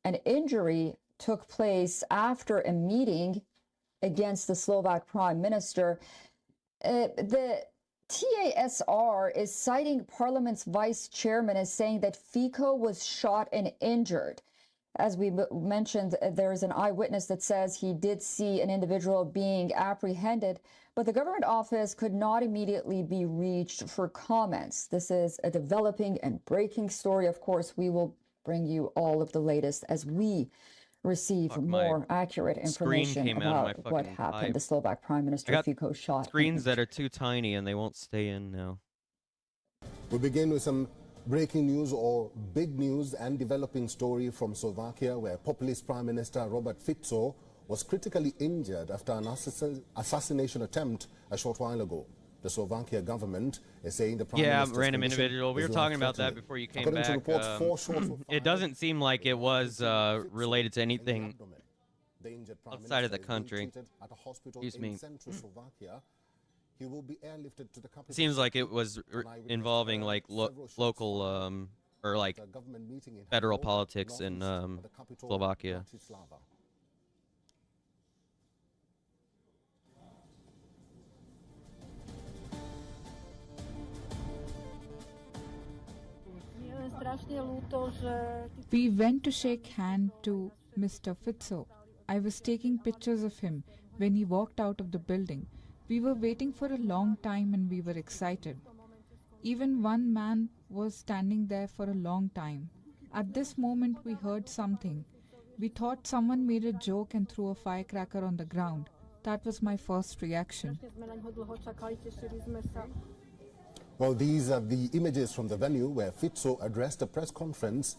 and injury took place after a meeting against the Slovak Prime Minister. The TASR is citing Parliament's vice chairman as saying that Fico was shot and injured. As we mentioned, there's an eyewitness that says he did see an individual being apprehended, but the government office could not immediately be reached for comments. This is a developing and breaking story. Of course, we will bring you all of the latest as we receive more accurate information about what happened. The Slovak Prime Minister Fico shot. Screens that are too tiny and they won't stay in now. We begin with some breaking news or big news and developing story from Slovakia, where populist Prime Minister Robert Fico was critically injured after an assassination attempt a short while ago. The Slovakia government is saying the Prime Minister's random individual. We were talking about that before you came back. It doesn't seem like it was related to anything outside of the country. Excuse me. He will be airlifted to the capital. Seems like it was involving like local or like federal politics in Slovakia. We went to shake hand to Mr. Fico. I was taking pictures of him when he walked out of the building. We were waiting for a long time and we were excited. Even one man was standing there for a long time. At this moment we heard something. We thought someone made a joke and threw a firecracker on the ground. That was my first reaction. Well, these are the images from the venue where Fico addressed a press conference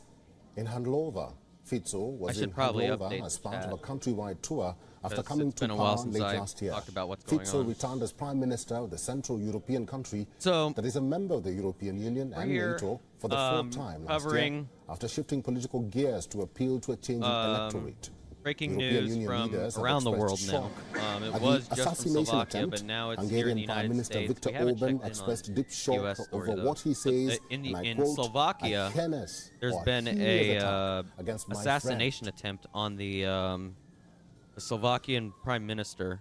in Handlova. Fico was in Handlova as part of a countrywide tour after coming to power late last year. Fico returned as Prime Minister of the Central European country that is a member of the European Union and NATO for the fourth time last year, after shifting political gears to appeal to a changing electorate. Breaking news from around the world now. It was just in Slovakia, but now it's here in the United States. Victor Orban expressed deep shock over what he says, in Slovakia, there's been a assassination attempt on the Slovakian Prime Minister,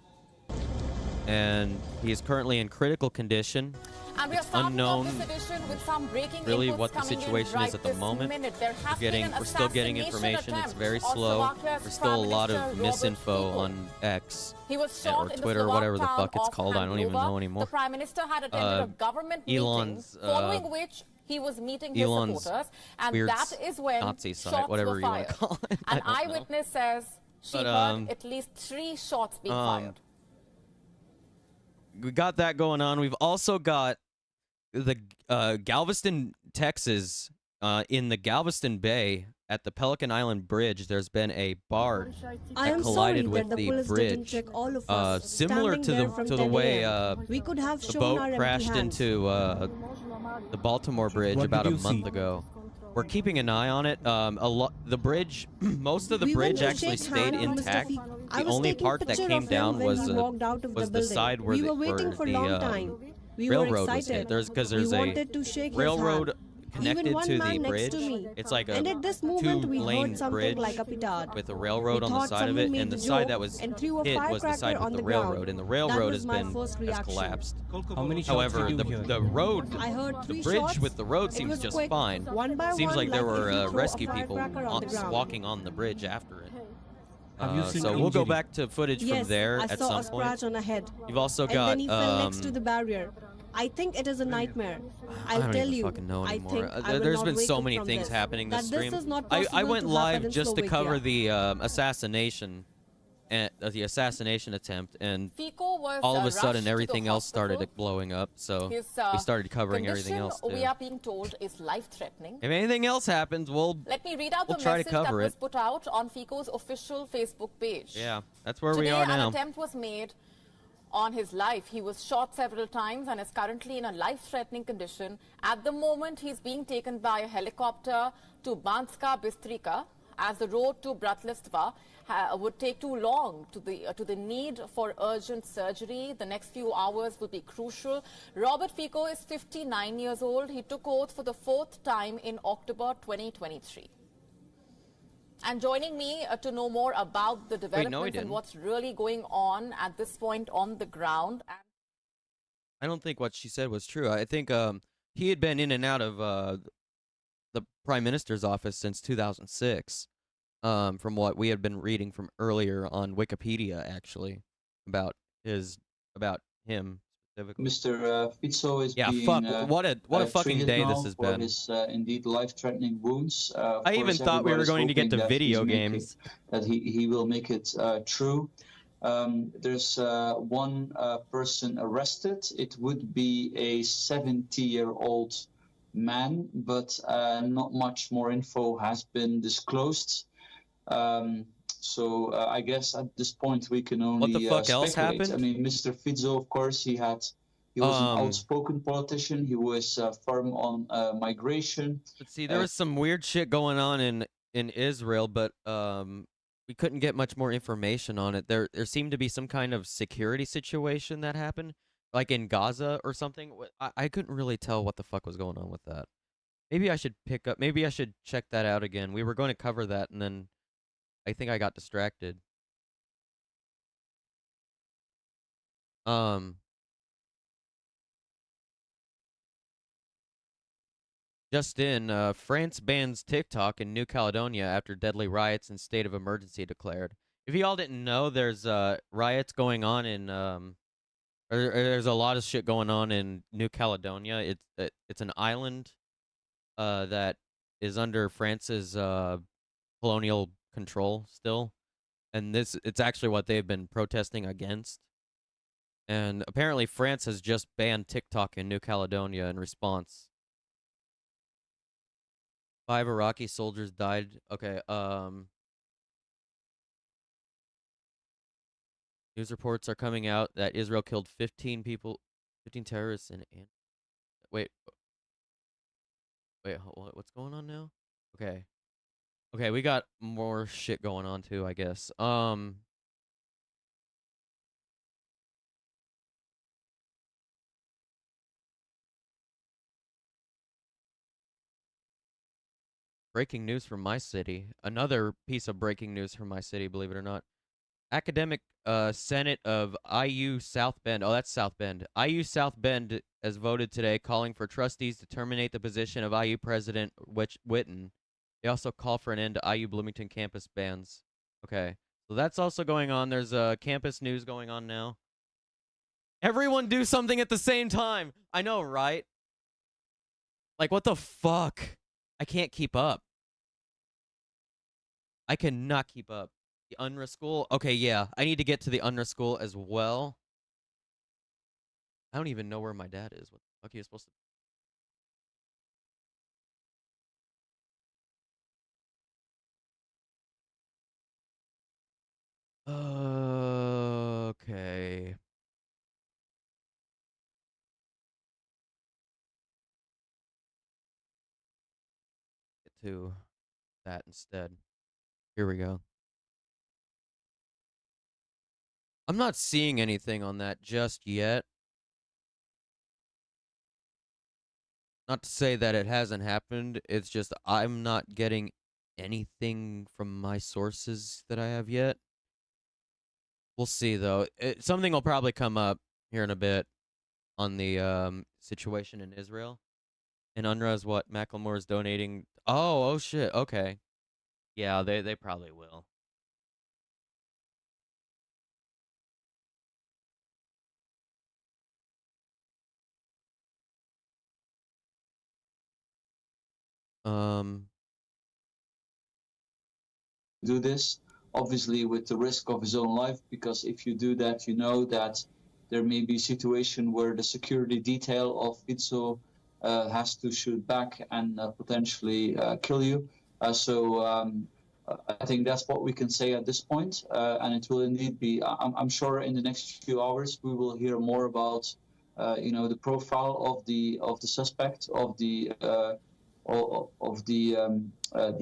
and he is currently in critical condition. And we are starting off this edition with some breaking really what the situation is at the moment. We're still getting information. It's very slow. There's still a lot of misinfo on X or Twitter, whatever the fuck it's called. I don't even know anymore. The Prime Minister had attended a government meeting, following which he was meeting his supporters, and that is when Nazi shots site, whatever were you want fired. to call it. An eyewitness says she heard at least 3 shots being fired. We got that going on. We've also got the Galveston, Texas, in the Galveston Bay at the Pelican Island Bridge. There's been a barge that collided with the bridge, similar to the way the boat crashed into the Baltimore Bridge about a month ago. We're keeping an eye on it. The bridge, most of the bridge actually stayed intact. The only part that came down was the side where the railroad was hit. Because there's a railroad connected to the bridge. It's like a 2-lane bridge with a railroad on the side of it, and the side that was hit was the side with the railroad, and the railroad has collapsed. However, the bridge with the road seems just fine. Seems like there were rescue people walking on the bridge after it. So we'll go back to footage from there at some point. You've also got next to the barrier. I think it is a nightmare. I'll tell you. Fucking know anymore. There's been so many things happening this stream. I went live just to cover the assassination attempt, and all of a sudden everything else started blowing up. So we started covering everything else too. We are being told is life-threatening. If anything else happens, let me read out the message that was put out on Fico's official Facebook page. Yeah, that's where we are now. An attempt was made on his life. He was shot several times and is currently in a life-threatening condition. At the moment, he's being taken by a helicopter to Banska Bystrica, as the road to Bratislava would take too long to the need for urgent surgery. The next few hours will be crucial. Robert Fico is 59 years old. He took oath for the 4th time in October 2023. And joining me to know more about the developments and what's really going on at this point on the ground. I don't think what she said was true. I think he had been in and out of the prime minister's office since 2006. From what we had been reading from earlier on Wikipedia, actually, about him specifically. Mr. Fico is Yeah, being fuck. What a fucking day this has for been. his indeed life-threatening wounds. I even thought we were going to get to video games. That he will make it true. There's one person arrested. It would be a 70-year-old man, but not much more info has been disclosed. So I guess at this point we can only what the fuck speculate. else happened? I mean, Mr. Fico, of course, he was an outspoken politician. He was firm on migration. But see, there was some weird shit going on in Israel, but we couldn't get much more information on it. There seemed to be some kind of security situation that happened, like in Gaza or something. I couldn't really tell what the fuck was going on with that. Maybe I should check that out again. We were going to cover that, and then I think I got distracted. Just in, France bans TikTok in New Caledonia after deadly riots and state of emergency declared. If you all didn't know, there's riots going on in there's a lot of shit going on in New Caledonia. It's an island that is under France's colonial control still, and it's actually what they've been protesting against. And apparently France has just banned TikTok in New Caledonia in response. 5 Iraqi soldiers died. Okay, news reports are coming out that Israel killed 15 terrorists in wait, what's going on now? Okay, we got more shit going on too, I guess. Breaking news from my city. Another piece of breaking news from my city, believe it or not. Academic Senate of IU South Bend. Oh, that's South Bend. IU South Bend has voted today calling for trustees to terminate the position of IU President Witten. They also call for an end to IU Bloomington campus bans. Okay, so that's also going on. There's campus news going on now. Everyone do something at the same time. I know, right? Like, what the fuck? I can't keep up. I cannot keep up. The UNRWA school? Okay, yeah. I need to get to the UNRWA school as well. I don't even know where my dad is. What the fuck are you supposed to... Okay. Get to that instead. Here we go. I'm not seeing anything on that just yet. Not to say that it hasn't happened. It's just I'm not getting anything from my sources that I have yet. We'll see, though. Something will probably come up here in a bit on the situation in Israel. And UNRWA is what Macklemore is donating. Oh shit. Okay. Yeah, they probably will. Do this, obviously with the risk of his own life, because if you do that, you know that there may be a situation where the security detail of Fico has to shoot back and potentially kill you. So I think that's what we can say at this point, and it will indeed be. I'm sure in the next few hours we will hear more about, the profile of the suspect, of the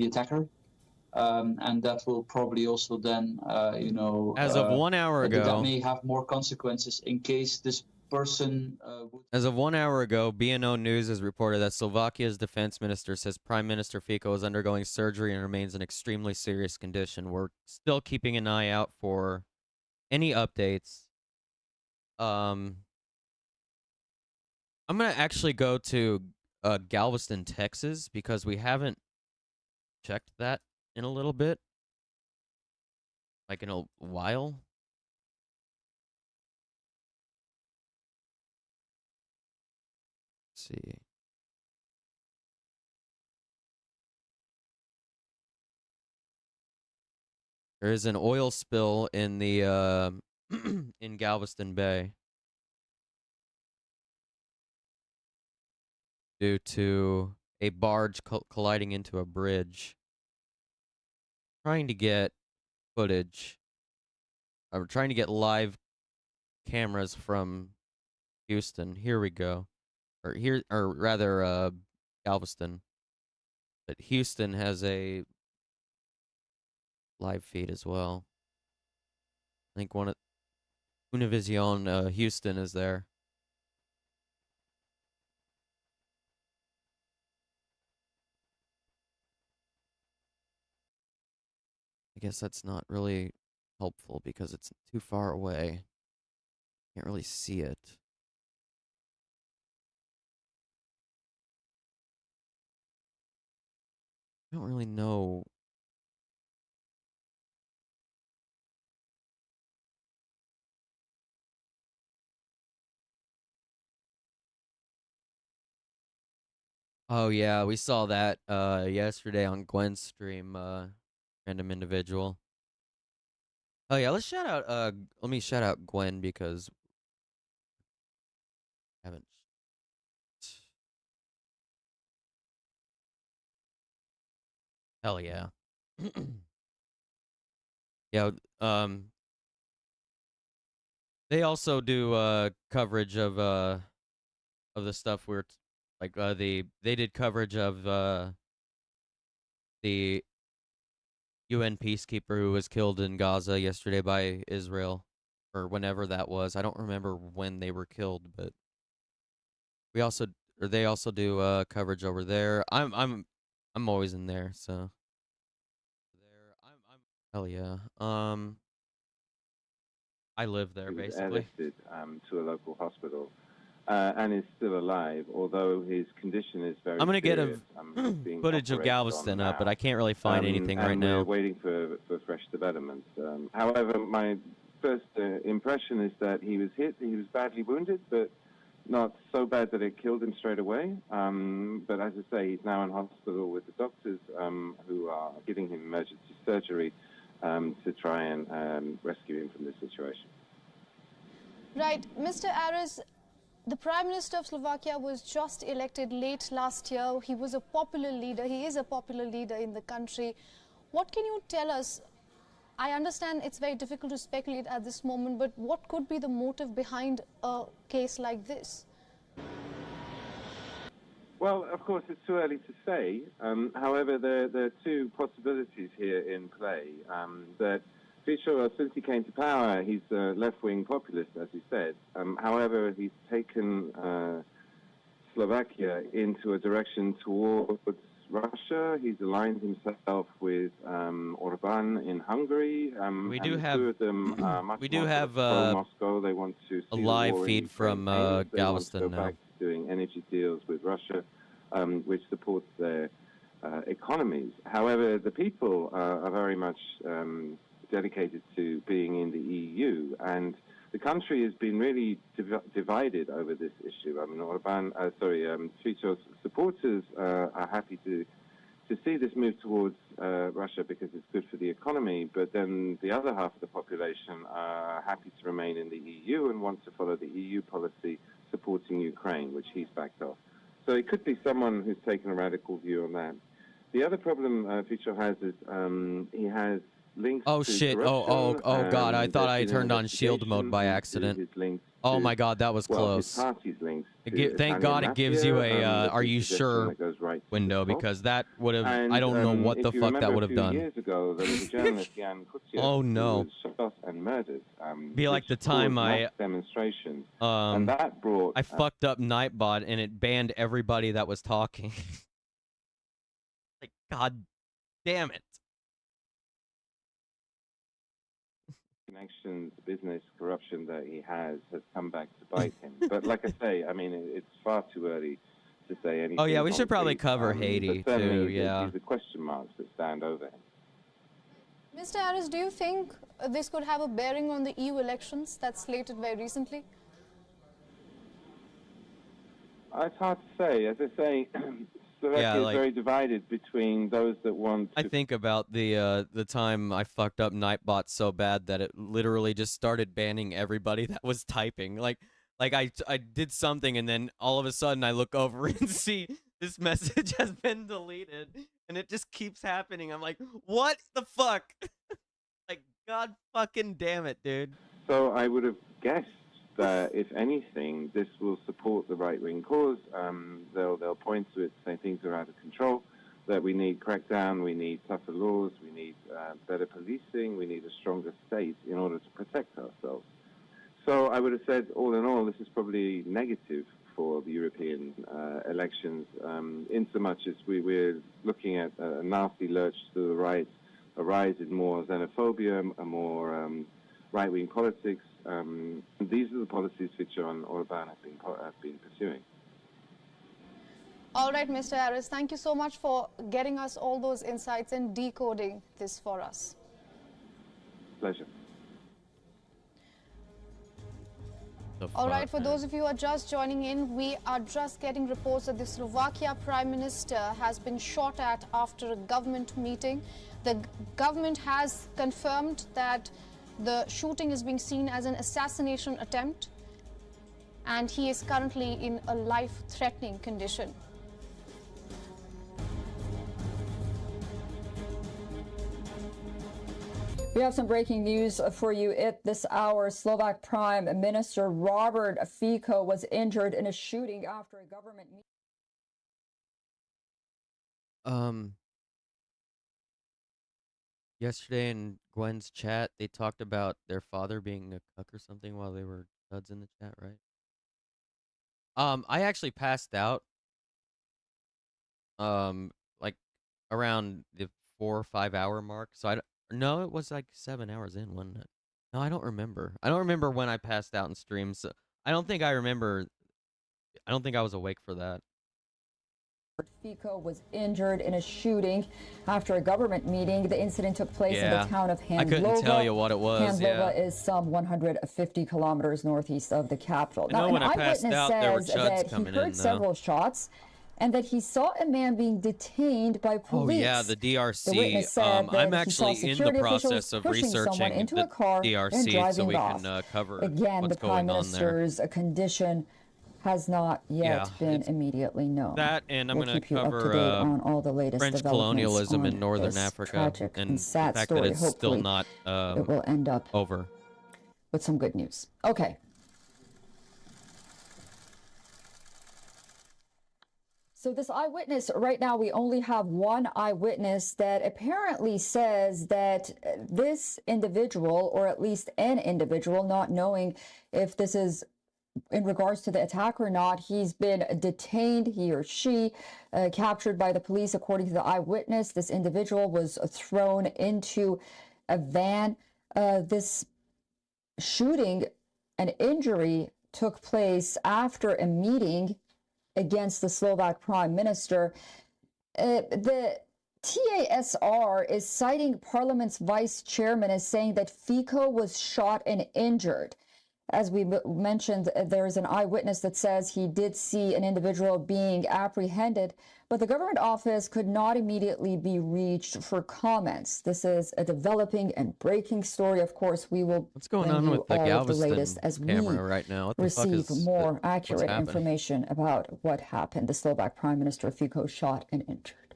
attacker. And that will probably also then, as of 1 hour ago, that may have more consequences in case this person would... As of 1 hour ago, BNO News has reported that Slovakia's defense minister says Prime Minister Fico is undergoing surgery and remains in extremely serious condition. We're still keeping an eye out for any updates. I'm gonna actually go to Galveston, Texas, because we haven't checked that in a little bit, like in a while. Let's see. There is an oil spill in the in Galveston Bay due to a barge colliding into a bridge. Trying to get footage. I'm trying to get live cameras from Houston. Here we go. Or rather Galveston. But Houston has a live feed as well. I think one of Univision Houston is there. I guess that's not really helpful because it's too far away. Can't really see it. I don't really know. Oh yeah, we saw that yesterday on Gwen's stream, random individual. Oh yeah, let's shout out let me shout out Gwen because I haven't. Hell yeah. Yeah, they also do coverage of the stuff we're like they did coverage of the UN peacekeeper who was killed in Gaza yesterday by Israel, or whenever that was. I don't remember when they were killed, but they also do coverage over there. I'm always in there, so I'm hell yeah. I live there basically. He was airlifted to a local hospital and is still alive, although his condition is very. I'm gonna get serious. footage of Galveston up, but I can't really find anything right now. We're waiting for fresh developments. However, my first impression is that he was hit. He was badly wounded, but not so bad that it killed him straight away. But as I say, he's now in hospital with the doctors who are giving him emergency surgery to try and rescue him from this situation. Right, Mr. Aris, the Prime Minister of Slovakia was just elected late last year. He was a popular leader. He is a popular leader in the country. What can you tell us? I understand it's very difficult to speculate at this moment, but what could be the motive behind a case like this? Well, of course, it's too early to say. However, there are two possibilities here in play. That Fico, since he came to power, he's a left-wing populist, as he said. However, he's taken Slovakia into a direction towards Russia. He's aligned himself with Orban in Hungary. We do have two of them are much we do more have pro-Moscow. They want to see a the live war in feed from Ukraine. They Galveston want to go now. back to doing energy deals with Russia, which supports their economies. However, the people are very much dedicated to being in the EU, and the country has been really divided over this issue. I mean, Fico's supporters are happy to see this move towards Russia because it's good for the economy, but then the other half of the population are happy to remain in the EU and want to follow the EU policy supporting Ukraine, which he's backed off. So it could be someone who's taken a radical view on that. The other problem Fico has is he has links Oh to shit! corruption, Oh god! I thought I there's been turned an on shield mode by investigation into accident. his links Oh to, my god, that was well, close. his party's links to Thank Italian God it gives you mafia, a "Are the you suggestion sure?" that goes right to the window, top. because that would have. And, I don't know what the if you fuck that remember would a have few done. years ago, there was a journalist, Jan Kuciak, Oh no! who was shot and murdered. Be like the which time caused I mass demonstrations, and that brought I fucked up Nightbot and it banned everybody that was talking. Like, god damn it! Connections, business, corruption that he has come back to bite him. But like I say, I mean, it's far too early to say anything. Oh yeah, we should probably concrete, cover Haiti but certainly too. Yeah. these are question marks that stand over him. Mr. Harris, do you think this could have a bearing on the EU elections that's slated very recently? It's hard to say. As I say, Slovakia is very divided between those that want to... I think about the time I fucked up Nightbot so bad that it literally just started banning everybody that was typing. Like I did something and then all of a sudden I look over and see this message has been deleted and it just keeps happening. I'm like, what the fuck? Like, God fucking damn it, dude. So I would have guessed that if anything, this will support the right-wing cause. They'll point to it, say things are out of control, that we need crackdown, we need tougher laws, we need better policing, we need a stronger state in order to protect ourselves. So I would have said, all in all, this is probably negative for the European elections, in so much as we're looking at a nasty lurch to the right, a rise in more xenophobia, a more right-wing politics. These are the policies which Orban has been pursuing. All right, Mr. Harris, thank you so much for getting us all those insights and decoding this for us. Pleasure. All right, for those of you who are just joining in, we are just getting reports that the Slovakia Prime Minister has been shot at after a government meeting. The government has confirmed that the shooting is being seen as an assassination attempt, and he is currently in a life-threatening condition. We have some breaking news for you at this hour. Slovak Prime Minister Robert Fico was injured in a shooting after a government meeting. Yesterday in Gwen's chat, they talked about their father being a cuck or something while they were duds in the chat, right? I actually passed out, like around the 4 or 5 hour mark. So no, it was like 7 hours in, wasn't it? No, I don't remember. I don't remember when I passed out in stream. So I don't think I remember. I don't think I was awake for that. Fico was injured in a shooting after a government meeting. The incident took place in the town of Handlova. I couldn't tell you what it was. Handlova is some 150 kilometers northeast of the capital. Now, an eyewitness says that he heard several shots and that he saw a man being detained by police. Oh yeah, the DRC. The witness said that I'm actually he in saw the process of pushing researching into the a car DRC and driving so we off. can cover Again, what's the Prime going on there. Minister's condition has not yet been immediately known. That, and I'm We'll going to keep you up to cover date on all the latest French developments colonialism on in Northern this Africa, tragic and the sad fact story. that it's still Hopefully, not it will end up over. with some good news. Okay. So this eyewitness, right now we only have one eyewitness that apparently says that this individual, or at least an individual, not knowing if this is in regards to the attack or not, he's been detained, he or she, captured by the police. According to the eyewitness, this individual was thrown into a van. This shooting and injury took place after a meeting against the Slovak Prime Minister. The TASR is citing Parliament's vice chairman as saying that Fico was shot and injured. As we mentioned, there is an eyewitness that says he did see an individual being apprehended, but the government office could not immediately be reached for comments. This is a developing and breaking story. Of course, we will What's going on with the latest Galveston as we camera right now? What the fuck receive is more accurate happening? information about what happened. The Slovak Prime Minister Fico shot and injured.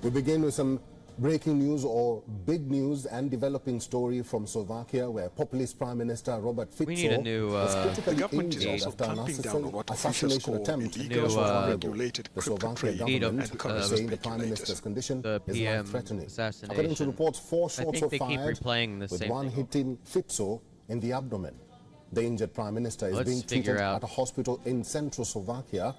We begin with some breaking news or big news and developing story from Slovakia, where populist Prime Minister Robert Fico We need a new was critically government is injured also after an clamping down on what officials assassination call attempt. illegal was new, horrible. regulated The crypto Slovakia trade government and is saying the currency Prime Minister's condition The is PM life-threatening. assassination. According to reports, 4 I shots think were they keep fired, replaying the with same one thing. hitting Fico in the abdomen. The injured Prime Minister is Let's being figure treated out at a hospital in central Slovakia.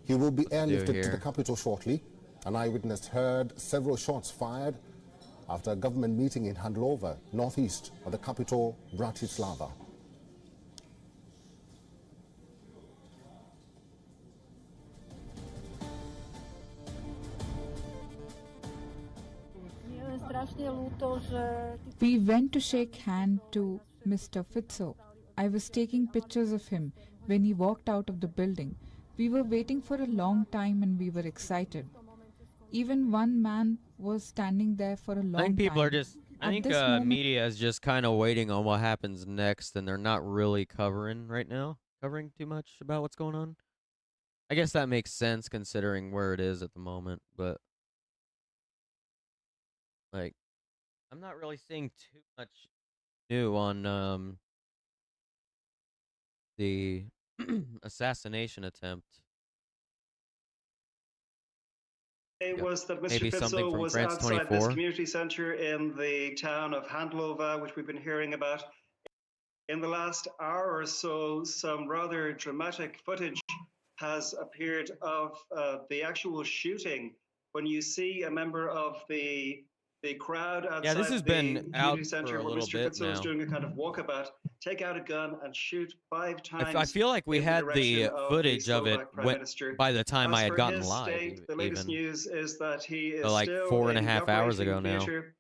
He will be airlifted to here. the capital shortly. An eyewitness heard several shots fired. after a government meeting in Handlova, northeast of the capital, Bratislava. We went to shake hand to Mr. Fitzo. I was taking pictures of him when he walked out of the building. We were waiting for a long time and we were excited. Even one man was standing there for a long time. I think people are just, I think media is just kind of waiting on what happens next, and they're not really covering too much about what's going on. I guess that makes sense considering where it is at the moment, but like, I'm not really seeing too much new on the assassination attempt. Was that Mr. Maybe something Fitzo from was France outside 24. this community centre in the town of Handlova, which we've been hearing about. In the last hour or so, some rather dramatic footage has appeared of the actual shooting. When you see a member of the crowd outside this has the been out community for centre a where little Mr. bit Fitzo is now. doing a kind of walkabout, take out a gun and shoot 5 times. I feel like we in had direction the of footage the of it Slovak Prime Minister. by the time As I had for gotten his live. state, the latest Even news is that he is so, like still 4.5 in hours the ago operating now. theatre.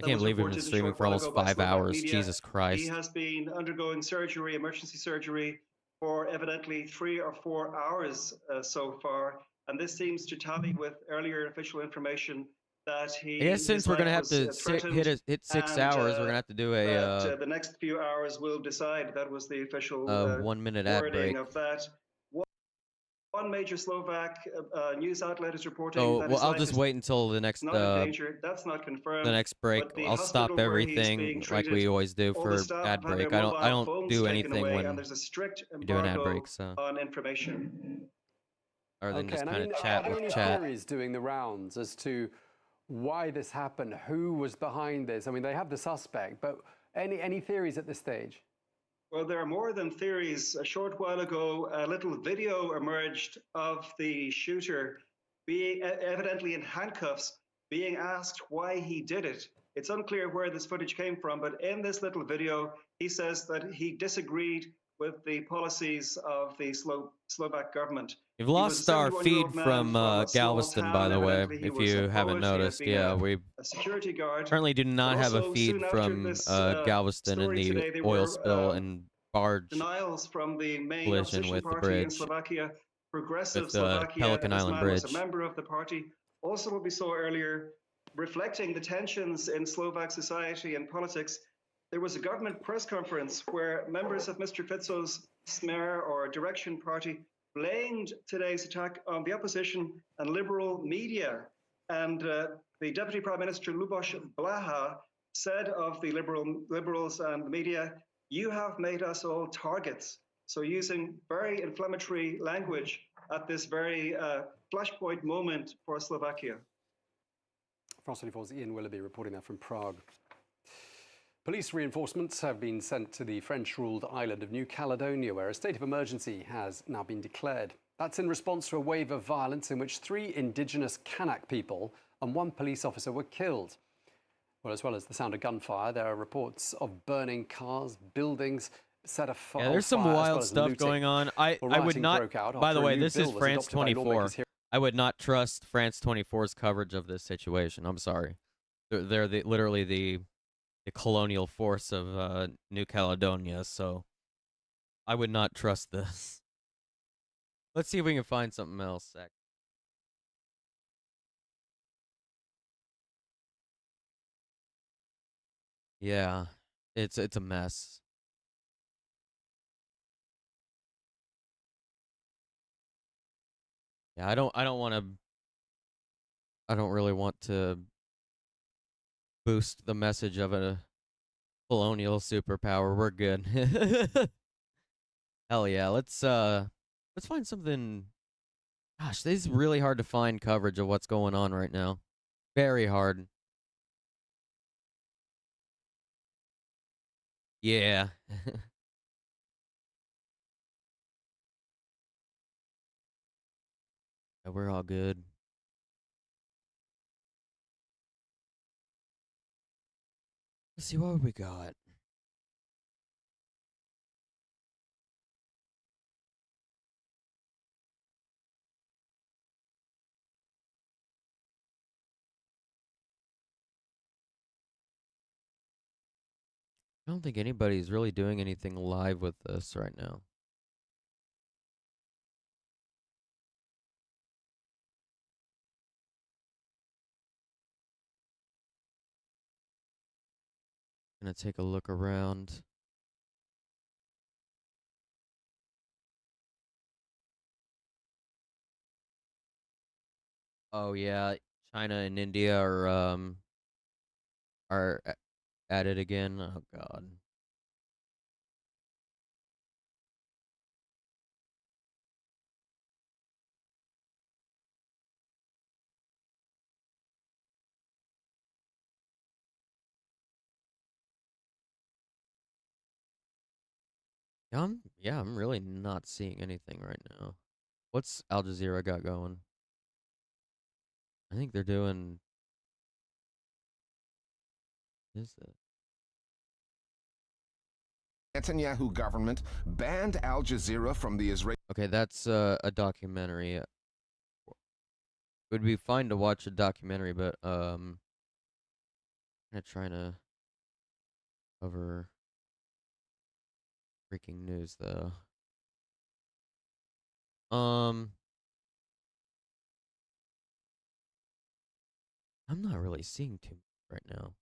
I can't believe we've been streaming for almost 5 hours. Media. Jesus Christ. He has been undergoing surgery, emergency surgery, for evidently 3 or 4 hours so far. And this seems to tally with earlier official information that I guess since we're going to have to hit 6 hours, we're going to have to do the next few hours will decide. That was the official 1 minute ad break. wording of that. One major Slovak news outlet is reporting So, that well, his I'll life just is wait until the next not in danger. That's not confirmed. the next break. But the I'll stop hospital where he's everything being like we treated, always do all for the staff ad have had their break. I mobile don't phones do taken anything away, when and there's a strict we do an ad embargo break, so on information. other than just and kind of are chat there with any chat. theories doing the rounds as to why this happened, who was behind this? I mean, they have the suspect, but any theories at this stage? Well, there are more than theories. A short while ago, a little video emerged of the shooter being evidently in handcuffs, being asked why he did it. It's unclear where this footage came from, but in this little video, he says that he disagreed with the policies of the Slovak government. We've lost our feed from Galveston, by the way, if you haven't noticed. Yeah, we currently do not have a feed from Galveston in the oil spill and barge denials from the main collision opposition with the party in bridge, Slovakia, Progressive with Slovakia. Pelican This Island man was Bridge. a member of the party. Also, what we saw earlier, reflecting the tensions in Slovak society and politics, there was a government press conference where members of Mr. Fitzo's Smer or Direction party blamed today's attack on the opposition and liberal media. And the Deputy Prime Minister Luboš Blaha said of the liberals and the media, "You have made us all targets." So using very inflammatory language at this very flashpoint moment for Slovakia. France 24's Ian Willoughby reporting that from Prague. Police reinforcements have been sent to the French-ruled island of New Caledonia, where a state of emergency has now been declared. That's in response to a wave of violence in which 3 indigenous Kanak people and 1 police officer were killed. Well, as well as the sound of gunfire, there are reports of burning cars, buildings, set of fire. Yeah, there's some wild stuff going on. I would not. By the way, this is France 24. I would not trust France 24's coverage of this situation. I'm sorry. They're literally the colonial force of New Caledonia, so I would not trust this. Let's see if we can find something else. Yeah, it's a mess. Yeah, I don't really want to boost the message of a colonial superpower. We're good. Hell yeah, let's find something. Gosh, this is really hard to find coverage of what's going on right now. Very hard. Yeah. We're all good. see what we got. I don't think anybody's really doing anything live with this right now. Gonna take a look around. Oh yeah, China and India are at it again. Oh god. I'm really not seeing anything right now. What's Al Jazeera got going? I think they're doing. What is it? Netanyahu government banned Al Jazeera from the Israeli. Okay, that's a documentary. It would be fine to watch a documentary, but I'm trying to cover breaking news though. I'm not really seeing too much right now.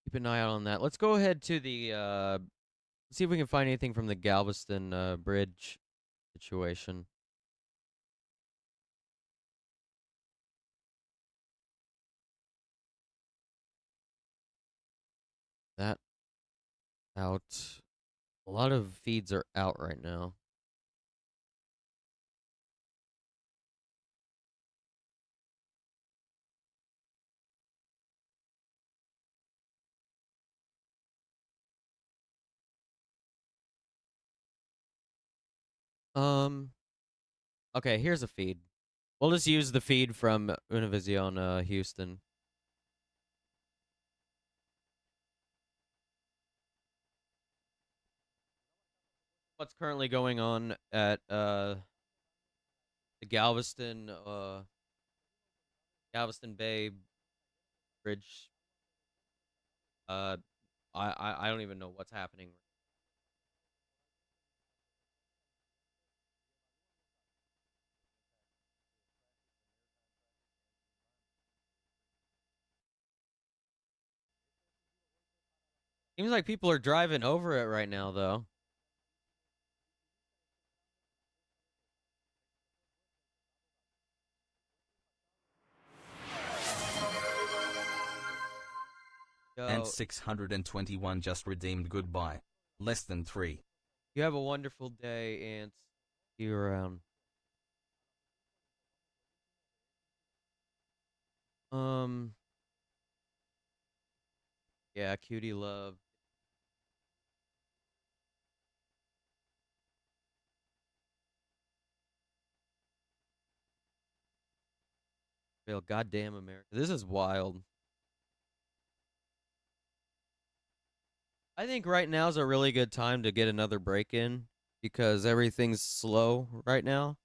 Keep an eye out on that. Let's go ahead to the see if we can find anything from the Galveston bridge situation. That out. A lot of feeds are out right now. Okay, here's a feed. We'll just use the feed from Univision Houston. What's currently going on at the Galveston Bay Bridge? I don't even know what's happening. Seems like people are driving over it right now, though. And 621 just redeemed goodbye. Less than 3. You have a wonderful day, and see you around. Yeah, cutie love. Real goddamn America. This is wild. I think right now is a really good time to get another break in because everything's slow right now.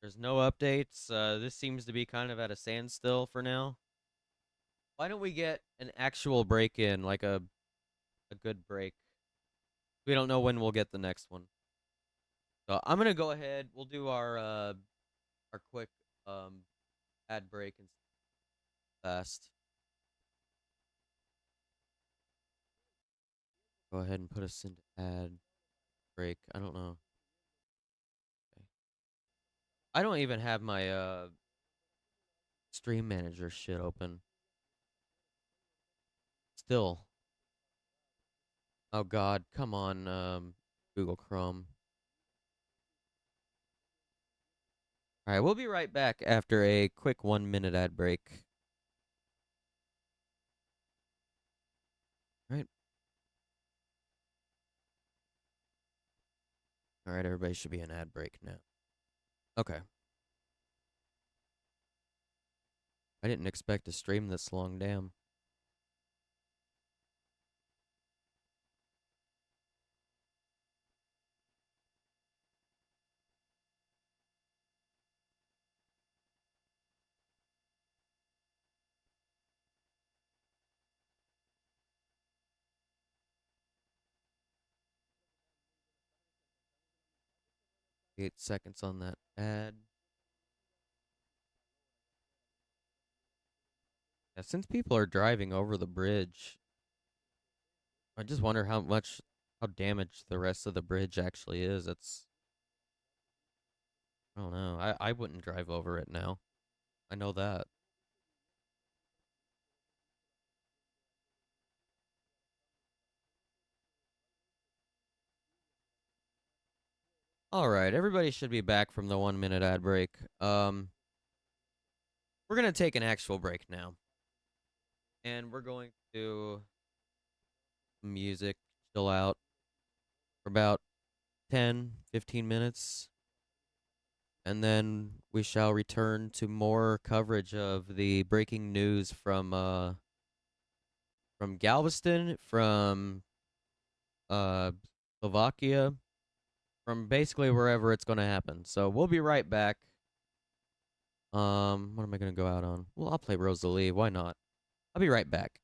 There's no updates. This seems to be kind of at a standstill for now. Why don't we get an actual break in, like a good break? We don't know when we'll get the next one. So I'm gonna go ahead. We'll do our quick ad break and fast. Go ahead and put us into ad break. I don't know. Okay. I don't even have my stream manager shit open. Still. Oh god, come on, Google Chrome. Alright, we'll be right back after a quick 1-minute ad break. Alright. Alright, everybody should be in ad break now. Okay. I didn't expect to stream this long, damn. Eight seconds on that ad. Yeah, since people are driving over the bridge, I just wonder how damaged the rest of the bridge actually is. I don't know. I wouldn't drive over it now. I know that. All right, everybody should be back from the 1 minute ad break. We're gonna take an actual break now, and we're going to music, chill out for about 10, 15 minutes, and then we shall return to more coverage of the breaking news from Galveston, from Slovakia, from basically wherever it's gonna happen. So we'll be right back. What am I gonna go out on? Well, I'll play Rosalie. Why not? I'll be right back.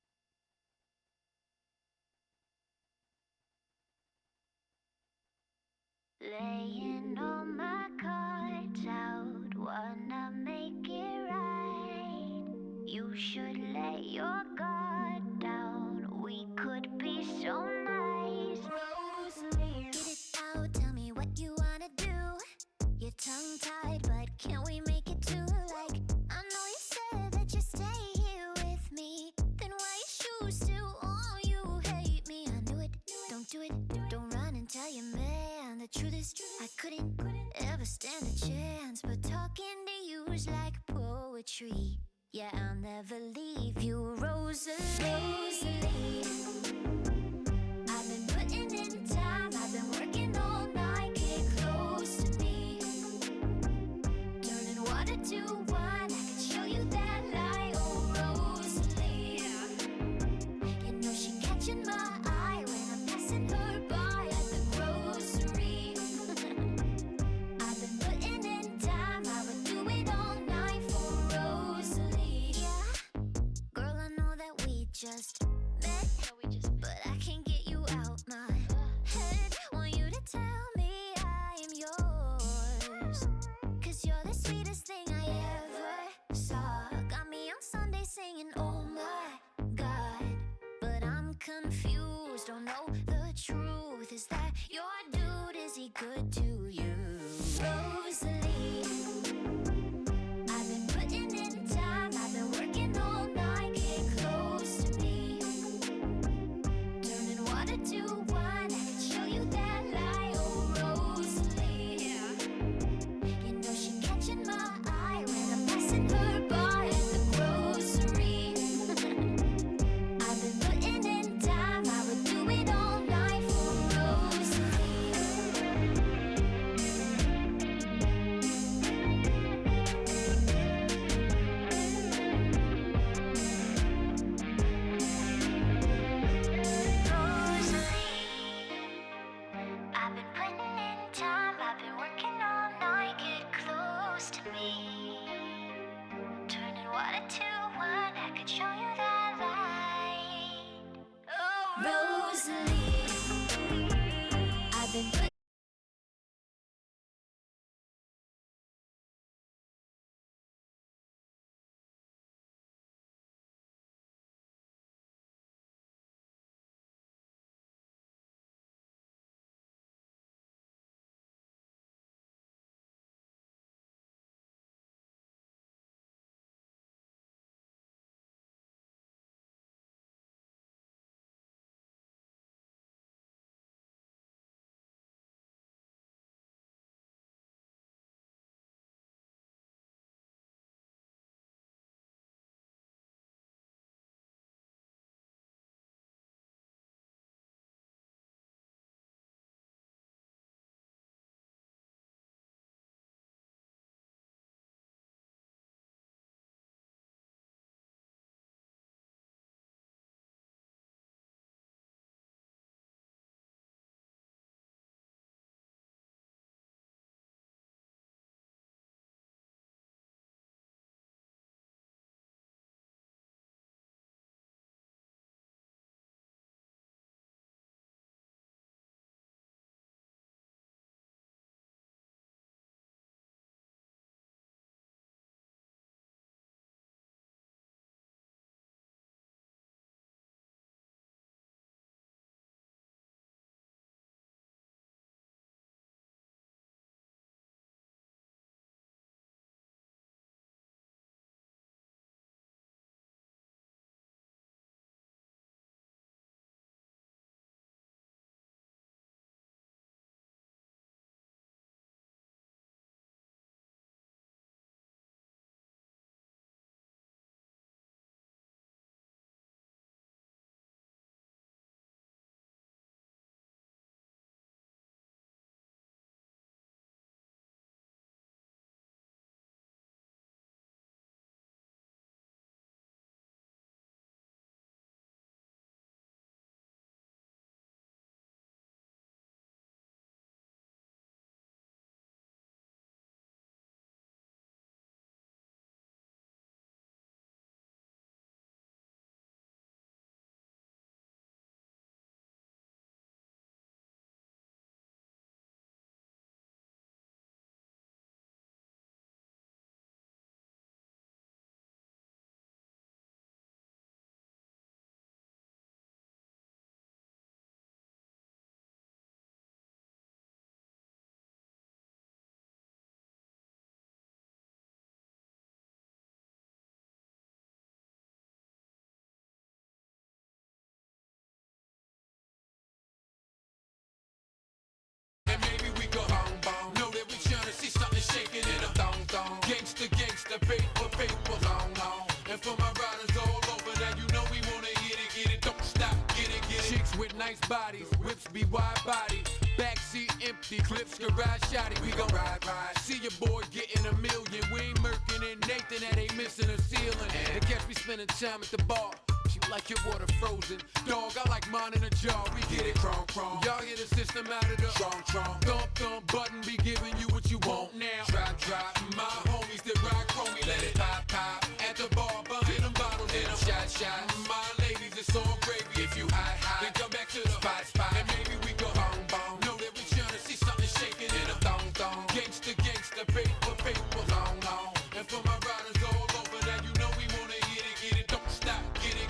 Laying all my cards out, wanna make it right. You should lay your guard down. We could be so nice. Rosalie, get it out, tell me what you wanna do. You're tongue-tied, but can we make it to like? I know you said that you stay here with me. Then why you choose to? Oh, you hate me. I knew it. Don't do it. Don't run and tell your man. The truth is, I couldn't ever stand a chance. But talking to you is like poetry. Yeah, I'll never leave you, Rosalie. Rosalie. I've been putting in time. I've been working all night. Get close to me. Turning water to wine. I can show you that light. Oh, Rosalie. You know she catching my eye when I'm passing her by at the grocery. I've been putting in time. I would do it all night for Rosalie. Yeah, girl, I know that we just met, but I can't get you out my head. Want you to tell me I am yours, 'cause you're the sweetest thing I ever saw. Got me on Sunday singing, oh my God. But I'm confused, don't know the truth. Is that your dude? Is he good to you? Rosalie, I've been putting in time. I've been working all night. Get close to me. Turning water to wine. I can show you that light. Oh, Rosalie. You know she catching my eye when I'm passing her by at the grocery. I've been putting in time. I would do it all night for Rosalie. I've been putting in time. I've been working all night. Get close to me. Turning water to wine. I could show you that light. Oh, Rosalie. I've been putting gangsta, paper, long. And for my riders all over, now you know we wanna get it, don't stop, get it. Chicks with nice bodies, whips be wide body, backseat empty, clips garage shotty, we gon' ride. See your boy getting $1 million, we ain't murking in Nathan that ain't missing a ceiling. And catch me spending time at the bar. She like your water frozen. Dog, I like mine in a jar. We get it chrome. Y'all hear the system out of the trunk. Thump, button be giving you what you want now. Drop. My homies that ride chromey, let it pop. At the bar, bumping them bottles in them shot. My ladies, it's all gravy. If you hot, then come back to the spot. And maybe we go bong. Know that we tryna see something shaking in a thong. Gangsta, paper, long. And for my riders all over, now you know we wanna get it, don't stop, get it.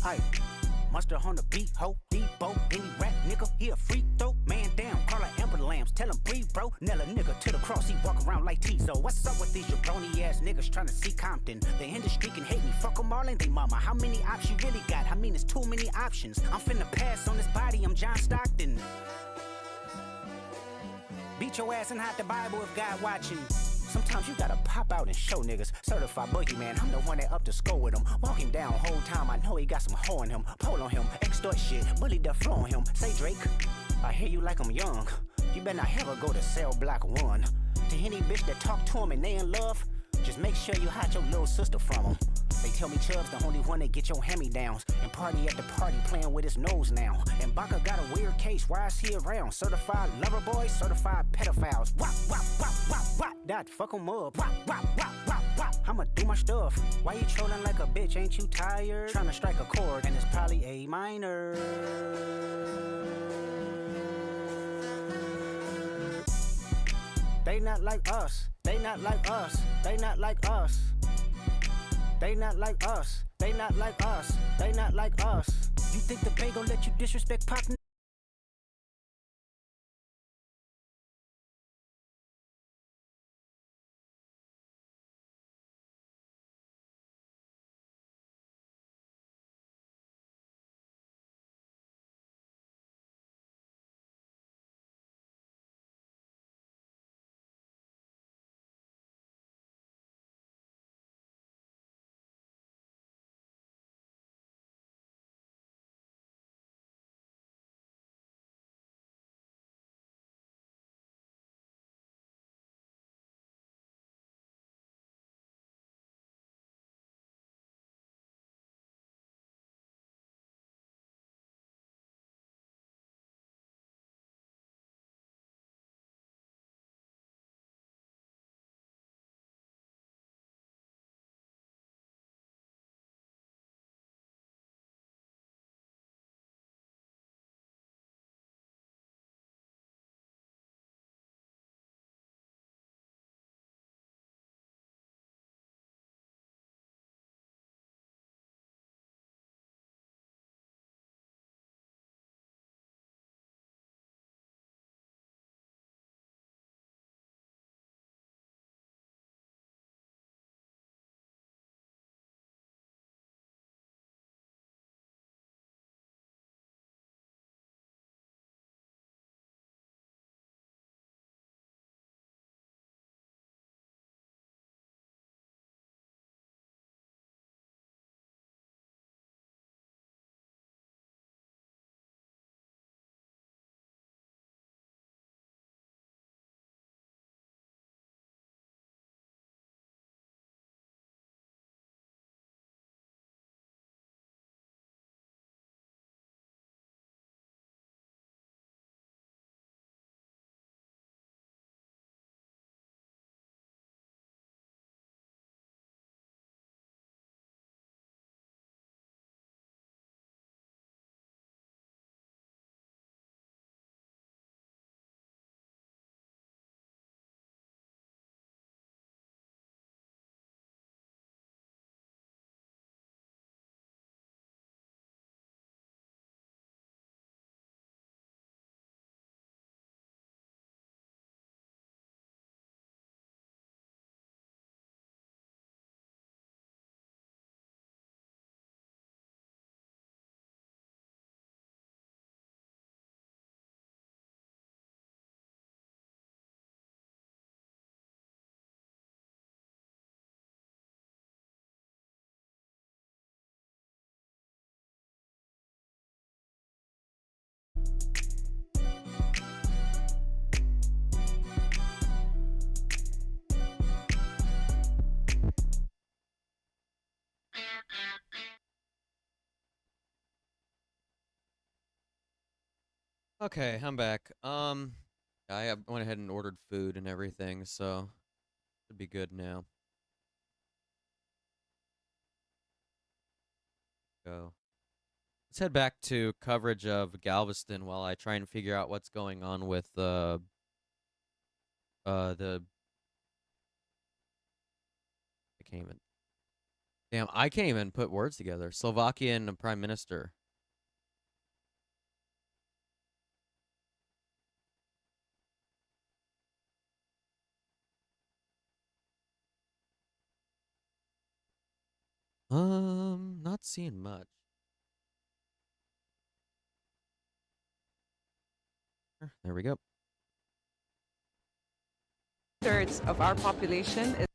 Aye, monster on the beat, ho, Debo, any rap nigga, he a free throw, man down, call like Amber Lambs, tell him breathe, bro, nail a nigga to the cross, he walk around like Tizo. What's up with these jabroni ass niggas trying to see Compton? The industry can hate me, fuck them all and they mama. How many ops you really got? I mean, it's too many options. I'm finna pass on this body, I'm John Stockton. beat your ass and hide the Bible if God watching. Sometimes you gotta pop out and show niggas. Certified boogeyman, I'm the one that up to score with him. Walk him down whole time, I know he got some hoe in him. Pull on him, extort shit, bully the flow on him. Say Drake, I hear you like I'm young. You better not ever go to cell block 1. To any bitch that talk to him and they in love, just make sure you hide your little sister from him. They tell me Chubb's the only one that get your hand-me-downs. And party at the party playing with his nose now. And Baka got a weird case, why is he around? Certified lover boys, certified pedophiles. Wop, wop, wop, wop, wop. That fuck him up. Wop, wop, wop, wop, wop. I'ma do my stuff. Why you trolling like a bitch, ain't you tired? Trying to strike a chord, and it's probably A minor. They not like us, they not like us, they not like us. They not like us, they not like us, they not like us. You think the Bay gon' let you disrespect Pop? Okay, I'm back. I went ahead and ordered food and everything, so should be good now. Go. Let's head back to coverage of Galveston while I try and figure out what's going on with the I can't even. Damn, I can't even put words together. Slovakian Prime Minister. Not seeing much. There we go. 2/3 of our population is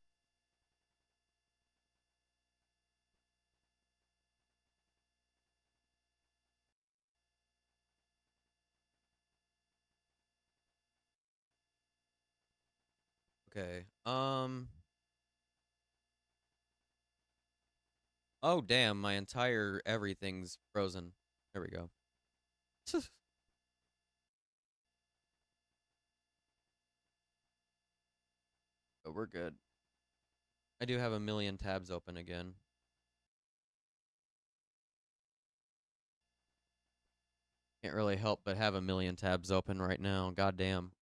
Okay. Oh damn, my entire everything's frozen. There we go. But we're good. I do have a million tabs open again. Can't really help but have a million tabs open right now. Goddamn.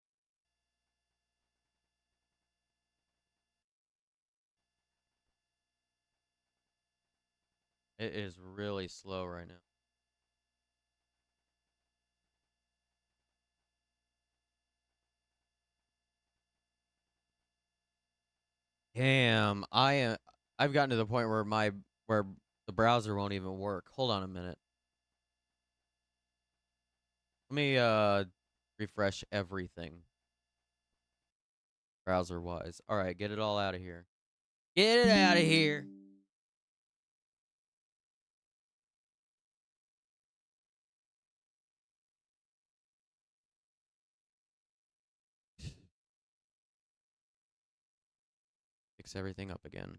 It is really slow right now. Damn, I've gotten to the point where where the browser won't even work. Hold on a minute. Let me refresh everything. Browser wise. All right, get it all out of here. Get it out of here. Fix everything up again.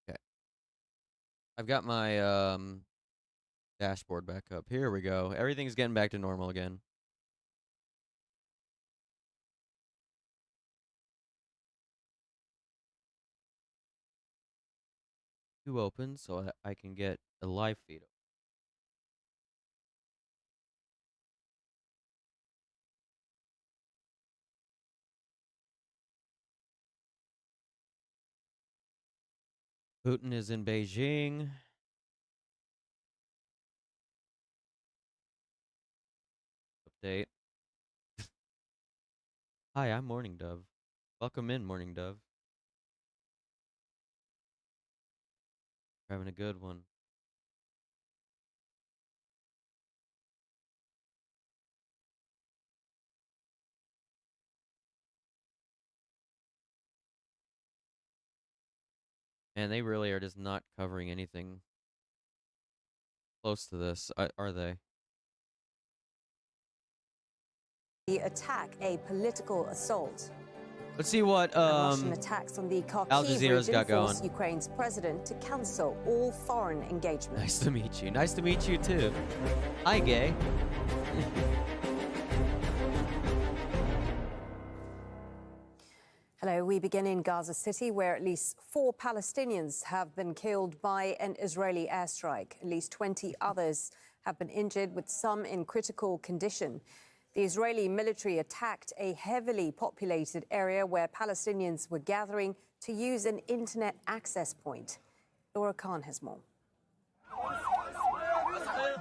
Okay. I've got my dashboard back up. Here we go. Everything's getting back to normal again. You open so that I can get a live feed. Putin is in Beijing. Update. Hi, I'm Morning Dove. Welcome in, Morning Dove. We're having a good one. And they really are just not covering anything close to this, are they? The attack a political assault. Let's see what Russian attacks on the Al Kharkiv Jazeera's region got going. forced Ukraine's president to cancel all foreign engagement. Nice to meet you. Nice to meet you too. Hi, gay. Hello, we begin in Gaza City, where at least 4 Palestinians have been killed by an Israeli airstrike. At least 20 others have been injured, with some in critical condition. The Israeli military attacked a heavily populated area where Palestinians were gathering to use an internet access point. Laura Khan has more.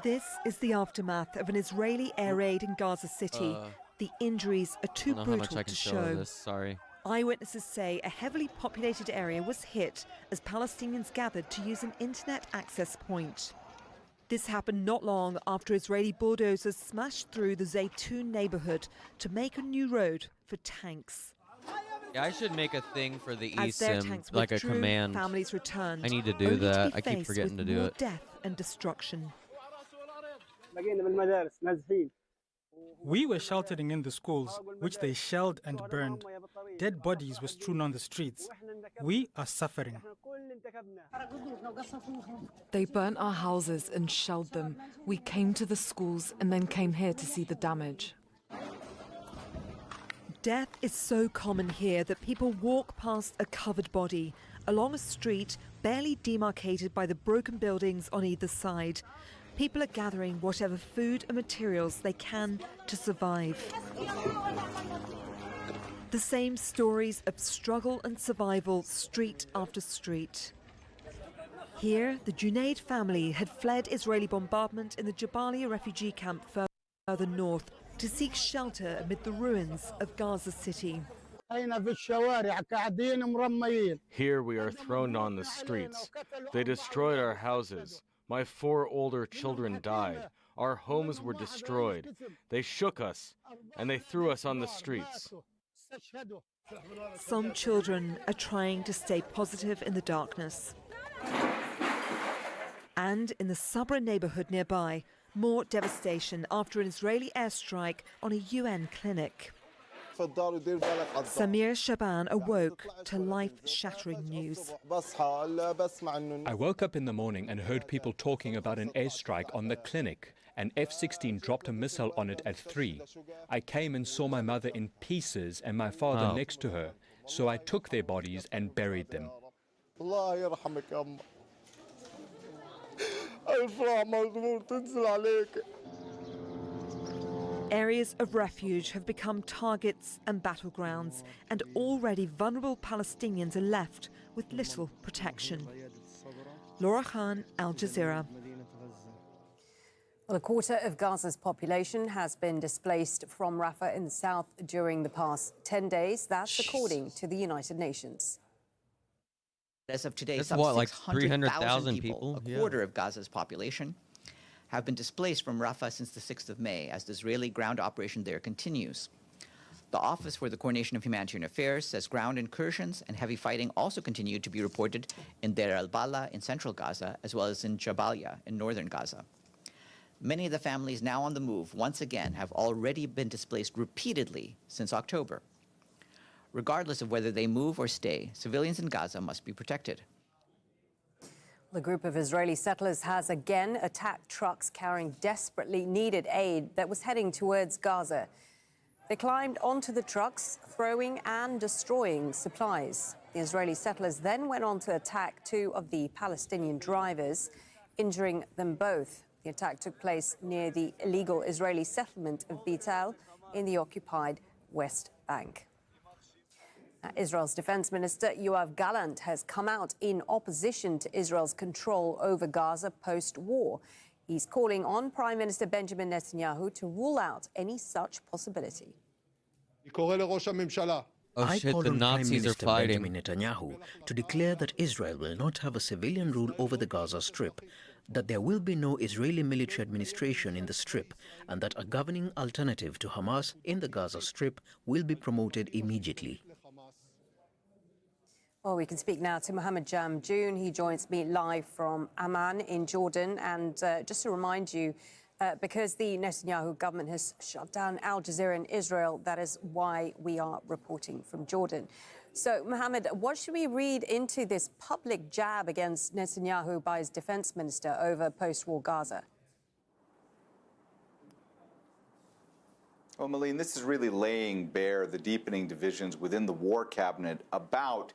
This is the aftermath of an Israeli air raid in Gaza City. The injuries are too brutal to show. This. Sorry. Eyewitnesses say a heavily populated area was hit as Palestinians gathered to use an internet access point. This happened not long after Israeli bulldozers smashed through the Zaytun neighborhood to make a new road for tanks. Yeah, I should make a thing for the As their eSIM, tanks like a withdrew, command. families returned, I need to do only that. be I keep faced forgetting to with do more it. death and destruction. We were sheltering in the schools, which they shelled and burned. Dead bodies were strewn on the streets. We are suffering. They burnt our houses and shelled them. We came to the schools and then came here to see the damage. Death is so common here that people walk past a covered body along a street barely demarcated by the broken buildings on either side. People are gathering whatever food and materials they can to survive. The same stories of struggle and survival street after street. Here, the Junaid family had fled Israeli bombardment in the Jabalia refugee camp further north to seek shelter amid the ruins of Gaza City. Here we are thrown on the streets. They destroyed our houses. My 4 older children died. Our homes were destroyed. They shook us, and they threw us on the streets. Some children are trying to stay positive in the darkness. And in the Sabra neighborhood nearby, more devastation after an Israeli airstrike on a UN clinic. Samir Shaban awoke to life-shattering news. I woke up in the morning and heard people talking about an airstrike on the clinic. An F-16 dropped a missile on it at 3. I came and saw my mother in pieces and my father next to her, so I took their bodies and buried them. Areas of refuge have become targets and battlegrounds, and already vulnerable Palestinians are left with little protection. Laura Khan, Al Jazeera. Well, a quarter of Gaza's population has been displaced from Rafah in the south during the past 10 days. That's according to the United Nations. As of today, That's some what, like 600,000 300,000 people? a quarter of Gaza's population, have been displaced from Rafah since the 6th of May as the Israeli ground operation there continues. The Office for the Coordination of Humanitarian Affairs says ground incursions and heavy fighting also continue to be reported in Deir al-Bala in central Gaza, as well as in Jabalia in northern Gaza. Many of the families now on the move, once again, have already been displaced repeatedly since October. Regardless of whether they move or stay, civilians in Gaza must be protected. The group of Israeli settlers has again attacked trucks carrying desperately needed aid that was heading towards Gaza. They climbed onto the trucks, throwing and destroying supplies. The Israeli settlers then went on to attack 2 of the Palestinian drivers, injuring them both. The attack took place near the illegal Israeli settlement of Beit El in the occupied West Bank. Israel's Defense Minister Yoav Gallant has come out in opposition to Israel's control over Gaza post-war. He's calling on Prime Minister Benjamin Netanyahu to rule out any such possibility. Oh shit, the Nazis are fighting. Benjamin Netanyahu to declare that Israel will not have a civilian rule over the Gaza Strip, that there will be no Israeli military administration in the Strip, and that a governing alternative to Hamas in the Gaza Strip will be promoted immediately. Well, we can speak now to Mohammed Jamjoon. He joins me live from Amman in Jordan. And just to remind you, because the Netanyahu government has shut down Al Jazeera in Israel, that is why we are reporting from Jordan. So, Mohammed, what should we read into this public jab against Netanyahu by his defense minister over post-war Gaza? Well, Malene, this is really laying bare the deepening divisions within the war cabinet about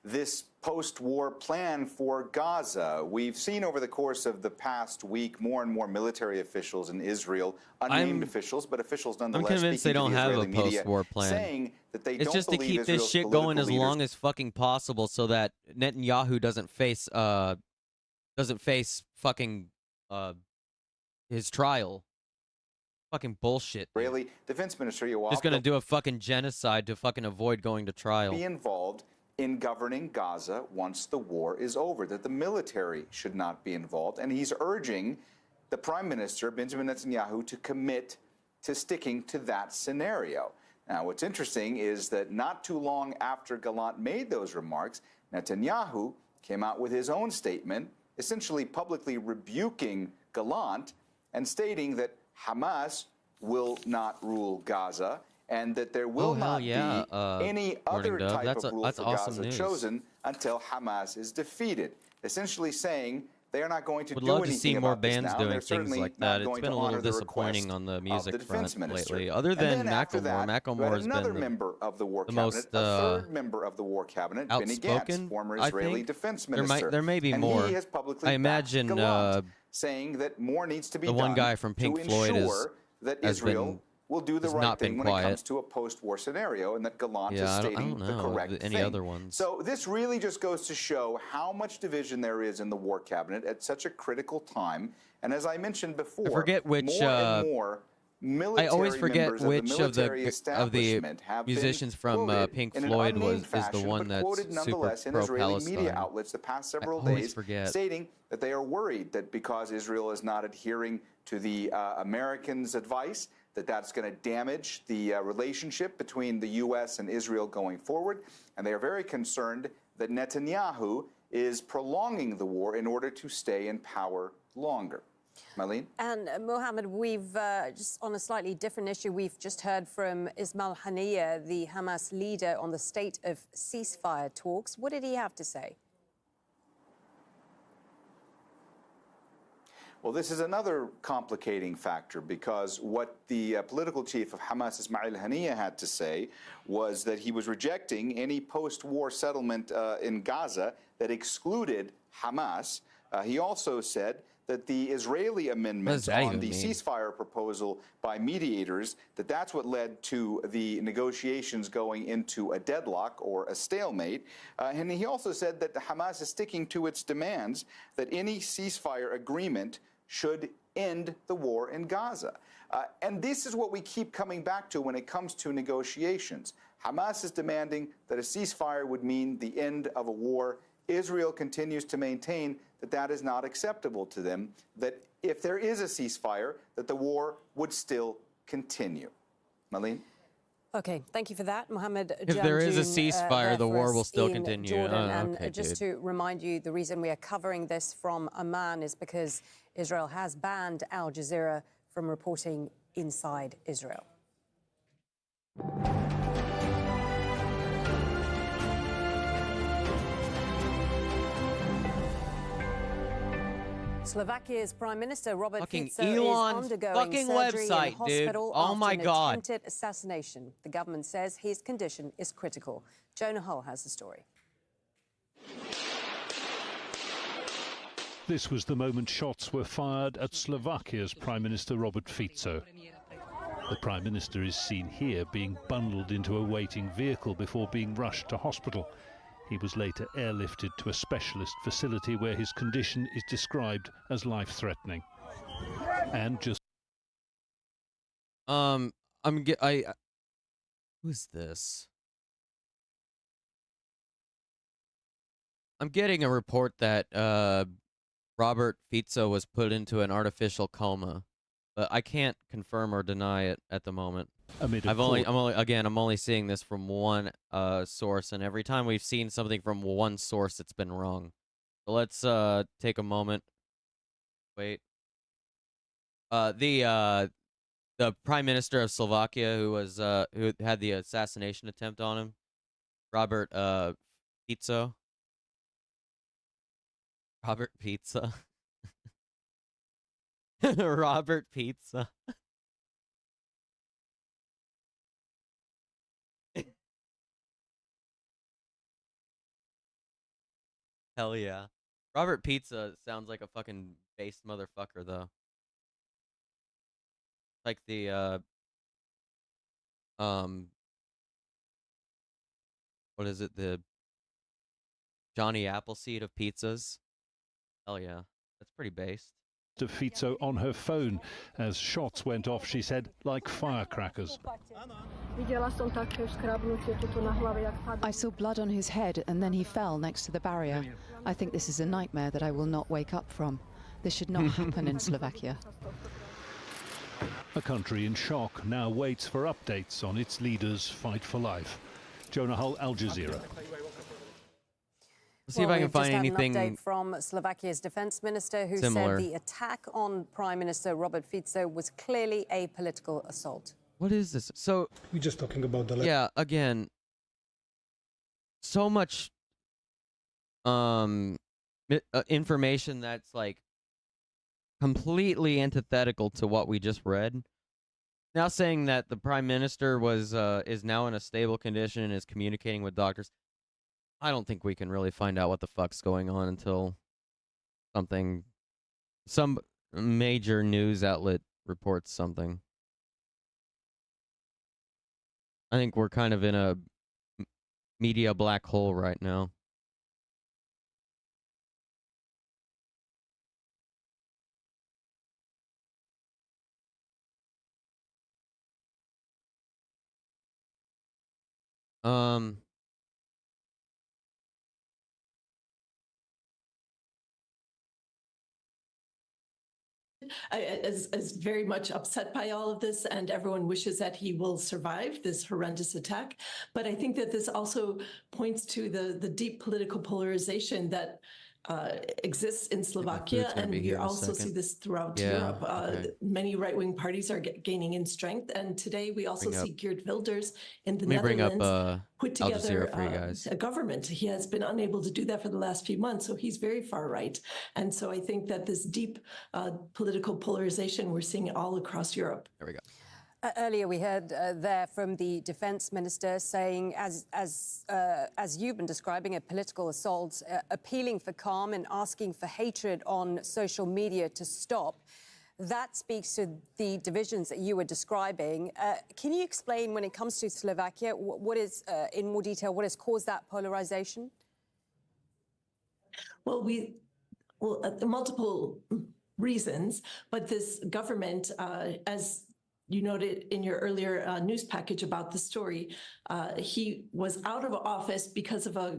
this post-war plan for Gaza. We've seen over the course of the past week more and more military officials in Israel, unnamed officials, but officials nonetheless, I'm convinced they don't have a post-war plan. Saying that they it's don't just to believe keep this Israel's shit going as political long as fucking possible, so that Netanyahu doesn't face fucking his trial. Fucking bullshit. Israeli Defense Minister Yoav just gonna do a fucking genocide to fucking avoid going to trial. Be involved in governing Gaza once the war is over, that the military should not be involved. And he's urging the Prime Minister, Benjamin Netanyahu, to commit to sticking to that scenario. Now, what's interesting is that not too long after Gallant made those remarks, Netanyahu came out with his own statement, essentially publicly rebuking Gallant and stating that Hamas will not rule Gaza, and that there will not be any other type of rule for Gaza chosen until Hamas is defeated. Essentially saying they are not going to do anything about this now. Would love to see more bands doing things like that. It's been a little disappointing on the music front lately. Other than Macklemore has been the most third member of the war cabinet, Benny Gantz, former Israeli defense minister. There may be and more. He has publicly I imagine saying that more needs to be the done one guy from Pink Floyd that has Israel been will do the has right not thing been when it quiet. comes to a post-war scenario, and that Gallant is Yeah, I stating don't the know correct of any thing. other ones. So this really just goes to show how much division there is in the war cabinet at such a critical time. And as I mentioned before, I forget which. more and more military I always forget members which of the military of the establishment have musicians been from quoted Pink in an Floyd unnamed is the fashion, one but that's quoted super nonetheless in Israeli media pro-Palestine. outlets the past several always days, forget. stating that they are worried that because Israel is not adhering to the Americans' advice, that's going to damage the relationship between the U.S. and Israel going forward. And they are very concerned that Netanyahu is prolonging the war in order to stay in power longer. Marlene? And Mohammed, we've just on a slightly different issue, we've just heard from Ismail Haniyeh, the Hamas leader, on the state of ceasefire talks. What did he have to say? Well, this is another complicating factor, because what the political chief of Hamas, Ismail Haniyeh, had to say was that he was rejecting any post-war settlement in Gaza that excluded Hamas. He also said that the Israeli amendments on the ceasefire proposal by mediators, that's what led to the negotiations going into a deadlock or a stalemate. And he also said that the Hamas is sticking to its demands that any ceasefire agreement should end the war in Gaza. And this is what we keep coming back to when it comes to negotiations. Hamas is demanding that a ceasefire would mean the end of a war. Israel continues to maintain that is not acceptable to them, that if there is a ceasefire, that the war would still continue. Marlene? Okay, thank you for that, Mohammed. If there is a Jamjoon, ceasefire, the there for war will us still in continue. Jordan. Oh, and okay, just dude. to remind you, the reason we are covering this from Amman is because Israel has banned Al Jazeera from reporting inside Israel. Slovakia's Prime Minister Robert Fucking Fico is Elon's undergoing fucking surgery website, in hospital dude. Oh after my an God. attempted assassination. The government says his condition is critical. Jonah Hull has the story. This was the moment shots were fired at Slovakia's Prime Minister Robert Fico. The Prime Minister is seen here being bundled into a waiting vehicle before being rushed to hospital. He was later airlifted to a specialist facility where his condition is described as life-threatening. And just who's this? I'm getting a report that Robert Fico was put into an artificial coma, but I can't confirm or deny it at the moment. I'm only seeing this from one source, and every time we've seen something from one source, it's been wrong. So let's take a moment. Wait. The Prime Minister of Slovakia, who had the assassination attempt on him, Robert Fico. Robert Pizza. Robert Pizza. Hell yeah. Robert Pizza sounds like a fucking based motherfucker, though. Like the, what is it? The Johnny Appleseed of pizzas. Hell yeah. That's pretty based. to Fico on her phone. As shots went off, she said, like firecrackers. I saw blood on his head and then he fell next to the barrier. I think this is a nightmare that I will not wake up from. This should not happen in Slovakia. A country in shock now waits for updates on its leaders' fight for life. Jonah Hull, Al Jazeera. See if I can find anything. An update from Slovakia's defense minister, who similar. said the attack on Prime Minister Robert Fico was clearly a political assault. What is this? So we're just talking about the. Yeah, again, so much information that's like completely antithetical to what we just read. Now saying that the Prime Minister is now in a stable condition and is communicating with doctors. I don't think we can really find out what the fuck's going on until some major news outlet reports something. I think we're kind of in a media black hole right now. Um, is very much upset by all of this, and everyone wishes that he will survive this horrendous attack. But I think that this also points to the deep political polarization that exists in Slovakia, and we also see this throughout Europe. Many right-wing parties are gaining in strength, and today we also see Geert Wilders in the Netherlands put together a government. He has been unable to do that for the last few months, so he's very far right. And so I think that this deep political polarization, we're seeing all across Europe. There we go. Earlier, we heard there from the defense minister saying, as you've been describing, a political assault, appealing for calm and asking for hatred on social media to stop. That speaks to the divisions that you were describing. Can you explain, when it comes to Slovakia, what is, in more detail, what has caused that polarization? Well, multiple reasons, but this government, as you noted in your earlier news package about the story, he was out of office because of a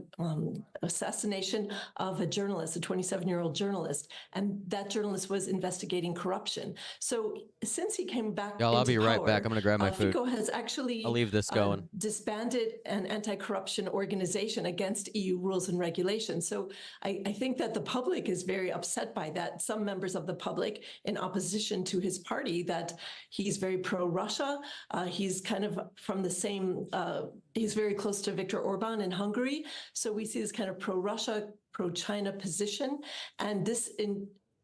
assassination of a journalist, a 27-year-old journalist, and that journalist was investigating corruption. So since he came back, Y'all, I'll be right back. I'm gonna grab my food. Fico has actually I'll leave this going. Disbanded an anti-corruption organization against EU rules and regulations. So I think that the public is very upset by that. Some members of the public, in opposition to his party, that he's very pro-Russia. He's kind of from the same, he's very close to Viktor Orban in Hungary. So we see this kind of pro-Russia, pro-China position. And this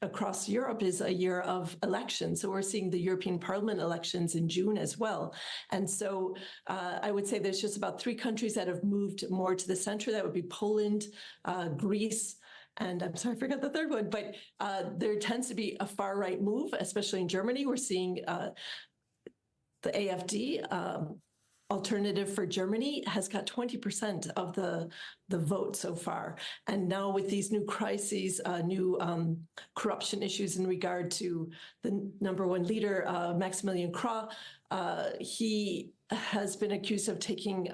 across Europe is a year of elections. So we're seeing the European Parliament elections in June as well. And so I would say there's just about 3 countries that have moved more to the center. That would be Poland, Greece, and I'm sorry, I forgot the third one, but there tends to be a far right move, especially in Germany. We're seeing the AfD, Alternative for Germany, has got 20% of the vote so far. And now with these new crises, new corruption issues in regard to the #1 leader, Maximilian Krah, he has been accused of taking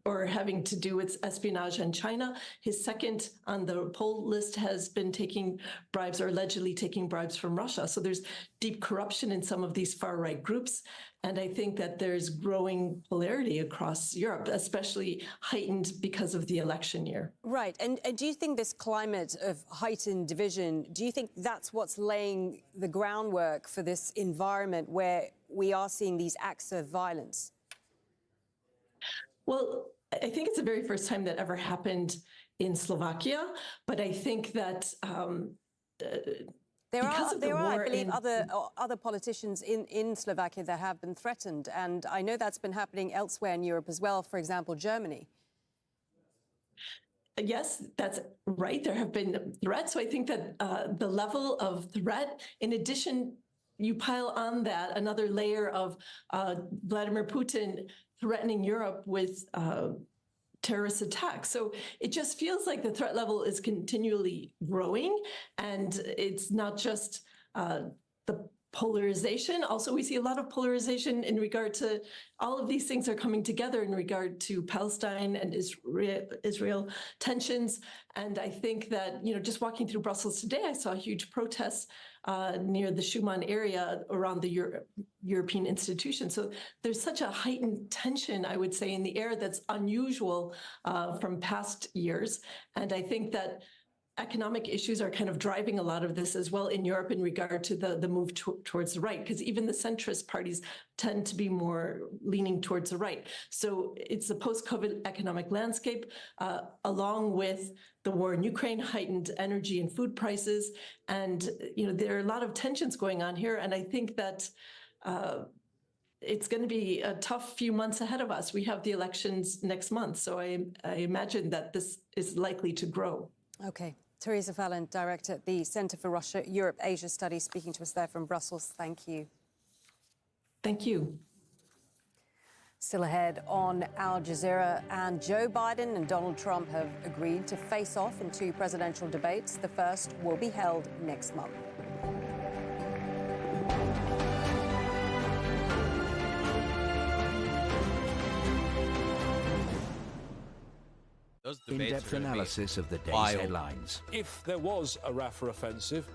or having to do with espionage in China. His second on the poll list has been taking bribes, or allegedly taking bribes, from Russia. So there's deep corruption in some of these far-right groups. And I think that there's growing polarity across Europe, especially heightened because of the election year. Right. And do you think this climate of heightened division, do you think that's what's laying the groundwork for this environment where we are seeing these acts of violence? Well, I think it's the very first time that ever happened in Slovakia, but I think that there are, I believe, other politicians in Slovakia that have been threatened, and I know that's been happening elsewhere in Europe as well, for example, Germany. Yes, that's right. There have been threats. So I think that the level of threat, in addition, you pile on that another layer of Vladimir Putin threatening Europe with terrorist attacks. So it just feels like the threat level is continually growing, and it's not just the polarization. Also, we see a lot of polarization in regard to all of these things are coming together in regard to Palestine and Israel tensions. And I think that, just walking through Brussels today, I saw huge protests near the Schuman area around the European institutions. So there's such a heightened tension, I would say, in the air that's unusual from past years. And I think that economic issues are kind of driving a lot of this as well in Europe in regard to the move towards the right, because even the centrist parties tend to be more leaning towards the right. So it's the post-COVID economic landscape, along with the war in Ukraine, heightened energy and food prices. And, there are a lot of tensions going on here. And I think that it's going to be a tough few months ahead of us. We have the elections next month. So I imagine that this is likely to grow. Okay. Teresa Fallon, Director at the Centre for Russia, Europe, Asia Studies, speaking to us there from Brussels. Thank you. Thank you. Still ahead on Al Jazeera, and Joe Biden and Donald Trump have agreed to face off in 2 presidential debates. The first will be held next month. Those debates In-depth analysis of the day's wild. headlines. If there was a Rafah offensive,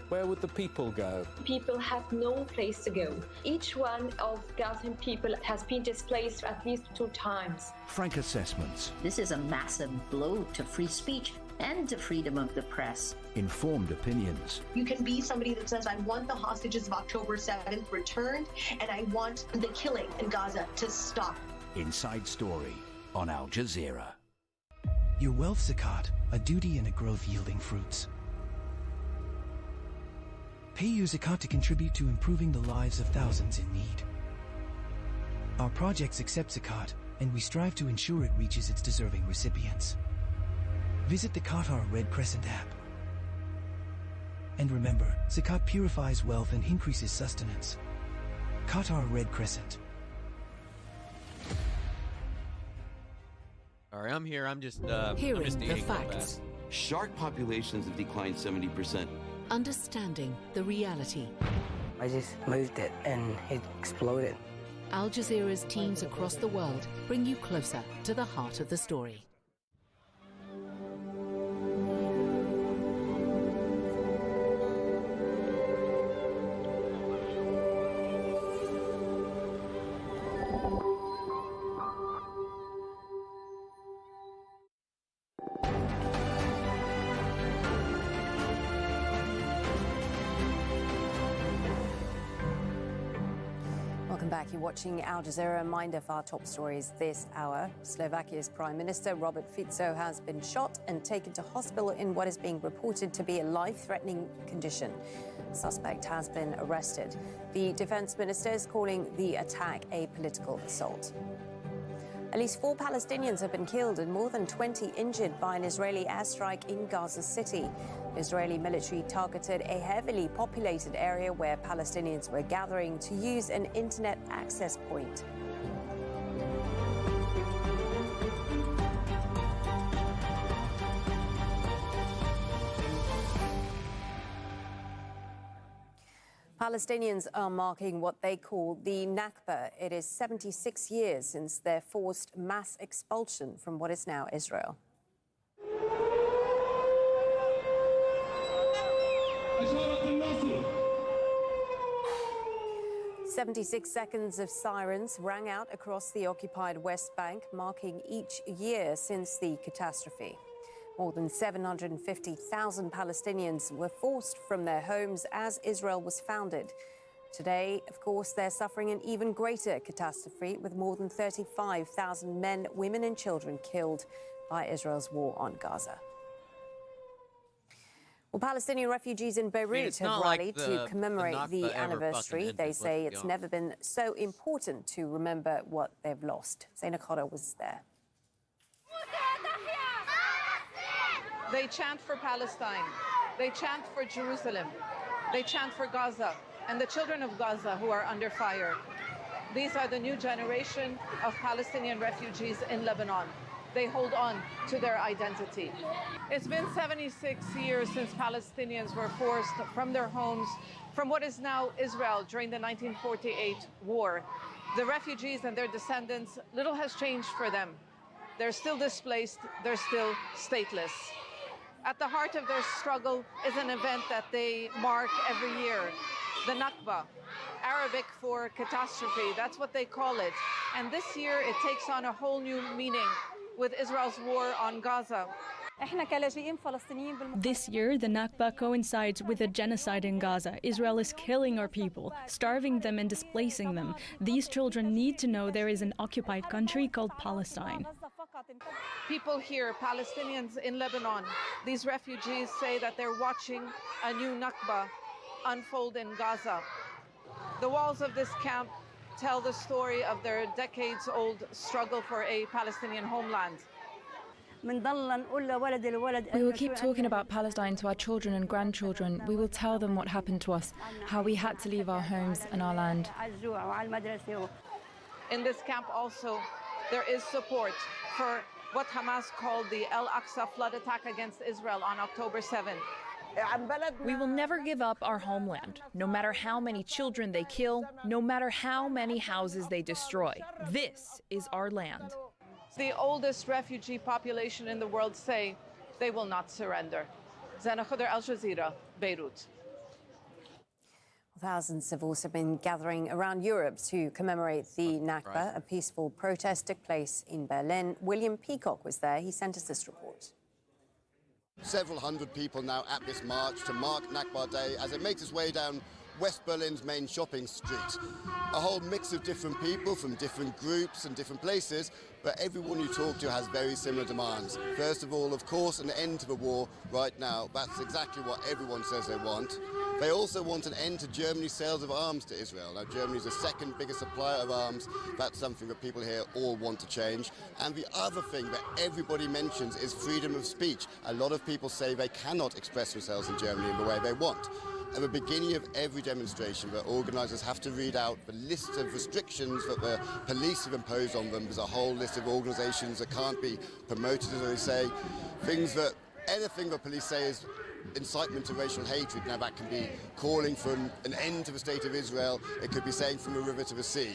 where would the people go? People have no place to go. Each one of Gazan people has been displaced at least 2 times. Frank assessments. This is a massive blow to free speech and to freedom of the press. Informed opinions. You can be somebody that says, I want the hostages of October 7th returned, and I want the killing in Gaza to stop. Inside Story on Al Jazeera. Your wealth zakat, a duty and a growth yielding fruits. Pay your zakat to contribute to improving the lives of thousands in need. Our projects accept zakat, and we strive to ensure it reaches its deserving recipients. Visit the Qatar Red Crescent app. And remember, zakat purifies wealth and increases sustenance. Qatar Red Crescent. All right, I'm here. I'm just Hearing eating the real facts. fast. Shark populations have declined 70%. Understanding the reality. I just moved it and it exploded. Al Jazeera's teams across the world bring you closer to the heart of the story. Welcome back. You're watching Al Jazeera. Mind of our top stories this hour. Slovakia's Prime Minister Robert Fico has been shot and taken to hospital in what is being reported to be a life-threatening condition. The suspect has been arrested. The defense minister is calling the attack a political assault. At least 4 Palestinians have been killed and more than 20 injured by an Israeli airstrike in Gaza City. The Israeli military targeted a heavily populated area where Palestinians were gathering to use an internet access point. Palestinians are marking what they call the Nakba. It is 76 years since their forced mass expulsion from what is now Israel. 76 seconds of sirens rang out across the occupied West Bank, marking each year since the catastrophe. More than 750,000 Palestinians were forced from their homes as Israel was founded. Today, of course, they're suffering an even greater catastrophe with more than 35,000 men, women and children killed by Israel's war on Gaza. Well, Palestinian refugees in Beirut have rallied to commemorate the anniversary. They say it's never been so important to remember what they've lost. Zaina Khara was there. They chant for Palestine. They chant for Jerusalem. They chant for Gaza and the children of Gaza who are under fire. These are the new generation of Palestinian refugees in Lebanon. They hold on to their identity. It's been 76 years since Palestinians were forced from their homes, from what is now Israel during the 1948 war. The refugees and their descendants, little has changed for them. They're still displaced, they're still stateless. At the heart of their struggle is an event that they mark every year, the Nakba, Arabic for catastrophe, that's what they call it. And this year it takes on a whole new meaning with Israel's war on Gaza. This year, the Nakba coincides with a genocide in Gaza. Israel is killing our people, starving them and displacing them. These children need to know there is an occupied country called Palestine. People here, Palestinians in Lebanon, these refugees say that they're watching a new Nakba unfold in Gaza. The walls of this camp tell the story of their decades-old struggle for a Palestinian homeland. We will keep talking about Palestine to our children and grandchildren. We will tell them what happened to us, how we had to leave our homes and our land. In this camp also, there is support for what Hamas called the El Aqsa flood attack against Israel on October 7. We will never give up our homeland, no matter how many children they kill, no matter how many houses they destroy. This is our land. The oldest refugee population in the world say they will not surrender. Zana Khuder, Al Jazeera, Beirut. Thousands have also been gathering around Europe to commemorate the Nakba. A peaceful protest took place in Berlin. William Peacock was there. He sent us this report. Several hundred people now at this march to mark Nakba Day as it makes its way down West Berlin's main shopping street. A whole mix of different people from different groups and different places, but everyone you talk to has very similar demands. First of all, of course, an end to the war right now. That's exactly what everyone says they want. They also want an end to Germany's sales of arms to Israel. Now, Germany is the second biggest supplier of arms. That's something that people here all want to change. And the other thing that everybody mentions is freedom of speech. A lot of people say they cannot express themselves in Germany in the way they want. At the beginning of every demonstration, the organisers have to read out the list of restrictions that the police have imposed on them. There's a whole list of organisations that can't be promoted, as they say. Anything that police say is incitement to racial hatred. Now that can be calling for an end to the state of Israel. It could be saying from a river to the sea.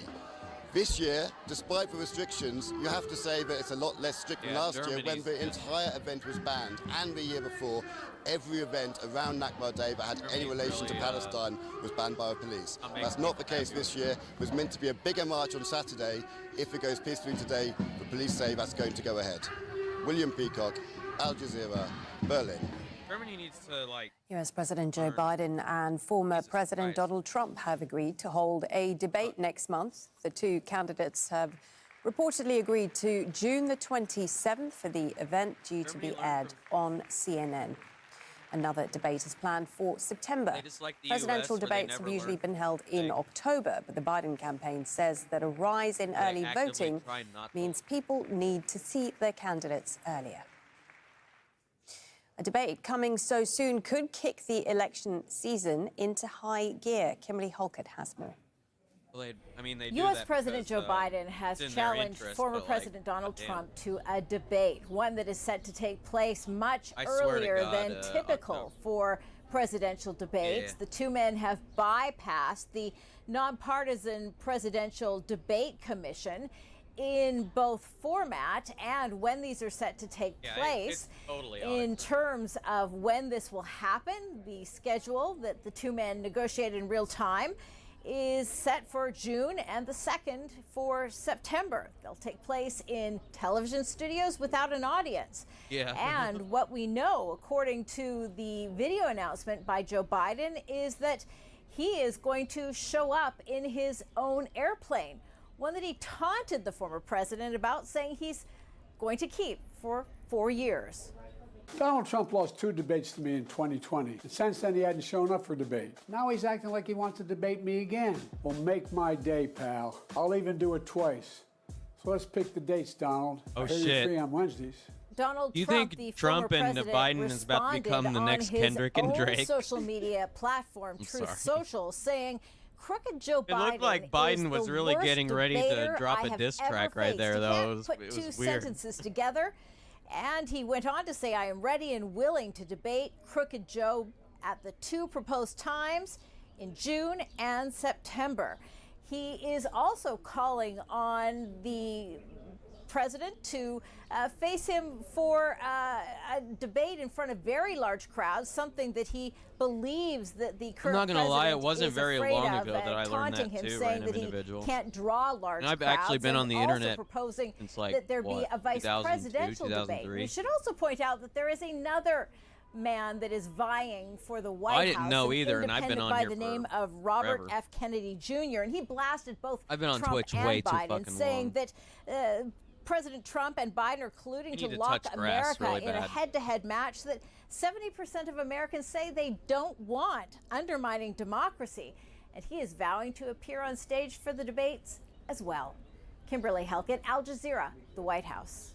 This year, despite the restrictions, you have to say that it's a lot less strict than last year when the entire event was banned. And the year before, every event around Nakba Day that had any relation to Palestine was banned by the police. That's not the case this year. It was meant to be a bigger march on Saturday. If it goes peacefully today, the police say that's going to go ahead. William Peacock, Al Jazeera, Berlin. Germany needs to, US President Joe Biden and former President Donald Trump have agreed to hold a debate next month. The two candidates have reportedly agreed to June the 27th for the event, due to be aired on CNN. Another debate is planned for September. Presidential debates have usually been held in October, but the Biden campaign says that a rise in early voting means people need to see their candidates earlier. A debate coming so soon could kick the election season into high gear. Kimberly Holkett has more. U.S. President Joe Biden has challenged former President Donald Trump to a debate, one that is set to take place much earlier than typical for presidential debates. The two men have bypassed the nonpartisan Presidential Debate Commission in both format and when these are set to take place. In terms of when this will happen, the schedule that the two men negotiated in real time is set for June, and the second for September. They'll take place in television studios without an audience. And what we know, according to the video announcement by Joe Biden, is that he is going to show up in his own airplane, one that he taunted the former president about, saying he's going to keep for 4 years. Donald Trump lost 2 debates to me in 2020. And since then, he hadn't shown up for debate. Now he's acting like he wants to debate me again. Well, make my day, pal. I'll even do it twice. So let's pick the dates, Donald. Oh, I heard you're free on Wednesdays. Donald Do you Trump, think Trump and Biden is about to become the next Kendrick and Drake? Social media platform, Truth Social, saying crooked Joe Biden. It looked like Biden was really getting ready to drop a diss track right there, though. It was put two weird. sentences together, and he went on to say, "I am ready and willing to debate Crooked Joe at the 2 proposed times in June and September." He is also calling on the president to face him for a debate in front of very large crowds, something that he believes that the current I'm not gonna lie, it wasn't is very afraid long of, ago that I learned taunting that him, too, saying random that individual. he can't draw large And I've crowds, actually been on the also internet proposing since, like, that there be what, a vice 2002, presidential debate. 2003? We should also point out that there is another man that is vying for the White House. I didn't know either, and I've been on by here the for name of Robert forever. F. Kennedy Jr., and he blasted both I've been on Trump Twitch and way too Biden, fucking saying long. that President Trump and Biden are colluding We to need to lock touch grass America really in a bad. head-to-head match that 70% of Americans say they don't want, undermining democracy. And he is vowing to appear on stage for the debates as well. Kimberly Helkett, Al Jazeera, the White House.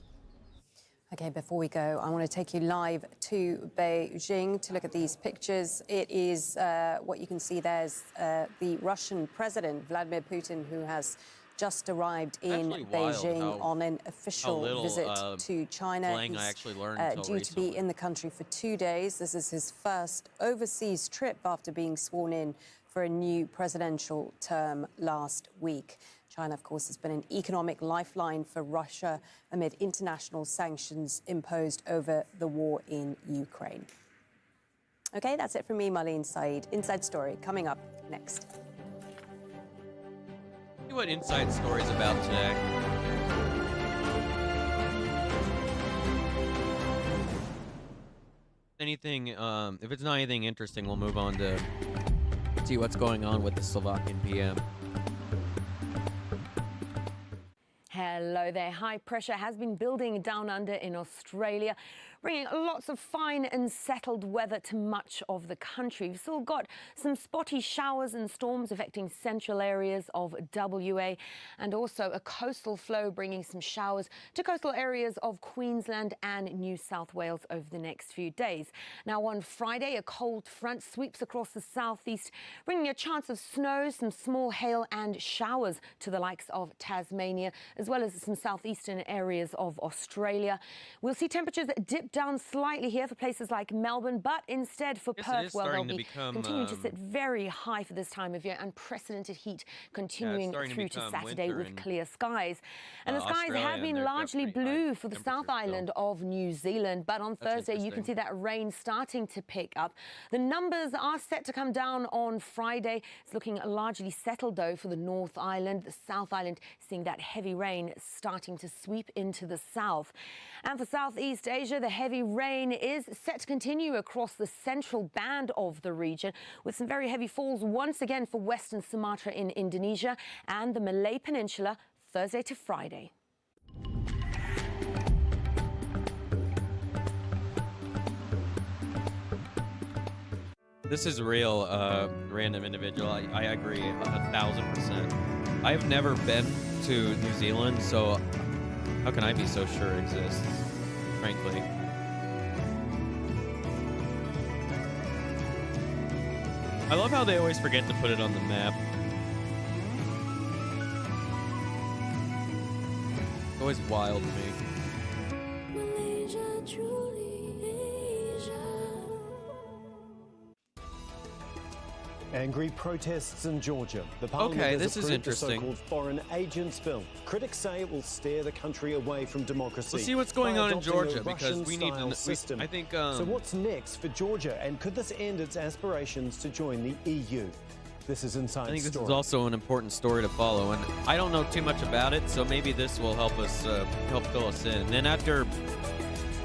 Okay, before we go, I want to take you live to Beijing to look at these pictures. It is what you can see there's the Russian President, Vladimir Putin, who has just arrived in Beijing on an official visit to China. He's due to be in the country for 2 days. This is his first overseas trip after being sworn in for a new presidential term last week. China, of course, has been an economic lifeline for Russia amid international sanctions imposed over the war in Ukraine. OK, that's it from me, Marlene Saeed. Inside Story coming up next. See what Inside Story's about today. Anything, if it's not anything interesting, we'll move on to see what's going on with the Slovakian PM. Hello there. High pressure has been building down under in Australia, bringing lots of fine and settled weather to much of the country. We've still got some spotty showers and storms affecting central areas of WA, and also a coastal flow bringing some showers to coastal areas of Queensland and New South Wales over the next few days. Now on Friday, a cold front sweeps across the southeast, bringing a chance of snow, some small hail and showers to the likes of Tasmania, as well as some southeastern areas of Australia. We'll see temperatures dip down slightly here for places like Melbourne, but instead for Perth, well, they'll be continuing to sit very high for this time of year. Unprecedented heat continuing through to Saturday with clear skies. And the skies have been largely blue for the South Island of New Zealand, but on Thursday you can see that rain starting to pick up. The numbers are set to come down on Friday. It's looking largely settled, though, for the North Island. The South Island seeing that heavy rain starting to sweep into the south. And for Southeast Asia, the heavy rain is set to continue across the central band of the region, with some very heavy falls once again for Western Sumatra in Indonesia and the Malay Peninsula Thursday to Friday. This is real, random individual. I agree 1,000%. I've never been to New Zealand, so how can I be so sure it exists, frankly? I love how they always forget to put it on the map. It's always wild to me. Angry protests in Georgia. The parliament has approved the so-called Foreign Agents Bill. Critics say it will steer the country away from democracy. We'll see what's going on in Georgia, because we need to. I think. So what's next for Georgia, and could this end its aspirations to join the EU? This is Inside Story. I think this is also an important story to follow, and I don't know too much about it, so maybe this will help us help fill us in. And then after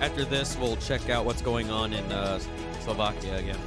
this, we'll check out what's going on in Slovakia again.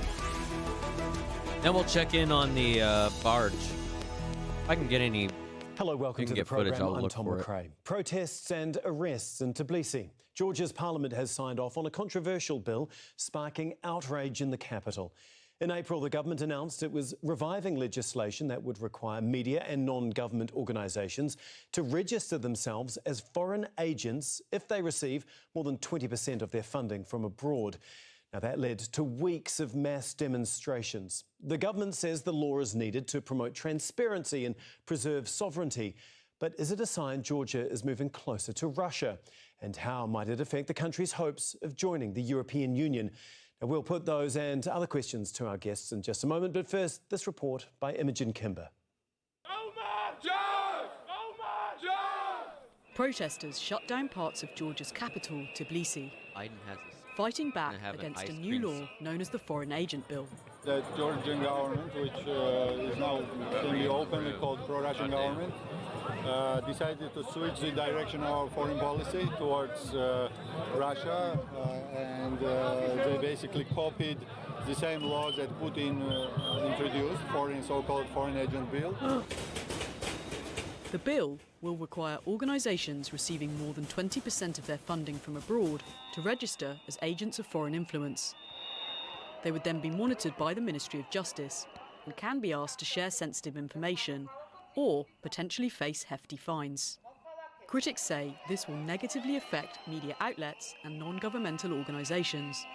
Then we'll check in on the barge. If I can get any. Hello, welcome to the program. I'm Tom McRae. Protests and arrests in Tbilisi. Georgia's parliament has signed off on a controversial bill sparking outrage in the capital. In April, the government announced it was reviving legislation that would require media and non-government organisations to register themselves as foreign agents if they receive more than 20% of their funding from abroad. Now, that led to weeks of mass demonstrations. The government says the law is needed to promote transparency and preserve sovereignty. But is it a sign Georgia is moving closer to Russia? And how might it affect the country's hopes of joining the European Union? Now, we'll put those and other questions to our guests in just a moment. But first, this report by Imogen Kimber. Protesters shut down parts of Georgia's capital, Tbilisi, fighting back against a new law known as the Foreign Agent Bill. The Georgian government, which is now extremely openly called pro-Russian government, decided to switch the direction of our foreign policy towards Russia, and they basically copied the same laws that Putin introduced, so-called Foreign Agent Bill. The bill will require organisations receiving more than 20% of their funding from abroad to register as agents of foreign influence. They would then be monitored by the Ministry of Justice and can be asked to share sensitive information or potentially face hefty fines. Critics say this will negatively affect media outlets and non-governmental organisations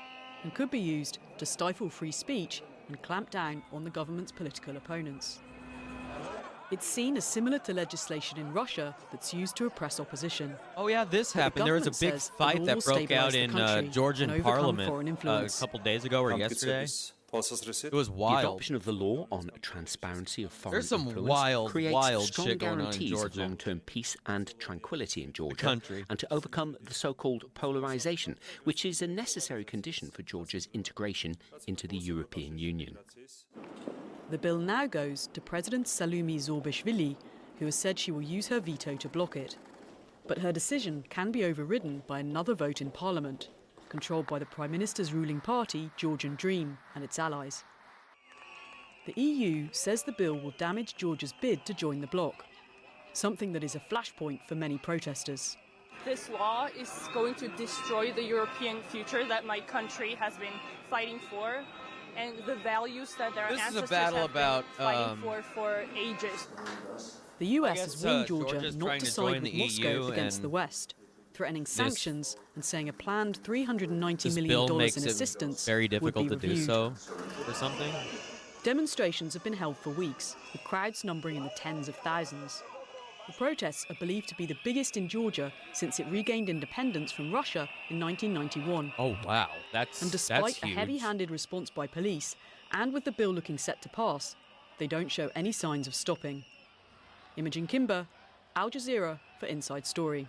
and could be used to stifle free speech and clamp down on the government's political opponents. It's seen as similar to legislation in Russia that's used to oppress opposition. Oh yeah, this happened. There was a big fight that broke out in Georgian parliament a couple days ago or yesterday. It was wild. The adoption of the law on transparency of foreign There's some influence creates wild strong shit going on in guarantees of Georgia. long-term peace and tranquility in Georgia, country. and to overcome the so-called polarization, which is a necessary condition for Georgia's integration into the European Union. The bill now goes to President Salome Zorbishvili, who has said she will use her veto to block it. But her decision can be overridden by another vote in Parliament, controlled by the Prime Minister's ruling party, Georgian Dream, and its allies. The EU says the bill will damage Georgia's bid to join the bloc, something that is a flashpoint for many protesters. This law is going to destroy the European future that my country has been fighting for, and the values that their ancestors have been fighting for ages. The US has warned Georgia not to side with Moscow against the West, threatening sanctions and saying a planned $390 million in assistance very difficult would be to do reviewed. so or something. Demonstrations have been held for weeks, with crowds numbering in the tens of thousands. The protests are believed to be the biggest in Georgia since it regained independence from Russia in 1991. Oh wow, that's And despite a huge. heavy-handed response by police, and with the bill looking set to pass, they don't show any signs of stopping. Imogen Kimber, Al Jazeera for Inside Story.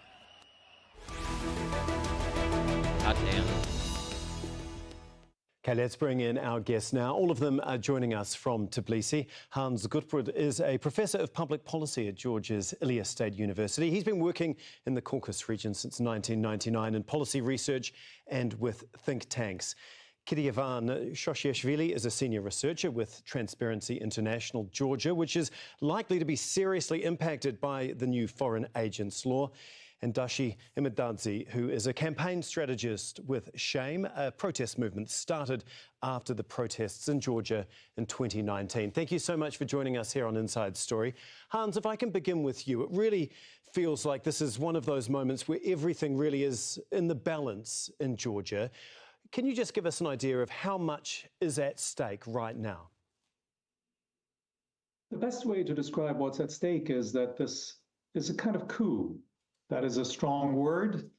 God damn. Okay, let's bring in our guests now. All of them are joining us from Tbilisi. Hans Gutbrod is a professor of public policy at Georgia's Ilia State University. He's been working in the Caucasus region since 1999 in policy research and with think tanks. Kirievan Shoshiashvili is a senior researcher with Transparency International Georgia, which is likely to be seriously impacted by the new foreign agents law. And Dashi Imedadze, who is a campaign strategist with SHAME, a protest movement started after the protests in Georgia in 2019. Thank you so much for joining us here on Inside Story. Hans, if I can begin with you, it really feels like this is one of those moments where everything really is in the balance in Georgia. Can you just give us an idea of how much is at stake right now? The best way to describe what's at stake is that this is a kind of coup. That is a strong word,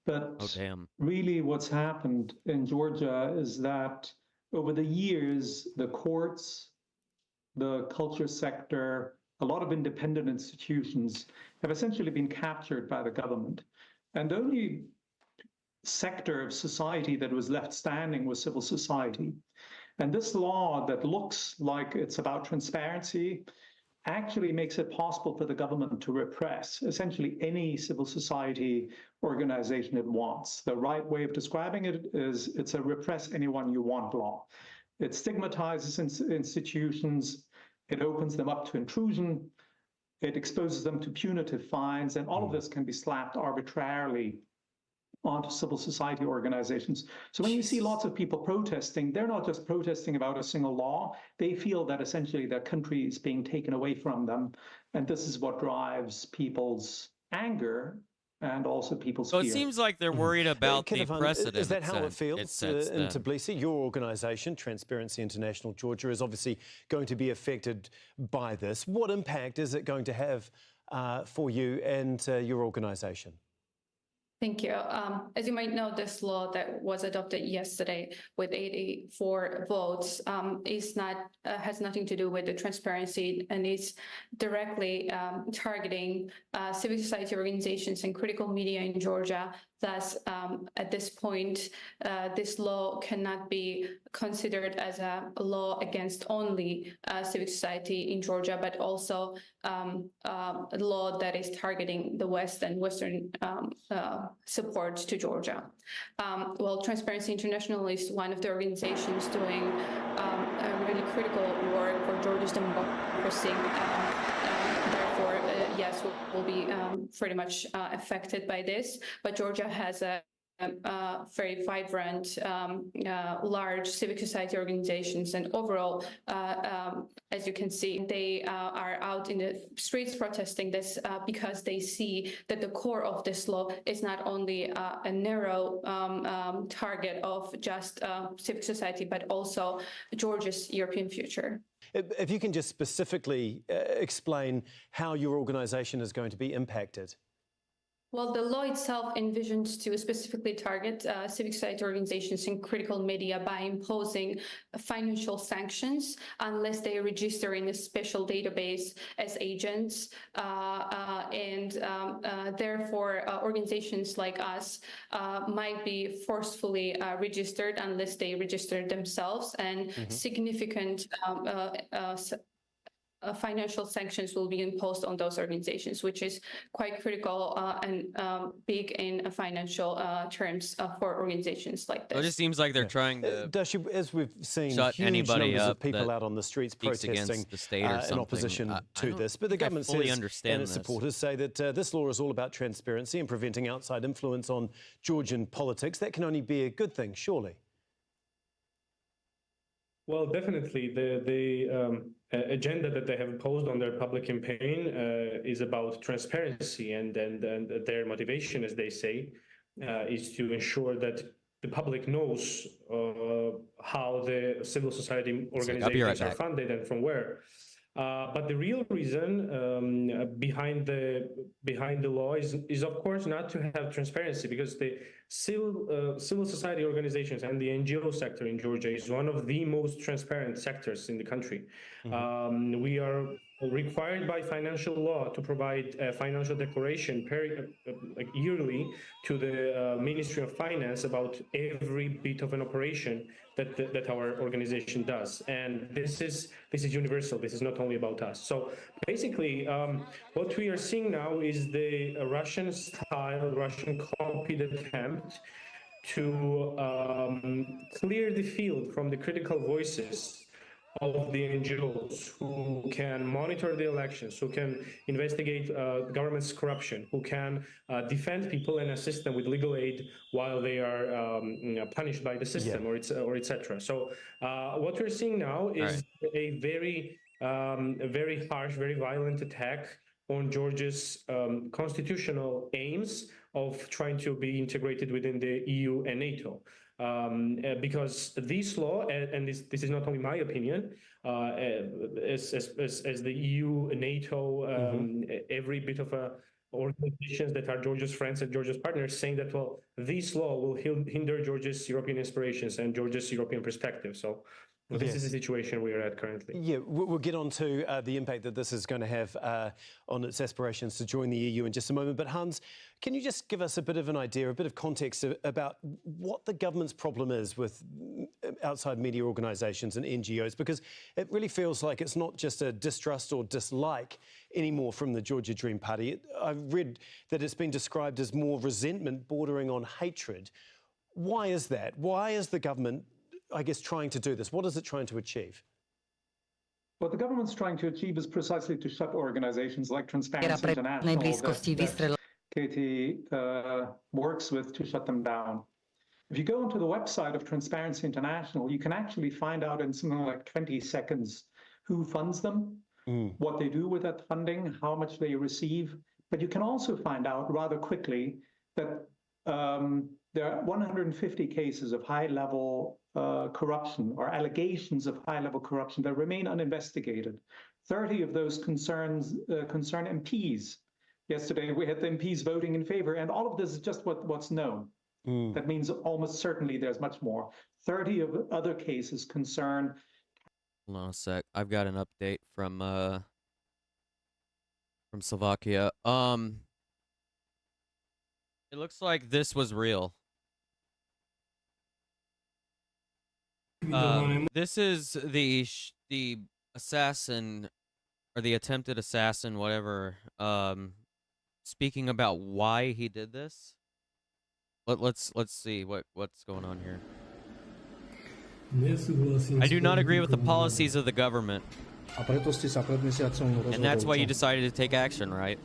but really what's happened in Georgia is that over the years, the courts, the culture sector, a lot of independent institutions have essentially been captured by the government. And the only sector of society that was left standing was civil society. And this law that looks like it's about transparency actually makes it possible for the government to repress essentially any civil society organization it wants. The right way of describing it is it's a repress anyone you want law. It stigmatizes institutions, it opens them up to intrusion, it exposes them to punitive fines, and all of this can be slapped arbitrarily onto civil society organizations. So when you see lots of people protesting, they're not just protesting about a single law. They feel that essentially their country is being taken away from them. And this is what drives people's anger and also people's fear. So it seems like they're worried about the Kirievan, precedent. is that how it feels in then. Tbilisi? Your organisation, Transparency International Georgia, is obviously going to be affected by this. What impact is it going to have for you and your organisation? Thank you. As you might know, this law that was adopted yesterday with 84 votes is not has nothing to do with the transparency, and is directly targeting civil society organizations and critical media in Georgia. Thus, at this point, this law cannot be considered as a law against only civic society in Georgia, but also a law that is targeting the West and Western support to Georgia. Well, Transparency International is one of the organizations doing a really critical work for Georgia's democracy. Therefore, yes, we'll be pretty much affected by this. But Georgia has a very vibrant, large civic society organizations, and overall, as you can see, they are out in the streets protesting this because they see that the core of this law is not only a narrow target of just civic society, but also Georgia's European future. If you can just specifically explain how your organisation is going to be impacted. Well, the law itself envisions to specifically target civic society organizations and critical media by imposing financial sanctions unless they register in a special database as agents. Therefore, organizations like us might be forcefully registered unless they register themselves, and significant financial sanctions will be imposed on those organizations, which is quite critical and big in financial terms for organizations like this. So it just seems like they're trying to as we've seen, shut huge anybody numbers up of people out on the streets protesting the state or in opposition to this. But the government fully says, understand and its supporters say that this law is all about transparency and preventing outside influence on Georgian politics. That can only be a good thing, surely. Well, definitely. The agenda that they have imposed on their public campaign is about transparency, and their motivation, as they say, is to ensure that the public knows how the civil society organizations are funded and from where. But the real reason behind the law is of course not to have transparency, because the civil society organizations and the NGO sector in Georgia is one of the most transparent sectors in the country. We are required by financial law to provide a financial declaration yearly to the Ministry of Finance about every bit of an operation that our organization does, and this is universal. This is not only about us. So basically, what we are seeing now is the Russian-style, Russian-copied attempt to clear the field from the critical voices of the NGOs who can monitor the elections, who can investigate government's corruption, who can defend people and assist them with legal aid while they are punished by the system, or etc. So what we're seeing now is a very harsh, very violent attack on Georgia's constitutional aims of trying to be integrated within the EU and NATO. Because this law, and this is not only my opinion, as the EU, NATO, every bit of organizations that are Georgia's friends and Georgia's partners, saying that, well, this law will hinder Georgia's European aspirations and Georgia's European perspective. So this is the situation we are at currently. Yeah, we'll get on to the impact that this is going to have on its aspirations to join the EU in just a moment. But Hans, can you just give us a bit of an idea, a bit of context about what the government's problem is with outside media organisations and NGOs? Because it really feels like it's not just a distrust or dislike anymore from the Georgia Dream Party. I've read that it's been described as more resentment bordering on hatred. Why is that? Why is the government, I guess, trying to do this? What is it trying to achieve? What the government's trying to achieve is precisely to shut organizations like Transparency International that Katie works with, to shut them down. If you go onto the website of Transparency International, you can actually find out in something like 20 seconds who funds them, what they do with that funding, how much they receive. But you can also find out rather quickly that there are 150 cases of high-level corruption or allegations of high-level corruption that remain uninvestigated. 30 of those concern MPs. Yesterday, we had the MPs voting in favor, and all of this is just what's known. That means almost certainly there's much more. 30 of other cases concern... Hold on a sec. I've got an update from Slovakia. It looks like this was real. This is the assassin, or the attempted assassin, whatever, speaking about why he did this. Let's see what's going on here. I do not agree with the policies of the government. And that's why you decided to take action, right?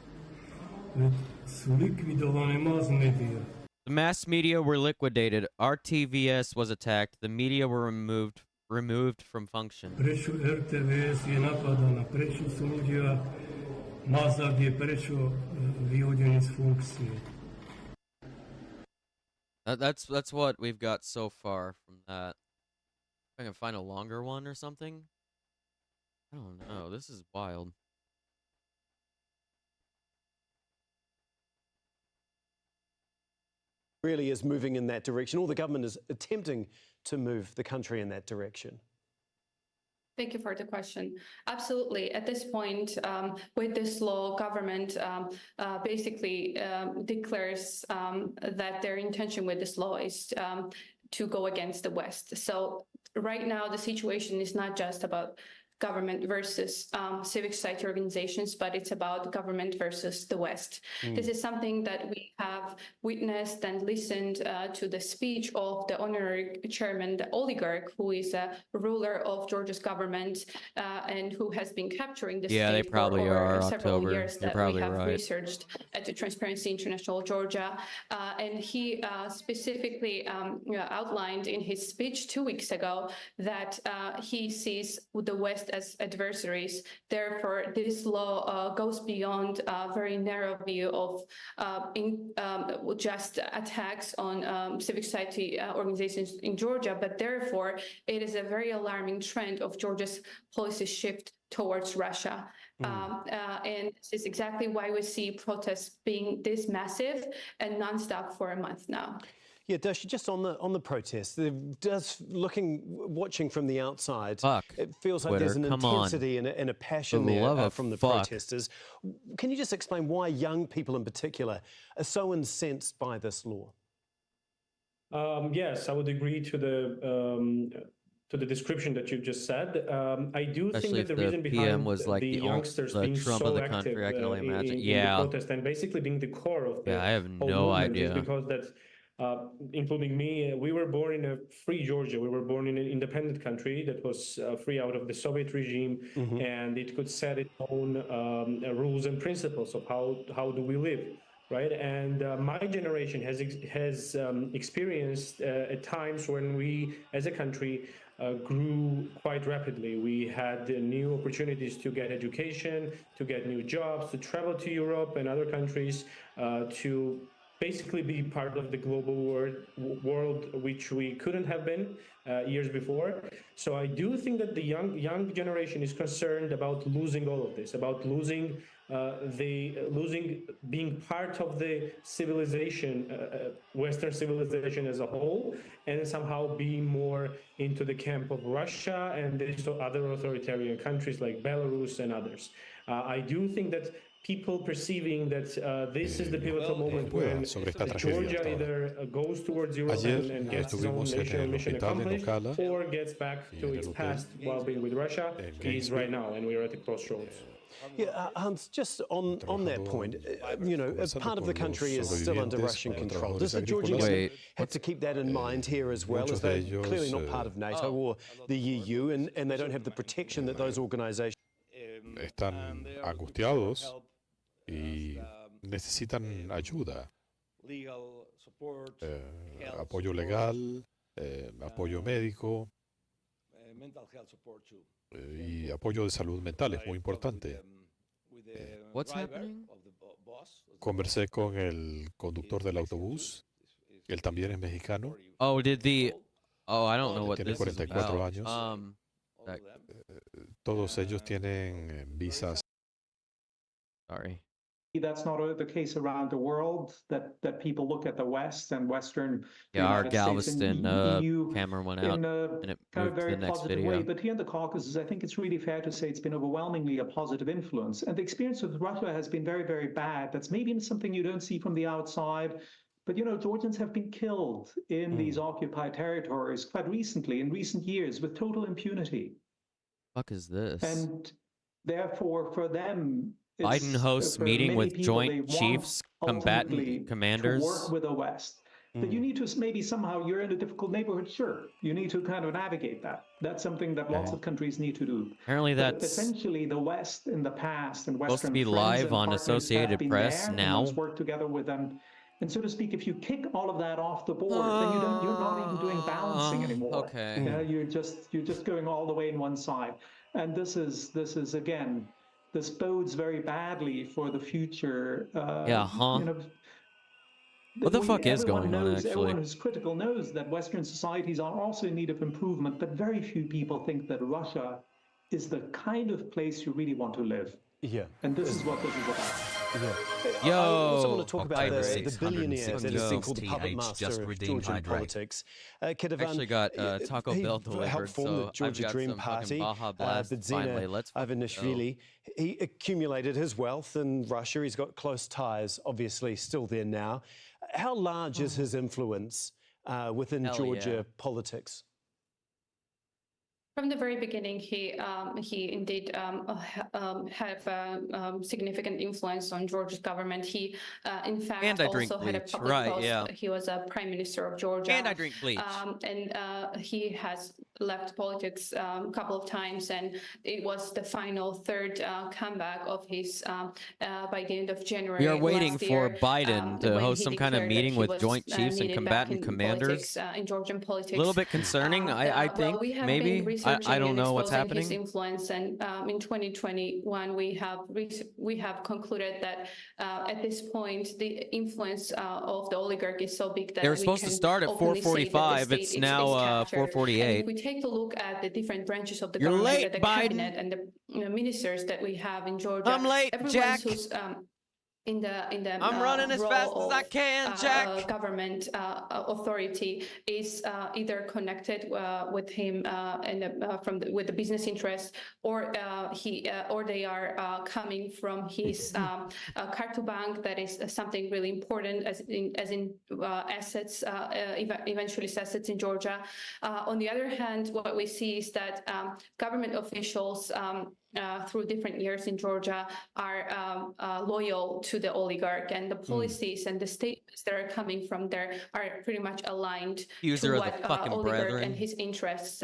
The mass media were liquidated. RTVS was attacked. The media were removed from function. That's what we've got so far from that. If I can find a longer one or something. I don't know. This is wild. Really is moving in that direction, or the government is attempting to move the country in that direction. Thank you for the question. Absolutely. At this point, with this law, government basically declares that their intention with this law is to go against the West. So right now, the situation is not just about government versus civic society organizations, but it's about government versus the West. This is something that we have witnessed and listened to the speech of the honorary chairman, the oligarch, who is a ruler of Georgia's government and who has been capturing the Yeah, they state probably for over are, several October. years You're that probably we have right. researched at the Transparency International Georgia. And he specifically outlined in his speech 2 weeks ago that he sees the West as adversaries. Therefore, this law goes beyond a very narrow view of just attacks on civic society organizations in Georgia, but therefore it is a very alarming trend of Georgia's policy shift towards Russia. And this is exactly why we see protests being this massive and nonstop for a month now. Yeah, Dashi, just on the protests, watching from the outside, it feels like there's an intensity and a passion there from the protesters. Can you just explain why young people in particular are so incensed by this law? Yes, I would agree to the description that you just said. I do think that the reason behind the youngsters being so active in the protest and basically being the core of the I have whole no movement idea. is because that, including me, we were born in a free Georgia. We were born in an independent country that was free out of the Soviet regime, and it could set its own rules and principles of how do we live. Right, and my generation has experienced at times when we, as a country, grew quite rapidly. We had new opportunities to get education, to get new jobs, to travel to Europe and other countries, to basically be part of the global world, which we couldn't have been years before. So I do think that the young generation is concerned about losing all of this, about losing being part of the civilization, Western civilization as a whole, and somehow being more into the camp of Russia and other authoritarian countries like Belarus and others. I do think that people perceiving that this is the pivotal moment when Georgia either goes towards Europe and gets its own national mission accomplished, or gets back to its past while being with Russia, is right now, and we are at the crossroads. Yeah, Hans, just on that point, part of the country is still under Russian control. Does the Georgian government have to keep that in mind here as well, as they're clearly not part of NATO or the EU, and they don't have the protection that those organizations... Están angustiados y necesitan ayuda, apoyo legal, apoyo médico y apoyo de salud mental es muy importante. What's happening? Conversé con el conductor del autobús, él también es mexicano. Oh, I don't know what tiene this is 44 about. años. Todos ellos tienen visas. Sorry. That's not the case around the world, that people look at the West and Western Our United States and Galveston EU camera went out, in a and it kind of moved to very the next positive video. way. But here in the Caucasus, I think it's really fair to say it's been overwhelmingly a positive influence. And the experience with Russia has been very, very bad. That's maybe something you don't see from the outside. But, Georgians have been killed in these occupied territories quite recently, in recent years, with total impunity. Fuck is this? And therefore, for them, Biden hosts meeting with Joint Chiefs Combatant Commanders. To work with the West. But you need to maybe somehow, you're in a difficult neighborhood, sure. You need to kind of navigate that. That's something that lots of countries need to do. Apparently But that's essentially the West in the past and Western supposed to be friends live and on partners Associated have been Press there, now. and let's work together with them. And so to speak, if you kick all of that off the board, then you're not even doing balancing anymore. Okay. You're just going all the way in one side. And this is again, this bodes very badly for the future. What the fuck is going on, actually? Everyone who's critical knows that Western societies are also in need of improvement, but very few people think that Russia is the kind of place you really want to live. Yeah. And this is what this is about. Yeah. Yo, I also want to talk about the billionaire that has been called the puppet master of Georgian politics. Ketevan, actually got Taco Bell delivered, helped form the so Georgia I've got Dream some Party. Baja Blast. Finally, Bedzina let's Ivanishvili. He accumulated his wealth in Russia. He's got close ties, obviously, still there now. How large is his influence within Georgia politics? From the very beginning, he indeed have significant influence on Georgia's government. He, in fact, also had a public post. He was a prime minister of Georgia. And I drink bleach. And he has left politics a couple of times, and it was the final third comeback of his by the end of January. We are waiting for Biden to host some kind of meeting with Joint Chiefs and Combatant Commanders. In Georgian politics. A little bit concerning, I think, maybe. I don't know what's happening. His influence, and in 2021, we have concluded that at this point, the influence of the oligarch is so big that they were supposed to start at 4:45. It's now 4:48. If we take a look at the different branches of the government, the cabinet, and the ministers that we have in Georgia, I'm late, Jack. Who's, in the I'm running as fast as I can, Jack. Government authority is either connected with him with the business interests, or they are coming from his Kartu Bank. That is something really important, as in assets, eventually assets in Georgia. On the other hand, what we see is that government officials through different years in Georgia are loyal to the oligarch, and the policies and the statements that are coming from there are pretty much aligned to what oligarch and his interests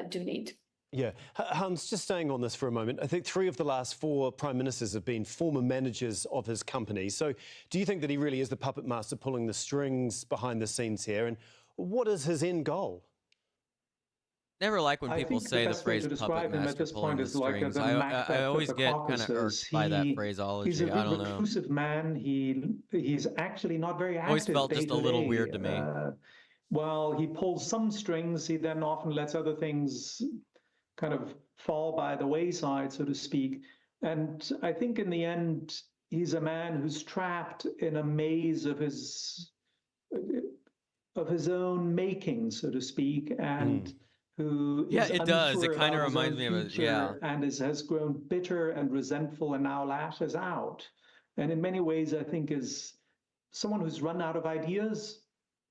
do need. Yeah. Hans, just staying on this for a moment, I think 3 of the last 4 prime ministers have been former managers of his companies. So do you think that he really is the puppet master pulling the strings behind the scenes here? And what is his end goal? Never like when people say the phrase puppet master pulling the strings. I always get kind of irked by that phraseology. He's a I don't know. reclusive man. He's actually not very active. Always felt just a little weird to me. Well, he pulls some strings. He then often lets other things kind of fall by the wayside, so to speak. And I think in the end, he's a man who's trapped in a maze of his own making, so to speak, and who it does. It kind of reminds me of it. Yeah, and has grown bitter and resentful, and now lashes out. And in many ways, I think is someone who's run out of ideas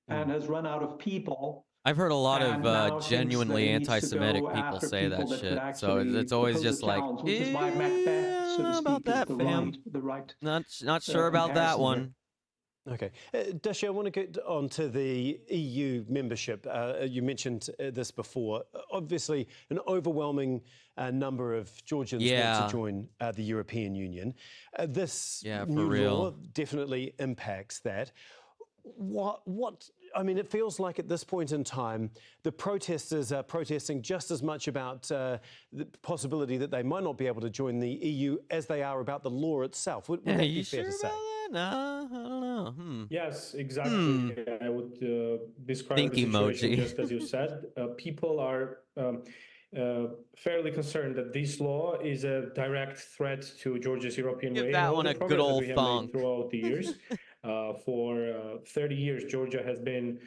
and has run out of people. I've heard a lot of genuinely anti-Semitic people say that shit. So it's always just like, which is why Macbeth, so to speak, about that, fam. Not sure about that one. Okay. Dashi, I want to get on to the EU membership. You mentioned this before. Obviously, an overwhelming number of Georgians want to join the European Union. This new law definitely impacts that. I mean, it feels like at this point in time, the protesters are protesting just as much about the possibility that they might not be able to join the EU as they are about the law itself. Would that be fair to say? No, I don't know. Yes, exactly. I would describe the situation just as you said. People are fairly concerned that this law is a direct threat to Georgia's European way. Give that one a good old thonk. Throughout the years. For 30 years, Georgia has been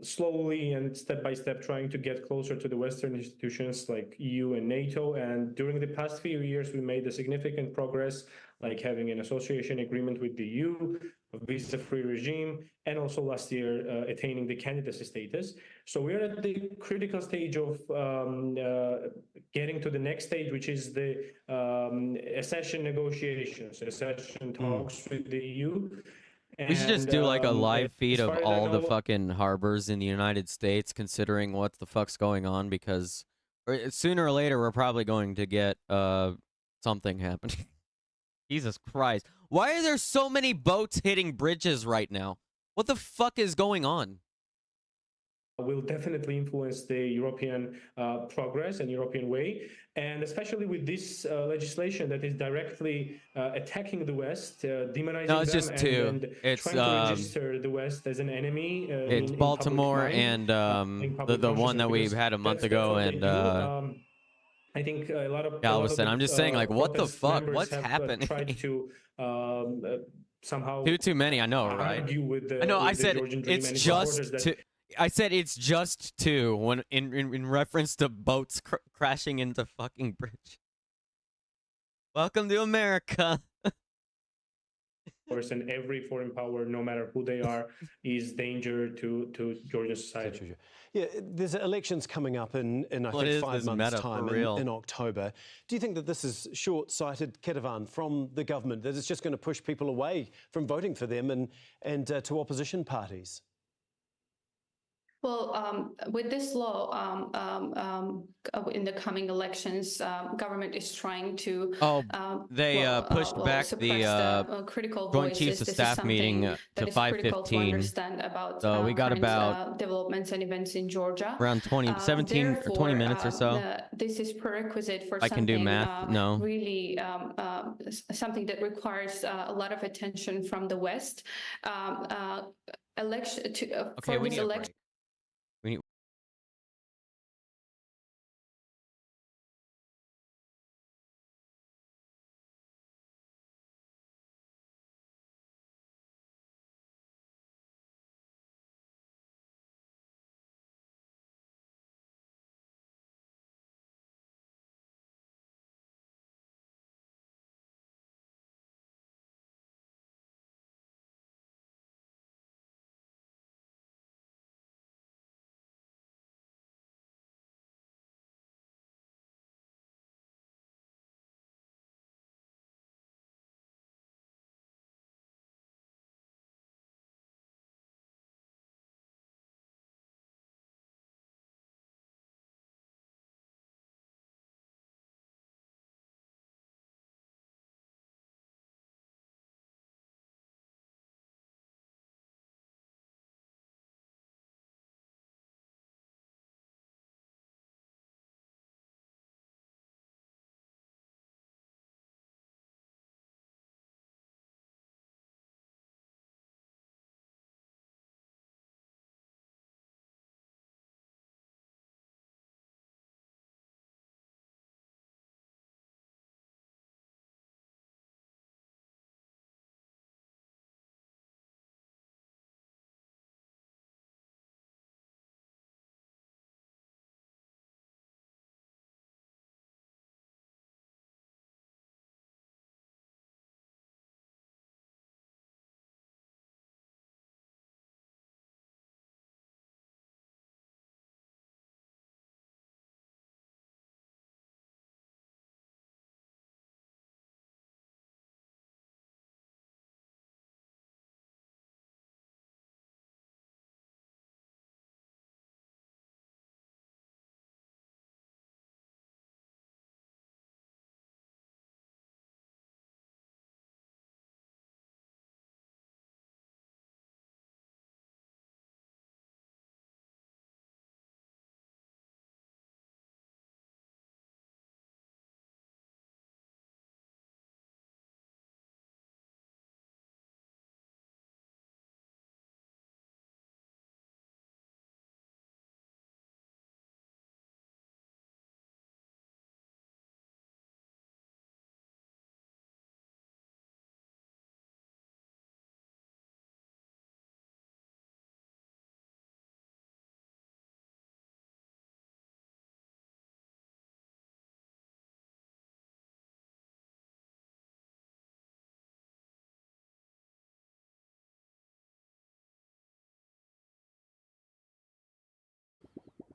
slowly and step by step trying to get closer to the Western institutions like EU and NATO. And during the past few years, we made a significant progress, like having an association agreement with the EU, a visa-free regime, and also last year attaining the candidacy status. So we're at the critical stage of getting to the next stage, which is the accession negotiations, accession talks with the EU. We should just do like a live feed of all the fucking harbors in the United States, considering what the fuck's going on, because sooner or later we're probably going to get something happening. Jesus Christ. Why are there so many boats hitting bridges right now? What the fuck is going on? Will definitely influence the European progress and European way, and especially with this legislation that is directly attacking the West, demonizing no, it's them just two. And it's trying to register the West as an enemy. It's Baltimore and the one that we had a month ago, I think a lot of Galveston. I'm just saying, like, what the fuck? What's happening? Tried to somehow too many. I know, right? Argue with the, I know. with I the said Georgian dream it's and just that, two. I said it's just two when in reference to boats crashing into fucking bridge. Welcome to America. and every foreign power, no matter who they are, is danger to Georgian society. Yeah, there's elections coming up in I think 5 months' time in October. Do you think that this is short-sighted, Ketevan, from the government, that it's just going to push people away from voting for them and to opposition parties? Well, with this law, in the coming elections, government is trying to pushed back the critical Joint voices. Chiefs of This Staff is meeting that to is critical to 5:15. understand about So we got current, about developments and events in Georgia. around 17 or 20 minutes or so. This is prerequisite for I can do math. No. Really something that requires a lot of attention from the West. Election to Okay, we need a break.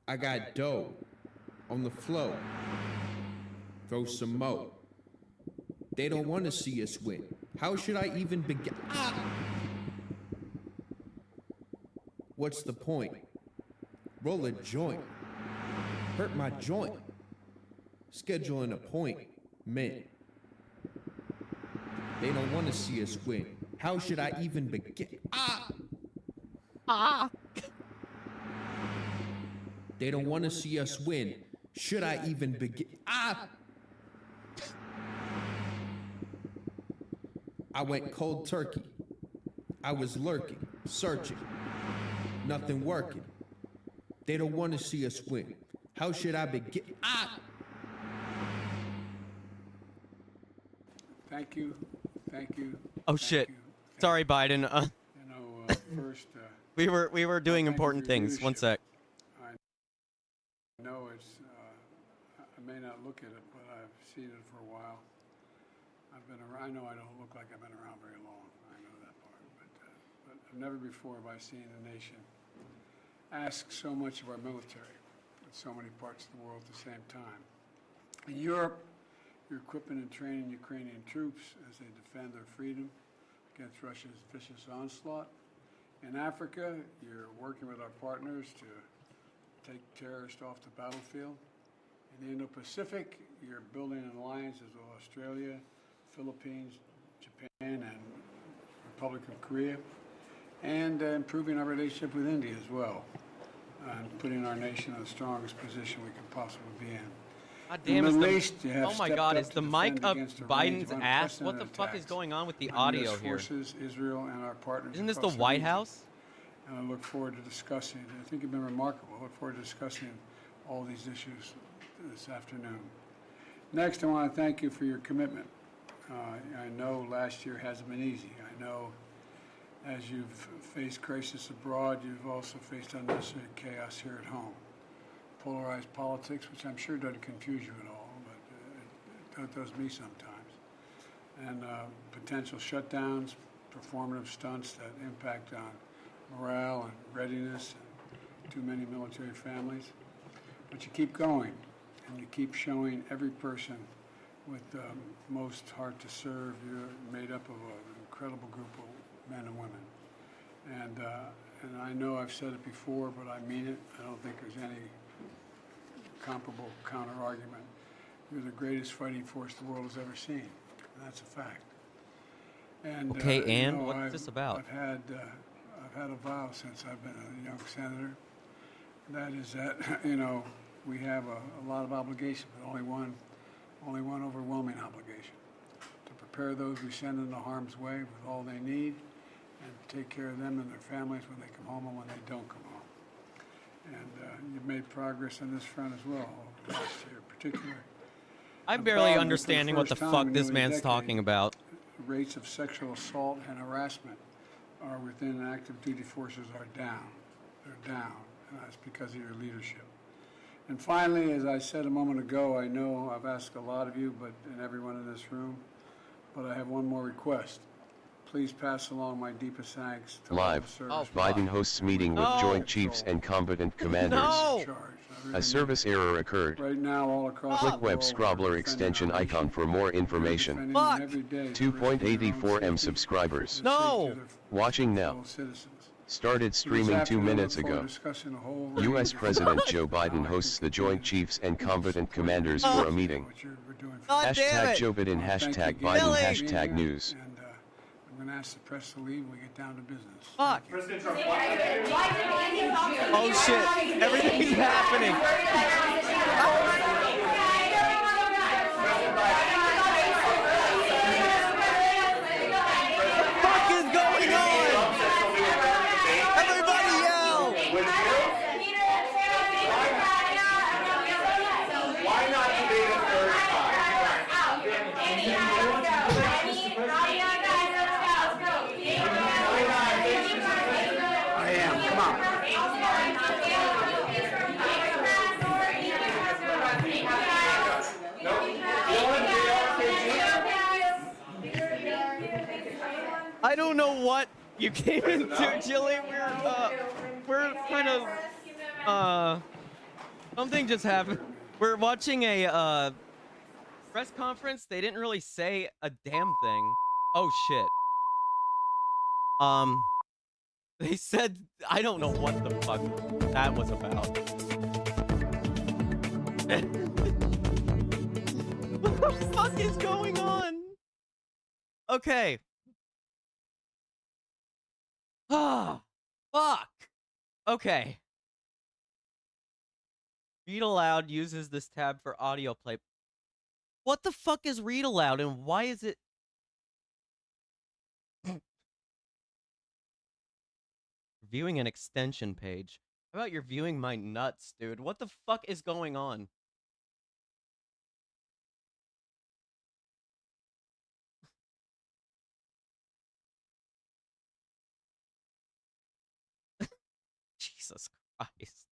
I got dough on the floor. Throw some more. They don't want to see us win. How should I even begin? Ah! What's the point? Roll a joint. Hurt my joint. Schedule an appointment. They don't want to see us win. How should I even begin? Ah! Ah! They don't want to see us win. Should I even begin? Ah! I went cold turkey. I was lurking, searching. Nothing working. They don't want to see us win. How should I begin? Ah! Thank you. Thank you. Oh shit. Sorry, Biden. First. We were doing important things. One sec. I know it's. I may not look at it, but I've seen it for a while. I've been around. I know I don't look like I've been around very long. I know that part, but never before have I seen a nation ask so much of our military in so many parts of the world at the same time. In Europe, you're equipping and training Ukrainian troops as they defend their freedom against Russia's vicious onslaught. In Africa, you're working with our partners to take terrorists off the battlefield. In the Indo-Pacific, you're building an alliance with Australia, Philippines, Japan, and Republic of Korea, and improving our relationship with India as well, and putting our nation in the strongest position we can possibly be in. God damn, oh my God, is the mic up Biden's ass? What the fuck is going on with the audio here? Israel and our partners. Isn't this the White House? And I look forward to discussing it. I think you've been remarkable. I look forward to discussing all these issues this afternoon. Next, I want to thank you for your commitment. I know last year hasn't been easy. I know as you've faced crisis abroad, you've also faced unnecessary chaos here at home. Polarized politics, which I'm sure doesn't confuse you at all, but it does me sometimes. And potential shutdowns, performative stunts that impact on morale and readiness and too many military families. But you keep going, and you keep showing every person with the most heart to serve. You're made up of an incredible group of men and women. And I know I've said it before, but I mean it. I don't think there's any comparable counter-argument. You're the greatest fighting force the world has ever seen. And that's a fact. And, okay, and what's this about? I've had a vow since I've been a young senator. That is that, we have a lot of obligation, but only one overwhelming obligation. To prepare those we send into harm's way with all they need, and take care of them and their families when they come home and when they don't come home. And you've made progress on this front as well last year, particularly. I'm barely understanding what the fuck this man's talking about. Rates of sexual assault and harassment are within active duty forces are down. They're down, and that's because of your leadership. And finally, as I said a moment ago, I know I've asked a lot of you, and everyone in this room, but I have one more request. Please pass along my deepest thanks to Live. Biden hosts meeting with Joint Chiefs and Combatant Commanders. A service error occurred. Right now, all across Click web scrobbler extension icon for more information. 2.84 M subscribers. No! Watching now. Started streaming 2 minutes ago. U.S. President Joe Biden hosts the Joint Chiefs and Combatant Commanders for a meeting. Hashtag Joe Biden, hashtag Biden, hashtag news. I'm going to ask the press to leave when we get down to business. Fuck. Oh shit. Everything's happening. What the fuck is going on? Everybody yell. Why not debate a third time? I am. Come on. I don't know what you came into, Jilly. We're kind of something just happened. We're watching a press conference. They didn't really say a damn thing. Oh shit. They said, I don't know what the fuck that was about. What the fuck is going on? Okay. Ah, fuck. Okay. Read aloud uses this tab for audio play. What the fuck is read aloud and why is it? Viewing an extension page. How about you're viewing my nuts, dude? What the fuck is going on? Jesus Christ.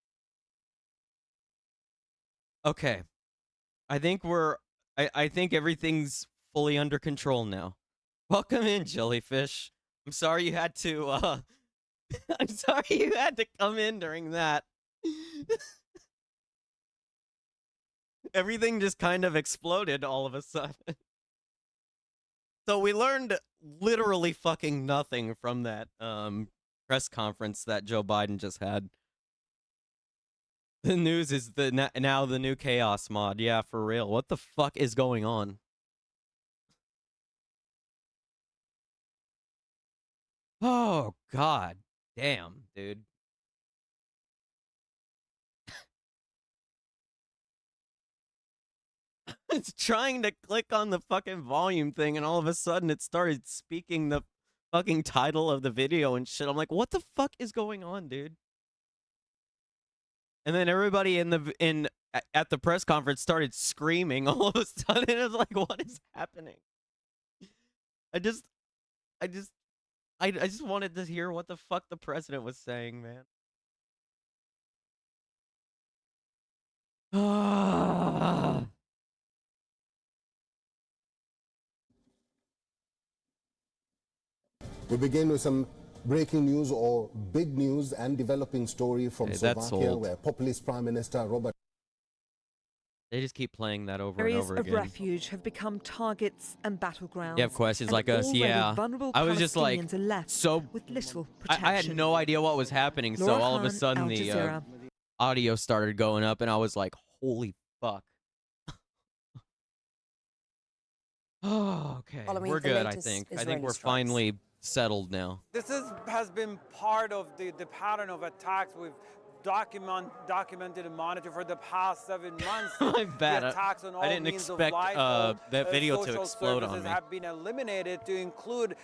Okay. I think I think everything's fully under control now. Welcome in, jellyfish. I'm sorry you had to I'm sorry you had to come in during that. Everything just kind of exploded all of a sudden. So we learned literally fucking nothing from that press conference that Joe Biden just had. The news is now the new chaos mod. Yeah, for real. What the fuck is going on? Oh, god damn, dude. It's trying to click on the fucking volume thing, and all of a sudden it started speaking the fucking title of the video and shit. I'm like, what the fuck is going on, dude? And then everybody at the press conference started screaming all of a sudden. It was like, what is happening? I just wanted to hear what the fuck the president was saying, man. We begin with some breaking news or big news and developing story from Slovakia, where populist Prime Minister Robert... They just keep playing that over and over again. Areas of refuge have become targets and battlegrounds. You have questions like us, yeah. I was just like, so with little I had no idea what was happening, so all of a sudden the audio started going up, and I was like, holy fuck. Oh, okay. We're good, I think. I think we're finally settled now. This has been part of the pattern of attacks we've documented and monitored for the past 7 months. My bad. Attacks on all I didn't means expect of life, that video to explode on me. Have been eliminated to include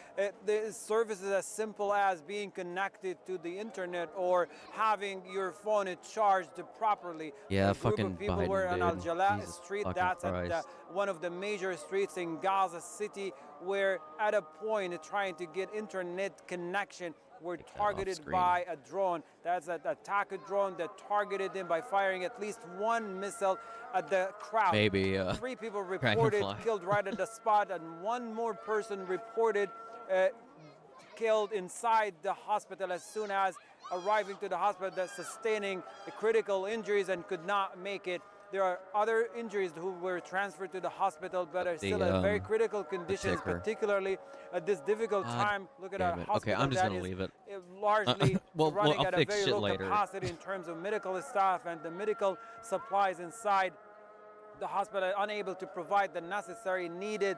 the services as simple as being connected to the internet or having your phone charged properly. Yeah, fucking Biden, dude. We're on Al Jalaa Jesus Street. fucking That's Christ. at one of the major streets in Gaza City, where at a point trying to get internet connection were targeted by a drone. That's an attacker drone that targeted them by firing at least one missile at the crowd. Maybe 3 people reported killed right at the spot, and 1 more person reported killed inside the hospital as soon as arriving to the hospital, that's sustaining critical injuries and could not make it. There are other injuries who were transferred to the hospital but are still in very critical conditions, particularly at this difficult time. Look at our hospital. Okay, I'm just gonna leave it. Largely running I'll at a fix very shit low later. capacity in terms of medical staff and the medical supplies inside the hospital, unable to provide the necessary needed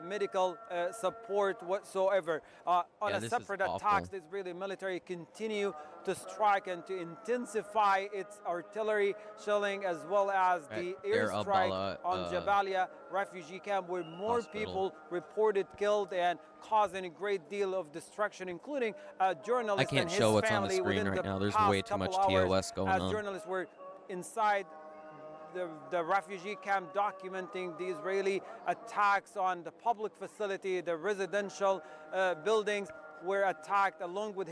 medical support whatsoever. On a separate attacks, the Israeli military continue to strike and to intensify its artillery shelling, as well as the airstrike on Jabalia refugee camp, where more people reported killed and causing a great deal of destruction, including a journalist. I can't and his show what's on the family screen within right the now. There's past way too much couple hours, TOS going as on. journalists were inside the refugee camp documenting the Israeli attacks on the public facility, the residential buildings were attacked, along with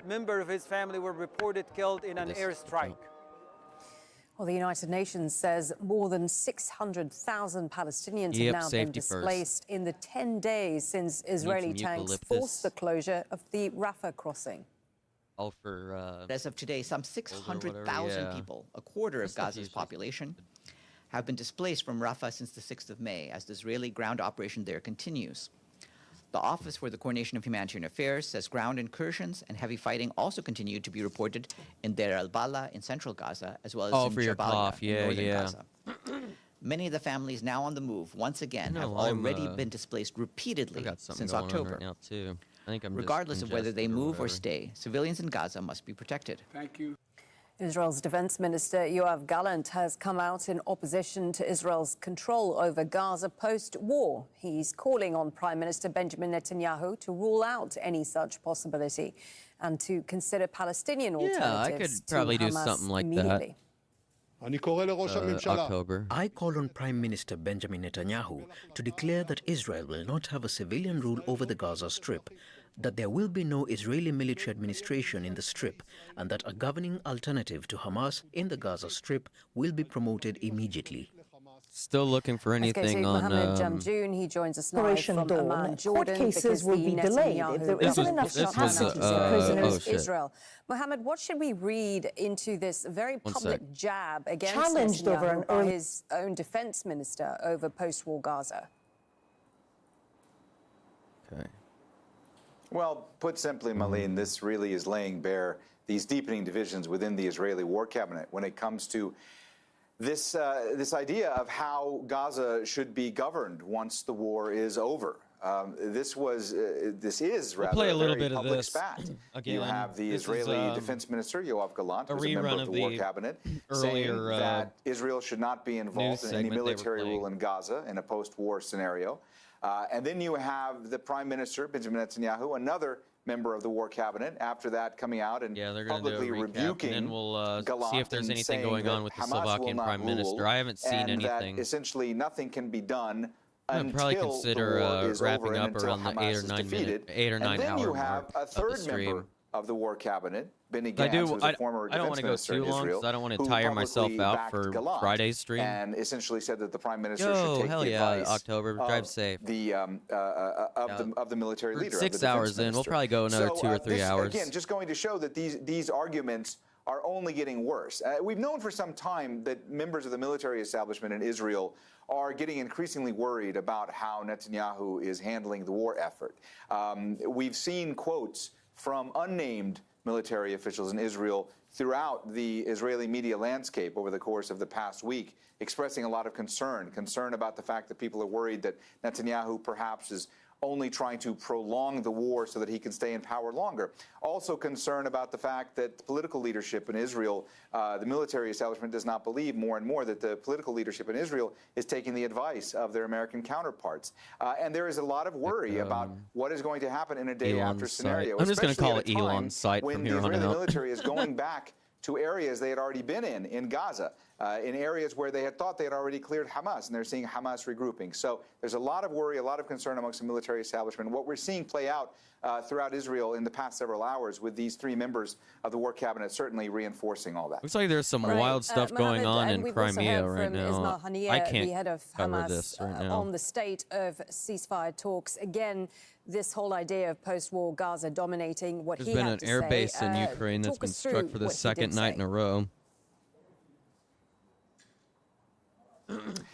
members of his family were reported killed in an airstrike. Well, the United Nations says more than 600,000 Palestinians have now been displaced in the 10 days since Israeli tanks forced the closure of the Rafah crossing. As of today, some 600,000 people, a quarter of Gaza's population, have been displaced from Rafah since the 6th of May as the Israeli ground operation there continues. The Office for the Coordination of Humanitarian Affairs says ground incursions and heavy fighting also continue to be reported in Deir al-Bala in central Gaza, as well as in Jabalia in northern Gaza. Many of the families now on the move, once again, have already been displaced repeatedly since October. Right now too. I think I'm Regardless of whether they move or stay, civilians in Gaza must be protected. Thank you. Israel's Defense Minister Yoav Gallant has come out in opposition to Israel's control over Gaza post-war. He's calling on Prime Minister Benjamin Netanyahu to rule out any such possibility and to consider Palestinian alternatives. Yeah, I could probably do something like that. October. I call on Prime Minister Benjamin Netanyahu to declare that Israel will not have a civilian rule over the Gaza Strip that there will be no Israeli military administration in the Strip and that a governing alternative to Hamas in the Gaza Strip will be promoted immediately. Still looking for anything on Mohammed Jamjoon. He joins us live Operation from Dawn. Amman, Court Jordan, cases will be delayed if there isn't enough capacity for prisoners. Israel. Mohammed, what should we read into this very public jab against Challenged over Netanyahu by his own defense minister over post-war Gaza? Okay. Well, put simply, Malin, this really is laying bare these deepening divisions within the Israeli war cabinet when it comes to this idea of how Gaza should be governed once the war is over. This is rather play a little very bit of public this spat. again. You have the Israeli Defense Minister Yoav Gallant, who's a member of the War Cabinet, saying that Israel should not be involved in any military rule in Gaza in a post-war scenario. And then you have the Prime Minister Benjamin Netanyahu, another member of the War Cabinet, after that coming out and publicly rebuking and then we'll Gallant see if there's anything going on with the Hamas Slovakian will not Prime Minister. rule, I haven't seen and anything. That essentially nothing can be done I'd probably until consider the war is wrapping over up and until around the Hamas is defeated. 8 or 9 and then hour you have mark a third of the stream. member of the War Cabinet, Benny I Gantz, who's a former I don't defense want to go minister too in long Israel, because I don't want to who tire myself publicly out backed for Gallant Friday's stream. and essentially said that the Prime Minister should Yo, take hell the yeah, advice October, drive safe. of the military leader. 6 hours in, we'll probably go another 2 or 3 hours. Again, just going to show that these arguments are only getting worse. We've known for some time that members of the military establishment in Israel are getting increasingly worried about how Netanyahu is handling the war effort. We've seen quotes from unnamed military officials in Israel throughout the Israeli media landscape over the course of the past week, expressing a lot of concern about the fact that people are worried that Netanyahu perhaps is only trying to prolong the war so that he can stay in power longer. Also concerned about the fact that the political leadership in Israel, the military establishment does not believe more and more that the political leadership in Israel is taking the advice of their American counterparts. And there is a lot of worry about what is going to happen in a day after scenario. I'm just going to call it Elon's site from here on out. When the Israeli military is going back to areas they had already been in Gaza, in areas where they had thought they had already cleared Hamas, and they're seeing Hamas regrouping. So there's a lot of worry, a lot of concern amongst the military establishment. What we're seeing play out throughout Israel in the past several hours with these 3 members of the War Cabinet certainly reinforcing all that. Looks like there's some wild stuff going on in Crimea right now. I can't the head of cover Hamas, this right now. on the state of ceasefire talks. Again, this whole idea of post-war Gaza dominating what There's he been had an to air say. base in Ukraine that's Talk been us struck through for the what he second did night say. in a row.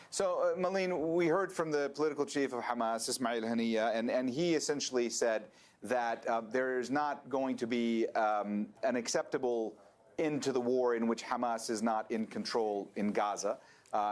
So, Malin, we heard from the political chief of Hamas, Ismail Haniyeh, and he essentially said that there is not going to be an acceptable end to the war in which Hamas is not in control in Gaza.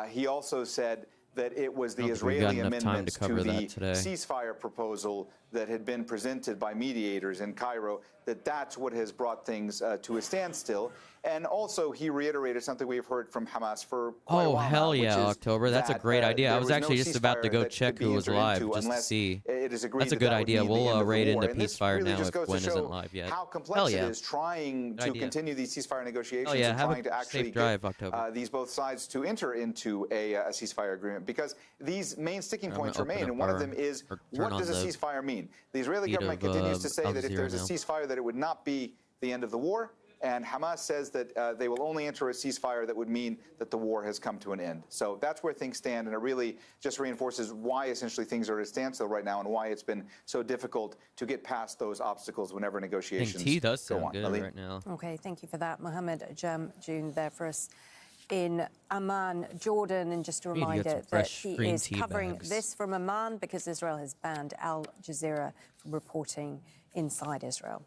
He also said that it was the Israeli amendments to the ceasefire proposal that had been presented by mediators in Cairo, that's what has brought things to a standstill. And also, he reiterated something we've heard from Hamas for quite a while now, hell which yeah, is October. That's a great idea. I there was no actually just about to ceasefire go that check could be who was entered live into just to unless see. it is agreed That's a that good that would idea. mean the end We'll of the raid war. into And this Peacefire really now just if goes to Gwen show isn't live yet. how complex Hell yeah. it is trying to continue these ceasefire negotiations Hell yeah. and Have trying a to actually safe drive, October. these both sides to enter into a ceasefire agreement, because these main sticking points remain, and one of them is, what does a ceasefire mean? The Israeli government continues to say that if there's a ceasefire, that it would not be the end of the war, and Hamas says that they will only enter a ceasefire that would mean that the war has come to an end. So that's where things stand, and it really just reinforces why essentially things are at a standstill right now and why it's been so difficult to get past those obstacles whenever negotiations tea does go sound on. good Malin? right now. Okay, thank you for that. Mohammed Jamjoon there for us in Amman, Jordan. And just a Need to get reminder some that fresh he green is tea covering bags. this from Amman because Israel has banned Al Jazeera from reporting inside Israel.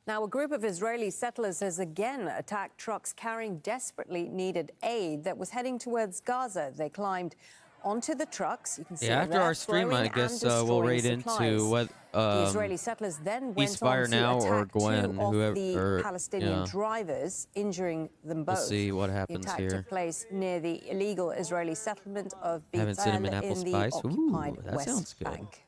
Now, a group of Israeli settlers has again attacked trucks carrying desperately needed aid that was heading towards Gaza. They climbed onto the trucks. You can see Yeah, it after there, our stream, I throwing guess and we'll destroying raid supplies. into what The Israeli settlers then went Ceasefire on to now or attack Gwen, two of whoever, the Palestinian yeah. drivers, injuring them both. We'll see what happens the attack here. took place near the illegal Israeli settlement of Haven't seen him in Beitel apple in the spice. occupied Ooh, that West sounds good. Bank.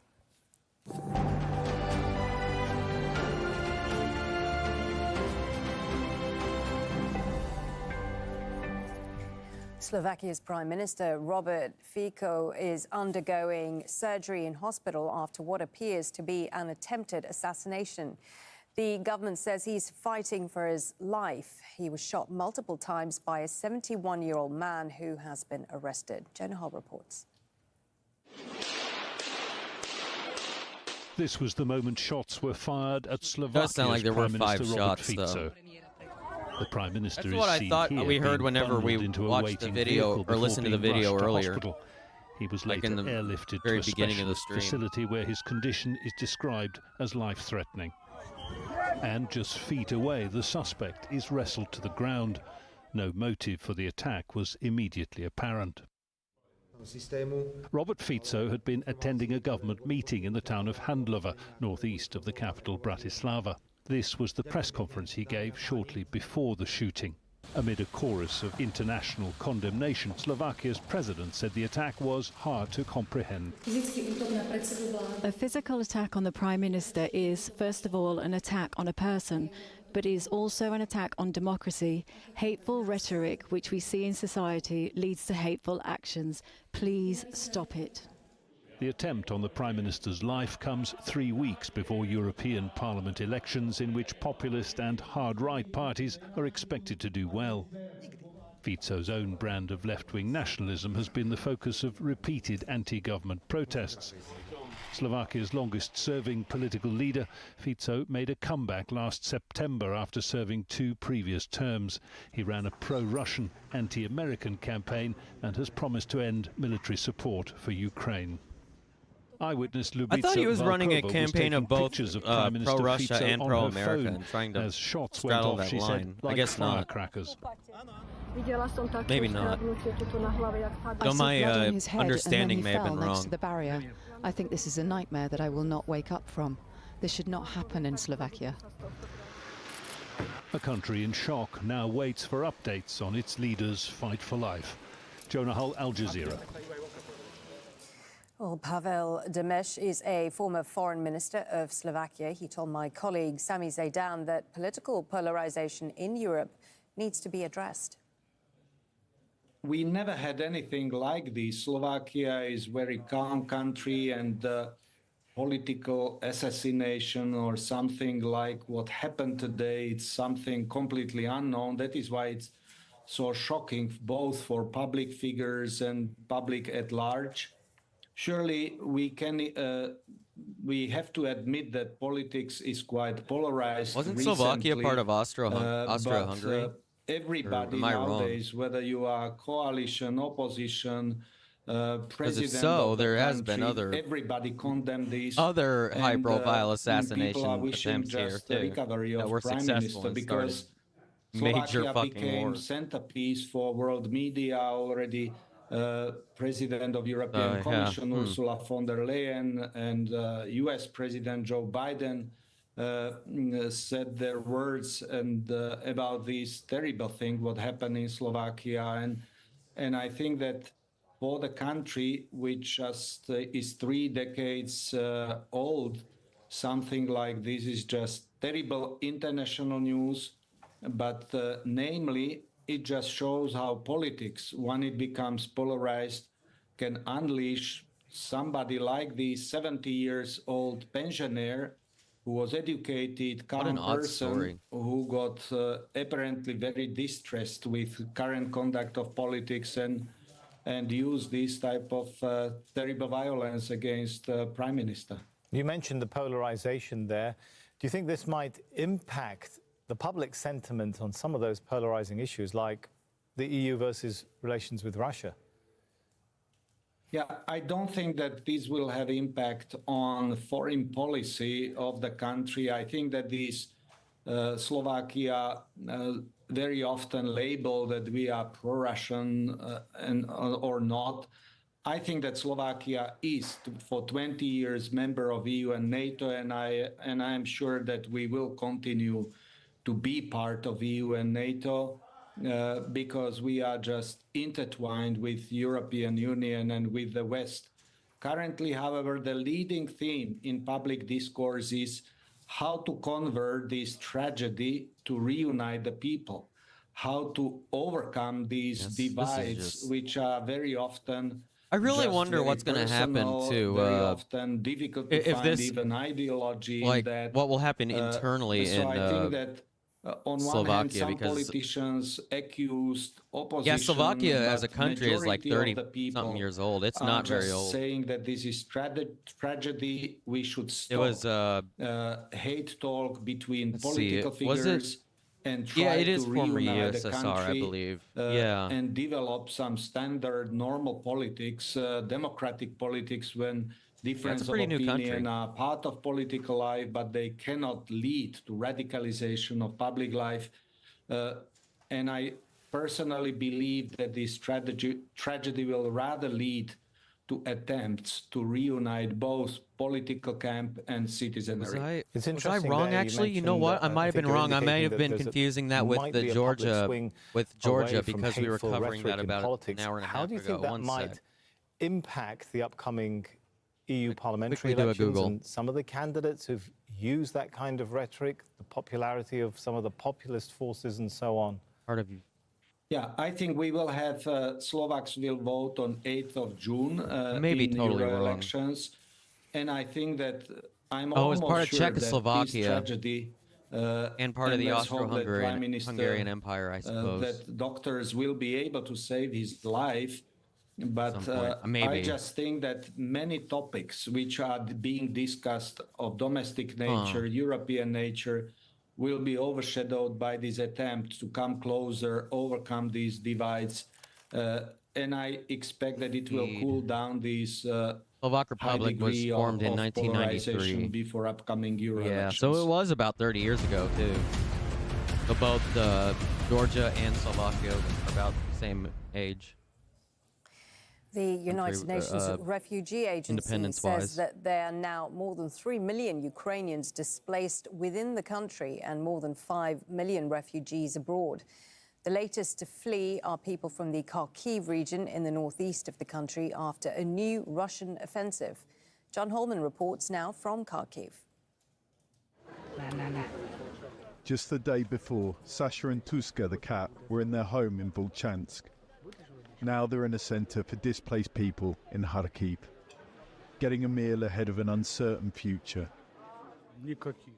Slovakia's Prime Minister Robert Fico is undergoing surgery in hospital after what appears to be an attempted assassination. The government says he's fighting for his life. He was shot multiple times by a 71-year-old man who has been arrested. Jonah Hull reports. This was the moment shots were fired at Slovakia's Does sound like there were Prime 5 Minister shots, Robert Fico. though. The Prime Minister That's is what I seen thought here we heard being whenever we bundled into a watched the waiting video vehicle or before listened to the being video rushed to earlier. hospital. He was Like later in the airlifted very to a beginning of the specialist stream. facility where his condition is described as life-threatening. And just feet away, the suspect is wrestled to the ground. No motive for the attack was immediately apparent. Robert Fico had been attending a government meeting in the town of Handlovo, northeast of the capital Bratislava. This was the press conference he gave shortly before the shooting. Amid a chorus of international condemnation, Slovakia's president said the attack was hard to comprehend. A physical attack on the Prime Minister is, first of all, an attack on a person, but is also an attack on democracy. Hateful rhetoric, which we see in society, leads to hateful actions. Please stop it. The attempt on the Prime Minister's life comes 3 weeks before European Parliament elections, in which populist and hard-right parties are expected to do well. Fico's own brand of left-wing nationalism has been the focus of repeated anti-government protests. Slovakia's longest-serving political leader, Fico made a comeback last September after serving 2 previous terms. He ran a pro-Russian, anti-American campaign and has promised to end military support for Ukraine. Eyewitness Lubica I thought he was running a Valkova campaign of both pro-Russia and pro-America and trying to as shots straddle went off, that she line. said, like I guess not. firecrackers. Maybe not. I So my saw blood on his head, understanding and then may he have fell been next wrong. to the barrier. I think this is a nightmare that I will not wake up from. This should not happen in Slovakia. A country in shock now waits for updates on its leaders' fight for life. Jonah Hull, Al Jazeera. Well, Pavel Demesh is a former foreign minister of Slovakia. He told my colleague Sami Zaidan that political polarization in Europe needs to be addressed. We never had anything like this. Slovakia is a very calm country, and political assassination or something like what happened today, it's something completely unknown. That is why it's so shocking, both for public figures and public at large. Surely we have to admit that politics is quite polarized. Wasn't recently, Slovakia part of Austria-Hungary? Everybody am I wrong? nowadays, whether you are coalition, opposition, president so, of the there has country, been other- everybody condemned this. Other and, high-profile people are assassination wishing attempts here just the too recovery that of were Prime successful Minister, and because started major Slovakia fucking became wars. centerpiece for world media already. President of European yeah. Commission Ursula von der Leyen and U.S. President Joe Biden said their words and about this terrible thing what happened in Slovakia, and I think that for the country which just is 3 decades old, something like this is just terrible international news, but namely it just shows how politics, when it becomes polarized, can unleash somebody like the 70 years old pensioner who was educated, What an calm odd person, story. who got apparently very distressed with current conduct of politics and used this type of terrible violence against Prime Minister. You mentioned the polarization there. Do you think this might impact the public sentiment on some of those polarizing issues, like the EU versus relations with Russia? Yeah, I don't think that this will have impact on foreign policy of the country. I think that this Slovakia very often label that we are pro-Russian or not. I think that Slovakia is for 20 years member of EU and NATO, and I am sure that we will continue to be part of EU and NATO because we are just intertwined with European Union and with the West. Currently, however, the leading theme in public discourse is how to convert this tragedy to reunite the people, how to overcome these divides, which are very often. I really wonder what's going to happen to very often difficult to if find this, even ideology like, in that. what will happen internally so in I think that on one hand, some politicians accused opposition. Yeah, Slovakia as a country is like majority 30-something years old. It's not very just old. Saying that this is tragedy, we should stop. It was hate talk between let's political see, was figures. it? And try Yeah, it is to former reunite USSR, the country, I believe. Yeah, and develop some standard, normal politics, democratic politics, when difference of opinion are part of political life, but they cannot lead to radicalization of public life. And I personally believe that this tragedy will rather lead to attempts to reunite both political camp and citizenry. Was I wrong, actually? You know what? I might have been wrong. I may have been confusing that with the Georgia, because we were covering that about an hour and a half ago. How do you think that might impact the upcoming EU parliamentary do a elections Google. and some of the candidates who've used that kind of rhetoric, the popularity of some of the populist forces and so on? Part of you. Yeah, I think we will have Slovaks will vote on 8th of June Maybe in totally Euro wrong. elections, and I think that I'm Oh, it's almost part of sure Czechoslovakia that this tragedy and part of the let's hope that Prime Austro-Hungarian Minister, Empire, I suppose. that doctors will be able to save his life. But I just think that many topics which are being discussed of domestic nature, European nature, will be overshadowed by this attempt to come closer, overcome these divides. And I expect that it will cool down these Slovak Republic was formed in 1993 before upcoming Euro elections. So it was about 30 years ago, too. So both Georgia and Slovakia are about the same age. The United Nations Refugee Agency says that there are now more than 3 million Ukrainians displaced within the country and more than 5 million refugees abroad. The latest to flee are people from the Kharkiv region in the northeast of the country after a new Russian offensive. John Holman reports now from Kharkiv. Just the day before, Sasha and Tuska, the cat, were in their home in Volchansk. Now they're in a centre for displaced people in Kharkiv, getting a meal ahead of an uncertain future.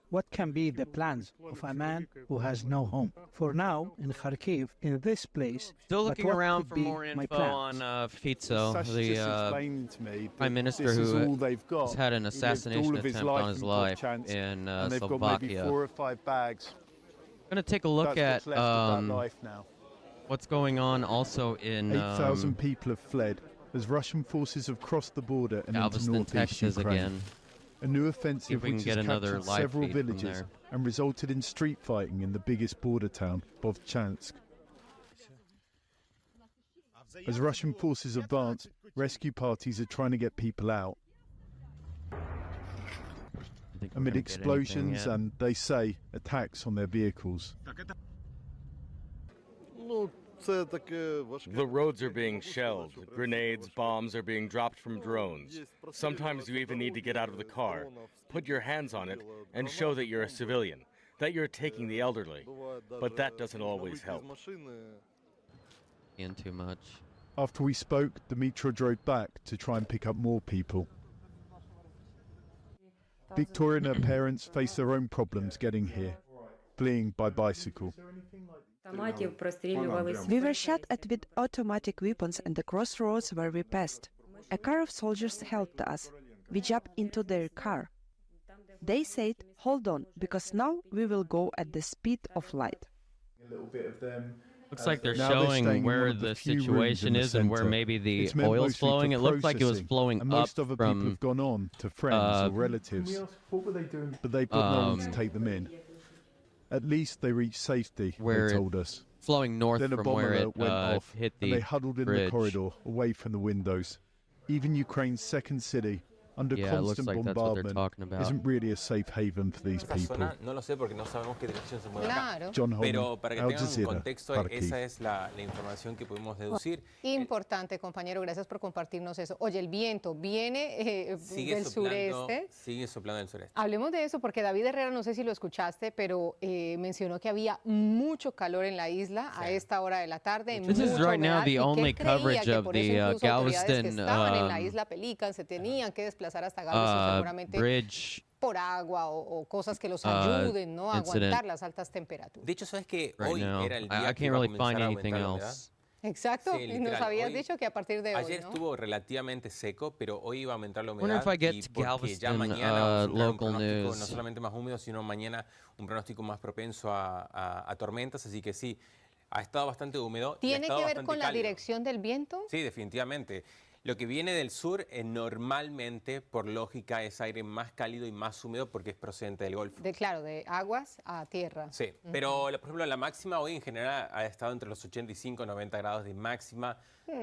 What can be the plans of a man who has no home? For now, in Kharkiv, in this place, Still looking around for more info on Fico, the prime minister who has had an assassination attempt on his life in Slovakia. 4 or 5 bags. I'm going to take a look at what's going on also in 8,000 people have fled as Russian forces have crossed the border and into northeast Ukraine. Again. A new offensive which has captured several villages and resulted in street fighting in the biggest border town, Volchansk. As Russian forces advance, rescue parties are trying to get people out. Amid explosions and, they say, attacks on their vehicles. The roads are being shelled. Grenades, bombs are being dropped from drones. Sometimes you even need to get out of the car, put your hands on it, and show that you're a civilian, that you're taking the elderly. But that doesn't always help. In too much. After we spoke, Dimitra drove back to try and pick up more people. Victoria and her parents face their own problems getting here, fleeing by bicycle. We were shot at with automatic weapons at the crossroads where we passed. A car of soldiers helped us. We jumped into their car. They said, "Hold on, because now we will go at the speed of light." Looks like they're showing where the situation is and where maybe the oil's flowing. It looked like it was flowing and up most other from people have gone on to friends or relatives. What were they doing? But they put no one to take them in. At least they reached safety, where they told us. Flowing north then a from bomb where it alert went off, hit the and they huddled in bridge. the corridor, away from the windows. Even Ukraine's second city, under Yeah, it looks constant like that's what they're bombardment talking about. isn't really a safe haven for these Esta people. zona no lo sé porque no sabemos qué dirección se mueve acá. Claro. John Holman, Pero para que Al tengan un Jazeera, contexto, Kharkiv. esa es la información que pudimos deducir. Importante, compañero, gracias por compartirnos eso. Oye, el viento viene del sureste. Sigue soplando del sureste. Hablemos de eso porque David Herrera, no sé si lo escuchaste, pero mencionó que había mucho calor en la isla a esta hora de la tarde. This is right now the only coverage of the Galveston estaban en la isla Pelican, se tenían que desplazar hasta Galveston seguramente bridge por agua o cosas que los ayuden, ¿no? A aguantar las altas temperaturas. De hecho, ¿sabes que right hoy now. era el día I que can't iba a really comenzar find a anything aumentar la humedad? else. Exacto, Sí, y nos literal. habías Hoy- dicho que a partir de Ayer hoy, ¿no? estuvo relativamente seco, pero hoy iba a aumentar la Wonder humedad if I get y to porque ya Galveston, mañana vamos a tener un local pronóstico news. no solamente más húmedo, sino mañana un pronóstico más propenso a tormentas, así que sí, ha estado bastante húmedo. y ha ¿Tiene estado que ver bastante con la cálido. dirección del viento? Sí, definitivamente. Lo que viene del sur normalmente, por lógica, es aire más cálido y más húmedo porque es procedente del Golfo. Claro, de aguas a tierra. Sí, pero por ejemplo la máxima hoy en general ha estado entre los 85 y 90 grados de máxima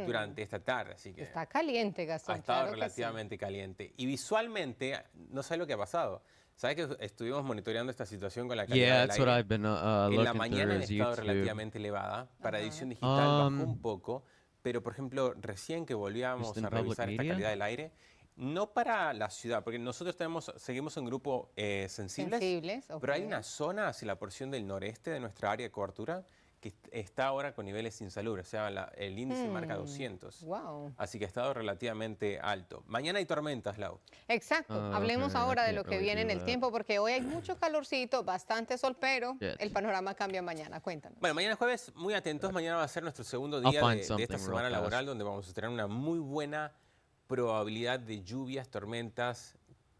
durante esta tarde, así que Está caliente, Gastón. ha estado claro que sí. relativamente caliente. Y visualmente, no sé lo que ha pasado. ¿Sabes que estuvimos monitoreando esta situación con la calidad Yeah, del that's aire? what I've been En la looking mañana through ha is estado YouTube. relativamente elevada. Para edición digital bajó un poco, pero por ejemplo, recién que volvíamos Just in a public revisar esta media? calidad del aire, no para la ciudad, porque nosotros seguimos en grupo sensibles, pero hay ok. una zona hacia la porción del noreste de nuestra área de cobertura que está ahora con niveles insalubres, o sea, el índice marca 200. Wow. Así que ha estado relativamente alto. Mañana hay tormentas, Lau. Exacto. Hablemos okay, ahora I de lo can't que really viene en do el that. tiempo, porque hoy hay mucho calorcito, bastante sol, pero Shit. el panorama cambia mañana. Cuéntanos. Bueno, mañana jueves, muy atentos, mañana va a ser nuestro segundo I'll día find de something esta real semana fast. laboral, donde vamos a tener una muy buena probabilidad de lluvias, tormentas,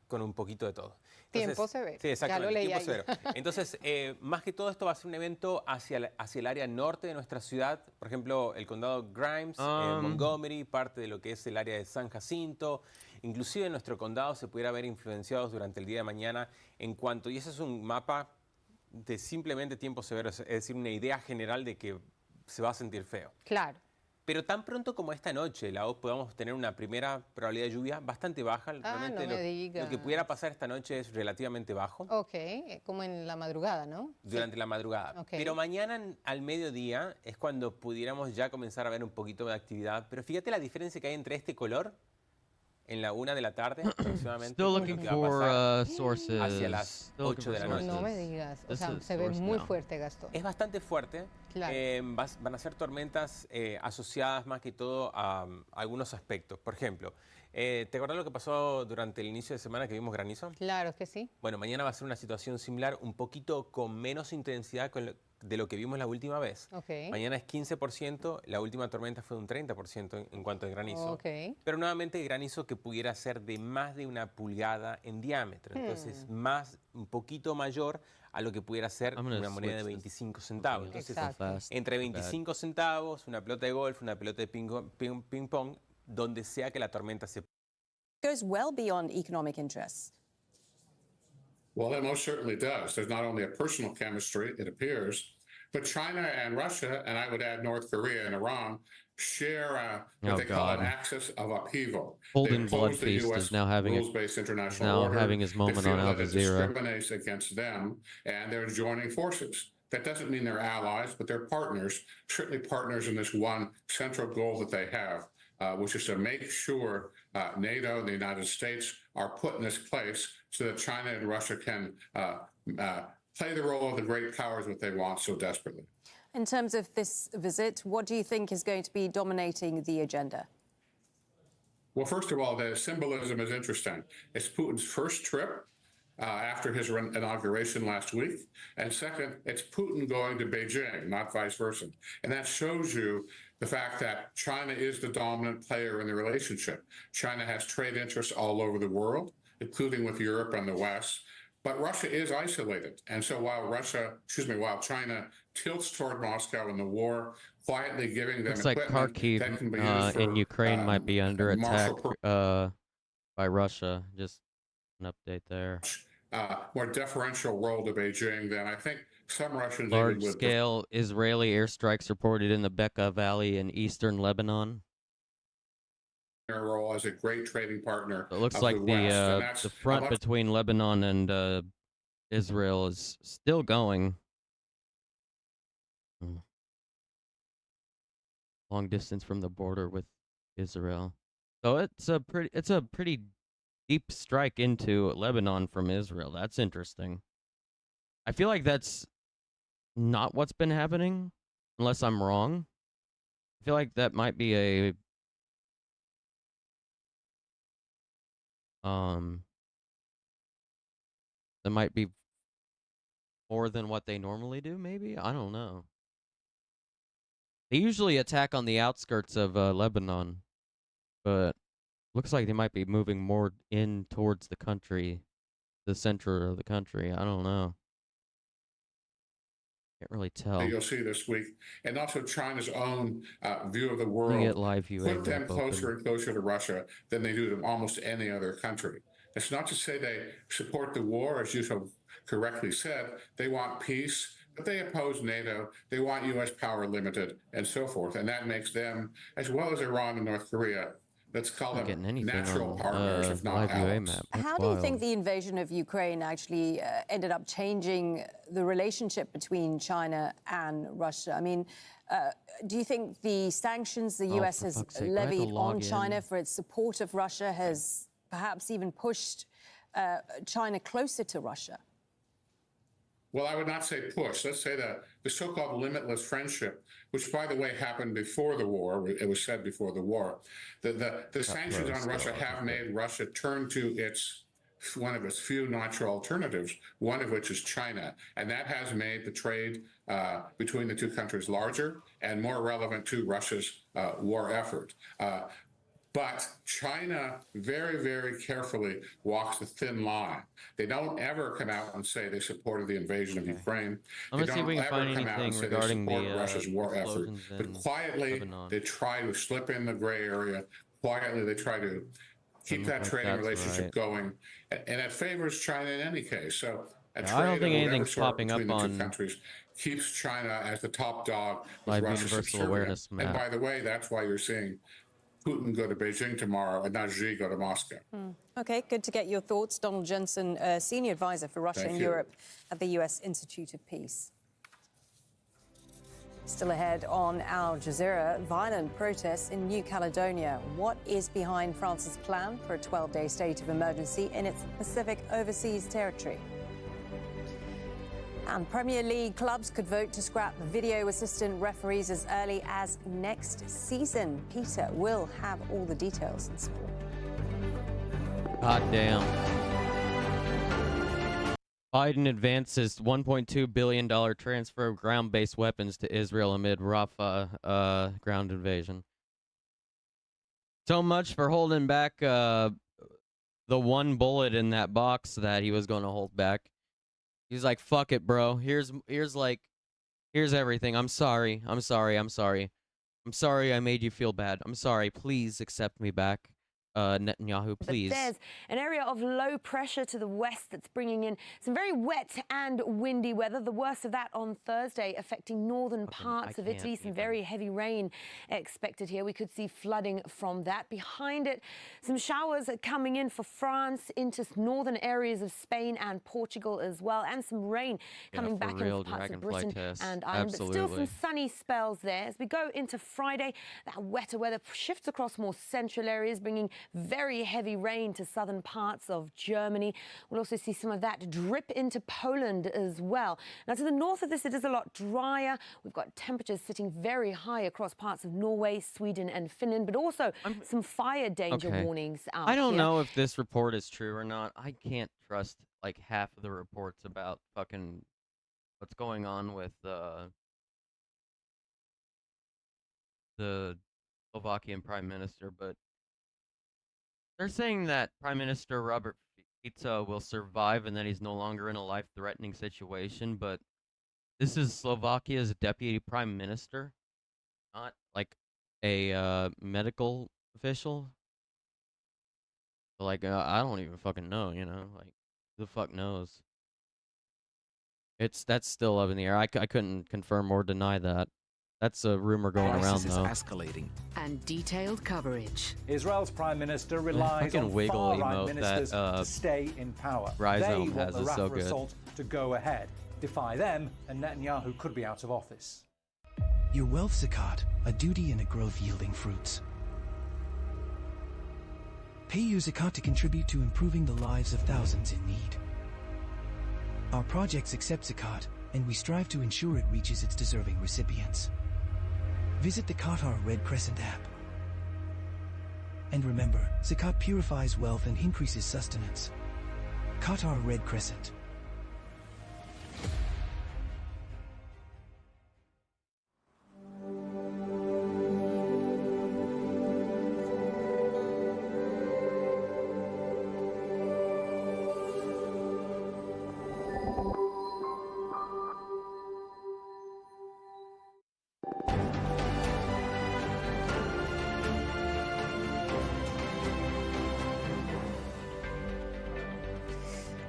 con un poquito de todo. Tiempo severo. Sí, Ya exactamente, lo leí tiempo ahí. severo. Entonces, más que todo esto va a ser un evento hacia el área norte de nuestra ciudad, por ejemplo, el condado Grimes, Montgomery, parte de lo que es el área de San Jacinto, inclusive nuestro condado se pudiera ver influenciados durante el día de mañana y ese es un mapa de simplemente tiempo severo, es decir, una idea general de que se va a sentir feo. Claro. Pero tan pronto como esta noche, podamos tener una primera probabilidad de lluvia bastante baja. Realmente no me lo que digas. pudiera pasar esta noche es relativamente bajo. Ok, como en la madrugada, ¿no? Durante la madrugada. Ok. Pero mañana al mediodía es cuando pudiéramos ya comenzar a ver un poquito de actividad. Pero fíjate la diferencia que hay entre este color en la 1 de la tarde aproximadamente. Still looking lo que va a for pasar sources. hacia las Still looking 8 de la for noche. No sources. me digas. O This sea, is se ve source muy now. fuerte, Gastón. Es bastante fuerte. Claro. Van a ser tormentas asociadas más que todo a algunos aspectos. Por ejemplo, ¿te acordás lo que pasó durante el inicio de semana que vimos granizo? Claro que sí. Bueno, mañana va a ser una situación similar, un poquito con menos intensidad de lo que vimos la última vez. Ok. Mañana es 15%, la última tormenta fue de un 30% en cuanto al granizo. Ok. Pero nuevamente granizo que pudiera ser de más de 1 pulgada en diámetro. Entonces, un poquito mayor a lo que pudiera ser I'm gonna una moneda de switch 25 centavos. Entonces, Exacto. entre 25 centavos, una pelota de golf, una pelota de ping pong, donde sea que la tormenta se... Goes well beyond economic interests. Well, it most certainly does. There's not only a personal chemistry, it appears, but China and Russia, and I would add North Korea and Iran, share what Oh, they call an God. axis of upheaval. Holden They oppose Bloodfeast the is US now having rules-based international now order. having his moment they feel on Al that it Jazeera. discriminates against them, and they're joining forces. That doesn't mean they're allies, but they're partners, certainly partners in this one central goal that they have, which is to make sure NATO and the United States are put in this place so that China and Russia can play the role of the great powers that they want so desperately. In terms of this visit, what do you think is going to be dominating the agenda? Well, first of all, the symbolism is interesting. It's Putin's first trip after his inauguration last week. And second, it's Putin going to Beijing, not vice versa. And that shows you the fact that China is the dominant player in the relationship. China has trade interests all over the world, including with Europe and the West. But Russia is isolated. And so while China tilts toward Moscow in the war, quietly giving them Looks like equipment that can be used Kharkiv in for, Ukraine might be under attack martial by Russia. Just an update there. more deferential role to Beijing than I think some Russians even would. Large-scale Israeli airstrikes reported in the Bekaa Valley in eastern Lebanon. their role as a great trading partner It looks of like the West. And that's the front let's between Lebanon and Israel is still going. Long distance from the border with Israel. So it's a pretty deep strike into Lebanon from Israel. That's interesting. I feel like that's not what's been happening, unless I'm wrong. I feel like that might be a that might be more than what they normally do, maybe? I don't know. They usually attack on the outskirts of Lebanon, but looks like they might be moving more in towards the country, the center of the country. I don't know. Can't really tell. you'll see this week, and also China's own view of the You world get live UA put them map closer open. and closer to Russia than they do to almost any other country. It's not to say they support the war, as you so correctly said. They want peace, but they oppose NATO. They want U.S. power limited, and so forth. And that makes them, as well as Iran and North Korea, let's call Not them getting anything natural on partners, if not live UA allies. map. That's How do you wild. think the invasion of Ukraine actually ended up changing the relationship between China and Russia? I mean, do you think the sanctions the U.S. for has fuck's sake, I have to levied log on China in. for its support of Russia has perhaps even pushed China closer to Russia? Well, I would not say push. Let's say that the so-called limitless friendship, which, by the way, happened before the war. It was said before the war. The sanctions on Russia have made Russia turn to one of its few natural alternatives, one of which is China. And that has made the trade between the two countries larger and more relevant to Russia's war effort. But China very, very carefully walks the thin line. They don't ever come out and say they supported the invasion of Ukraine. I'm They gonna see if don't we can ever find come out and anything say they regarding support the Russia's war effort. explosions But in quietly, Lebanon. they try to slip in the gray area. Quietly, they try to keep Doesn't that look like trading that's relationship right. going. And it favors China in any case. So a Yeah, I don't trade think of whatever anything's sort popping up between the two on countries keeps China as the top dog with live Russia universal subservient. awareness And map. by the way, that's why you're seeing Putin go to Beijing tomorrow and not Xi go to Moscow. Okay, good to get your thoughts. Donald Jensen, Senior Advisor for Russia Thank and you. Europe at the U.S. Institute of Peace. Still ahead on Al Jazeera, violent protests in New Caledonia. What is behind France's plan for a 12-day state of emergency in its Pacific overseas territory? And Premier League clubs could vote to scrap video assistant referees as early as next season. Peter will have all the details in sport. God damn. Biden advances $1.2 billion transfer of ground-based weapons to Israel amid Rafah ground invasion. So much for holding back the one bullet in that box that he was going to hold back. He's like, fuck it, bro. Here's everything. I'm sorry. I'm sorry I made you feel bad. I'm sorry. Please accept me back. Netanyahu, please. But there's an area of low pressure to the west that's bringing in some very wet and windy weather. The worst of that on Thursday, affecting northern parts of Italy. Some very heavy rain expected here. We could see flooding from that. Behind it, some showers coming in for France, into northern areas of Spain and Portugal as well, and some rain coming back into parts of Britain and Ireland. But still some sunny spells there. As we go into Friday, that wetter weather shifts across more central areas, bringing very heavy rain to southern parts of Germany. We'll also see some of that drip into Poland as well. Now, to the north of this, it is a lot drier. We've got temperatures sitting very high across parts of Norway, Sweden, and Finland, but also some fire danger warnings out I don't here. know if this report is true or not. I can't trust like half of the reports about fucking what's going on with the Slovakian prime minister, but they're saying that Prime Minister Robert Fico will survive and that he's no longer in a life-threatening situation, but this is Slovakia's deputy prime minister, not like a medical official. So, like, I don't even fucking know, you know? Like, who the fuck knows? That's still up in the air. I couldn't confirm or deny that. That's a rumor going around, though. Escalating. And detailed coverage. Israel's prime minister relies on far-right ministers to stay in power. Rhizome has is so good. Assault to go ahead. Defy them, and Netanyahu could be out of office. Your wealth, zakat, a duty and a growth yielding fruits. Pay your zakat to contribute to improving the lives of thousands in need. Our projects accept zakat, and we strive to ensure it reaches its deserving recipients. Visit the Qatar Red Crescent app. And remember, zakat purifies wealth and increases sustenance. Qatar Red Crescent.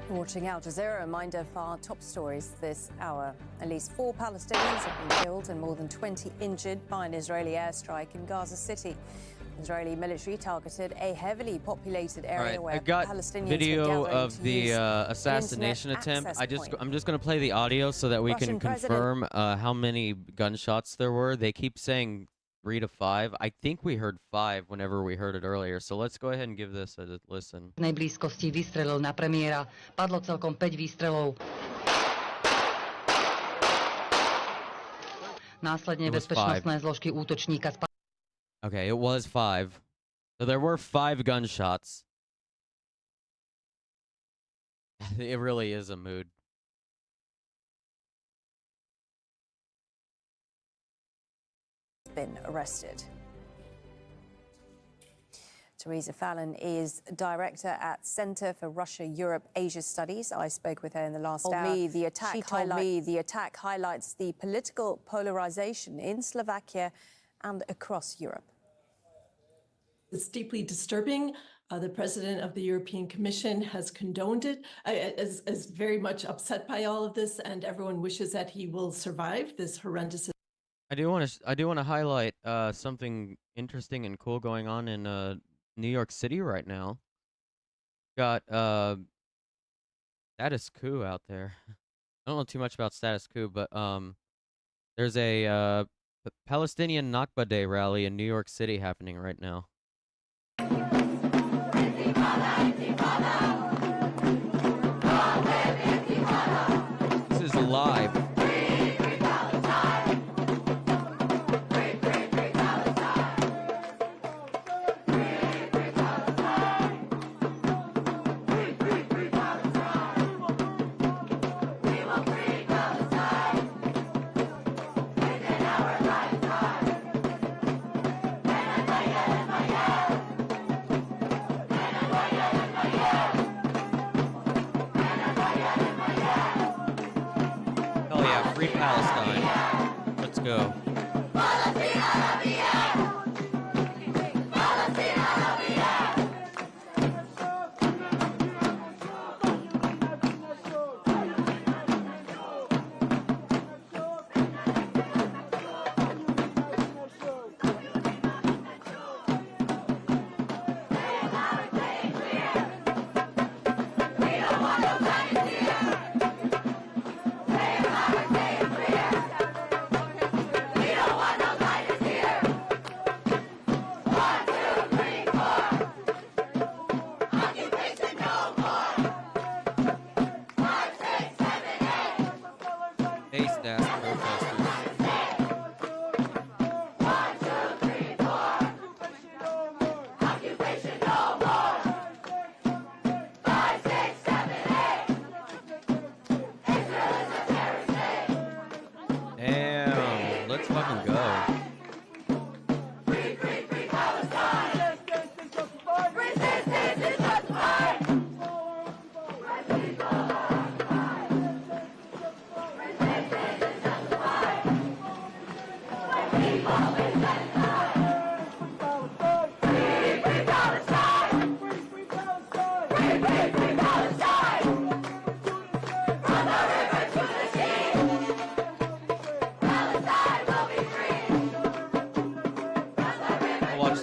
Watching Al Jazeera, a reminder of our top stories this hour. At least 4 Palestinians have been killed and more than 20 injured by an Israeli airstrike in Gaza City. Israeli military targeted a heavily populated area where I got Palestinians video of the assassination attempt. I'm just going to play the audio so that we can confirm how many gunshots there were. They keep saying 3 to 5. I think we heard 5 whenever we heard it earlier. So let's go ahead and give this a listen. V blízkosti vystrelil na premiéra. Padlo celkom 5 výstrelov. Následne bezpečnostné zložky útočníka Okay, it was 5. So there were 5 gunshots. It really is a mood. Been arrested. Teresa Fallon is director at Center for Russia-Europe Asia Studies. I spoke with her in the last hour. She told me the attack highlights the political polarization in Slovakia and across Europe. It's deeply disturbing. The president of the European Commission has condoned it, is very much upset by all of this, and everyone wishes that he will survive this horrendous. I do want to highlight something interesting and cool going on in New York City right now. Got Status Coup out there. I don't know too much about Status Coup, but there's a Palestinian Nakba Day rally in New York City happening right now. This is live.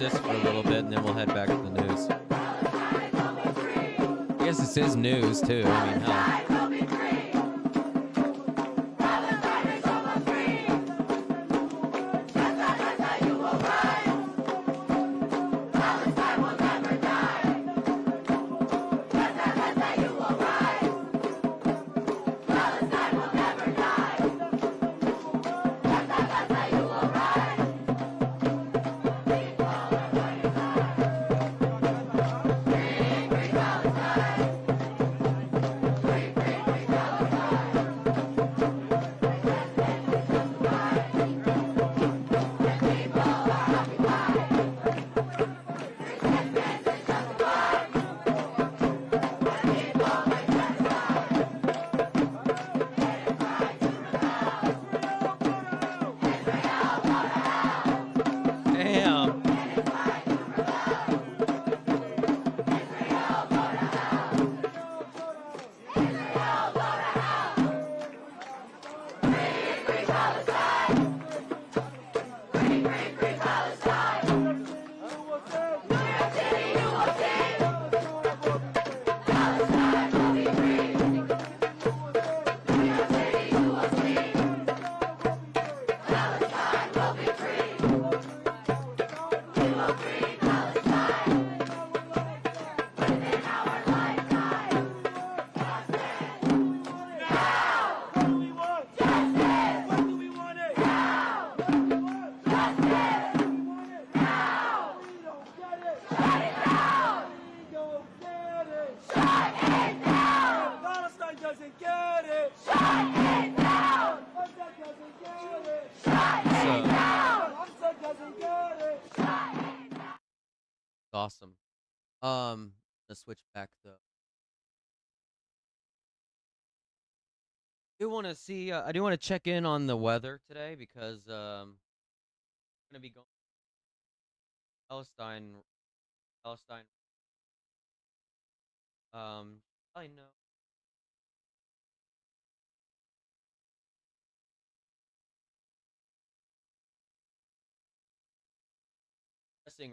this for a little bit, and then we'll head back to the news. I guess this is news, too. I mean, hell. Awesome. Let's switch back though. I do want to see. I do want to check in on the weather today because I'm gonna be going to Palestine. Palestine. I know.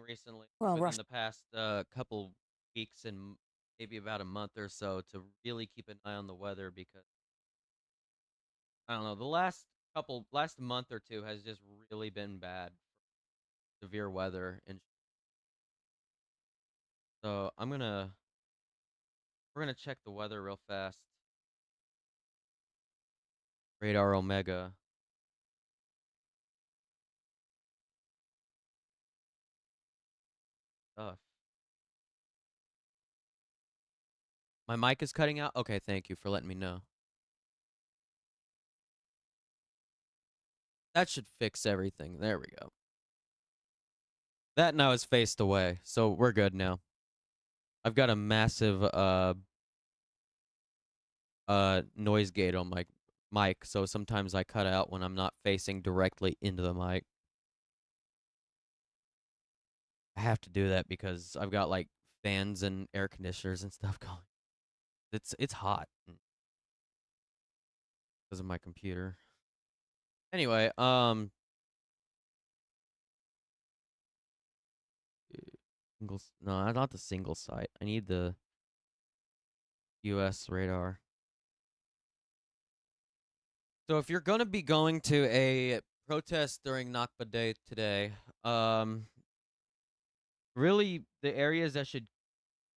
Recently, Well, within the past couple weeks and maybe about a month or so, to really keep an eye on the weather because I don't know, the last month or two has just really been bad, severe weather, and so we're gonna check the weather real fast. Radar Omega. Stuff. My mic is cutting out? Okay, thank you for letting me know. That should fix everything. There we go. That now is faced away, so we're good now. I've got a massive noise gate on my mic, so sometimes I cut out when I'm not facing directly into the mic. I have to do that because I've got like fans and air conditioners and stuff going. It's hot because of my computer. Anyway, no, not the single site. I need the US radar. So if you're gonna be going to a protest during Nakba Day today, really the areas that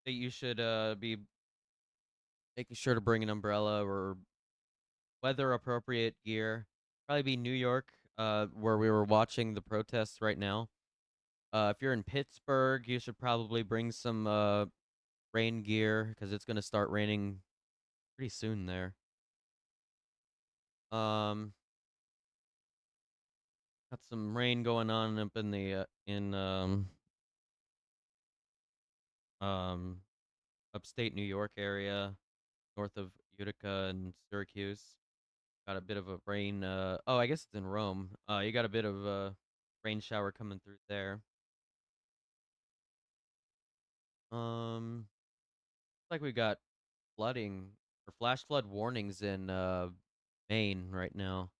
you should be making sure to bring an umbrella or weather appropriate gear. Probably be New York, where we were watching the protests right now. If you're in Pittsburgh, you should probably bring some rain gear because it's gonna start raining pretty soon there. Got some rain going on up in the upstate New York area, north of Utica and Syracuse. Got a bit of a rain. Oh, I guess it's in Rome. You got a bit of a rain shower coming through there. Like we got flooding or flash flood warnings in Maine right now,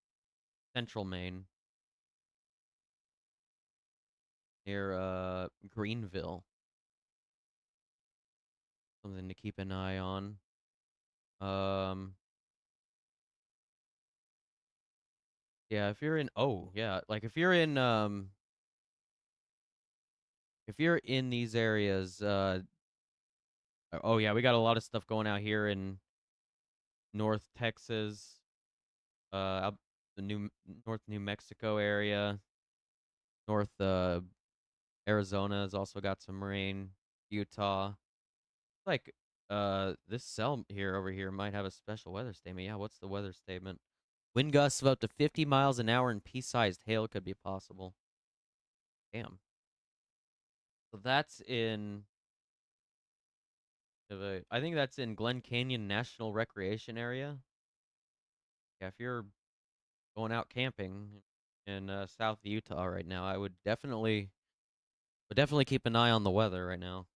central Maine. near Greenville. Something to keep an eye on. Yeah, if you're in like if you're in these areas, oh yeah, we got a lot of stuff going out here in North Texas, up the North New Mexico area, North Arizona has also got some rain, Utah. Like this cell here over here might have a special weather statement. Yeah, what's the weather statement? Wind gusts of up to 50 miles an hour and pea-sized hail could be possible. Damn. So that's in I think that's in Glen Canyon National Recreation Area. Yeah, if you're going out camping in South Utah right now, I would definitely keep an eye on the weather right now.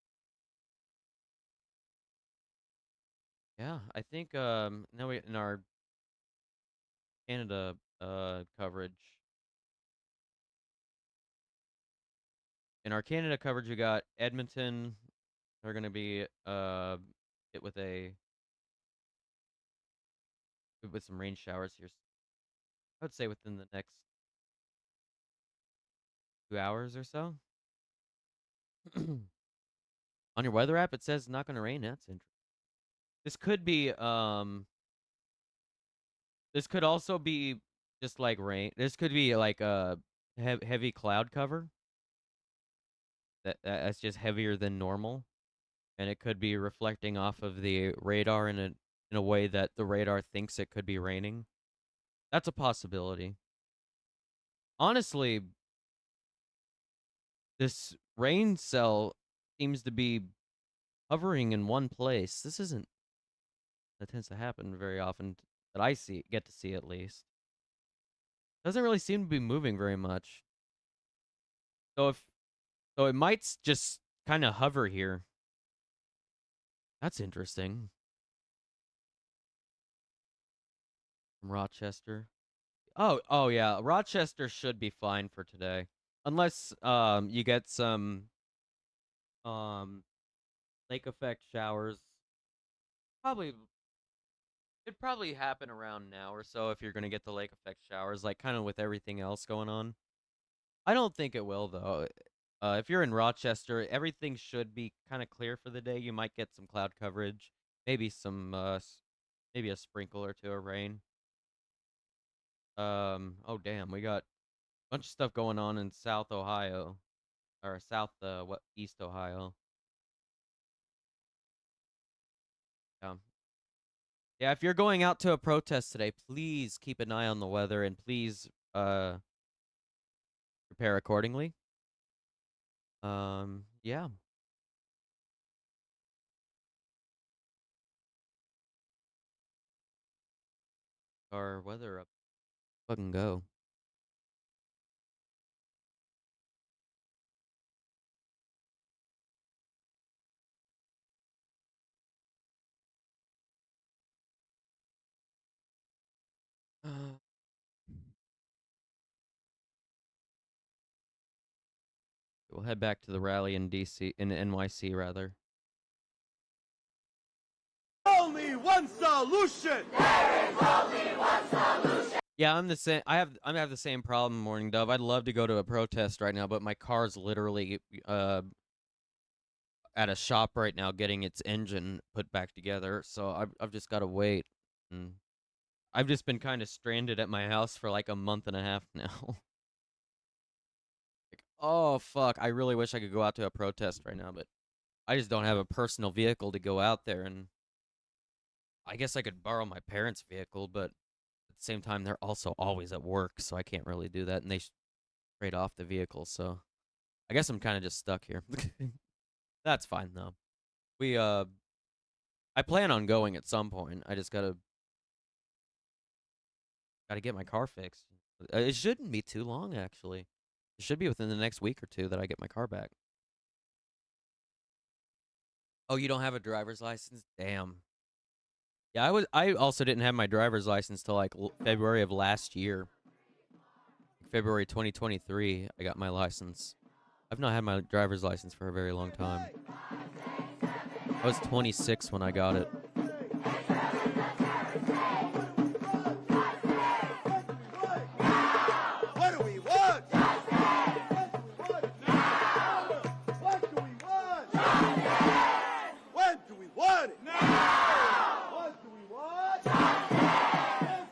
Yeah, I think now we in our Canada coverage. In our Canada coverage, we got Edmonton. They're gonna be hit with some rain showers here. I would say within the next 2 hours or so. On your weather app, it says it's not gonna rain. That's interesting. This could be This could also be just like rain. This could be like a heavy cloud cover that's just heavier than normal, and it could be reflecting off of the radar in a way that the radar thinks it could be raining. That's a possibility. Honestly, this rain cell seems to be hovering in one place. That tends to happen very often that I get to see at least. Doesn't really seem to be moving very much. So it might just kind of hover here. That's interesting. From Rochester. Oh yeah, Rochester should be fine for today. Unless you get some lake effect showers. It'd probably happen around now or so if you're going to get the lake effect showers, like kind of with everything else going on. I don't think it will though. If you're in Rochester, everything should be kind of clear for the day. You might get some cloud coverage, maybe maybe a sprinkle or two of rain. Oh damn, we got a bunch of stuff going on in South Ohio, or East Ohio. Yeah. Yeah, if you're going out to a protest today, please keep an eye on the weather and please prepare accordingly. Yeah. Our weather up. Fucking go. We'll head back to the rally in NYC rather. Only one solution. There is only one solution. Yeah, I'm the same. I have the same problem, Morning Dove. I'd love to go to a protest right now, but my car's literally at a shop right now getting its engine put back together. So I've just got to wait. And I've just been kind of stranded at my house for like a month and a half now. Like, oh fuck, I really wish I could go out to a protest right now, but I just don't have a personal vehicle to go out there, and I guess I could borrow my parents' vehicle, but at the same time, they're also always at work, so I can't really do that, and they trade off the vehicle, so I guess I'm kind of just stuck here. That's fine, though. I plan on going at some point. I just gotta get my car fixed. It shouldn't be too long, actually. It should be within the next week or two that I get my car back. Oh, you don't have a driver's license? Damn. Yeah, I also didn't have my driver's license till like February of last year. February 2023, I got my license. I've not had my driver's license for a very long time. I was 26 when I got it. What do we want? What do we want? When do we want it? Now! What do we want?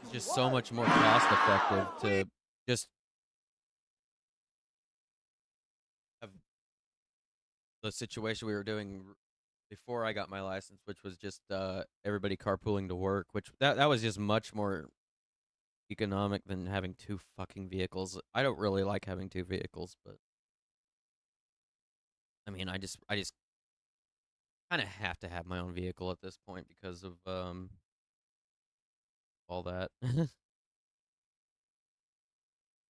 It's just so much more cost effective to just have the situation we were doing before I got my license, which was just everybody carpooling to work, which that was just much more economic than having two fucking vehicles. I don't really like having two vehicles, but I mean, I just kind of have to have my own vehicle at this point because of all that.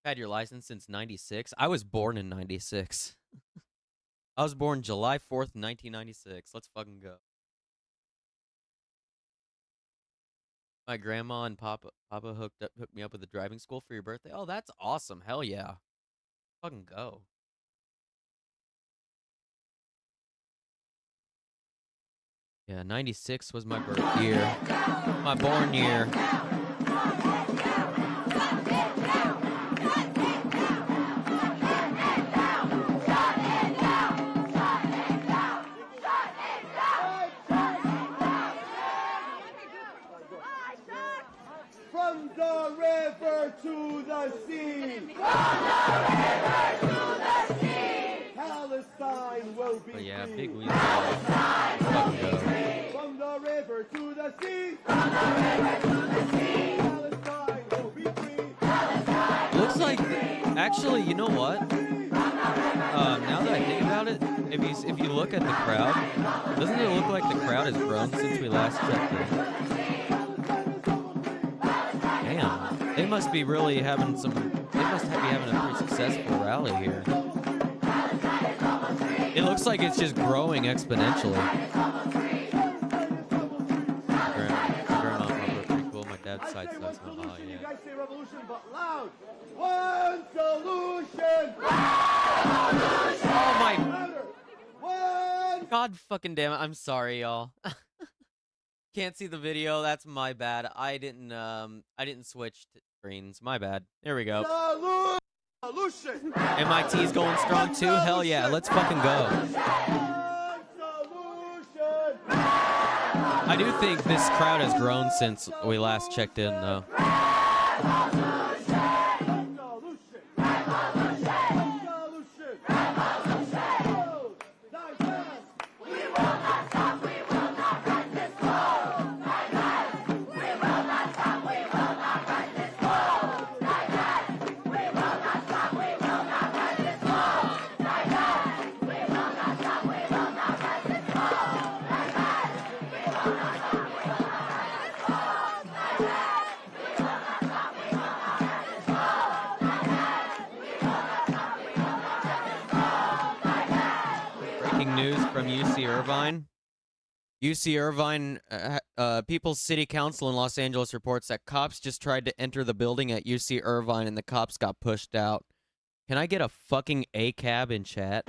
Had your license since 96? I was born in 96. I was born July 4th, 1996. Let's fucking go. My grandma and Papa hooked me up with a driving school for your birthday. Oh, that's awesome. Hell yeah. Fucking go. Yeah, 96 was my birth year. My born year. From the river to the sea. Palestine will be free. Yeah, big wheels. From the river to the sea. Palestine will be free. Looks like, actually, you know what? Now that I think about it, if you look at the crowd, doesn't it look like the crowd has grown since we last checked in? Damn, they must be really having some. They must be having a pretty successful rally here. It looks like it's just growing exponentially. My grandma were pretty cool. My dad's side stuff's not. Oh yeah. You guys say revolution, but loud. One solution. Oh my. One. God fucking damn it! I'm sorry, y'all. Can't see the video. That's my bad. I didn't switch to screens. My bad. There we go. Solution. MIT's going strong too. Hell yeah. Let's fucking go. I do think this crowd has grown since we last checked in, though. News from UC Irvine. UC Irvine, People's City Council in Los Angeles reports that cops just tried to enter the building at UC Irvine and the cops got pushed out. Can I get a fucking ACAB in chat?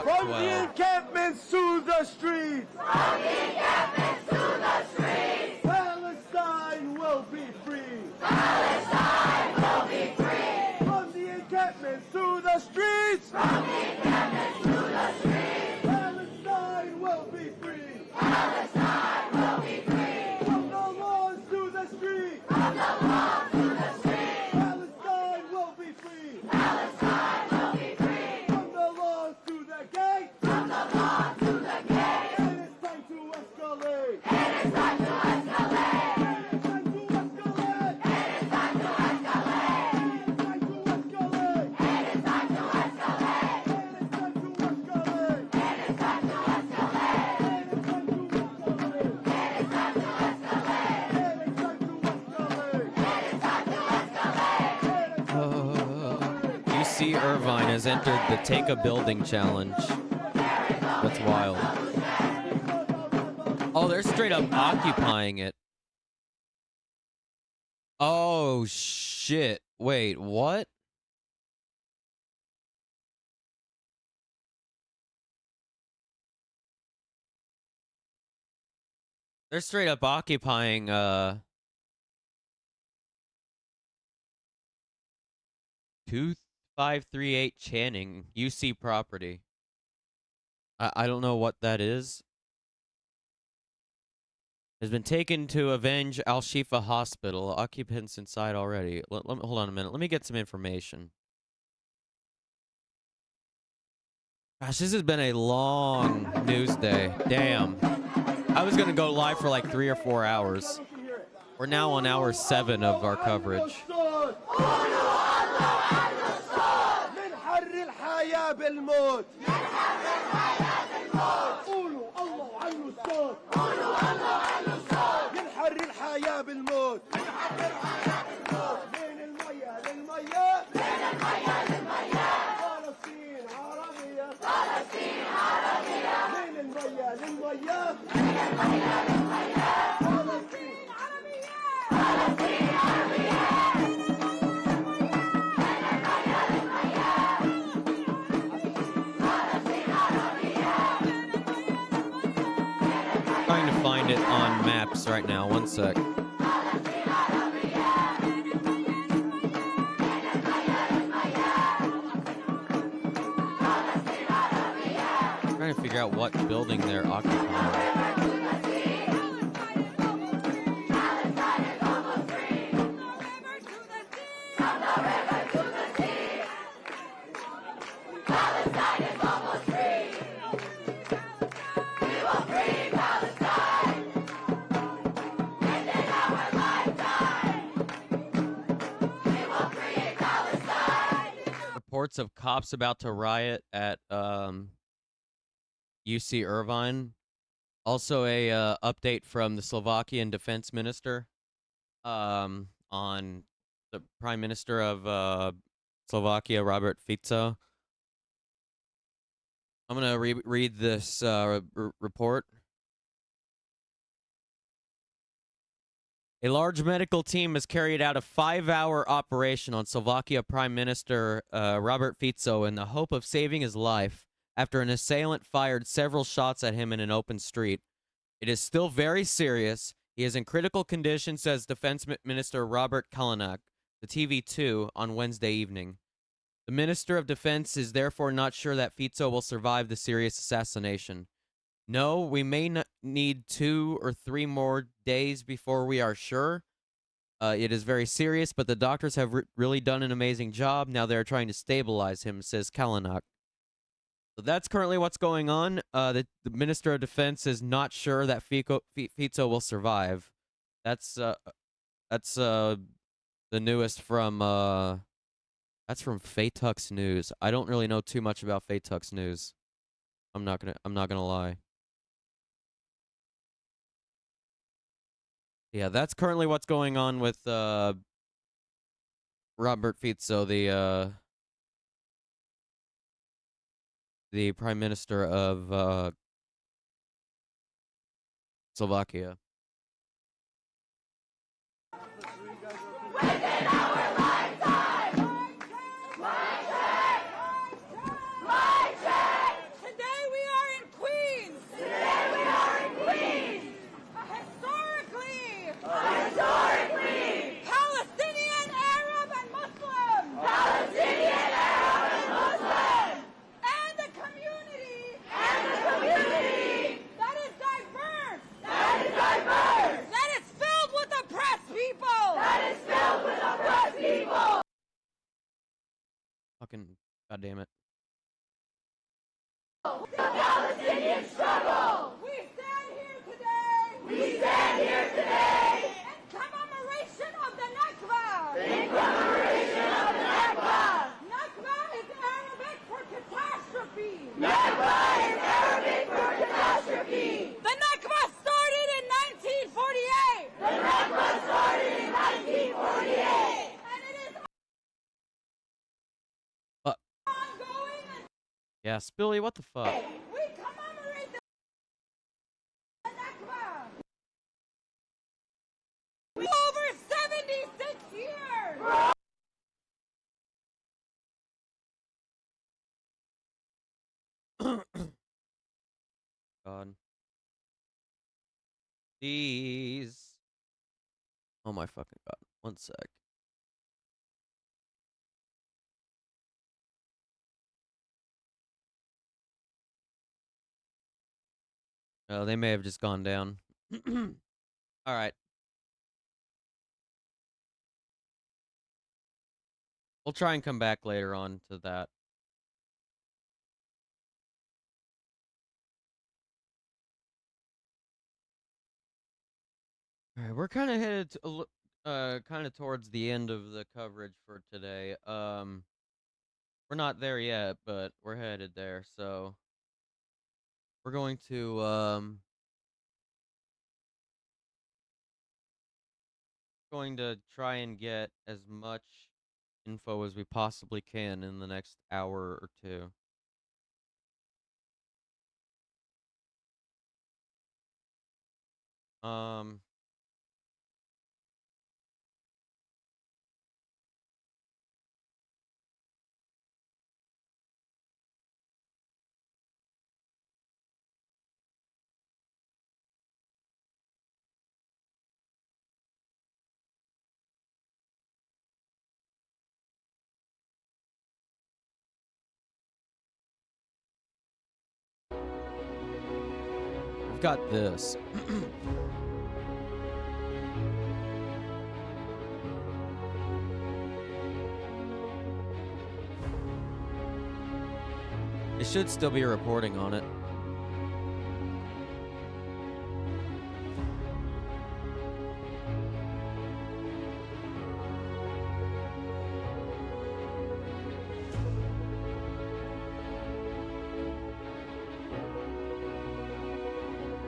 From the encampments to the streets. From the encampments to the streets. Palestine will be free. Palestine will be free. From the encampments to the streets. From the encampments to the streets. Palestine will be free. Palestine will be free. From the lawns to the streets. From the lawns to the streets. Palestine will be free. Palestine will be free. From the lawns to the gate. From the lawns to the gate. And it's time to escalate. And it's time to escalate. And it's time to escalate. And it's UC Irvine has entered the Take a Building Challenge. That's wild. Oh, they're straight up occupying it. Oh, shit. Wait, what? They're straight up occupying, 2538 Channing, UC property. I don't know what that is. Has been taken to avenge Al-Shifa Hospital. Occupants inside already. Hold on a minute. Let me get some information. Gosh, this has been a long news day. Damn. I was going to go live for like 3 or 4 hours. We're now on hour 7 of our coverage. Trying to find it on maps right now. One sec. Trying to figure out what building they're occupying. Reports of cops about to riot at UC Irvine. Also a update from the Slovakian defense minister on the prime minister of Slovakia, Robert Fico. I'm going to read this report. A large medical team has carried out a 5-hour operation on Slovakia Prime Minister Robert Fico in the hope of saving his life after an assailant fired several shots at him in an open street. It is still very serious. He is in critical condition, says Defense Minister Robert Kalinak to TV2 on Wednesday evening. The Minister of Defense is therefore not sure that Fico will survive the serious assassination. No, we may need 2 or 3 more days before we are sure. It is very serious, but the doctors have really done an amazing job. Now they're trying to stabilize him, says Kalinak. So that's currently what's going on. The Minister of Defense is not sure that Fico will survive. That's the newest from that's from Fatux News. I don't really know too much about Fatux News. I'm not gonna lie. Yeah, that's currently what's going on with Robert Fico, the Prime Minister of Slovakia. Fucking goddamn it. The Palestinian struggle! We stand here today! We stand here today! In commemoration of the Nakba! In commemoration of the Nakba! Nakba is Arabic for catastrophe! Nakba is Arabic for catastrophe! The Nakba started in 1948! The Nakba started in 1948! Yeah, Spilly, what the fuck? We commemorate the Nakba. Over 76 years. God. Jeez. Oh my fucking God. One sec. Oh, they may have just gone down. All right. We'll try and come back later on to that. All right, we're kind of headed to, kind of towards the end of the coverage for today. We're not there yet, but we're headed there. So we're going to try and get as much info as we possibly can in the next hour or two. I've got this. They should still be reporting on it.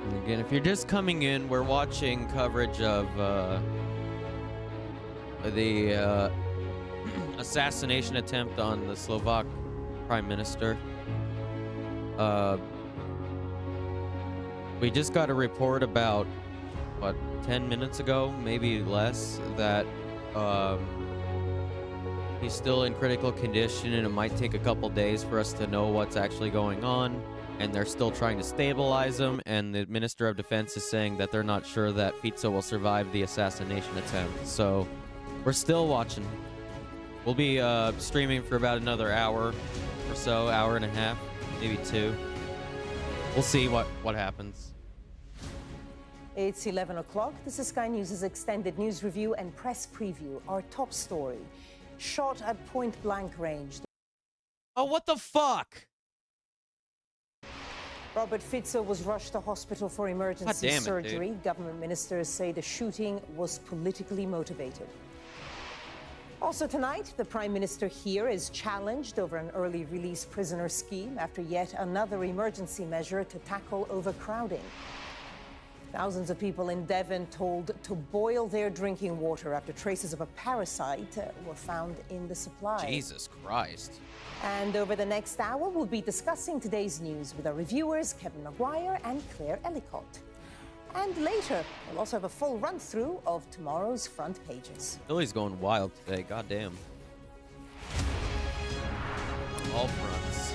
And again, if you're just coming in, we're watching coverage of the assassination attempt on the Slovak Prime Minister. We just got a report about, what, 10 minutes ago, maybe less, that he's still in critical condition and it might take a couple days for us to know what's actually going on. And they're still trying to stabilize him, and the Minister of Defense is saying that they're not sure that Fico will survive the assassination attempt. So we're still watching. We'll be streaming for about another hour or so, hour and a half, maybe 2. We'll see what happens. It's 11 o'clock. This is Sky News' extended news review and press preview. Our top story, shot at point-blank range. Oh, what the fuck? Robert Fico was rushed to hospital for emergency surgery. Government ministers say the shooting was politically motivated. Also tonight, the Prime Minister here is challenged over an early release prisoner scheme after yet another emergency measure to tackle overcrowding. Thousands of people in Devon told to boil their drinking water after traces of a parasite were found in the supply. Jesus Christ. And over the next hour, we'll be discussing today's news with our reviewers, Kevin Maguire and Claire Ellicott. And later, we'll also have a full run-through of tomorrow's front pages. Billy's going wild today, goddamn. All fronts.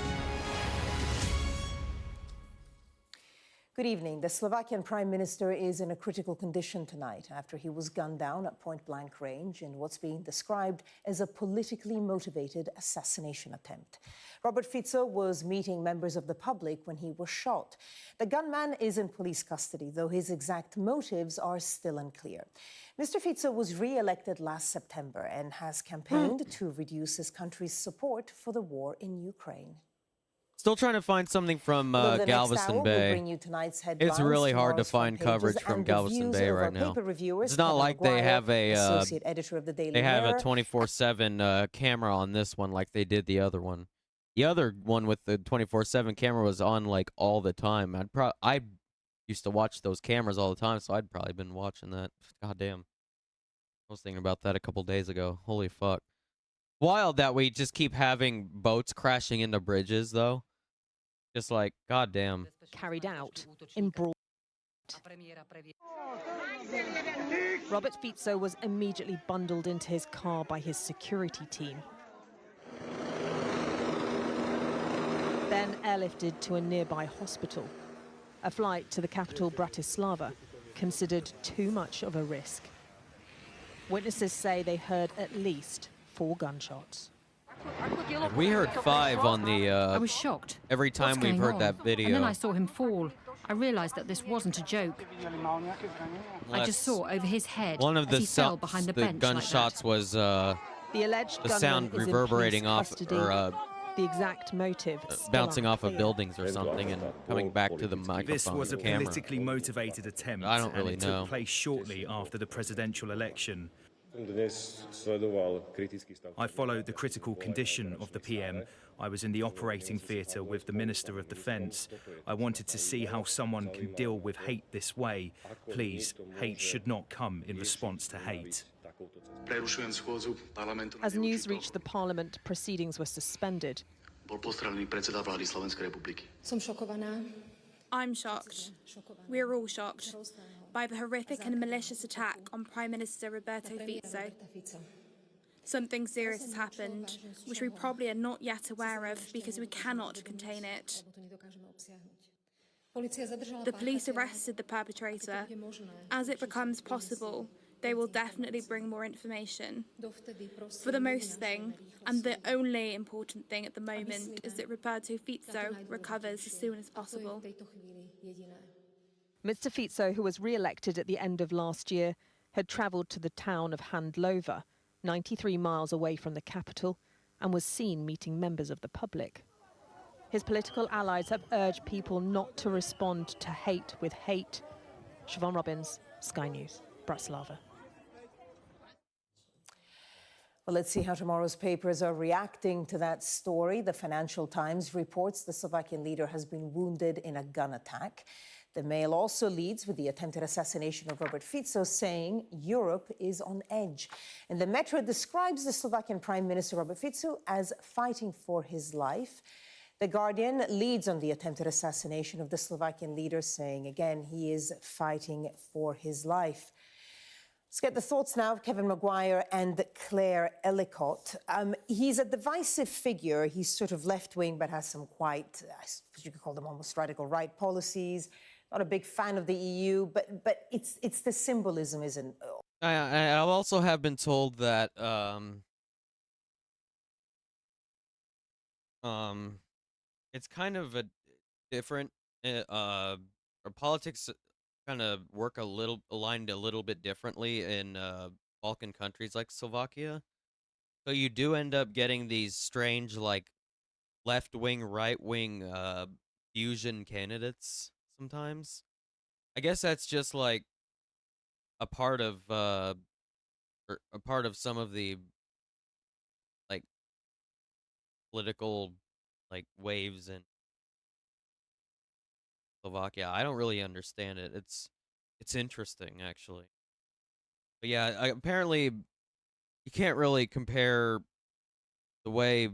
Good evening. The Slovakian Prime Minister is in a critical condition tonight after he was gunned down at point-blank range in what's being described as a politically motivated assassination attempt. Robert Fico was meeting members of the public when he was shot. The gunman is in police custody, though his exact motives are still unclear. Mr. Fico was re-elected last September and has campaigned to reduce his country's support for the war in Ukraine. Still trying to find something from Galveston Bay. It's really hard to find coverage from Galveston Bay right now. It's not like they have a 24/7 camera on this one like they did the other one. The other one with the 24/7 camera was on like all the time. I used to watch those cameras all the time, so I'd probably been watching that. God damn. I was thinking about that a couple days ago. Holy fuck. Wild that we just keep having boats crashing into bridges, though. Just like, goddamn. Carried out in broad. Robert Fico was immediately bundled into his car by his security team. Then airlifted to a nearby hospital. A flight to the capital Bratislava, considered too much of a risk. Witnesses say they heard at least 4 gunshots. We heard 5 on the. I was shocked. Every time we've heard that video. And then I saw him fall. I realized that this wasn't a joke. I just saw over his head one of as he fell the behind the bench gunshots like was the alleged the gunman sound is in reverberating police off custody. or The exact motive bouncing off of buildings or something and coming back to the microphone. This was a camera. politically motivated attempt. I don't really and it know. took place shortly after the presidential election. I followed the critical condition of the PM. I was in the operating theatre with the Minister of Defence. I wanted to see how someone can deal with hate this way. Please, hate should not come in response to hate. As news reached the parliament, proceedings were suspended. I'm shocked. We're all shocked by the horrific and malicious attack on Prime Minister Roberto Fico. Something serious has happened, which we probably are not yet aware of because we cannot contain it. The police arrested the perpetrator. As it becomes possible, they will definitely bring more information. For the most thing, and the only important thing at the moment, is that Roberto Fico recovers as soon as possible. Mr. Fico, who was re-elected at the end of last year, had travelled to the town of Handlova, 93 miles away from the capital, and was seen meeting members of the public. His political allies have urged people not to respond to hate with hate. Siobhan Robbins, Sky News, Bratislava. Well, let's see how tomorrow's papers are reacting to that story. The Financial Times reports the Slovakian leader has been wounded in a gun attack. The Mail also leads with the attempted assassination of Robert Fico, saying Europe is on edge. And the Metro describes the Slovakian Prime Minister Robert Fico as fighting for his life. The Guardian leads on the attempted assassination of the Slovakian leader, saying again he is fighting for his life. Let's get the thoughts now of Kevin Maguire and Claire Ellicott. He's a divisive figure. He's sort of left-wing, but has some quite, I suppose you could call them almost radical right policies. Not a big fan of the EU, but it's the symbolism, isn't it? I also have been told that it's kind of a different our politics kind of work aligned a little bit differently in Balkan countries like Slovakia. So you do end up getting these strange like left-wing, right-wing fusion candidates sometimes. I guess that's just like a part of some of the like political like waves in Slovakia. I don't really understand it. It's interesting actually. But yeah, apparently you can't really compare the way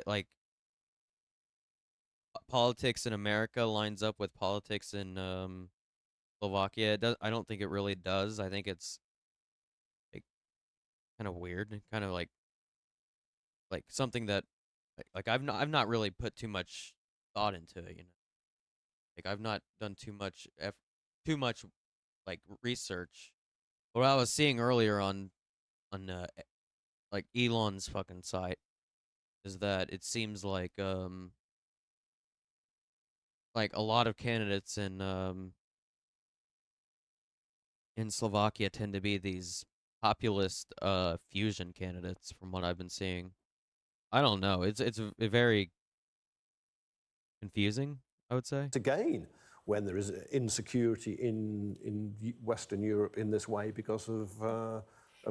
like politics in America lines up with politics in Slovakia. I don't think it really does. I think it's like kind of weird and kind of like something that like I've not really put too much thought into it, you know. Like I've not done too much like research. What I was seeing earlier on like Elon's fucking site is that it seems like a lot of candidates in Slovakia tend to be these populist fusion candidates from what I've been seeing. I don't know. It's very confusing, I would say. Again, when there is insecurity in Western Europe in this way because of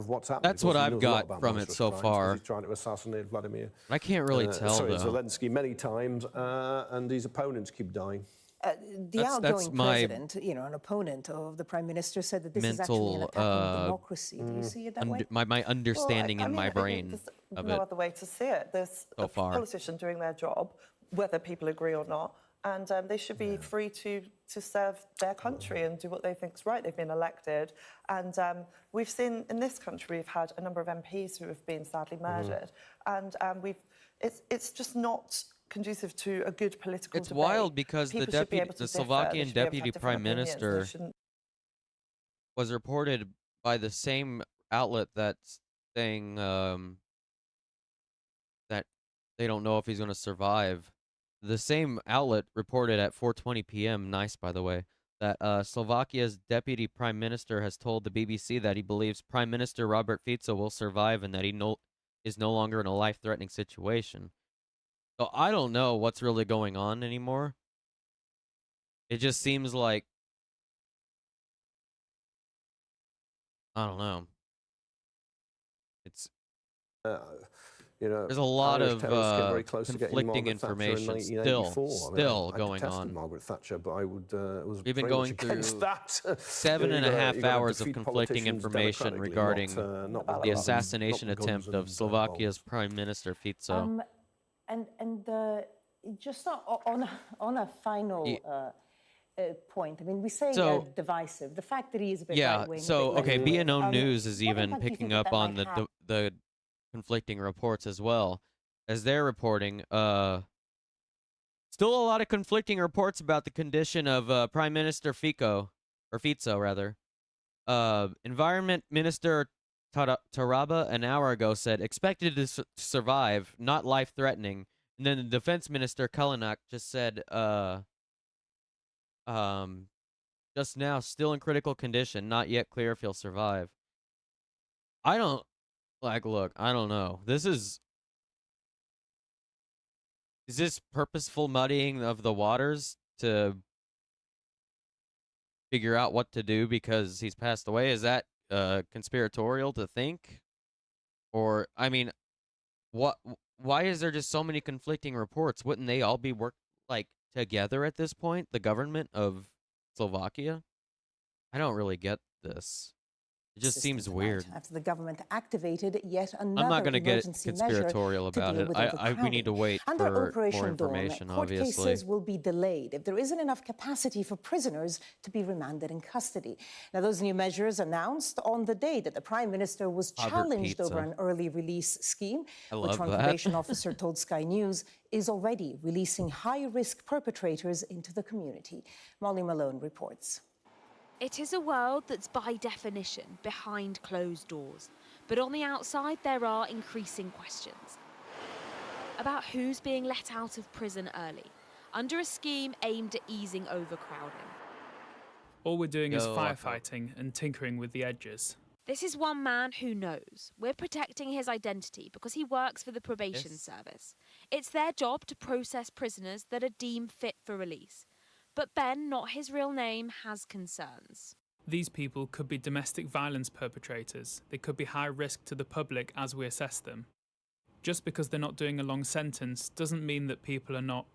what's happening. That's what I've got from it so far. He's trying to assassinate Vladimir. I can't really tell, though. Zelensky many times, and his opponents keep dying. The outgoing president, you know, an opponent of the prime minister, said that this is actually an attack on democracy. Do you see it that way? My understanding in my brain there's of no it other way to see it. There's so a far. politician doing their job, whether people agree or not. And they should be free to serve their country and do what they think is right. They've been elected. And we've seen in this country, we've had a number of MPs who have been sadly murdered. And it's just not conducive to a good political debate. It's wild because People the should be able to the differ. They Slovakian should be able to have deputy different prime opinions. They minister shouldn't- was reported by the same outlet that's saying that they don't know if he's going to survive. The same outlet reported at 4:20 p.m. Nice, by the way, that Slovakia's deputy prime minister has told the BBC that he believes Prime Minister Robert Fico will survive and that he is no longer in a life-threatening situation. So I don't know what's really going on anymore. It just seems like, I don't know. It's there's a lot of conflicting information still going on. Margaret Thatcher, but I was We've been very much going through against that. 7.5 hours of defeat conflicting politicians information democratically, regarding not with the guns, assassination not with guns attempt of and Slovakia's Prime Minister Fico. Just on a final point, I mean, we say So- divisive. The fact that he is a bit Yeah, right-wing. so, okay, BNO BNO News is even picking up on the conflicting reports as well. As they're reporting, still a lot of conflicting reports about the condition of Prime Minister Fico rather. Environment Minister Taraba an hour ago said expected to survive, not life-threatening. And then the Defense Minister Kalinak just said, just now, still in critical condition, not yet clear if he'll survive. I don't, look, I don't know. Is this purposeful muddying of the waters to figure out what to do because he's passed away? Is that conspiratorial to think? Or, I mean, why is there just so many conflicting reports? Wouldn't they all be together at this point? The government of Slovakia? I don't really get this. It just seems weird. After the government activated yet another I'm not going to get emergency conspiratorial measure to about deal it. with We overcrowding. need to wait Under for Operation more Dawn, information, court obviously. cases will be delayed if there isn't enough capacity for prisoners to be remanded in custody. Now, those new measures announced on the day that the Prime Minister was challenged over an early release scheme, which one probation officer told Sky News is already releasing high-risk perpetrators into the community. Molly Malone reports. It is a world that's by definition behind closed doors. But on the outside, there are increasing questions about who's being let out of prison early, under a scheme aimed at easing overcrowding. All we're doing is firefighting and tinkering with the edges. This is one man who knows. We're protecting his identity because he works for the probation service. It's their job to process prisoners that are deemed fit for release. But Ben, not his real name, has concerns. These people could be domestic violence perpetrators. They could be high risk to the public as we assess them. Just because they're not doing a long sentence doesn't mean that people are not,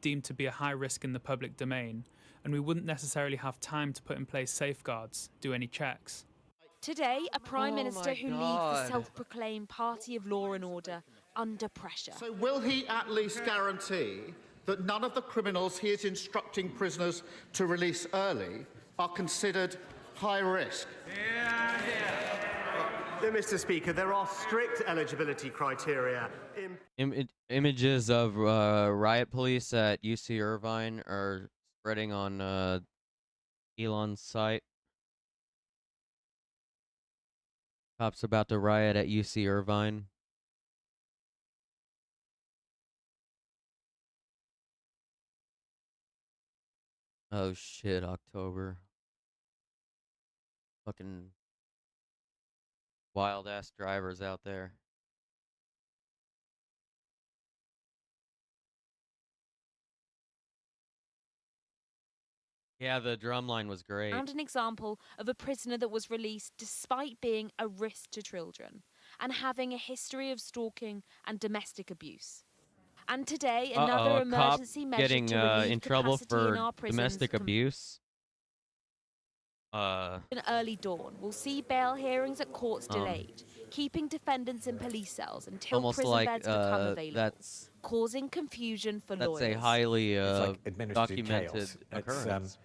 deemed to be a high risk in the public domain. And we wouldn't necessarily have time to put in place safeguards, do any checks. Today, a Prime Minister who leads the self-proclaimed Party of Law and Order under pressure. So will he at least guarantee that none of the criminals he is instructing prisoners to release early are considered high risk? Mr. Speaker, there are strict eligibility criteria. Images of riot police at UC Irvine are spreading on Elon's site. Cops about to riot at UC Irvine. Oh shit, October. Fucking wild ass drivers out there. Yeah, the drumline was great. And an example of a prisoner that was released despite being a risk to children and having a history of stalking and domestic abuse. And today, another emergency measure getting to relieve in trouble capacity in for our prisons domestic from abuse. an early dawn will see bail hearings at courts delayed, keeping defendants in police cells until almost prison like beds become available. that's causing confusion for That's lawyers. a highly It's like administrative documented chaos. occurrence.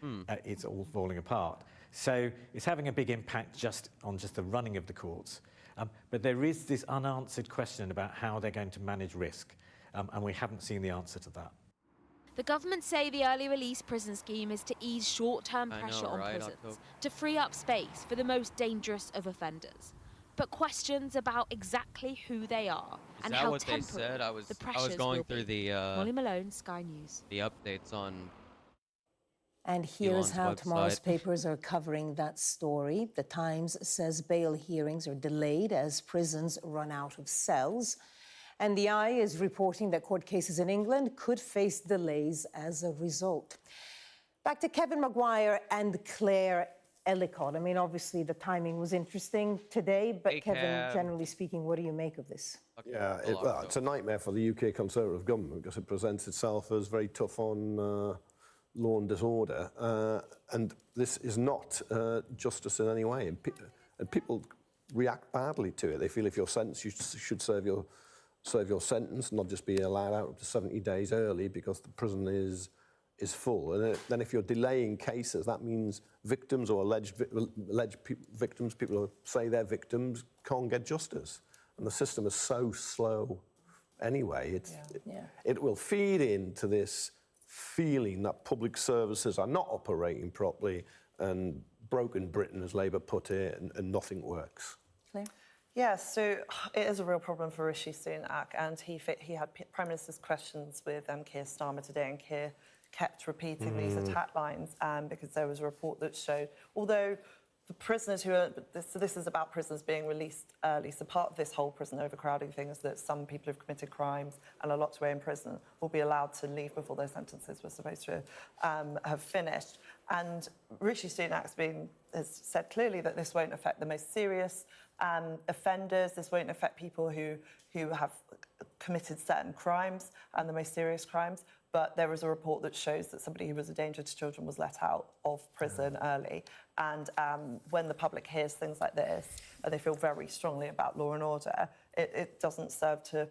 It's all falling apart. So it's having a big impact just on the running of the courts. But there is this unanswered question about how they're going to manage risk, and we haven't seen the answer to that. The government say the early release prison scheme is to ease short-term pressure on prisons, to free up space for the most dangerous of offenders. But questions about exactly who they are and how temporary the pressures I was going will through be. the Molly Malone, Sky News. the updates on. And here's Elon's how tomorrow's website. papers are covering that story. The Times says bail hearings are delayed as prisons run out of cells. And the Eye is reporting that court cases in England could face delays as a result. Back to Kevin Maguire and Claire Ellicott. I mean, obviously the timing was interesting today, but Kevin, generally speaking, what do you make of this? Yeah, it's a nightmare for the UK Conservative government because it presents itself as very tough on law and disorder, and this is not justice in any way. And people react badly to it. They feel if you're sentenced, you should serve your sentence, not just be allowed out up to 70 days early because the prison is full. And then if you're delaying cases, that means victims or alleged victims, people who say they're victims, can't get justice. And the system is so slow anyway. It will feed into this feeling that public services are not operating properly and broken Britain, as Labour put it, and nothing works. Claire? Yes, so it is a real problem for Rishi Sunak, and he had Prime Minister's questions with Keir Starmer today, and Keir kept repeating these attack lines because there was a report that showed, although the prisoners who are, so this is about prisoners being released early, so part of this whole prison overcrowding thing is that some people who've committed crimes and are locked away in prison will be allowed to leave before their sentences were supposed to have finished. And Rishi Sunak has said clearly that this won't affect the most serious offenders, this won't affect people who have committed certain crimes and the most serious crimes, but there is a report that shows that somebody who was a danger to children was let out of prison early. And when the public hears things like this, and they feel very strongly about law and order, it doesn't serve to,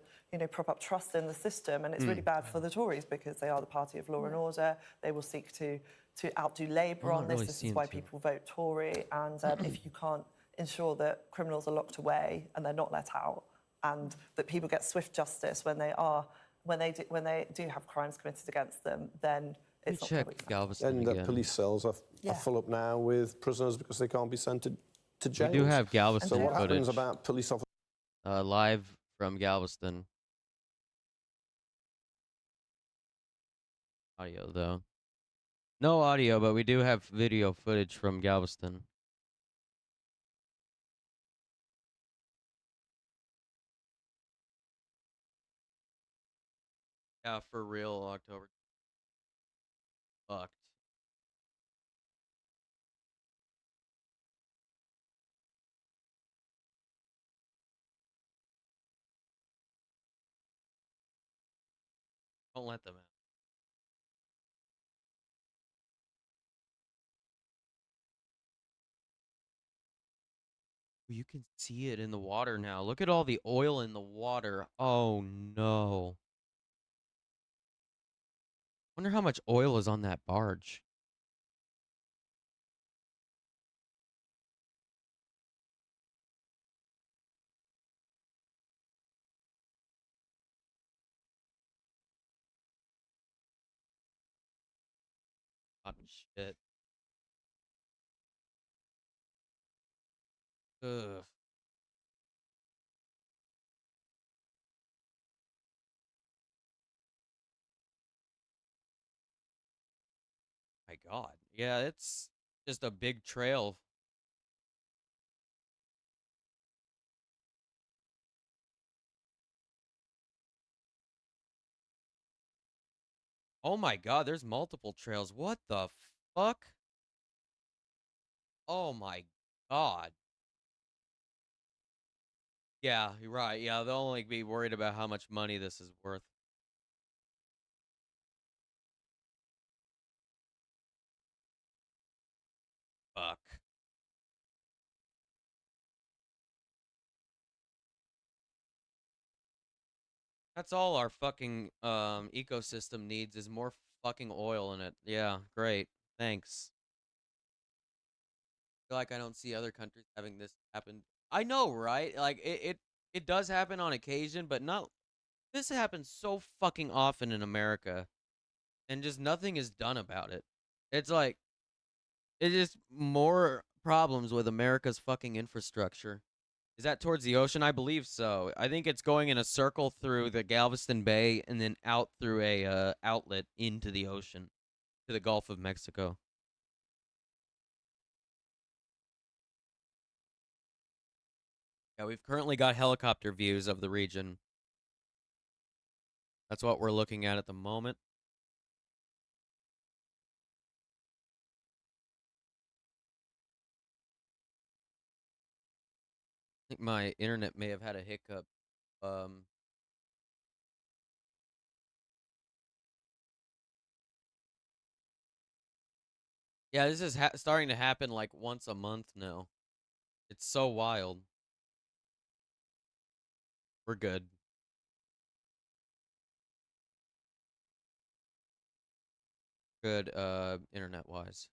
prop up trust in the system. And it's really bad for the Tories because they are the party of law and order. They will seek to outdo Labour on this. This is why people vote Tory. And if you can't ensure that criminals are locked away and they're not let out, and that people get swift justice when they do have crimes committed against them, then it's not public. And the police cells are full up now with prisoners because they can't be sent to jail. We do have Galveston So what footage. happens about police officers? Live from Galveston. Audio, though. No audio, but we do have video footage from Galveston. Yeah, for real, October. Fucked. Don't let them in. You can see it in the water now. Look at all the oil in the water. Oh no. Wonder how much oil is on that barge. Oh shit. Ugh. My God. Yeah, it's just a big trail. Oh my God, there's multiple trails. What the fuck? Oh my God. Yeah, you're right. Yeah, they'll only be worried about how much money this is worth. Fuck. That's all our fucking ecosystem needs is more fucking oil in it. Yeah, great. Thanks. I feel like I don't see other countries having this happen. I know, right? Like it does happen on occasion, but not this happens so fucking often in America and just nothing is done about it. It's like it's just more problems with America's fucking infrastructure. Is that towards the ocean? I believe so. I think it's going in a circle through the Galveston Bay and then out through a outlet into the ocean to the Gulf of Mexico. Yeah, we've currently got helicopter views of the region. That's what we're looking at the moment. I think my internet may have had a hiccup. Yeah, this is starting to happen like once a month now. It's so wild. We're good. Good, internet-wise.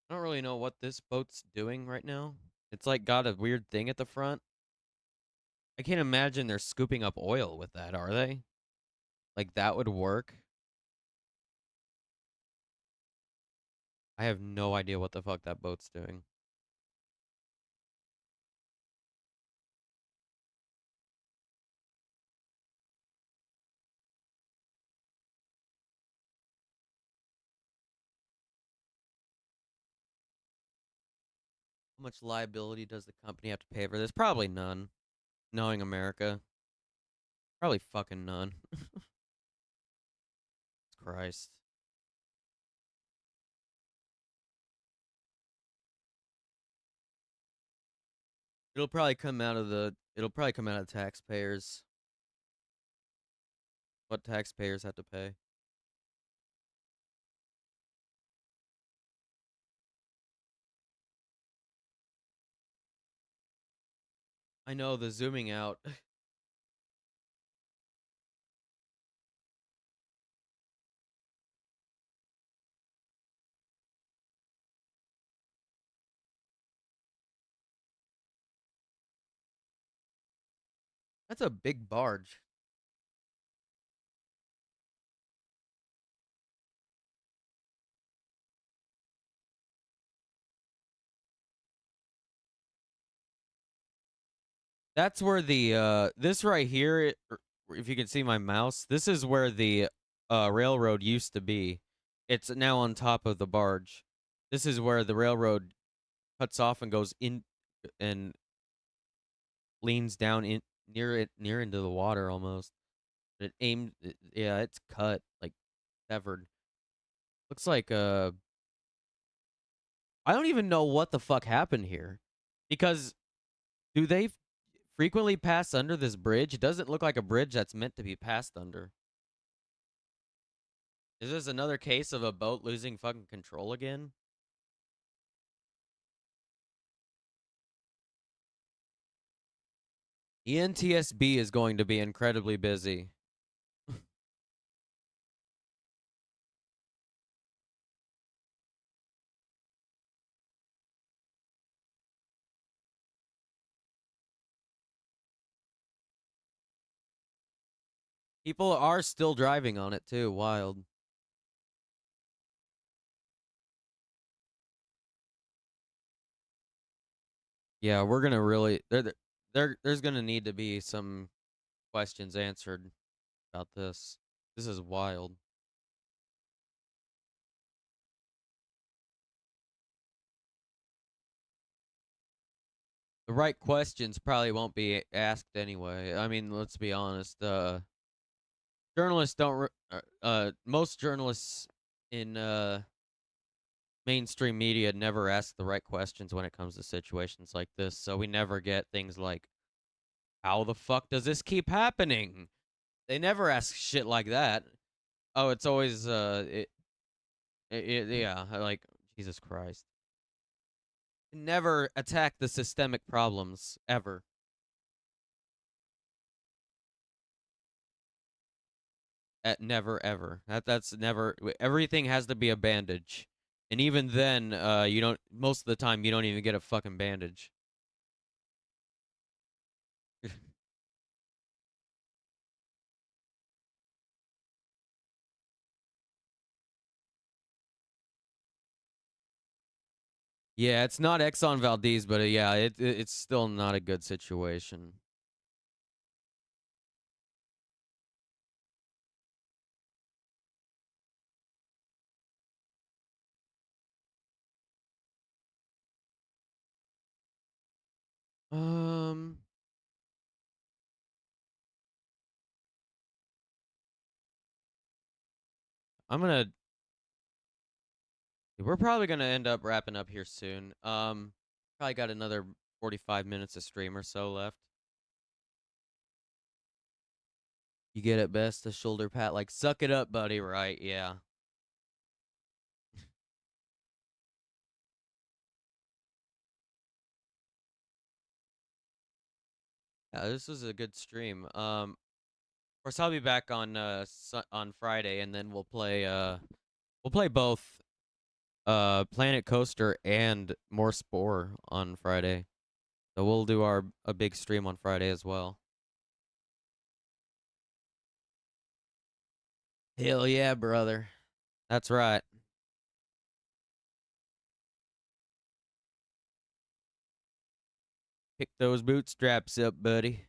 I don't really know what this boat's doing right now. It's like got a weird thing at the front. I can't imagine they're scooping up oil with that, are they? Like that would work? I have no idea what the fuck that boat's doing. How much liability does the company have to pay for this? Probably none. Knowing America. Probably fucking none. Christ. It'll probably come out of taxpayers. What taxpayers have to pay. I know the zooming out. That's a big barge. That's where the this right here, if you can see my mouse, this is where the railroad used to be. It's now on top of the barge. This is where the railroad cuts off and goes in and leans down in near into the water almost. Yeah, it's cut like severed. Looks like I don't even know what the fuck happened here. Because do they frequently pass under this bridge? It doesn't look like a bridge that's meant to be passed under. Is this another case of a boat losing fucking control again? ENTSB is going to be incredibly busy. People are still driving on it too. Wild. Yeah, we're gonna really there's gonna need to be some questions answered about this. This is wild. The right questions probably won't be asked anyway. I mean, let's be honest. Journalists don't. Most journalists in mainstream media never ask the right questions when it comes to situations like this. So we never get things like, "How the fuck does this keep happening?" They never ask shit like that. Oh, it's always yeah, like Jesus Christ. Never attack the systemic problems, ever. Never, ever. That's never. Everything has to be a bandage. And even then, you don't, most of the time, you don't even get a fucking bandage. Yeah, it's not Exxon Valdez, but yeah, it's still not a good situation. Um, I'm gonna. We're probably gonna end up wrapping up here soon. Probably got another 45 minutes of stream or so left. You get it best, a shoulder pat, like suck it up, buddy. Right? Yeah. This was a good stream. Of course, I'll be back on on Friday, and then we'll play both Planet Coaster and more Spore on Friday. So we'll do a big stream on Friday as well. Hell yeah, brother. That's right. Pick those bootstraps up, buddy.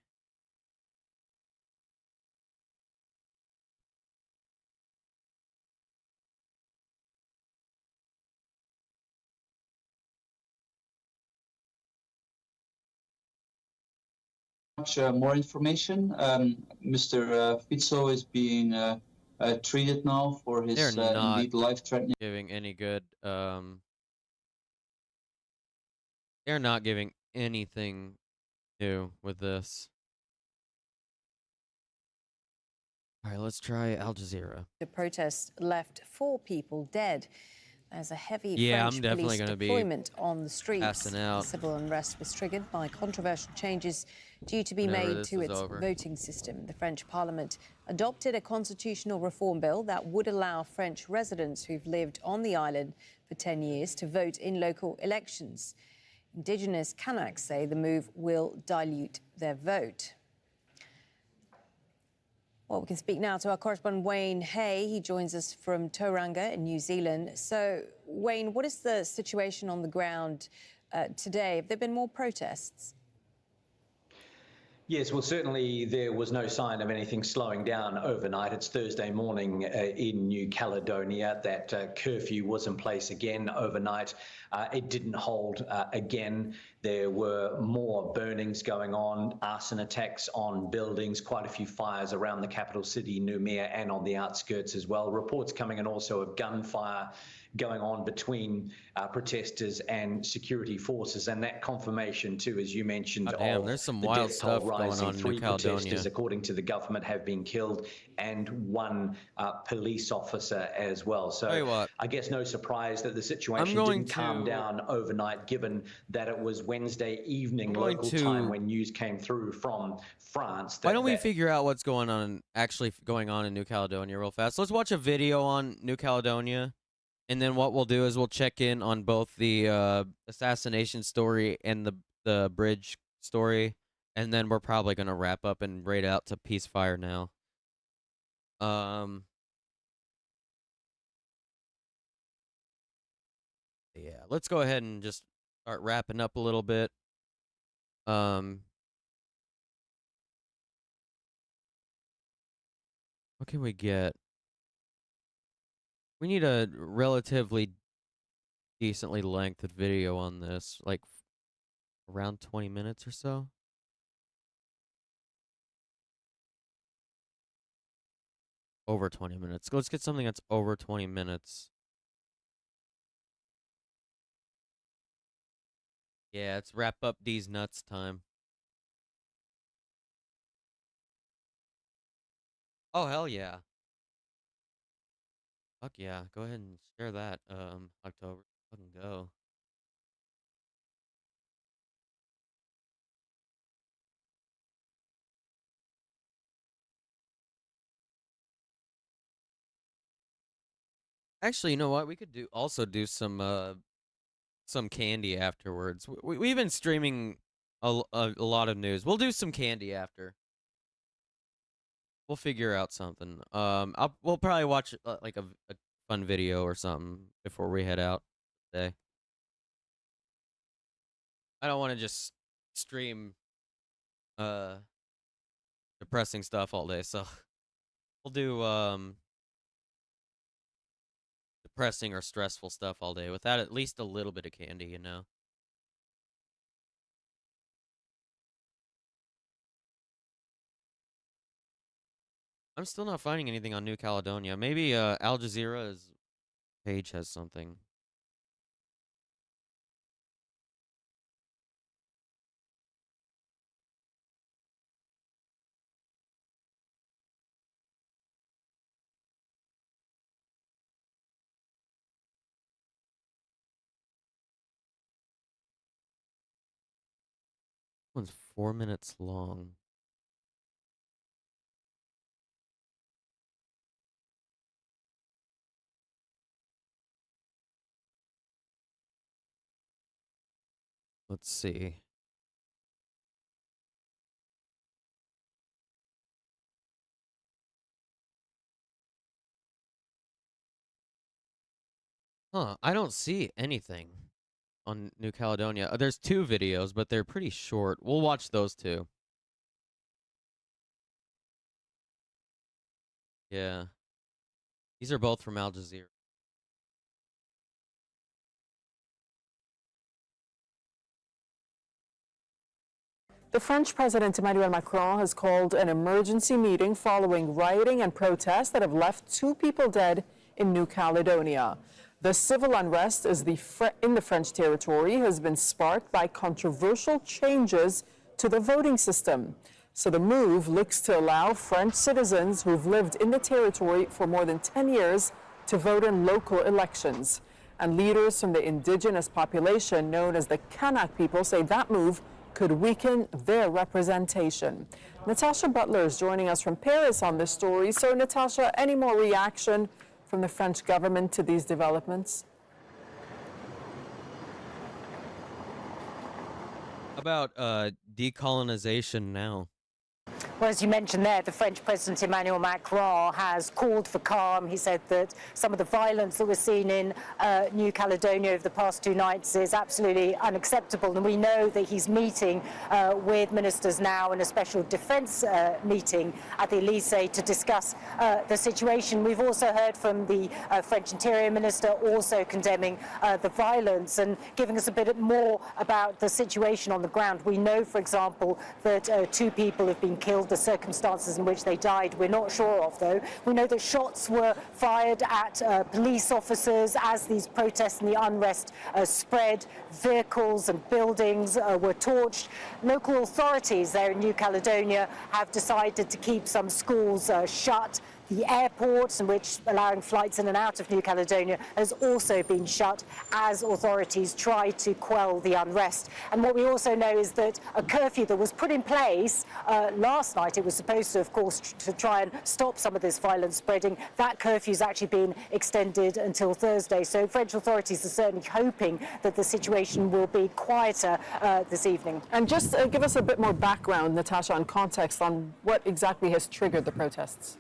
Much more information. Mr. Fizzo is being treated now for his indeed life-threatening. Giving any good. They're not giving anything new with this. All right, let's try Al Jazeera. The protest left 4 people dead. There's a heavy Yeah, French I'm definitely police gonna be deployment on the streets. passing out. Civil unrest was triggered by controversial changes due to be Whenever made this to is its over. voting system. The French Parliament adopted a constitutional reform bill that would allow French residents who've lived on the island for 10 years to vote in local elections. Indigenous Kanaks say the move will dilute their vote. Well, we can speak now to our correspondent Wayne Hay. He joins us from Tauranga in New Zealand. So, Wayne, what is the situation on the ground today? Have there been more protests? Yes, well, certainly there was no sign of anything slowing down overnight. It's Thursday morning in New Caledonia. That curfew was in place again overnight. It didn't hold again. There were more burnings going on, arson attacks on buildings, quite a few fires around the capital city, Noumea, and on the outskirts as well. Reports coming in also of gunfire going on between protesters and security forces, and that confirmation too, as you mentioned, damn, there's some wild stuff going on in New 3 Caledonia. protesters, according to the government, have been killed, and 1 police officer as well. So Tell you what, I guess no surprise that the situation didn't calm down overnight, given that it was Wednesday evening local time when news came through from France. Why don't we figure out what's going on in New Caledonia real fast? Let's watch a video on New Caledonia. And then what we'll do is we'll check in on both the assassination story and the bridge story, and then we're probably gonna wrap up and raid out to Peacefire now. Yeah, let's go ahead and just start wrapping up a little bit. What can we get? We need a relatively decently lengthed video on this, like around 20 minutes or so. Over 20 minutes. Let's get something that's over 20 minutes. Yeah, let's wrap up these nuts time. Oh, hell yeah. Fuck yeah. Go ahead and share that, October. Fucking go. Actually, you know what? We could also do some candy afterwards. We've been streaming a lot of news. We'll do some candy after. We'll figure out something. We'll probably watch like a fun video or something before we head out today. I don't want to just stream depressing stuff all day, so we'll do depressing or stressful stuff all day without at least a little bit of candy, you know. I'm still not finding anything on New Caledonia. Maybe Al Jazeera's page has something. One's 4 minutes long. Let's see. Huh, I don't see anything on New Caledonia. There's 2 videos, but they're pretty short. We'll watch those 2. Yeah. These are both from Al Jazeera. The French President Emmanuel Macron has called an emergency meeting following rioting and protests that have left 2 people dead in New Caledonia. The civil unrest in the French territory has been sparked by controversial changes to the voting system. So the move looks to allow French citizens who've lived in the territory for more than 10 years to vote in local elections. And leaders from the indigenous population known as the Kanak people say that move could weaken their representation. Natasha Butler is joining us from Paris on this story. So, Natasha, any more reaction from the French government to these developments? About decolonization now. Well, as you mentioned there, the French President Emmanuel Macron has called for calm. He said that some of the violence that was seen in New Caledonia over the past 2 nights is absolutely unacceptable. And we know that he's meeting with ministers now in a special defence meeting at the Elysee to discuss the situation. We've also heard from the French Interior Minister also condemning the violence and giving us a bit more about the situation on the ground. We know, for example, that 2 people have been killed. The circumstances in which they died we're not sure of, though. We know that shots were fired at police officers as these protests and the unrest spread. Vehicles and buildings were torched. Local authorities there in New Caledonia have decided to keep some schools shut. The airport, in which allowing flights in and out of New Caledonia, has also been shut as authorities try to quell the unrest. And what we also know is that a curfew that was put in place last night, it was supposed to, of course, to try and stop some of this violence spreading. That curfew has actually been extended until Thursday. So French authorities are certainly hoping that the situation will be quieter this evening. And just give us a bit more background, Natasha, and context on what exactly has triggered the protests.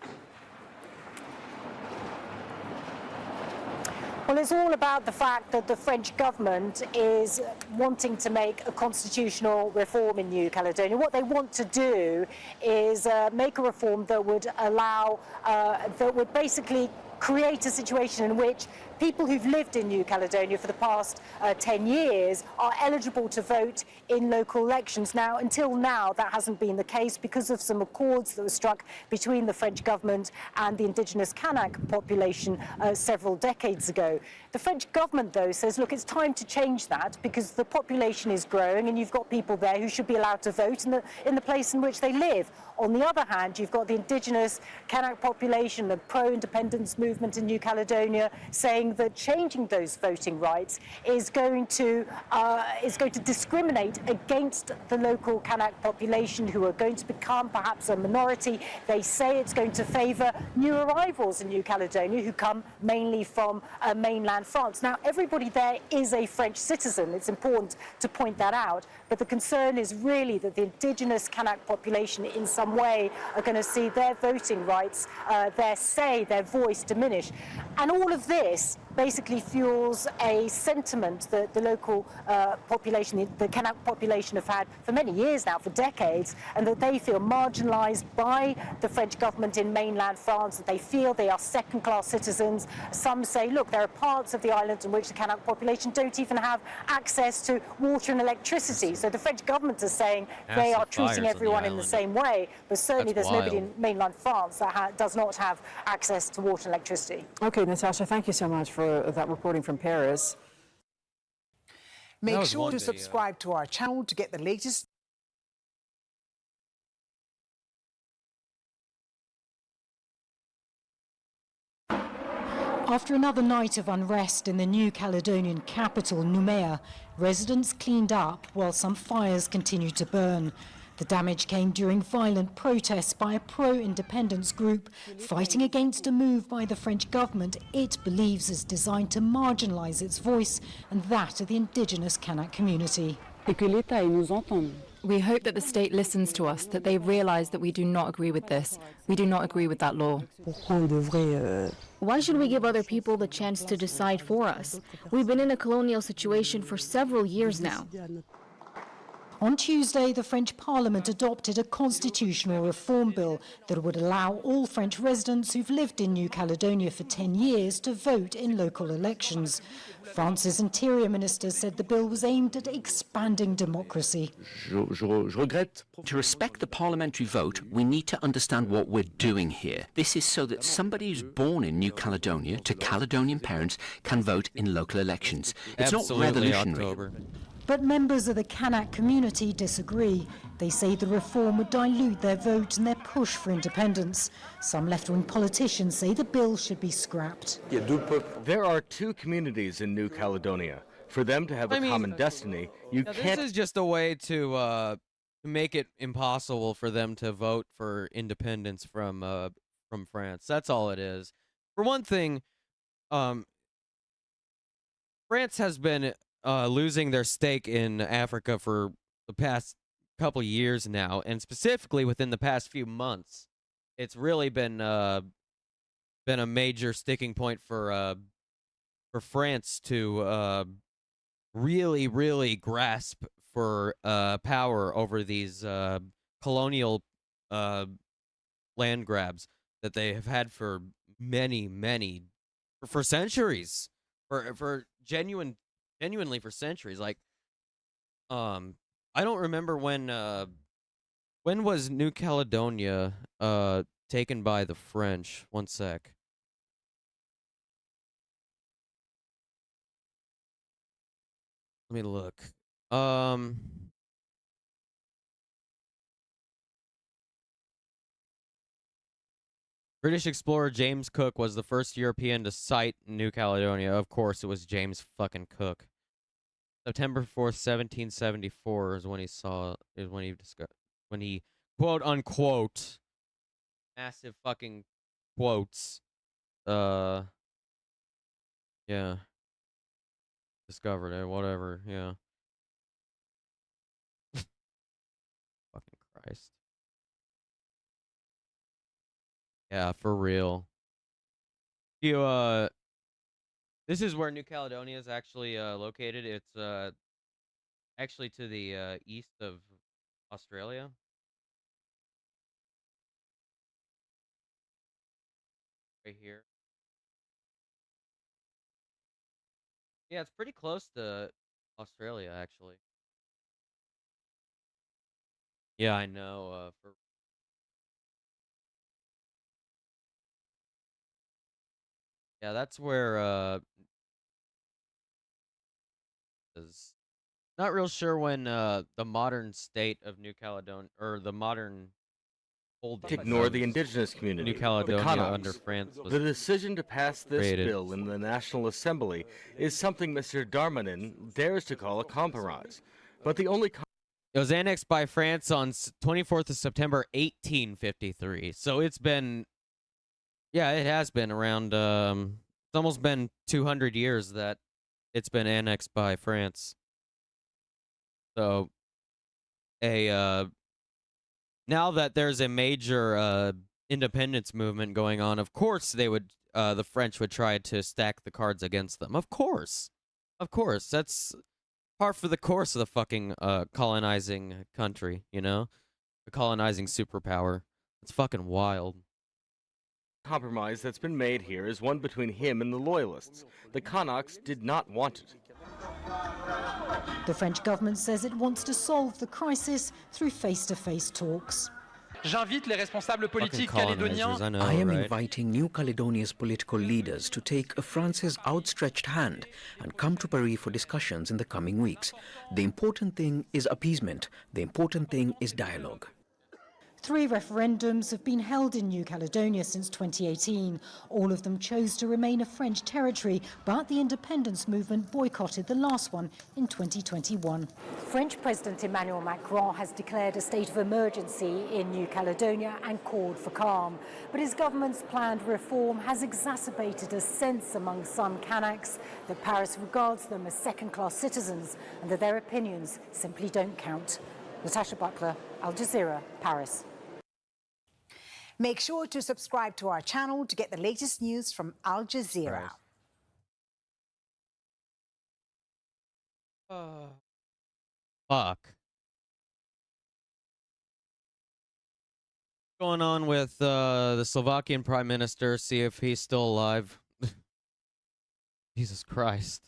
Well, it's all about the fact that the French government is wanting to make a constitutional reform in New Caledonia. What they want to do is make a reform that would allow, that would basically create a situation in which people who've lived in New Caledonia for the past 10 years are eligible to vote in local elections. Now, until now, that hasn't been the case because of some accords that were struck between the French government and the indigenous Kanak population several decades ago. The French government, though, says, look, it's time to change that because the population is growing and you've got people there who should be allowed to vote in the place in which they live. On the other hand, you've got the indigenous Kanak population, the pro-independence movement in New Caledonia, saying that changing those voting rights is going to discriminate against the local Kanak population, who are going to become perhaps a minority. They say it's going to favour new arrivals in New Caledonia who come mainly from mainland France. Now, everybody there is a French citizen. It's important to point that out. But the concern is really that the indigenous Kanak population in some way are going to see their voting rights, their say, their voice diminish. And all of this basically fuels a sentiment that the local population, the Kanak population, have had for many years now, for decades, and that they feel marginalised by the French government in mainland France, that they feel they are second-class citizens. Some say, look, there are parts of the island in which the Kanak population don't even have access to water and electricity. So the French government is saying they are treating everyone in the same way, but certainly there's nobody in mainland France that does not have access to water and electricity. Okay, Natasha, thank you so much for that reporting from Paris. Make sure to subscribe to our channel to get the latest. After another night of unrest in the New Caledonian capital, Nouméa, residents cleaned up while some fires continued to burn. The damage came during violent protests by a pro-independence group fighting against a move by the French government it believes is designed to marginalise its voice and that of the indigenous Kanak community. We hope that the state listens to us, that they realise that we do not agree with this. We do not agree with that law. Why should we give other people the chance to decide for us? We've been in a colonial situation for several years now. On Tuesday, the French Parliament adopted a constitutional reform bill that would allow all French residents who've lived in New Caledonia for 10 years to vote in local elections. France's Interior Minister said the bill was aimed at expanding democracy. To respect the parliamentary vote, we need to understand what we're doing here. This is so that somebody who's born in New Caledonia to Caledonian parents can vote in local elections. It's not revolutionary. October. But members of the Kanak community disagree. They say the reform would dilute their vote and their push for independence. Some left-wing politicians say the bill should be scrapped. There are two communities in New Caledonia. For them to have a common destiny, you can't... This is just a way to make it impossible for them to vote for independence from France. That's all it is. For one thing, France has been losing their stake in Africa for the past couple years now, and specifically within the past few months, it's really been a major sticking point for France to really grasp for power over these colonial land grabs that they have had for for centuries, for genuinely for centuries. Like, I don't remember when was New Caledonia taken by the French? One sec. Let me look. British explorer James Cook was the first European to sight New Caledonia. Of course, it was James fucking Cook. September 4th, 1774 is when he quote unquote, massive fucking quotes, yeah, discovered it, whatever, yeah. Fucking Christ. Yeah, for real. This is where New Caledonia is actually located. It's actually to the east of Australia. Right here. Yeah, it's pretty close to Australia, actually. Yeah, I know. Yeah, that's where is not real sure when the modern state of New Caledonia, or the modern ignore the indigenous community. New Caledonia the Connaughts. under France was The decision to pass this created. bill in the National Assembly is something Mr. Darmanin dares to call a compromise. But the only It was annexed by France on 24th of September 1853. So it's been, yeah, it has been around, it's almost been 200 years that it's been annexed by France. So, now that there's a major independence movement going on, of course they would, the French would try to stack the cards against them. Of course. Of course. That's par for the course of the fucking colonizing country, you know? The colonizing superpower. It's fucking wild. compromise that's been made here is one between him and the Loyalists. The Connaughts did not want it. The French government says it wants to solve the crisis through face-to-face talks. J'invite les responsables politiques calédoniens. calédoniens. I am inviting New Caledonia's political leaders to take France's outstretched hand and come to Paris for discussions in the coming weeks. The important thing is appeasement. The important thing is dialogue. 3 referendums have been held in New Caledonia since 2018. All of them chose to remain a French territory, but the independence movement boycotted the last one in 2021. French President Emmanuel Macron has declared a state of emergency in New Caledonia and called for calm. But his government's planned reform has exacerbated a sense among some Kanaks that Paris regards them as second-class citizens and that their opinions simply don't count. Natasha Buckler, Al Jazeera, Paris. Make sure to subscribe to our channel to get the latest news from Al Jazeera. Fuck. What's going on with the Slovakian Prime Minister? See if he's still alive. Jesus Christ.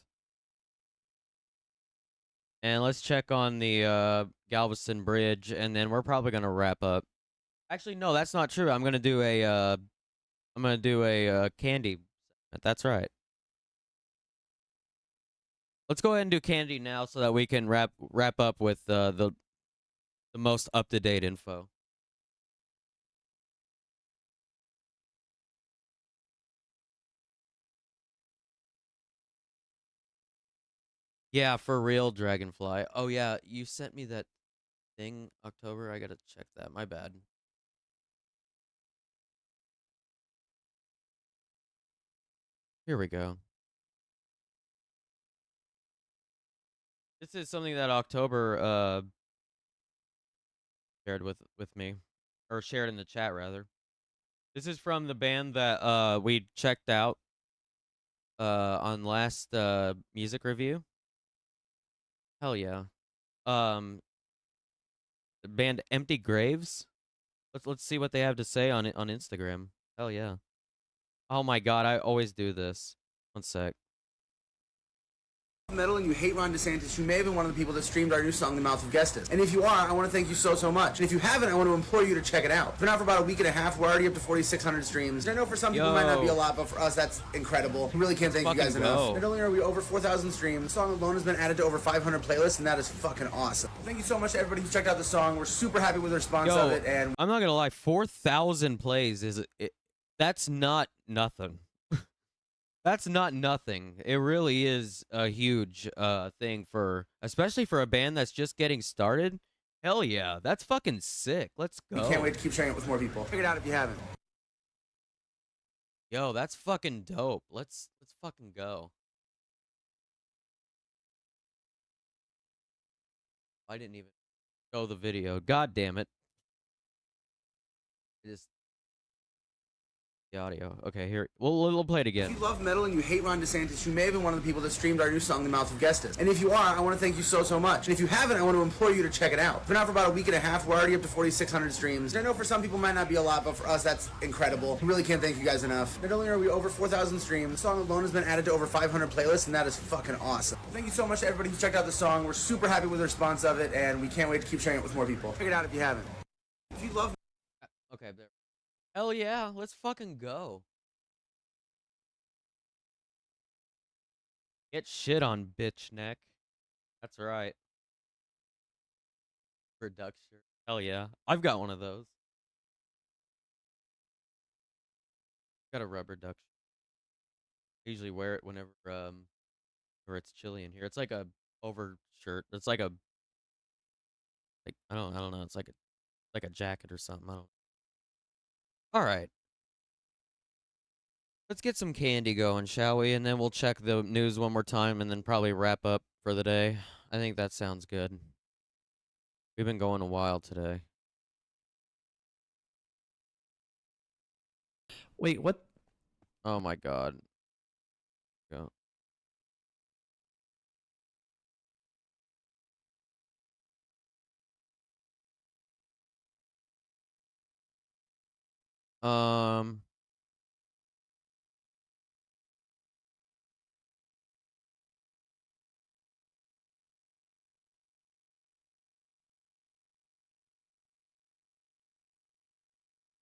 And let's check on the Galveston Bridge, and then we're probably gonna wrap up. Actually, no, that's not true. I'm gonna do a candy. That's right. Let's go ahead and do candy now, so that we can wrap up with the most up-to-date info. Yeah, for real, Dragonfly. Oh yeah, you sent me that thing, October. I gotta check that. My bad. Here we go. This is something that October shared with me, or shared in the chat rather. This is from the band that we checked out on last music review. Hell yeah. The band Empty Graves. Let's see what they have to say on Instagram. Hell yeah. Oh my god, I always do this. One sec. Metal and you hate Ron DeSantis, you may have been one of the people that streamed our new song, The Mouth of Gestas. And if you are, I want to thank you so much. And if you haven't, I want to implore you to check it out. It's been out for about a week and a half. We're already up to 4,600 streams. I know for some people it might not be a lot, but for us, that's incredible. We really can't thank you guys enough. Not only are we over 4,000 streams, the song alone has been added to over 500 playlists, and that is fucking awesome. Thank you so much to everybody who checked out the song. We're super happy with the response of it. And I'm not gonna lie, 4,000 plays that's not nothing. That's not nothing. It really is a huge thing especially for a band that's just getting started. Hell yeah, that's fucking sick. Let's go. we can't wait to keep sharing it with more people. Check it out if you haven't. Yo, that's fucking dope. Let's fucking go. I didn't even show the video. God damn it. The audio. Okay, here. We'll play it again. If you love metal and you hate Ron DeSantis, you may have been one of the people that streamed our new song, The Mouth of Gestas. And if you are, I want to thank you so much. And if you haven't, I want to implore you to check it out. It's been out for about a week and a half. We're already up to 4,600 streams. And I know for some people it might not be a lot, but for us, that's incredible. We really can't thank you guys enough. Not only are we over 4,000 streams, the song alone has been added to over 500 playlists, and that is fucking awesome. Thank you so much to everybody who checked out the song. We're super happy with the response of it, and we can't wait to keep sharing it with more people. Check it out if you haven't. If you love... Okay, there. Hell yeah, let's fucking go. Get shit on, bitch neck. That's right. Production. Hell yeah. I've got one of those. Got a rubber duck. I usually wear it whenever it's chilly in here. It's like a overshirt. It's like a I don't know. It's like a jacket or something. I don't. All right. Let's get some candy going, shall we? And then we'll check the news one more time and then probably wrap up for the day. I think that sounds good. We've been going a while today. Wait, what? Oh my god. Go. Um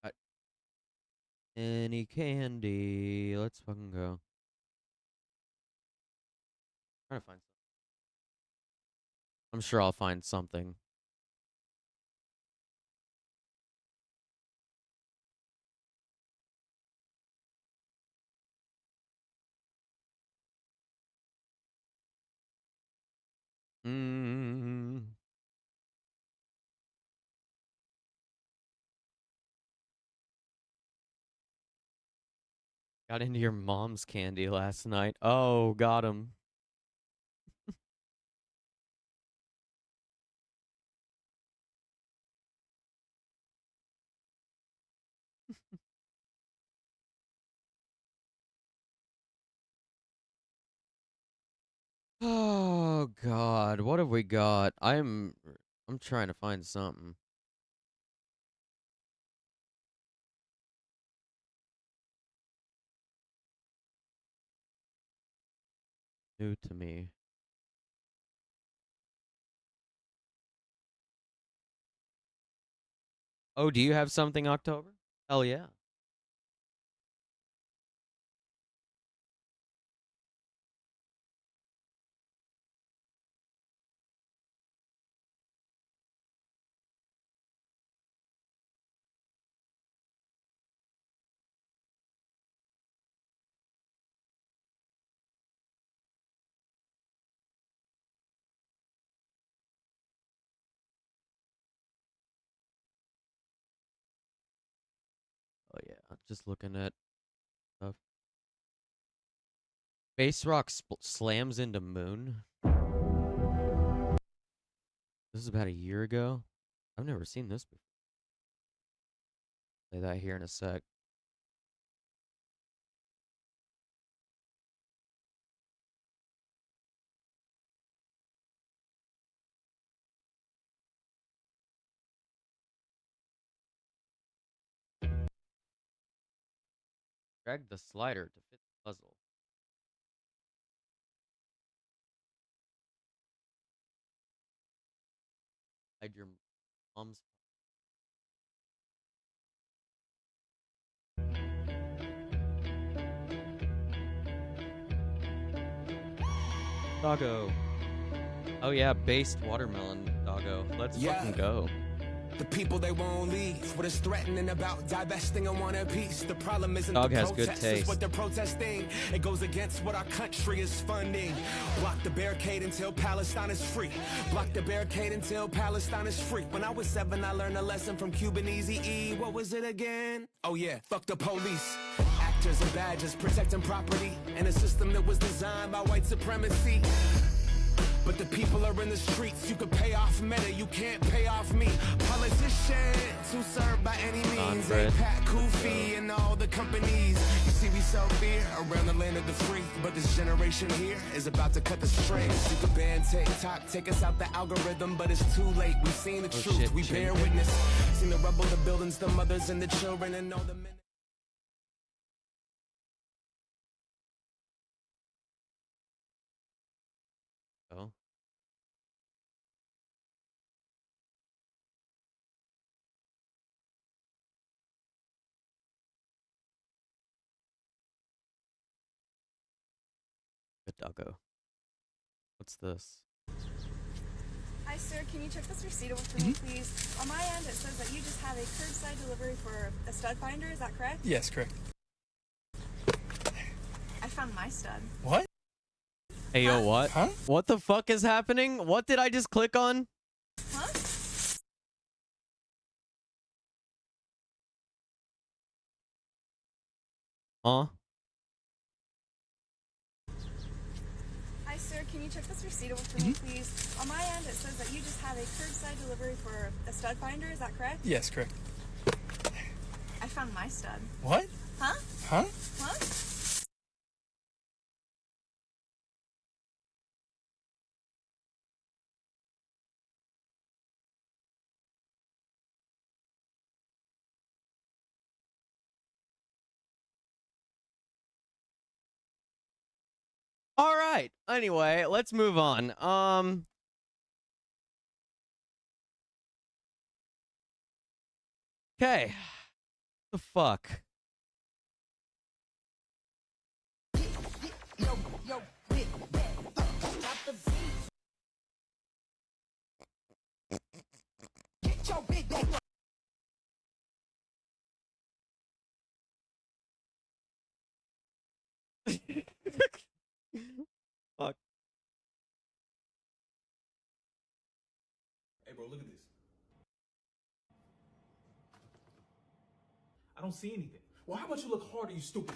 I- Any candy. Let's fucking go. Trying to find something. I'm sure I'll find something. Mm. Got into your mom's candy last night. Oh, got him. Oh god, what have we got? I'm trying to find something. New to me. Oh, do you have something October? Hell yeah. Oh yeah, just looking at stuff. Base rock slams into moon. This is about a year ago. I've never seen this before. Say that here in a sec. Drag the slider to fit the puzzle. Hide your mom's. Doggo. Oh yeah, based watermelon doggo. Let's fucking go. The people they won't leave. What is threatening about divesting and want a piece? The problem isn't Dog the has good protest, taste. it's what they're protesting. It goes against what our country is funding. Block the barricade until Palestine is free. Block the barricade until Palestine is free. When I was 7, I learned a lesson from Cuban Easy-E. What was it again? Oh yeah, fuck the police. Actors and badges protecting property in a system that was designed by white supremacy. But the people are in the streets. You could pay off Meta, you can't pay off me. Politicians who serve by any means. They Pat Koofy and all the companies. You see, we sell fear around the land of the free. But this generation here is about to cut the strings. You could ban TikTok, take us out the algorithm, but it's too late. We've seen the truth, shit, we bear witness. Seen the rubble, the buildings, the mothers and the children, and all the men. Oh. Good doggo. What's this? Hi, sir. Can you check this receipt over for me, please? On my end, it says that you just have a curbside delivery for a stud finder. Is that correct? Yes, correct. found my stud. What? Hey, yo, what? Huh? What the fuck is happening? What did I just click on? Huh? Huh? Hi, sir. Can you check this receipt over for me, please? On my end, it says that you just have a curbside delivery for a stud finder. Is that correct? Yes, correct. I found my stud. What? Huh? Huh? Huh? All right. Anyway, let's move on. Okay. The fuck? Fuck. Hey, bro, look at this. I don't see anything. Well, how about you look harder, you stupid?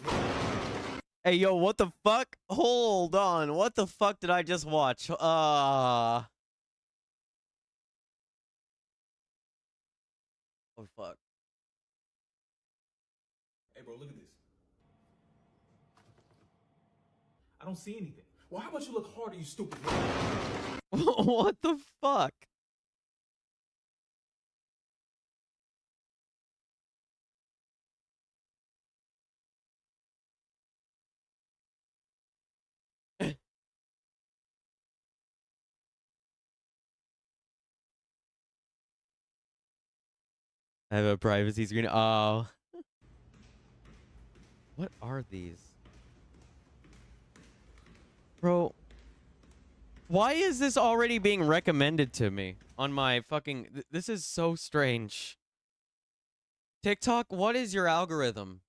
Hey, yo, what the fuck? Hold on. What the fuck did I just watch? Oh, fuck. Hey, bro, look at this. I don't see anything. Well, how about you look harder, you stupid? What the fuck? I have a privacy screen. Oh. What are these? Bro, why is this already being recommended to me on my fucking... This is so strange. TikTok, what is your algorithm?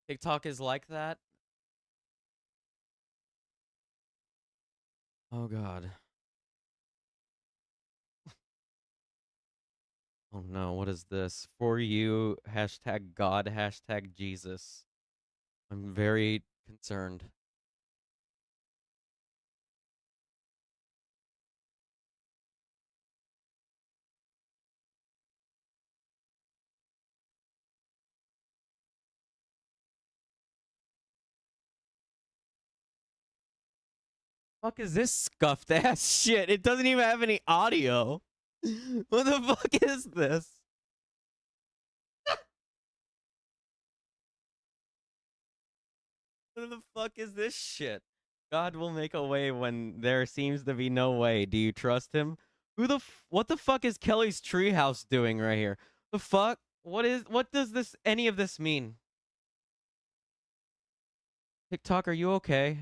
TikTok is like that? Oh, God. Oh, no. What is this? For you, hashtag God, hashtag Jesus. I'm very concerned. Fuck is this scuffed ass shit? It doesn't even have any audio. What the fuck is this? What the fuck is this shit? God will make a way when there seems to be no way. Do you trust him? What the fuck is Kelly's treehouse doing right here? The fuck? What does any of this mean? TikTok, are you okay?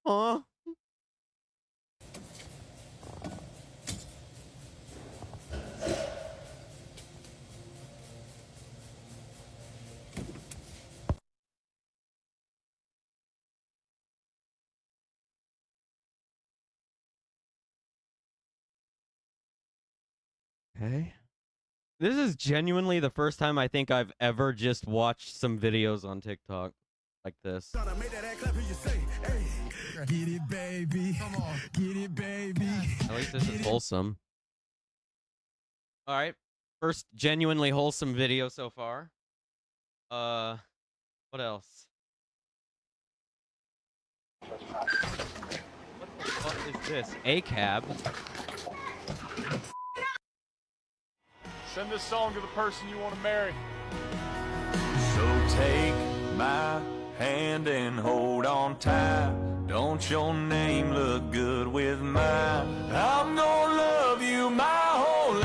Huh? Okay. This is genuinely the first time I think I've ever just watched some videos on TikTok like this. Get it, baby. Come on. Get it, baby. At least this is wholesome. All right. First genuinely wholesome video so far. What else? What the fuck is this? A cab. Send this song to the person you want to marry. So take my hand and hold on tight. Don't your name look good with mine? I'm gonna love you my whole life.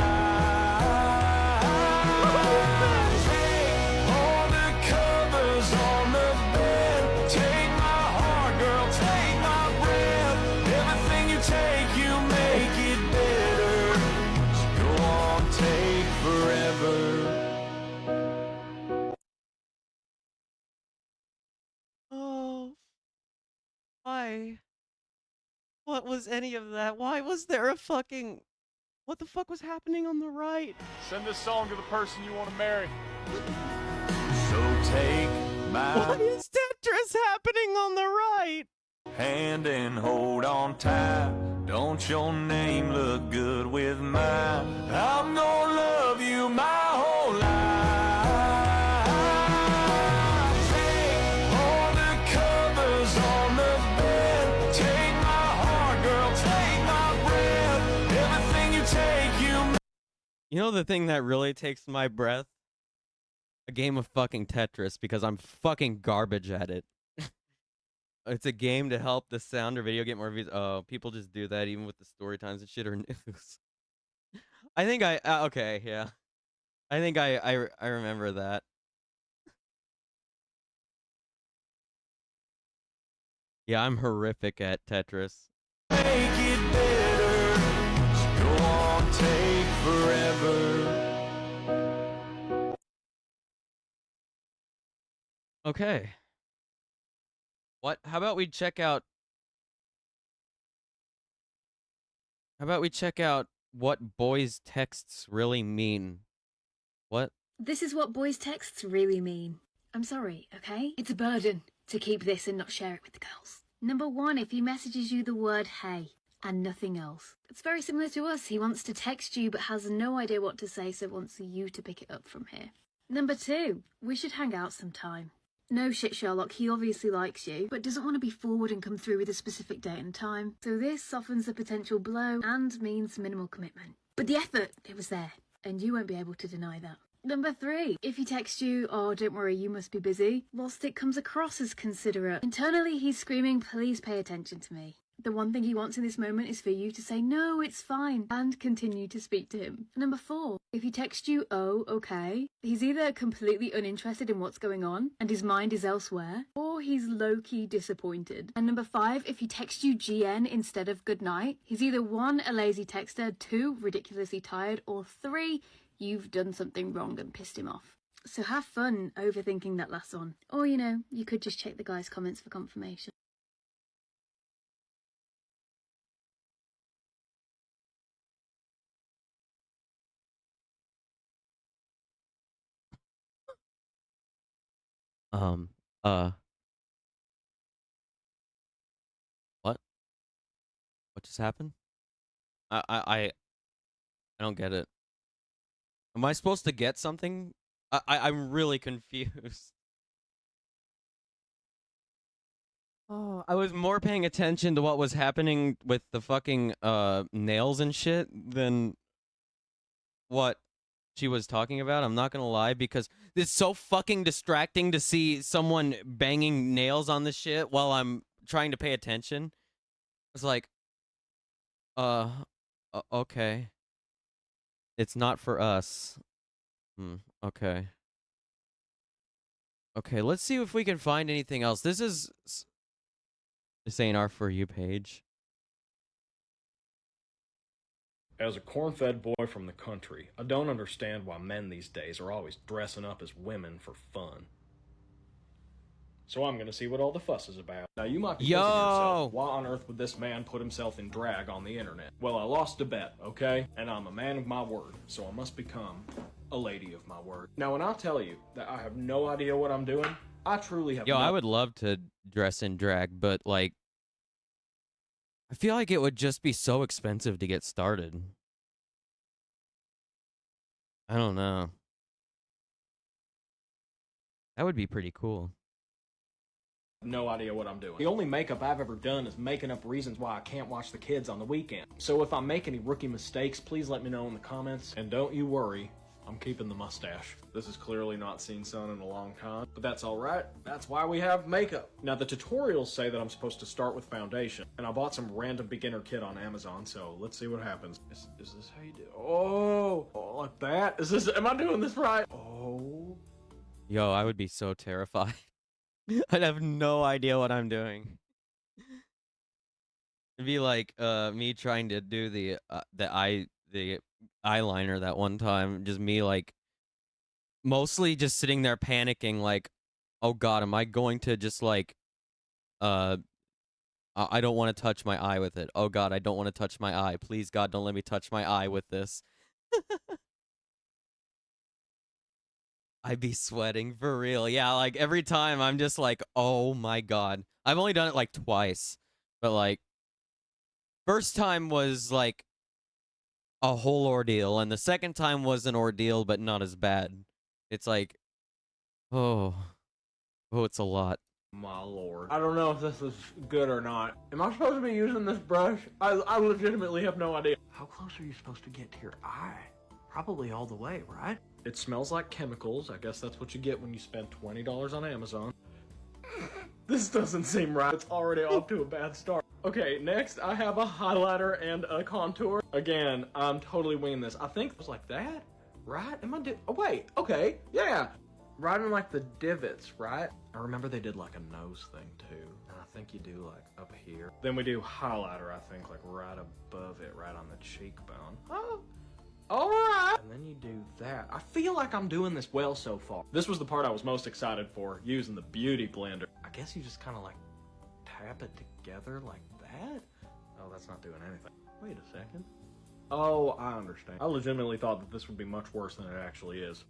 Take all the covers on the bed. Take my heart, girl, take my breath. Everything you take, you make it better. Just go on, take forever. Oh. Why? What was any of that? Why was there a fucking... What the fuck was happening on the right? Send this song to the person you want to marry. So take my What is Tetris happening on the right? hand and hold on tight. Don't your name look good with mine? I'm gonna love you my whole life. Take all the covers on the bed. Take my heart, girl, take my breath. Everything you take, you. You know the thing that really takes my breath? A game of fucking Tetris, because I'm fucking garbage at it. It's a game to help the sound or video get more views. Oh, people just do that even with the story times and shit or news. I think okay, yeah. I think I remember that. Yeah, I'm horrific at Tetris. Make it better. Just go on, take forever. Okay. What? How about we check out what boys' texts really mean? What? This is what boys' texts really mean. I'm sorry, okay? It's a burden to keep this and not share it with the girls. Number 1, if he messages you the word hey and nothing else. It's very similar to us. He wants to text you but has no idea what to say, so wants you to pick it up from here. Number 2, we should hang out sometime. No shit, Sherlock, he obviously likes you, but doesn't want to be forward and come through with a specific date and time. So this softens the potential blow and means minimal commitment. But the effort, it was there, and you won't be able to deny that. Number 3, if he texts you, oh, don't worry, you must be busy, whilst it comes across as considerate, internally he's screaming, please pay attention to me. The one thing he wants in this moment is for you to say, no, it's fine, and continue to speak to him. Number 4, if he texts you, oh, okay, he's either completely uninterested in what's going on, and his mind is elsewhere, or he's low-key disappointed. And number 5, if he texts you GN instead of good night, he's either 1, a lazy texter, 2, ridiculously tired, or 3, you've done something wrong and pissed him off. So have fun overthinking that last one. Or, you know, you could just check the guy's comments for confirmation. What? What just happened? I don't get it. Am I supposed to get something? I'm really confused. Oh, I was more paying attention to what was happening with the fucking nails and shit than what she was talking about. I'm not gonna lie, because it's so fucking distracting to see someone banging nails on the shit while I'm trying to pay attention. It's like, okay. It's not for us. Okay. Okay, let's see if we can find anything else. This ain't our For You page. As a corn-fed boy from the country, I don't understand why men these days are always dressing up as women for fun. So I'm gonna see what all the fuss is about. Now you might be thinking to yourself, why on earth would this man put himself in drag on the internet? Well, I lost a bet, okay? And I'm a man of my word, so I must become a lady of my word. Now when I tell you that I have no idea what I'm doing, I truly have I would love to dress in drag, but like, I feel like it would just be so expensive to get started. I don't know. That would be pretty cool. No idea what I'm doing. The only makeup I've ever done is making up reasons why I can't watch the kids on the weekend. So if I make any rookie mistakes, please let me know in the comments. And don't you worry, I'm keeping the mustache. This has clearly not seen sun in a long time, but that's all right. That's why we have makeup. Now, the tutorials say that I'm supposed to start with foundation, and I bought some random beginner kit on Amazon, so let's see what happens. Is this how you do? Oh, like that? Am I doing this right? Oh. Yo, I would be so terrified. I'd have no idea what I'm doing. It'd be like me trying to do the eyeliner that one time. Just me like mostly just sitting there panicking, like, oh god, am I going to just like I don't want to touch my eye with it. Oh god, I don't want to touch my eye. Please God, don't let me touch my eye with this. I'd be sweating for real. Yeah, like every time I'm just like, oh my god. I've only done it like twice. But like first time was like a whole ordeal, and the second time was an ordeal, but not as bad. It's like, oh, it's a lot. My lord. I don't know if this is good or not. Am I supposed to be using this brush? I legitimately have no idea. How close are you supposed to get to your eye? Probably all the way, right? It smells like chemicals. I guess that's what you get when you spend $20 on Amazon. This doesn't seem right. It's already off to a bad start. Okay, next I have a highlighter and a contour. Again, I'm totally winging this. I think it was like that, right? Oh wait, okay, yeah. Right in like the divots, right? I remember they did like a nose thing too. And I think you do like up here. Then we do highlighter, I think, like right above it, right on the cheekbone. Oh, all right. And then you do that. I feel like I'm doing this well so far. This was the part I was most excited for, using the beauty blender. I guess you just kind of like tap it together like that? Oh, that's not doing anything. Wait a second. Oh, I understand. I legitimately thought that this would be much worse than it actually is.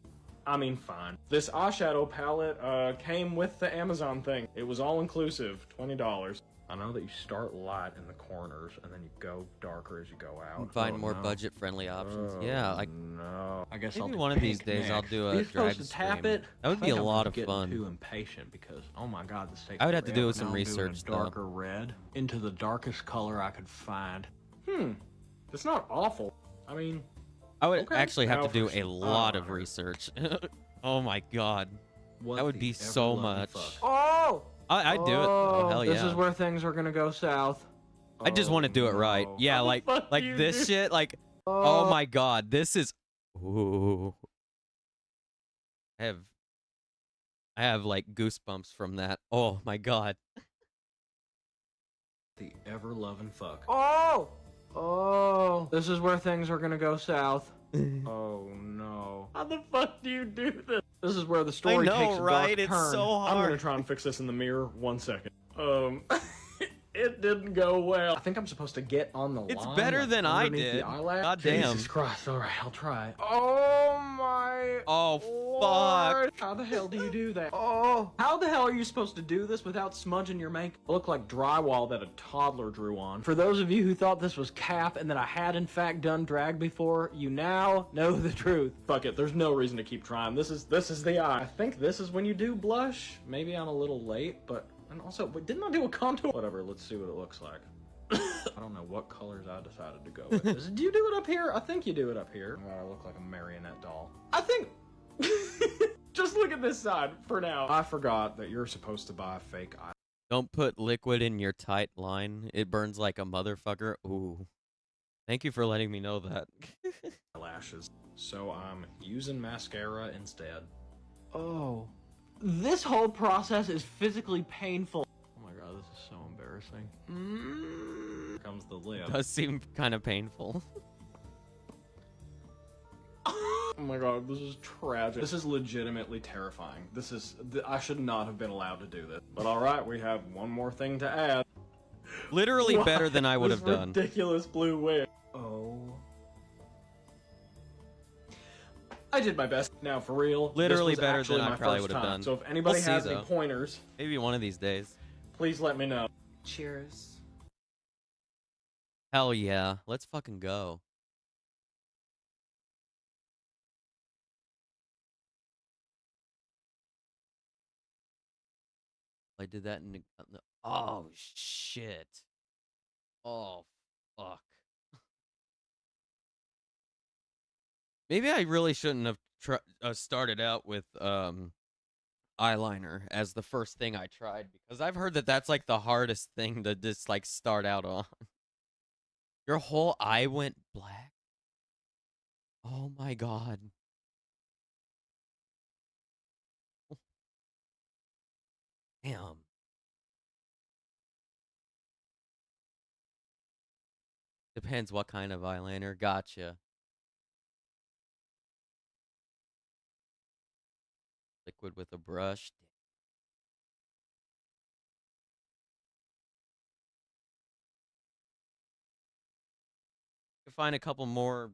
I mean, fine. This eyeshadow palette came with the Amazon thing. It was all inclusive, $20. I know that you start light in the corners and then you go darker as you go out. Find more budget-friendly options. Yeah, like no. I guess maybe I'll do one of these pink days I'll next. do Are a you drag supposed to tap stream. it? That would I be a think I'm lot just of getting fun. too impatient because oh my god, this takes I would have to do forever. some Now I'm doing research, a though. darker red into the darkest color I could find. It's not awful. I mean, I would okay. actually have Now to do for a lot of research. Oh my god. That would be so much. Oh! I'd do it though. Hell yeah. This is where things are gonna go south. I just want to do it right. Yeah, How the like fuck do you this do- shit. Like, oh my god, this is. Ooh. I have like goosebumps from that. Oh my god. The ever-loving fuck. Oh! This is where things are gonna go south. Oh no. How the fuck do you do this? This is where the story know, takes a right? dark It's turn. so I'm gonna hard. try and fix this in the mirror. 1 second. It didn't go well. I think I'm supposed to get on the It's line, better like, than I underneath did. the eyelash. God damn. Jesus Christ. Alright, I'll try. Oh my. Oh Lord. fuck. How the hell do you do that? Oh. How the hell are you supposed to do this without smudging your makeup? I look like drywall that a toddler drew on. For those of you who thought this was cap and that I had in fact done drag before, you now know the truth. Fuck it, there's no reason to keep trying. This is the eye. I think this is when you do blush. Maybe I'm a little late, but and also, wait, didn't I do a contour? Whatever, let's see what it looks like. I don't know what colors I decided to go with. Do you do it up here? I think you do it up here. Oh, I look like a marionette doll. I think... Just look at this side for now. I forgot that you're supposed to buy fake eye. Don't put liquid in your tight line. It burns like a motherfucker. Ooh. Thank you for letting me know that. Lashes. So I'm using mascara instead. Oh. This whole process is physically painful. Oh my god, this is so embarrassing. Here comes the lip. Does seem kind of painful. Oh my god, this is tragic. This is legitimately terrifying. I should not have been allowed to do this. But alright, we have one more thing to add. Literally better than I would have done. Ridiculous blue wig. Oh. I did my best. Now, for real, Literally this was better actually than I my probably first would have time. done. So if anybody We'll see, has any though. pointers, Maybe one of these days. please let me know. Cheers. Hell yeah. Let's fucking go. I did that in the... Oh, shit. Oh, fuck. Maybe I really shouldn't have started out with eyeliner as the first thing I tried because I've heard that that's like the hardest thing to just like start out on. Your whole eye went black? Oh my god. Damn. Depends what kind of eyeliner. Gotcha. Liquid with a brush. You can find a couple more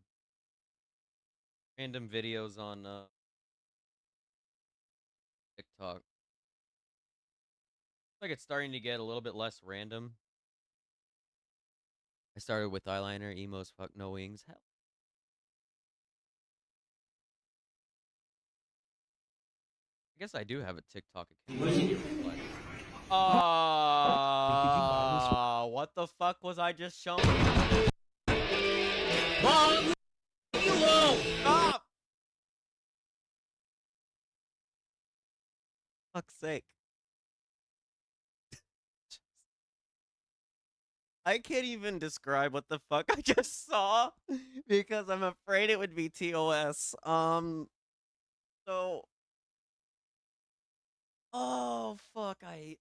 random videos on TikTok. Like it's starting to get a little bit less random. I started with eyeliner, emos, fuck no wings. Hell. I guess I do have a TikTok account. What the fuck was I just showing? Mom, stop! Fuck's sake. I can't even describe what the fuck I just saw because I'm afraid it would be TOS. So oh fuck, I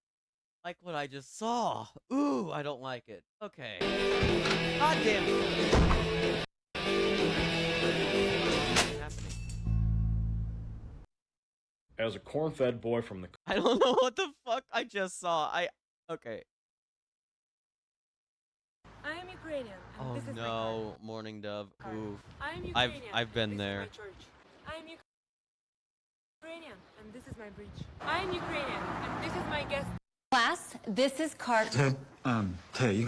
like what I just saw. Ooh, I don't like it. Okay. God damn it. What's happening? As a corn-fed boy from the... I don't know what the fuck I just saw. Okay. I am Ukrainian. And Oh this is no, Morning Dove. Ooh. I am Ukrainian. I've been and there. This is my church. I am Ukrainian, and this is my bridge. I am Ukrainian, and this is my guest. Class, this is Cart. Tay,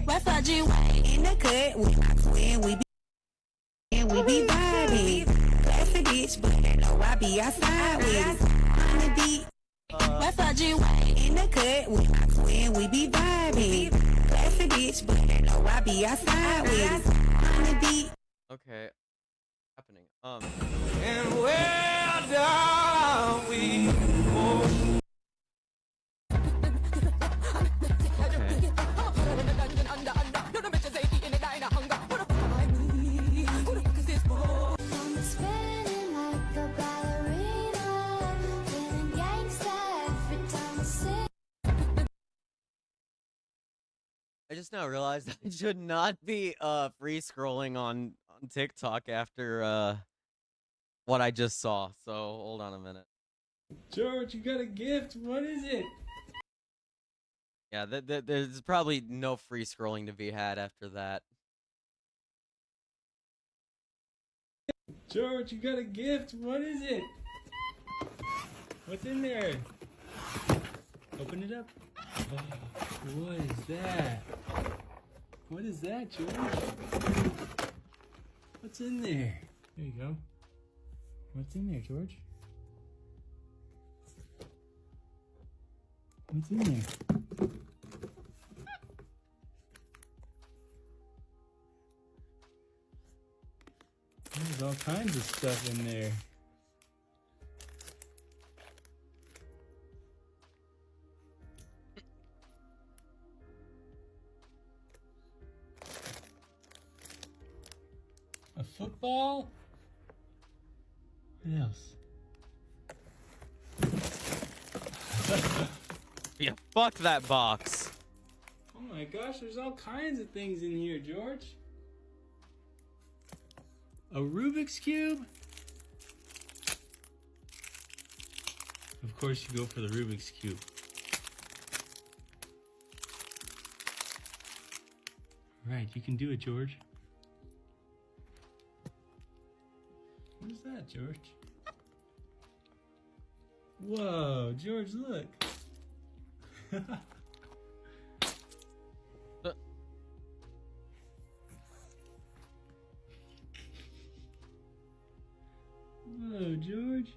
Refugee in the cut with my twin. We be vibing. Classy bitch, but I know I be outside with it. Deep. Refugee in the cut with my twin. We be vibing. Classy bitch, but I know I be outside with it. Deep. Okay. Happening. And where down we go. I just now realized I should not be free scrolling on TikTok after what I just saw. So hold on a minute. George, you got a gift. What is it? Yeah, there's probably no free scrolling to be had after that. George, you got a gift. What is it? What's in there? Open it up. Oh, what is that? What is that, George? What's in there? There you go. What's in there, George? What's in there? There's all kinds of stuff in there. A football? What else? Yeah, fuck that box. Oh my gosh, there's all kinds of things in here, George. A Rubik's Cube? Of course you go for the Rubik's Cube. Right, you can do it, George. What is that, George? Whoa, George, look. Whoa, George.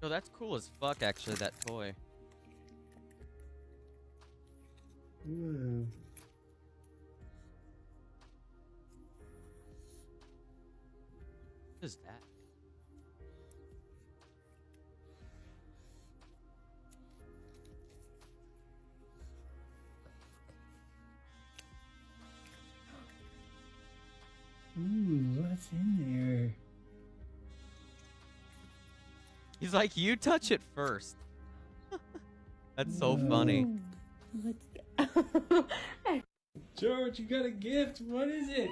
Yo, that's cool as fuck, actually, that toy. Ooh. What is that? Ooh, what's in there? He's like, you touch it first. That's so funny. What's that? George, you got a gift. What is it?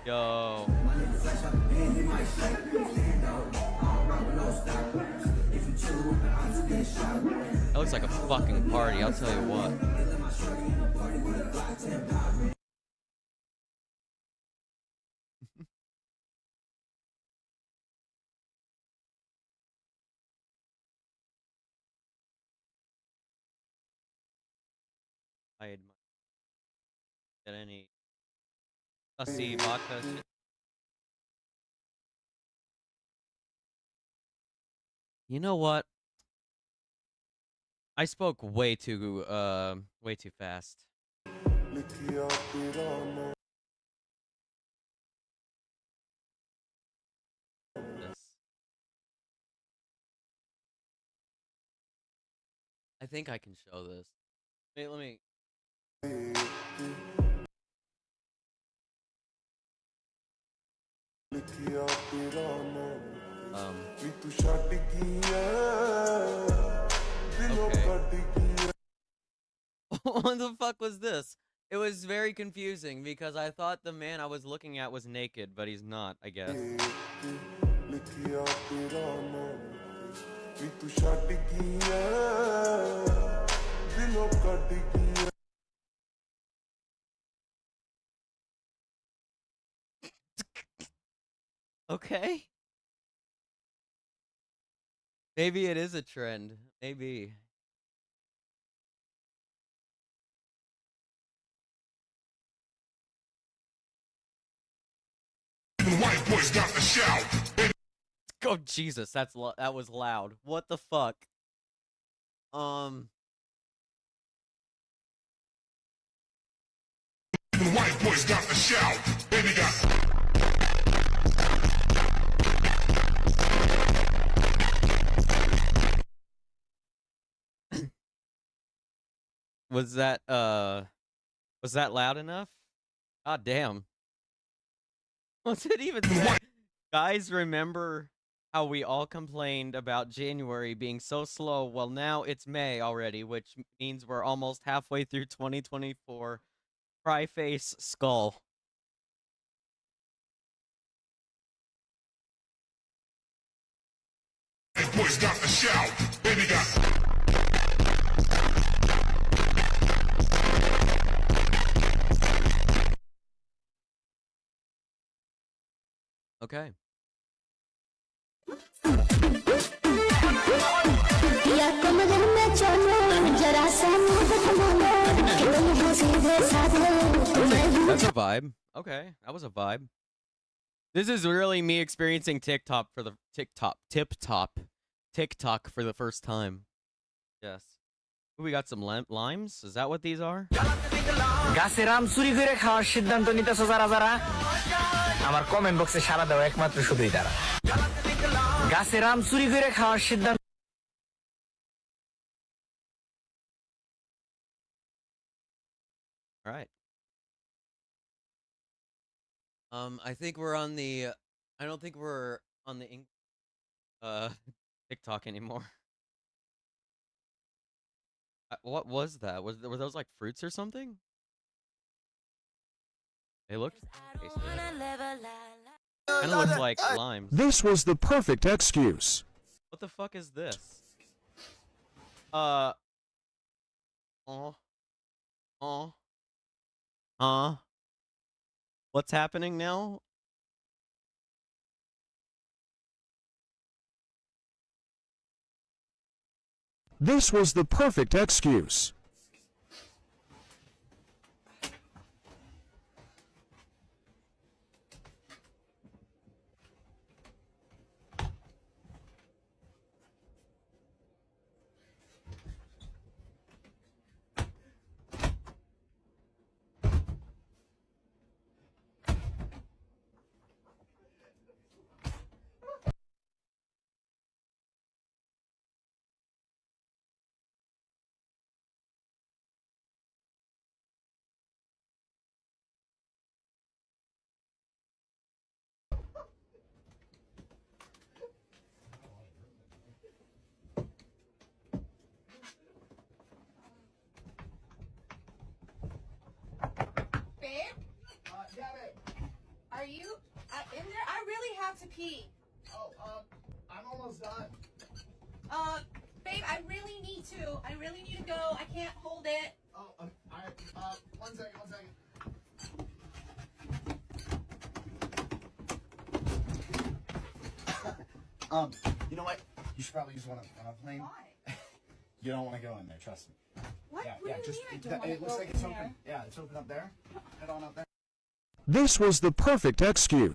Yo. That looks like a fucking party, I'll tell you what. I admire that any sussy vodka shit. You know what? I spoke way too fast. I think I can show this. Wait, let me. Okay. What the fuck was this? It was very confusing because I thought the man I was looking at was naked, but he's not, I guess. Okay. Maybe it is a trend. Maybe. White boys got the shout. Oh Jesus, that was loud. What the fuck? White boys got the shout. Baby got. Was that loud enough? God damn. What's it even say? Guys, remember how we all complained about January being so slow? Well, now it's May already, which means we're almost halfway through 2024. Cry face skull. Boys got the shout. Baby got. Okay. That's a vibe. Okay, that was a vibe. This is really me experiencing TikTok for the TikTok for the first time. Yes. Ooh, we got some limes. Is that what these are? গাছের আম চুরি করে খাওয়ার সিদ্ধান্ত নিতেছো যারা যারা আমার comment বক্সে সাড়া দাও একমাত্র শুধুই তারা গাছের আম চুরি করে খাওয়ার সিদ্ধান্ত All right. I think we're on the. I don't think we're on the TikTok anymore. What was that? Were those like fruits or something? They looked tasty. Kind of looked like limes. This was the perfect excuse. What the fuck is this? What's happening now? This was the perfect excuse. Babe? Yeah, babe. Are you in there? I really have to pee. Oh, I'm almost done. Babe, I really need to. I really need to go. I can't hold it. Oh, alright, one second. You know what? You should probably use one on a plane. Why? You don't want to go in there, trust me. What? Yeah, What yeah, do you just mean I don't want it to looks go like it's in open. there? Yeah, it's open up there. Head on up there. This was the perfect excuse.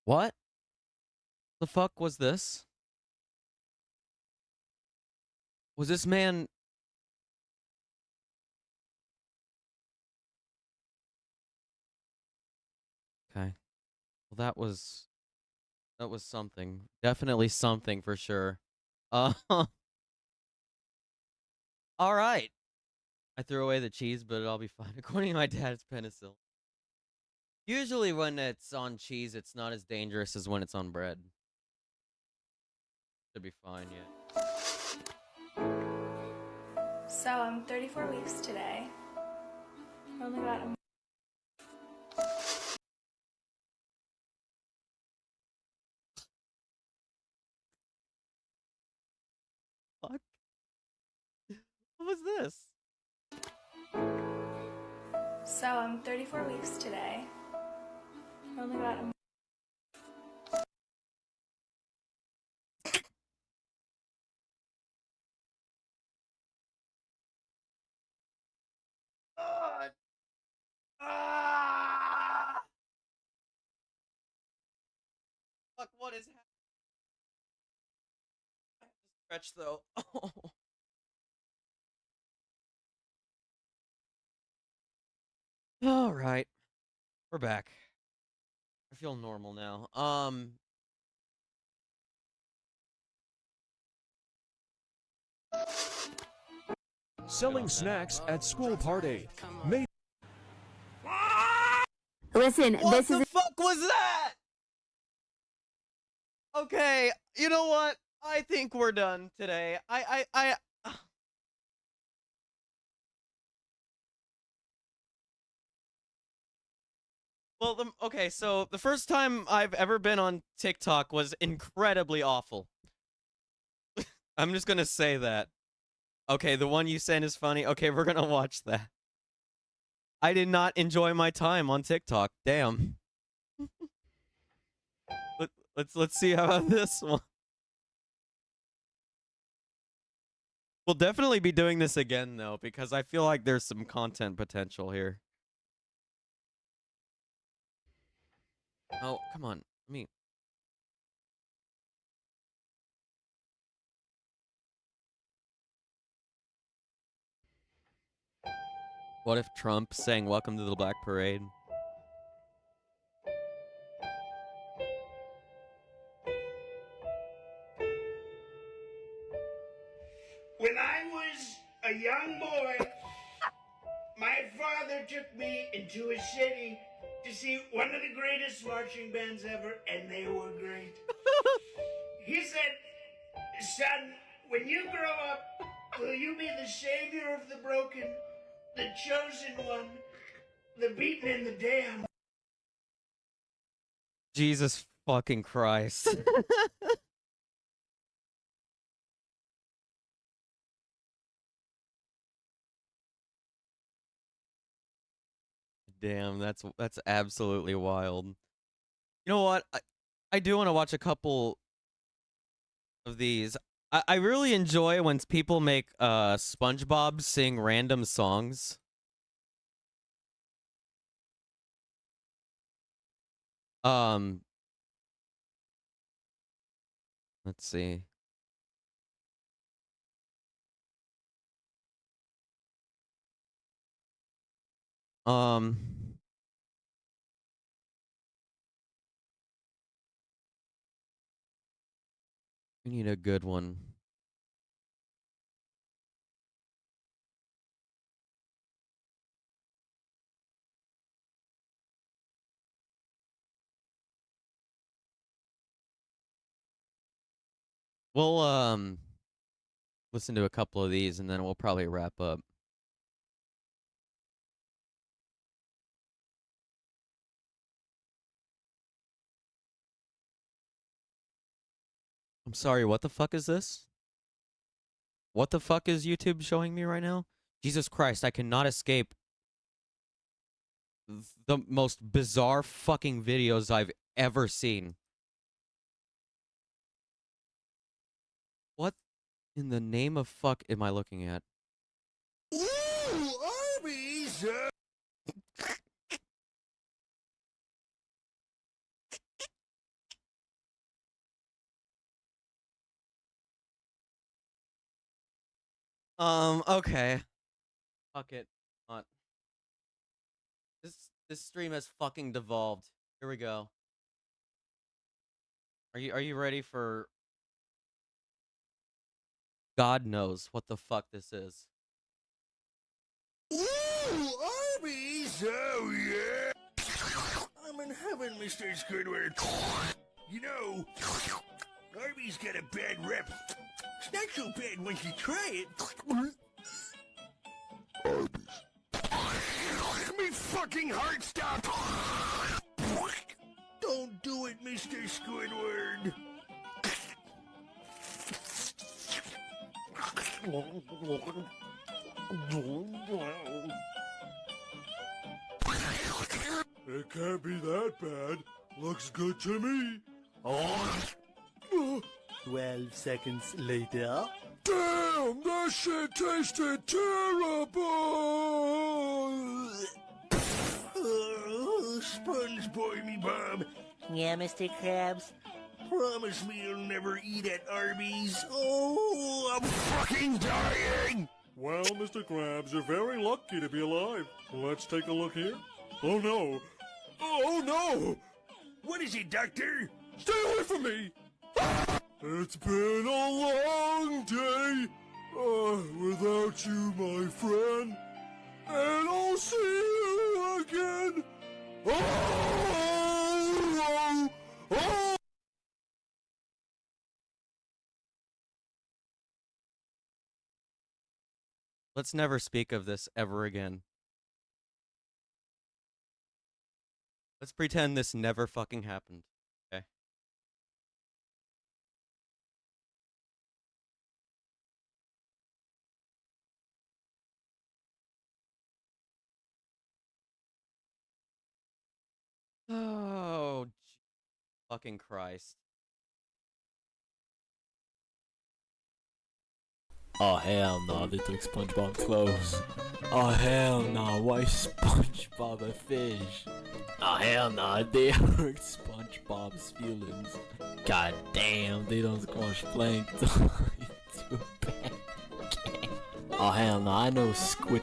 What the fuck was this? Was this man... Okay. Well, that was something. Definitely something for sure. All right. I threw away the cheese, but I'll be fine. According to my dad, it's penicillin. Usually when it's on cheese, it's not as dangerous as when it's on bread. Should be fine, yeah. So I'm 34 weeks today. I only got a... Fuck. What was this? So I'm 34 weeks today. I only got a... Fuck, what is happening? I have to stretch though. All right. We're back. I feel normal now. Selling snacks at school party. Made Listen, What the fuck was that? Okay, you know what? I think we're done today. Well, okay, so the first time I've ever been on TikTok was incredibly awful. I'm just gonna say that. Okay, the one you sent is funny. Okay, we're gonna watch that. I did not enjoy my time on TikTok. Damn. Let's see how about this one. We'll definitely be doing this again though, because I feel like there's some content potential here. Oh, come on. Let me... What if Trump sang "Welcome to the Black Parade"? When I was a young boy, my father took me into a city to see one of the greatest marching bands ever, and they were great. He said, son, when you grow up, will you be the savior of the broken, the chosen one, the beaten and the damned? Jesus fucking Christ. Damn, that's absolutely wild. You know what? I do want to watch a couple of these. I really enjoy when people make SpongeBob sing random songs. Let's see. We need a good one. We'll listen to a couple of these and then we'll probably wrap up. I'm sorry, what the fuck is this? What the fuck is YouTube showing me right now? Jesus Christ, I cannot escape the most bizarre fucking videos I've ever seen. What in the name of fuck am I looking at? Ooh, Arby's! Okay. Fuck it. Not. This stream has fucking devolved. Here we go. Are you ready for God knows what the fuck this is? Ooh, Arby's! Oh, yeah! I'm in heaven, Mr. Squidward. You know, Arby's got a bad rep. It's not so bad once you try it. Arby's. Me fucking heart stop! Don't do it, Mr. Squidward. It can't be that bad. Looks good to me. 12 seconds later. Damn, that shit tasted terrible! Oh, SpongeBob me Bob. Yeah, Mr. Krabs. Promise me you'll never eat at Arby's. Oh, I'm fucking dying! Well, Mr. Krabs, you're very lucky to be alive. Let's take a look here. Oh no! Oh no! What is it, Doctor? Stay away from me! It's been a long day without you, my friend. And I'll see you again. Oh! Let's never speak of this ever again. Let's pretend this never fucking happened. Okay? Oh, fucking Christ. Oh hell no, they took SpongeBob clothes. Oh hell no, why is SpongeBob a fish? Oh hell no, they hurt SpongeBob's feelings. God damn, they don't squash plankton into a pancake. Oh hell no, I know Squid.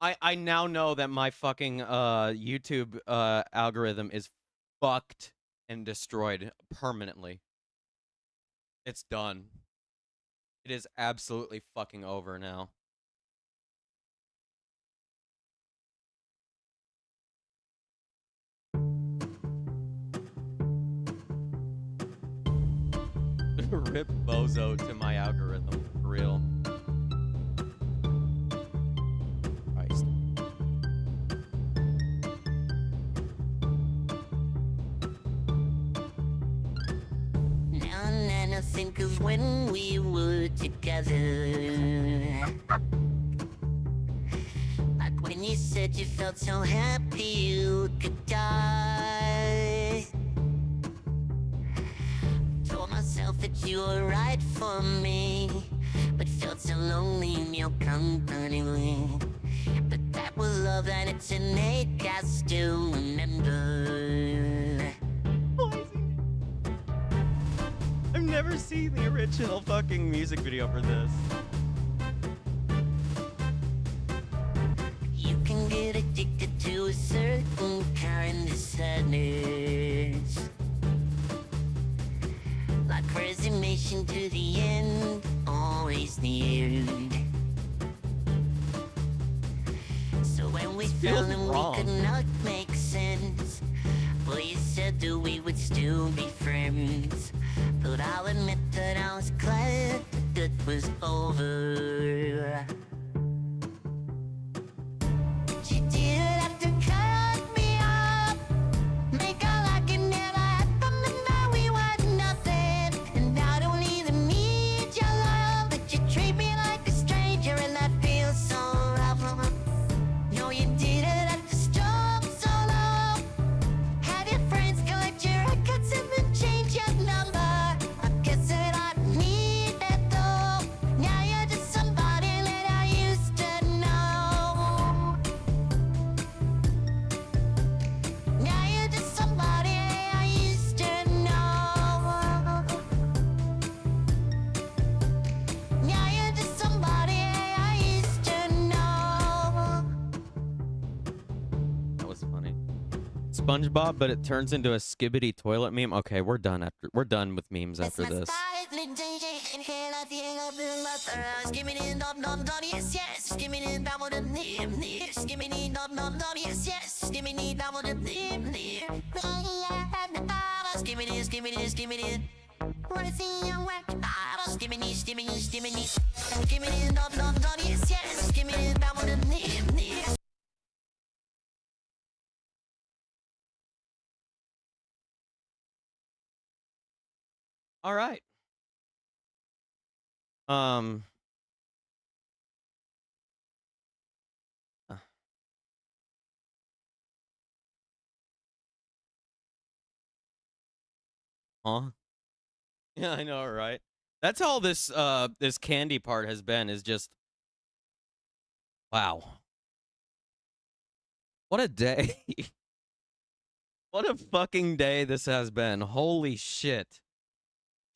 I now know that my fucking YouTube algorithm is fucked and destroyed permanently. It's done. It is absolutely fucking over now. Rip bozo to my algorithm, for real. Christ. Now and I think of when we were together. Like when you said you felt so happy you could die. Told myself that you were right for me, but felt so lonely in your company. But that was love and it's innate, I still remember. I've never seen the original fucking music video for this. You can get addicted to a certain kind of sadness, like resignation to the end, always the end. So when we feels found them, wrong. we could not make sense. Well, you said that we would still be friends, but I'll admit that I was glad that it was over. But you did have to cut me off, make all like it never happened, and now we were nothing. And I don't even need your love, but you treat me like a stranger, and that feels so rough. No, you didn't have to stop so long. Have your friends collect your records and then change your number. I guess that I don't need that though. Now you're just somebody that I used to know. Now you're just somebody I used to know. Now you're just somebody I used to know. That was funny. SpongeBob, but it turns into a skibbity toilet meme. Okay, we're done with memes after this. All right. Huh? Yeah, I know, right? That's all this this candy part has been, is just wow. What a day. What a fucking day this has been. Holy shit.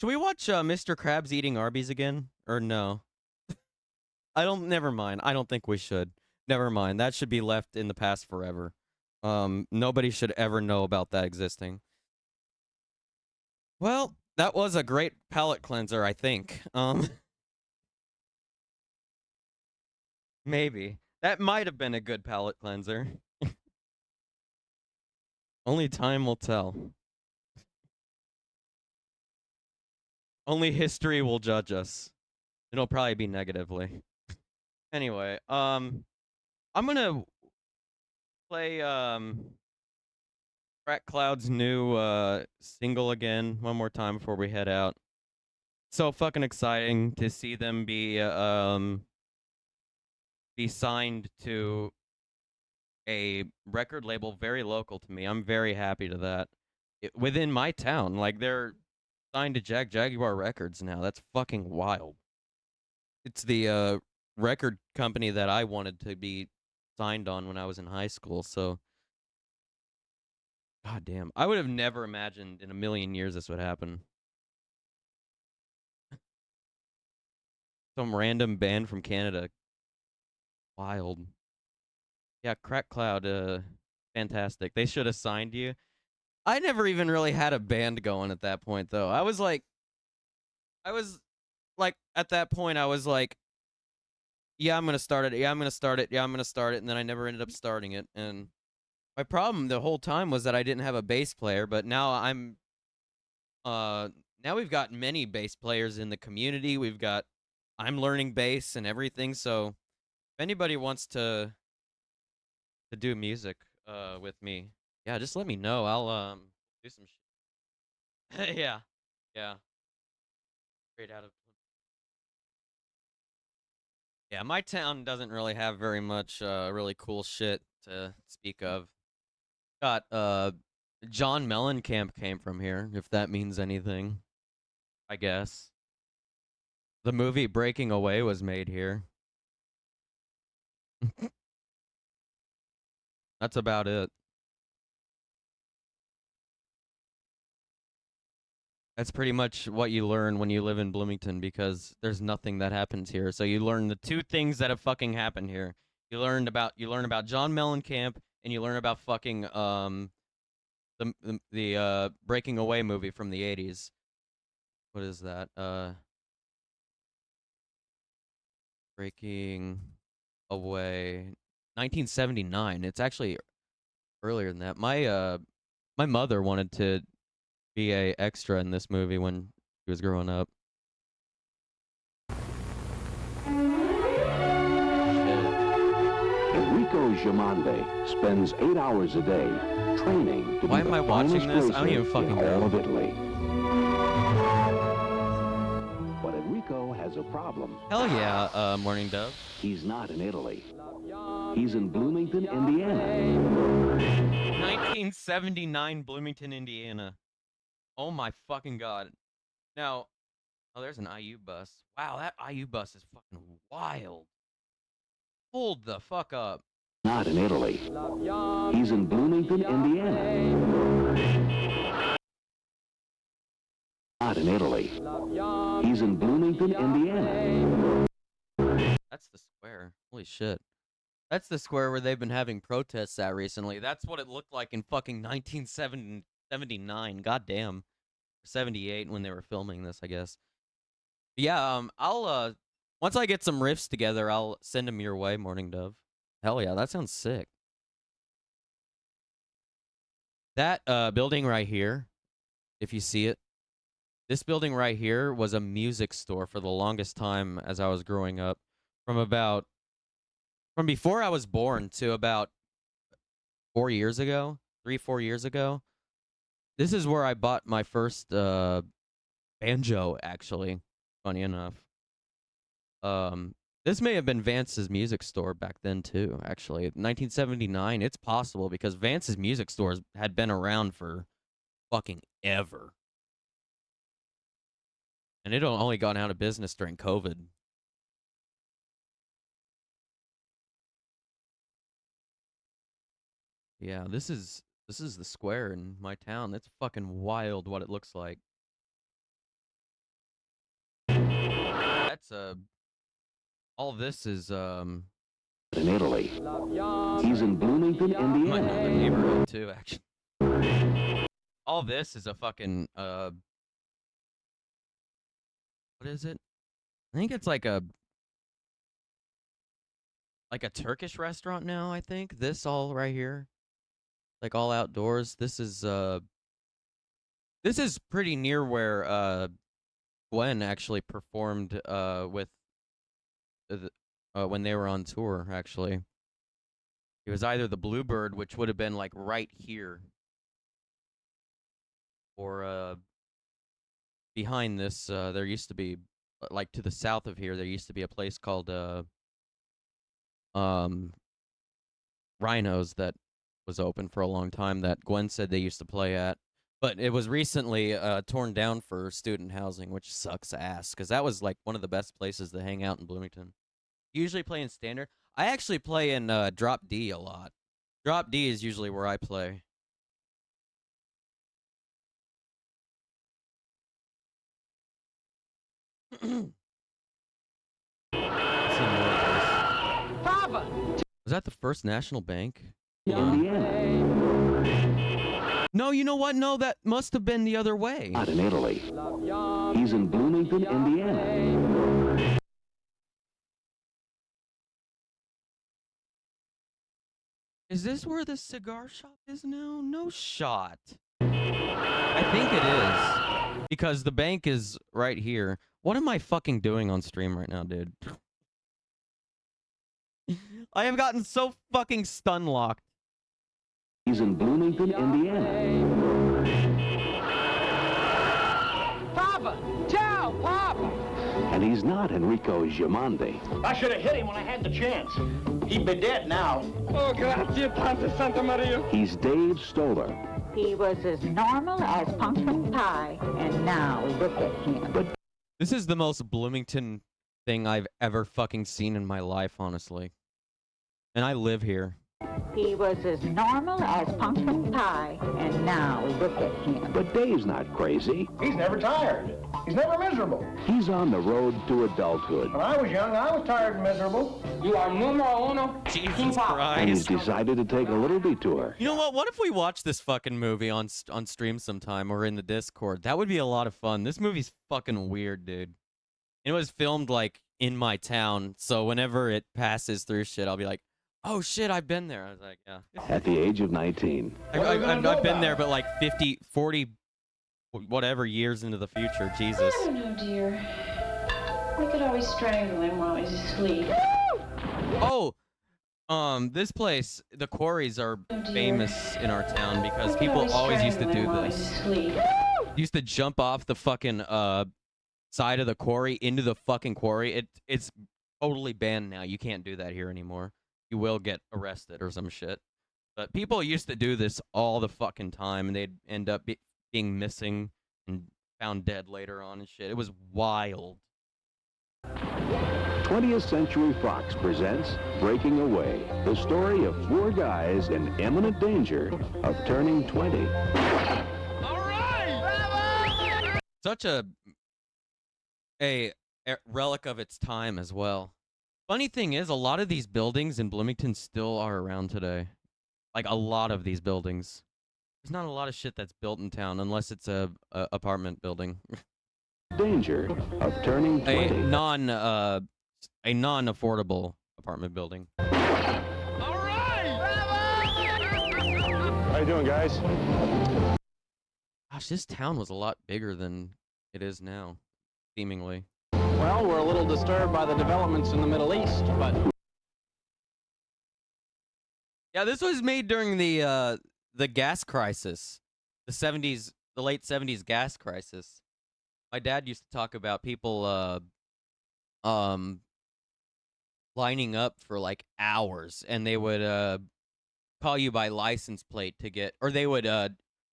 Should we watch Mr. Krabs eating Arby's again? Or no? Never mind. I don't think we should. Never mind. That should be left in the past forever. Nobody should ever know about that existing. Well, that was a great palate cleanser, I think. Maybe. That might have been a good palate cleanser. Only time will tell. Only history will judge us. It'll probably be negatively. Anyway, I'm gonna play Crack Cloud's new single again one more time before we head out. So fucking exciting to see them be signed to a record label very local to me. I'm very happy to that. Within my town, like they're signed to Jaguar Records now. That's fucking wild. It's the record company that I wanted to be signed on when I was in high school, so god damn. I would have never imagined in a million years this would happen. Some random band from Canada. Wild. Yeah, Crack Cloud, fantastic. They should have signed you. I never even really had a band going at that point, though. I was like, at that point, I was like, yeah, I'm gonna start it. Yeah, I'm gonna start it. Yeah, I'm gonna start it. And then I never ended up starting it. And my problem the whole time was that I didn't have a bass player. But now now we've got many bass players in the community. We've got I'm learning bass and everything. So if anybody wants to do music with me, yeah, just let me know. I'll do some shit. Yeah. Yeah. Straight out of Yeah, my town doesn't really have very much really cool shit to speak of. Got John Mellencamp came from here, if that means anything. I guess. The movie Breaking Away was made here. That's about it. That's pretty much what you learn when you live in Bloomington because there's nothing that happens here. So you learn the two things that have fucking happened here. You learn about John Mellencamp and you learn about fucking the Breaking Away movie from the 80s. What is that? Breaking Away 1979. It's actually earlier than that. My mother wanted to be a extra in this movie when she was growing up. Enrico Giamande spends 8 hours a day training to Why be am the I watching finest this? I don't even racer fucking in know. all of Italy. But Enrico has a problem. Hell yeah, Morning Dove. He's not in Italy. He's in Bloomington, Indiana. 1979 Bloomington, Indiana. Oh my fucking god. Now, oh, there's an IU bus. Wow, that IU bus is fucking wild. Hold the fuck up. Not in Italy. He's in Bloomington, Indiana. Not in Italy. He's in Bloomington, Indiana. That's the square. Holy shit. That's the square where they've been having protests at recently. That's what it looked like in fucking 1979. Goddamn. 78 when they were filming this, I guess. Yeah, I'll once I get some riffs together, I'll send them your way, Morning Dove. Hell yeah, that sounds sick. That building right here, if you see it, this building right here was a music store for the longest time as I was growing up. From before I was born to about 4 years ago, 3-4 years ago. This is where I bought my first banjo, actually, funny enough. This may have been Vance's music store back then, too, actually. 1979, it's possible, because Vance's music stores had been around for fucking ever. And it only got out of business during COVID. Yeah, this is the square in my town. It's fucking wild what it looks like. That's all this is In Italy. He's in Bloomington, Indiana. might know the neighborhood too, actually. All this is a fucking what is it? I think it's like a Turkish restaurant now, I think. This all right here. Like all outdoors. This is pretty near where Gwen actually performed with when they were on tour, actually. It was either the Bluebird, which would have been like right here, or behind this there used to be like to the south of here there used to be a place called Rhinos that was open for a long time that Gwen said they used to play at. But it was recently torn down for student housing, which sucks ass, because that was like one of the best places to hang out in Bloomington. Usually play in standard. I actually play in Drop D a lot. Drop D is usually where I play. Papa! Was that the First National Bank? Indiana. No, you know what? No, that must have been the other way. Not in Italy. He's in Bloomington, Indiana. Is this where the cigar shop is now? No shot. I think it is. Because the bank is right here. What am I fucking doing on stream right now, dude? I have gotten so fucking stun locked. He's in Bloomington, Indiana. Papa! Ciao, Papa! And he's not Enrico Giamondi. I should have hit him when I had the chance. He'd be dead now. Oh, grazie, Tante Santa Maria. He's Dave Stoller. He was as normal as pumpkin pie, and now look at him. But this is the most Bloomington thing I've ever fucking seen in my life, honestly. And I live here. He was as normal as pumpkin pie, and now look at him. But Dave's not crazy. He's never tired. He's never miserable. He's on the road to adulthood. When I was young, I was tired and miserable. You are numero uno. Jesus And he's Christ. decided to take a little detour. You know what? What if we watch this fucking movie on stream sometime or in the Discord? That would be a lot of fun. This movie's fucking weird, dude. It was filmed, like, in my town, so whenever it passes through shit, I'll be like, oh shit, I've been there. I was like, yeah. At the age of 19. I've been there, but like 50, 40, whatever years into the future. Jesus. I don't know, dear. We could always strangle him while he's asleep. Oh, this place, the quarries are famous in our town because people always used to do this. Used to jump off the fucking side of the quarry into the fucking quarry. It's totally banned now. You can't do that here anymore. You will get arrested or some shit. But people used to do this all the fucking time, and they'd end up being missing and found dead later on and shit. It was wild. 20th Century Fox presents Breaking Away, the story of 4 guys in imminent danger of turning 20. Such a relic of its time as well. Funny thing is, a lot of these buildings in Bloomington still are around today. Like, a lot of these buildings. There's not a lot of shit that's built in town unless it's a apartment building. Danger of turning 20. A non-affordable apartment building. How you doing, guys? Gosh, this town was a lot bigger than it is now, seemingly. Well, we're a little disturbed by the developments in the Middle East, but... Yeah, this was made during the gas crisis. The 70s, the late 70s gas crisis. My dad used to talk about people lining up for like hours, and they would call you by license plate to get, or they would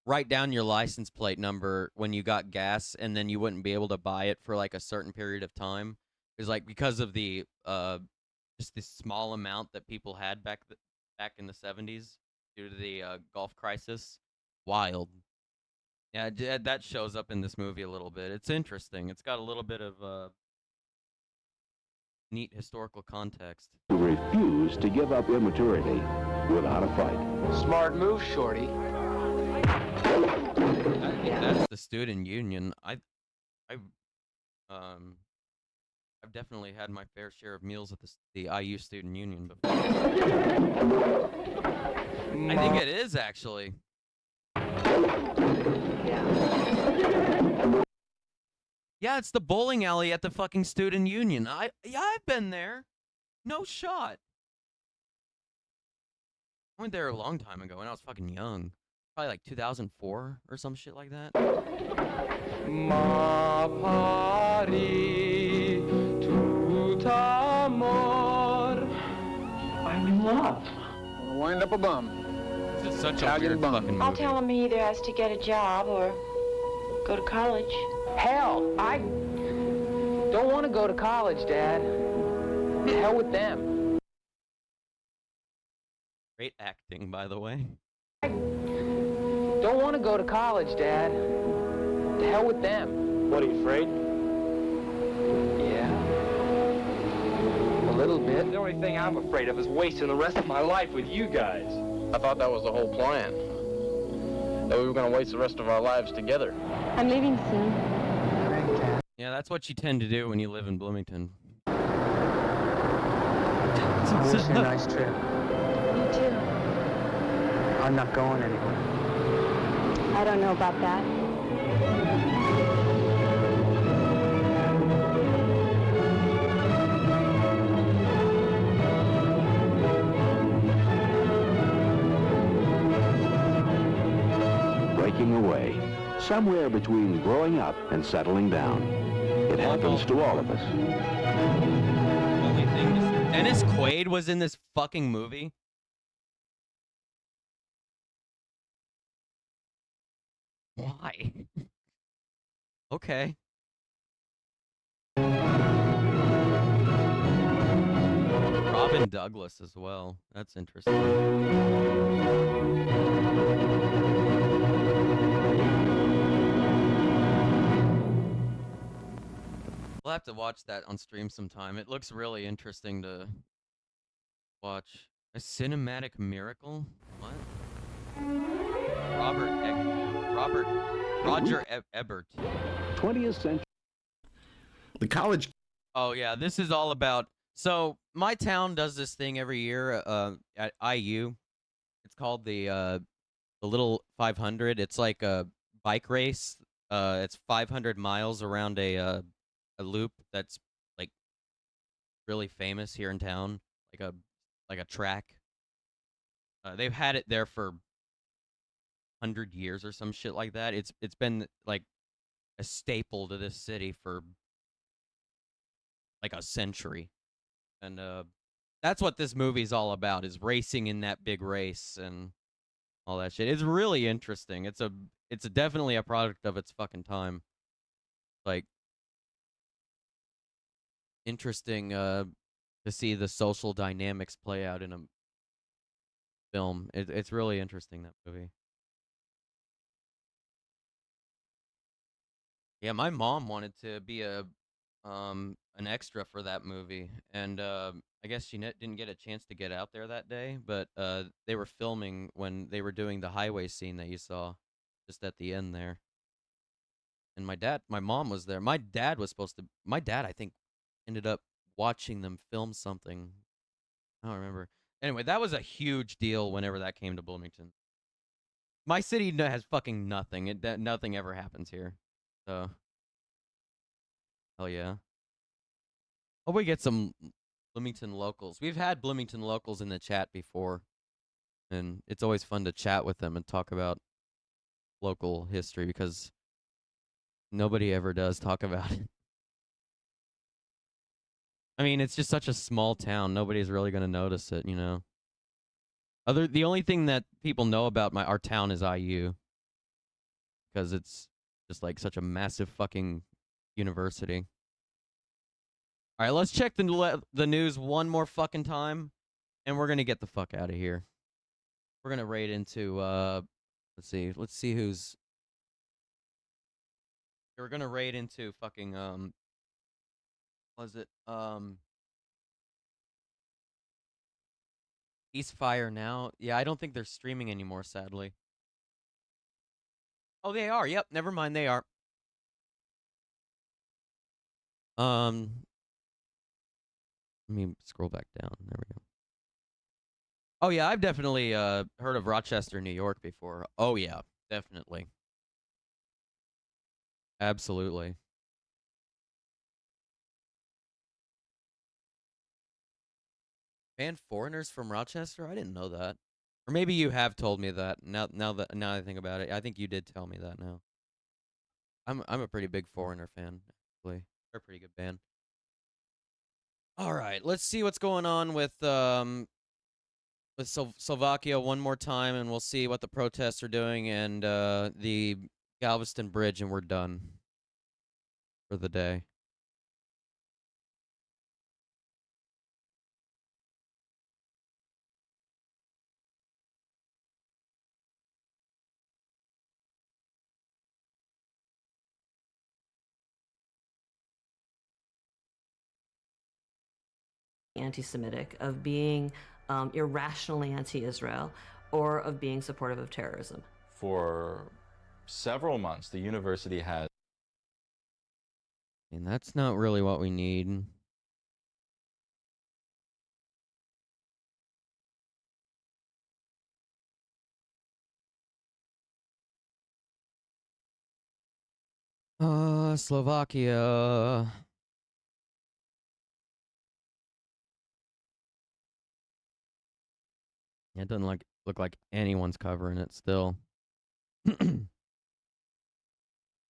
write down your license plate number when you got gas, and then you wouldn't be able to buy it for like a certain period of time. It was like because of the just this small amount that people had back in the 70s due to the Gulf crisis. Wild. Yeah, that shows up in this movie a little bit. It's interesting. It's got a little bit of neat historical context. Who refuse to give up immaturity without a fight. Smart move, Shorty. That's the student union. I've definitely had my fair share of meals at the IU student union before. I think it is actually. Yeah, it's the bowling alley at the fucking student union. I've been there. No shot. I went there a long time ago when I was fucking young. Probably like 2004 or some shit like that. Ma pari tout amor. I'm in love. Wanna wind up a bum. This is such a weird fucking movie. I'll tell him he either has to get a job or go to college. Hell, I don't want to go to college, Dad. The hell with them. Great acting, by the way. Don't want to go to college, Dad. The hell with them. What, are you afraid? Yeah. A little bit. The only thing I'm afraid of is wasting the rest of my life with you guys. I thought that was the whole plan. That we were going to waste the rest of our lives together. I'm leaving soon. Yeah, that's what you tend to do when you live in Bloomington. I wish you a nice trip. You too. I'm not going anywhere. I don't know about that. breaking away, somewhere between growing up and settling down. It happens to all of us. Only thing is, Dennis Quaid was in this fucking movie. Why? Okay. Robin Douglas as well. That's interesting. We'll have to watch that on stream sometime. It looks really interesting to watch. A cinematic miracle? What? Roger Ebert. 20th century. The college. Oh yeah, this is all about. So my town does this thing every year at IU. It's called the Little 500. It's like a bike race. It's 500 miles around a loop that's like really famous here in town, like a track. They've had it there for 100 years or some shit like that. It's been like a staple to this city for like a century. And that's what this movie's all about, is racing in that big race and all that shit. It's really interesting. It's definitely a product of its fucking time. Like, interesting to see the social dynamics play out in a film. It's really interesting, that movie. Yeah, my mom wanted to be an extra for that movie, and I guess she didn't get a chance to get out there that day, but they were filming when they were doing the highway scene that you saw just at the end there. And my mom was there. My dad, I think, ended up watching them film something. I don't remember. Anyway, that was a huge deal whenever that came to Bloomington. My city has fucking nothing. Nothing ever happens here. So, hell yeah. Hope we get some Bloomington locals. We've had Bloomington locals in the chat before, and it's always fun to chat with them and talk about local history because nobody ever does talk about it. I mean, it's just such a small town. Nobody's really going to notice it, you know. The only thing that people know about our town is IU, because it's just like such a massive fucking university. All right, let's check the news one more fucking time, and we're gonna get the fuck out of here. We're gonna raid into let's see who's. We're gonna raid into fucking was it Eastfire now? Yeah, I don't think they're streaming anymore, sadly. Oh, they are. Yep, never mind, they are. Let me scroll back down. There we go. Oh yeah, I've definitely heard of Rochester, New York before. Oh yeah, definitely. Absolutely. And foreigners from Rochester? I didn't know that. Or maybe you have told me that. Now I think about it, I think you did tell me that now. I'm a pretty big Foreigner fan, actually. They're a pretty good band. All right, let's see what's going on with Slovakia one more time, and we'll see what the protests are doing and the Galveston Bridge, and we're done for the day. Anti-Semitic, of being irrationally anti-Israel, or of being supportive of terrorism. For several months, the university has. And that's not really what we need. Slovakia. It doesn't look like anyone's covering it still.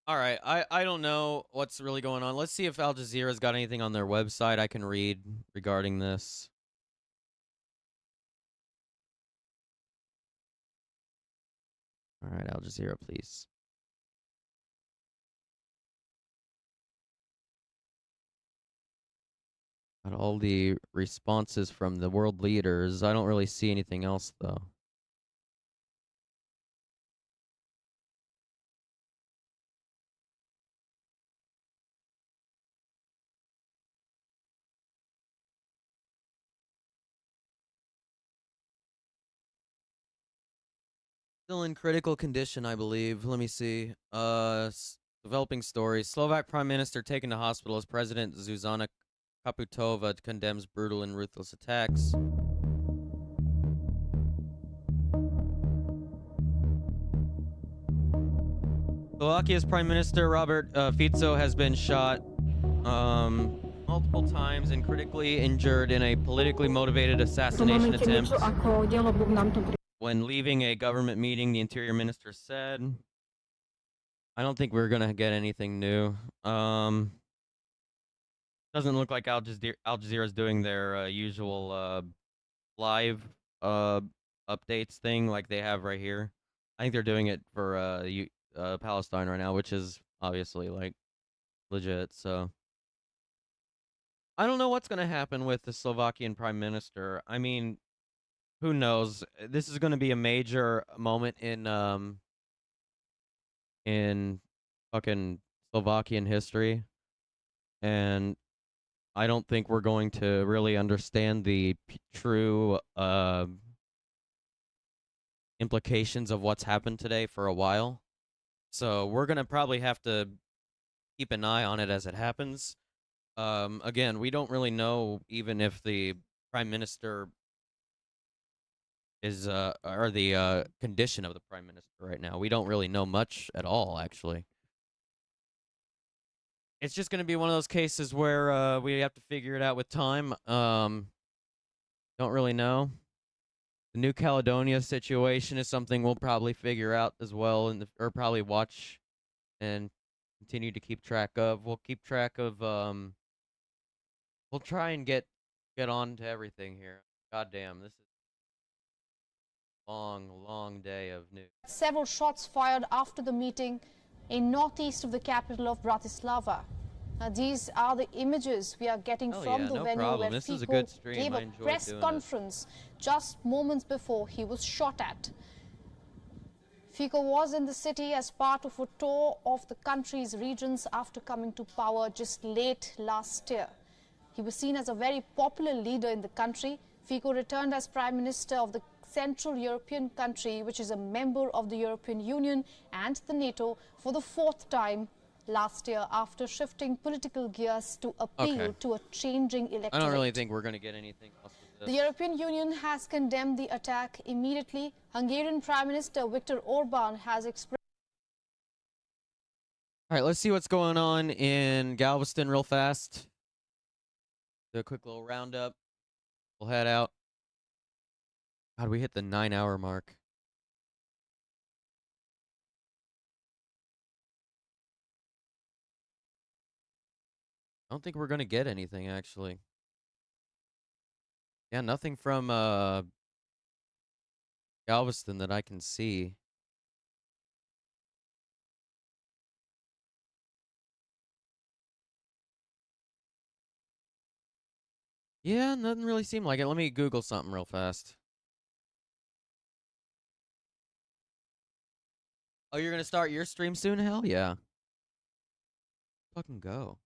All right, I don't know what's really going on. Let's see if Al Jazeera's got anything on their website I can read regarding this. All right, Al Jazeera, please. Got all the responses from the world leaders. I don't really see anything else, though. Still in critical condition, I believe. Let me see. Developing stories. Slovak Prime Minister taken to hospital as President Zuzana Kaputova condemns brutal and ruthless attacks. Slovakia's Prime Minister Robert Fico has been shot multiple times and critically injured in a politically motivated assassination attempt. When leaving a government meeting, the interior minister said, I don't think we're going to get anything new. Doesn't look like Al Jazeera is doing their usual live updates thing like they have right here. I think they're doing it for Palestine right now, which is obviously like legit. So I don't know what's going to happen with the Slovakian prime minister. I mean, who knows? This is going to be a major moment in fucking Slovakian history, and I don't think we're going to really understand the true implications of what's happened today for a while. So we're going to probably have to keep an eye on it as it happens. Again, we don't really know even if the prime minister is or the condition of the prime minister right now. We don't really know much at all, actually. It's just going to be one of those cases where we have to figure it out with time. Don't really know. The New Caledonia situation is something we'll probably figure out as well, or probably watch and continue to keep track of. We'll keep track of. We'll try and get on to everything here. Goddamn, this is a long day of news. Several shots fired after the meeting in northeast of the capital of Bratislava. Now, these are the images we are getting from the venue where Fico gave a press conference just moments before he was shot at. Fico was in the city as part of a tour of the country's regions after coming to power just late last year. He was seen as a very popular leader in the country. Fico returned as Prime Minister of the Central European country, which is a member of the European Union and the NATO, for the fourth time last year after shifting political gears to appeal to a changing electorate. I don't really think we're going to get anything else with this. The European Union has condemned the attack immediately. Hungarian Prime Minister Viktor Orban has expressed... All right, let's see what's going on in Galveston real fast. Do a quick little roundup. We'll head out. God, we hit the 9-hour mark. I don't think we're going to get anything, actually. Yeah, nothing from Galveston that I can see. Yeah, nothing really seemed like it. Let me Google something real fast. Oh, you're going to start your stream soon? Hell yeah. Fucking go.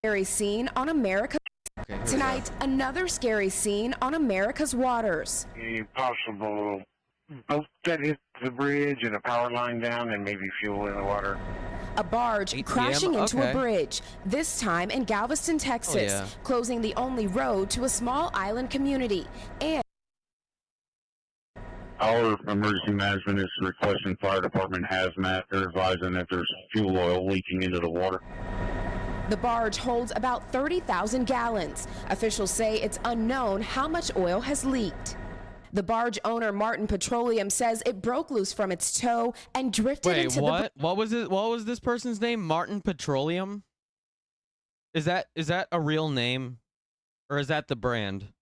Scary scene on America. Tonight, another scary scene on America's waters. Any possible boat that hit the bridge and a power line down and maybe fuel in the water? A barge crashing into a bridge, this time in Galveston, Texas, closing the only road to a small island community. And Oh, Power Emergency Management is requesting fire department hazmat. They're advising that there's fuel oil leaking into the water. The barge holds about 30,000 gallons. Officials say it's unknown how much oil has leaked. The barge owner, Martin Petroleum, says it broke loose from its tow and drifted into the... Wait, what was it? What was this person's name? Martin Petroleum? Is that a real name? Or is that the brand?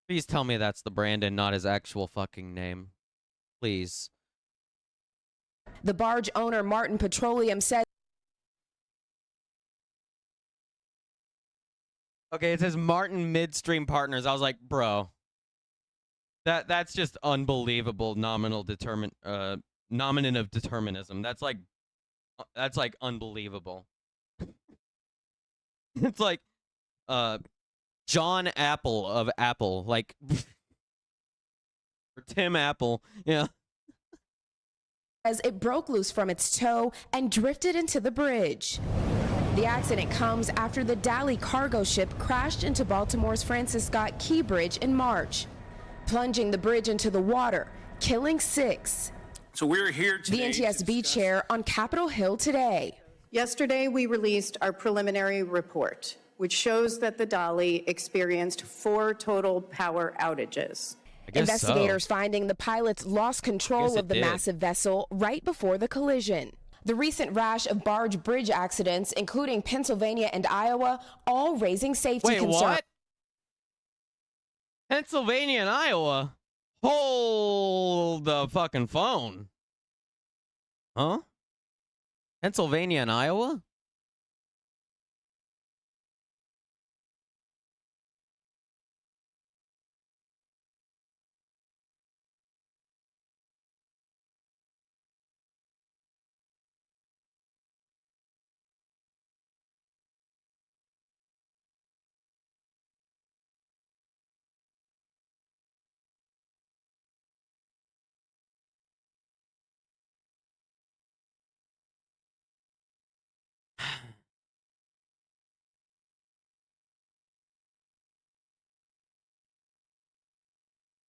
Please tell me that's the brand and not his actual fucking name. Please. The barge owner, Martin Petroleum, said... Okay, it says Martin Midstream Partners. I was like, bro. That's just unbelievable nominative determinism. That's like unbelievable. It's like John Apple of Apple, like or Tim Apple, yeah. As it broke loose from its tow and drifted into the bridge. The accident comes after the Dali cargo ship crashed into Baltimore's Francis Scott Key Bridge in March, plunging the bridge into the water, killing 6. So we're here today. The NTSB chair on Capitol Hill today. Yesterday, we released our preliminary report, which shows that the Dali experienced 4 total power outages. Investigators finding the pilots lost control of the massive vessel right before the collision. The recent rash of barge bridge accidents, including Pennsylvania and Iowa, all raising safety concerns. Wait, what? Pennsylvania and Iowa? Hold the fucking phone. Huh? Pennsylvania and Iowa?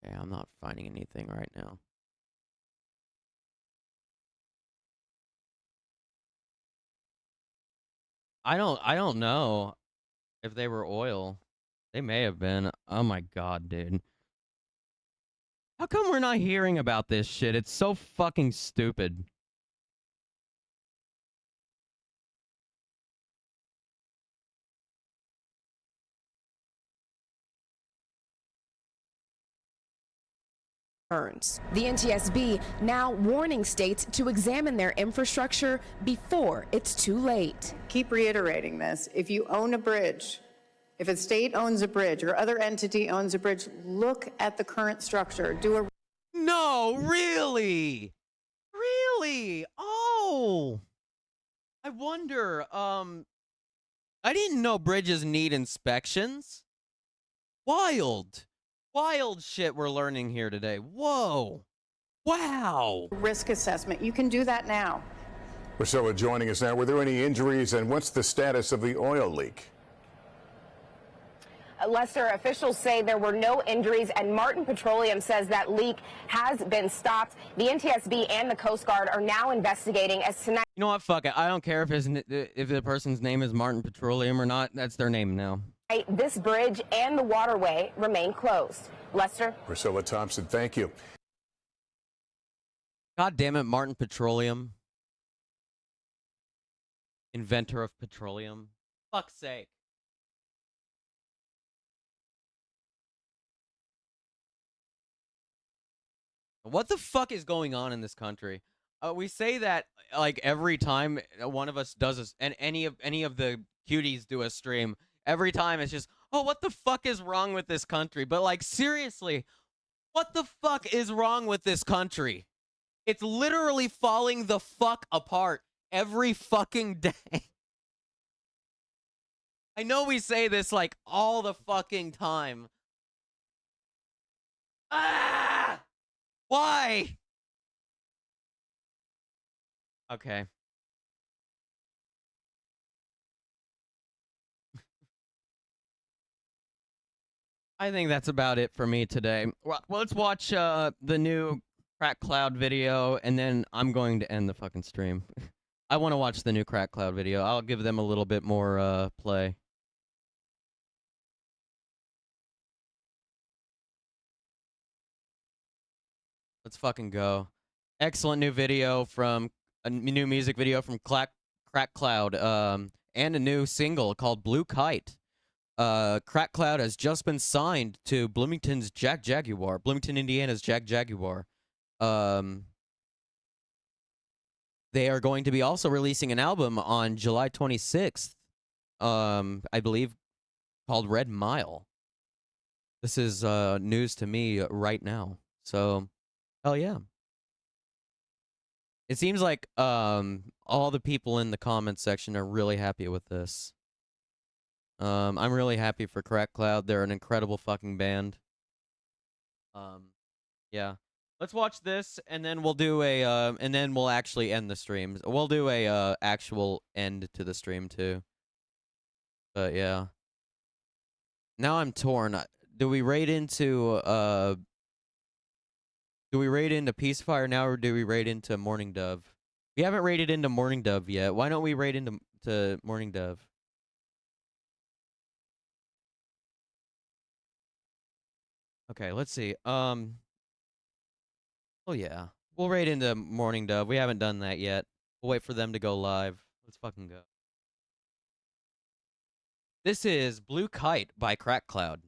Yeah, I'm not finding anything right now. I don't know if they were oil. They may have been. Oh my god, dude. How come we're not hearing about this shit? It's so fucking stupid. The NTSB now warning states to examine their infrastructure before it's too late. Keep reiterating this. If you own a bridge, if a state owns a bridge or other entity owns a bridge, look at the current structure. No, really? Really? Oh. I wonder, I didn't know bridges need inspections. Wild. Wild shit we're learning here today. Whoa. Wow. Risk assessment. You can do that now. Priscilla joining us now. Were there any injuries, and what's the status of the oil leak? Lester, officials say there were no injuries, and Martin Petroleum says that leak has been stopped. The NTSB and the Coast Guard are now investigating as tonight. You know what? Fuck it. I don't care if the person's name is Martin Petroleum or not. That's their name now. This bridge and the waterway remain closed. Lester? Priscilla Thompson, thank you. God damn it, Martin Petroleum. Inventor of petroleum. Fuck's sake. What the fuck is going on in this country? We say that like every time one of us does this, and any of the cuties do a stream. Every time it's just, oh, what the fuck is wrong with this country? But like, seriously, what the fuck is wrong with this country? It's literally falling the fuck apart every fucking day. I know we say this like all the fucking time. Ah! Why? Okay. I think that's about it for me today. Well, let's watch the new Crack Cloud video, and then I'm going to end the fucking stream. I want to watch the new Crack Cloud video. I'll give them a little bit more play. Let's fucking go. Excellent new video from a new music video from Crack Cloud, and a new single called Blue Kite. Crack Cloud has just been signed to Bloomington's Bloomington, Indiana's Jack Jaguar. They are going to be also releasing an album on July 26th, I believe, called Red Mile. This is news to me right now. So, hell yeah. It seems like all the people in the comments section are really happy with this. I'm really happy for Crack Cloud. They're an incredible fucking band. Yeah. Let's watch this, and then we'll do a, and then we'll actually end the stream. We'll do a actual end to the stream too. But yeah. Now I'm torn. Do we raid into Peacefire now, or do we raid into Morning Dove? We haven't raided into Morning Dove yet. Why don't we raid into Morning Dove? Okay, let's see. Oh yeah. We'll raid into Morning Dove. We haven't done that yet. We'll wait for them to go live. Let's fucking go. This is Blue Kite by Crack Cloud.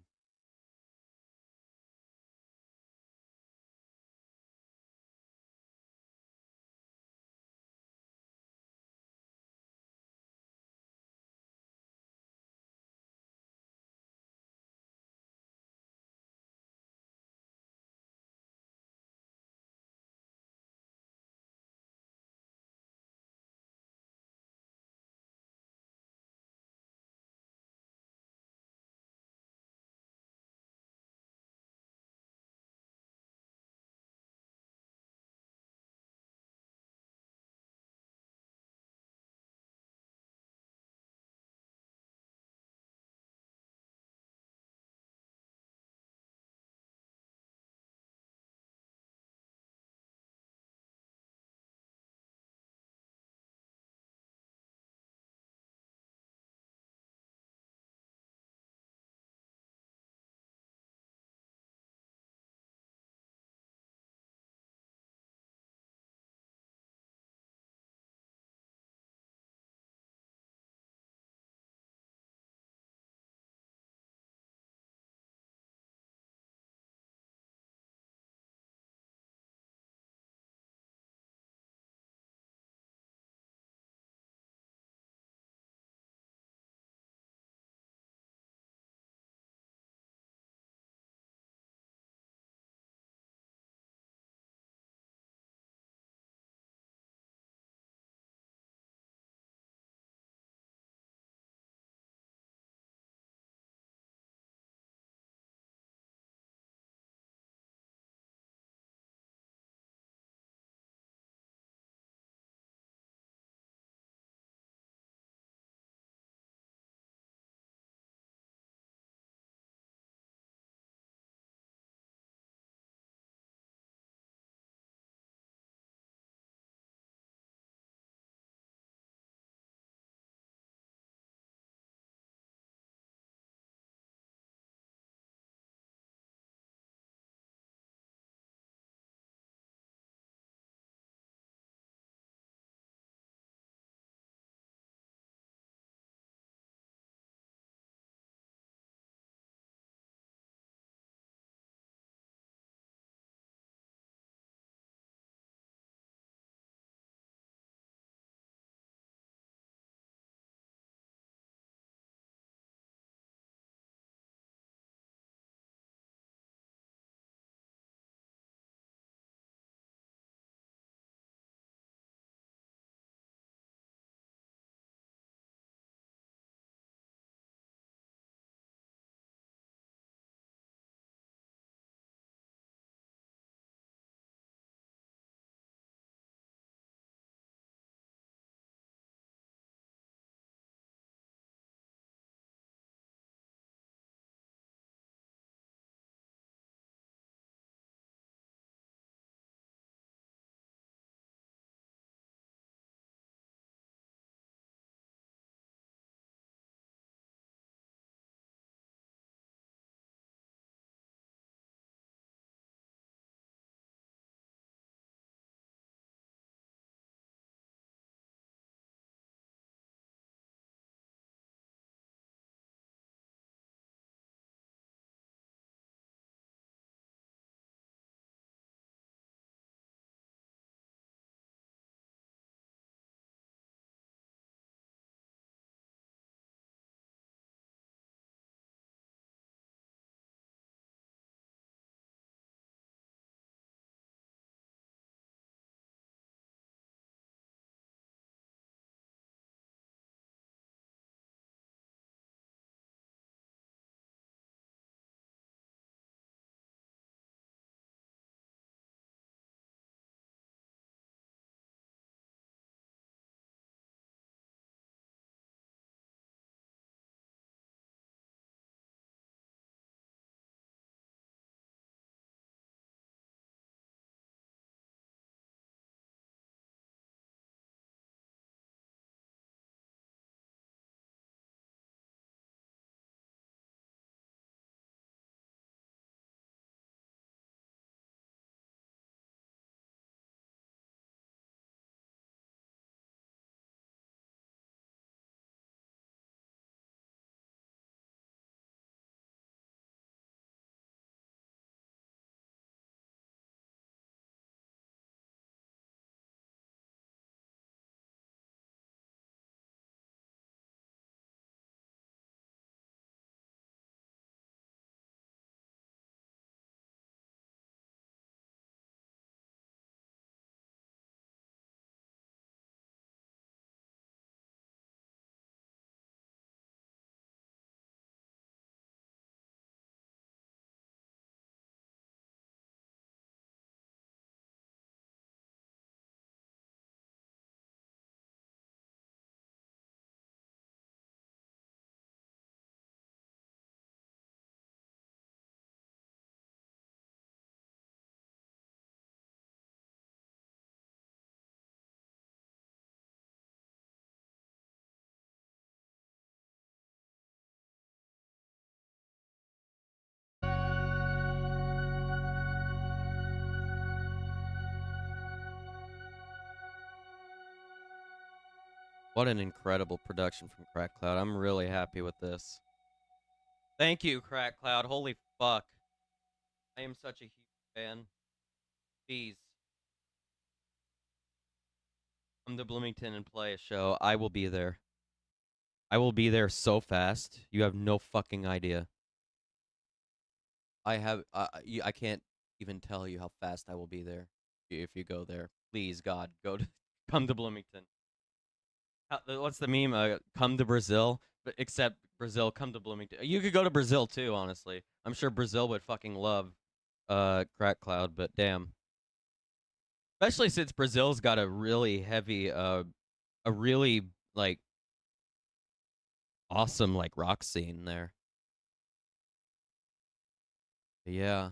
What an incredible production from Crack Cloud. I'm really happy with this. Thank you, Crack Cloud. Holy fuck. I am such a huge fan. Jeez. Come to Bloomington and play a show. I will be there. I will be there so fast. You have no fucking idea. I can't even tell you how fast I will be there if you go there. Please, God, come to Bloomington. What's the meme? Come to Brazil, but except Brazil, come to Bloomington. You could go to Brazil too, honestly. I'm sure Brazil would fucking love Crack Cloud, but damn. Especially since Brazil's got a really heavy, a really like awesome like rock scene there. Yeah.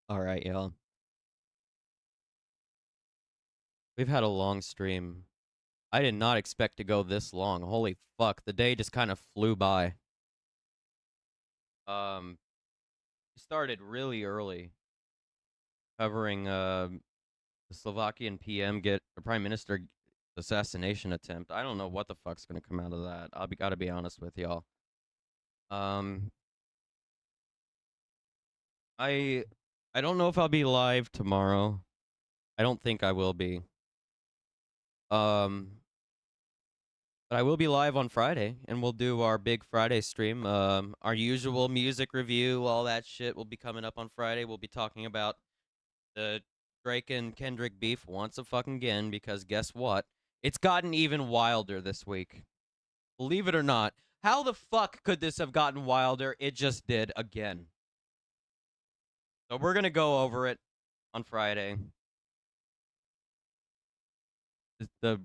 All right, y'all. We've had a long stream. I did not expect to go this long. Holy fuck, the day just kind of flew by. We started really early, covering the Slovakian PM the Prime Minister assassination attempt. I don't know what the fuck's gonna come out of that. Gotta be honest with y'all. I don't know if I'll be live tomorrow. I don't think I will be. But I will be live on Friday, and we'll do our big Friday stream. Our usual music review, all that shit will be coming up on Friday. We'll be talking about the Drake and Kendrick beef once again, because guess what? It's gotten even wilder this week. Believe it or not. How the fuck could this have gotten wilder? It just did again. So we're gonna go over it on Friday. The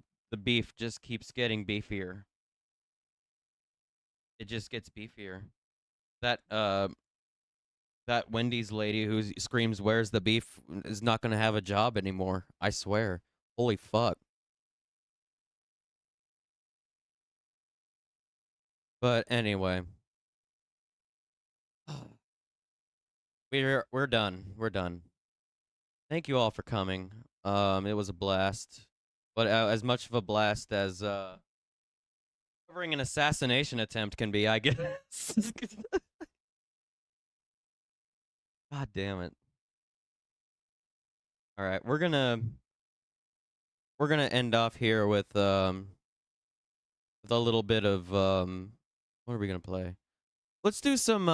beef just keeps getting beefier. It just gets beefier. That Wendy's lady who screams, "Where's the beef?" is not gonna have a job anymore. I swear. Holy fuck. But anyway. We're done. We're done. Thank you all for coming. It was a blast. But as much of a blast as covering an assassination attempt can be, I guess. God damn it. All right, we're gonna end off here with a little bit of what are we gonna play? Let's do some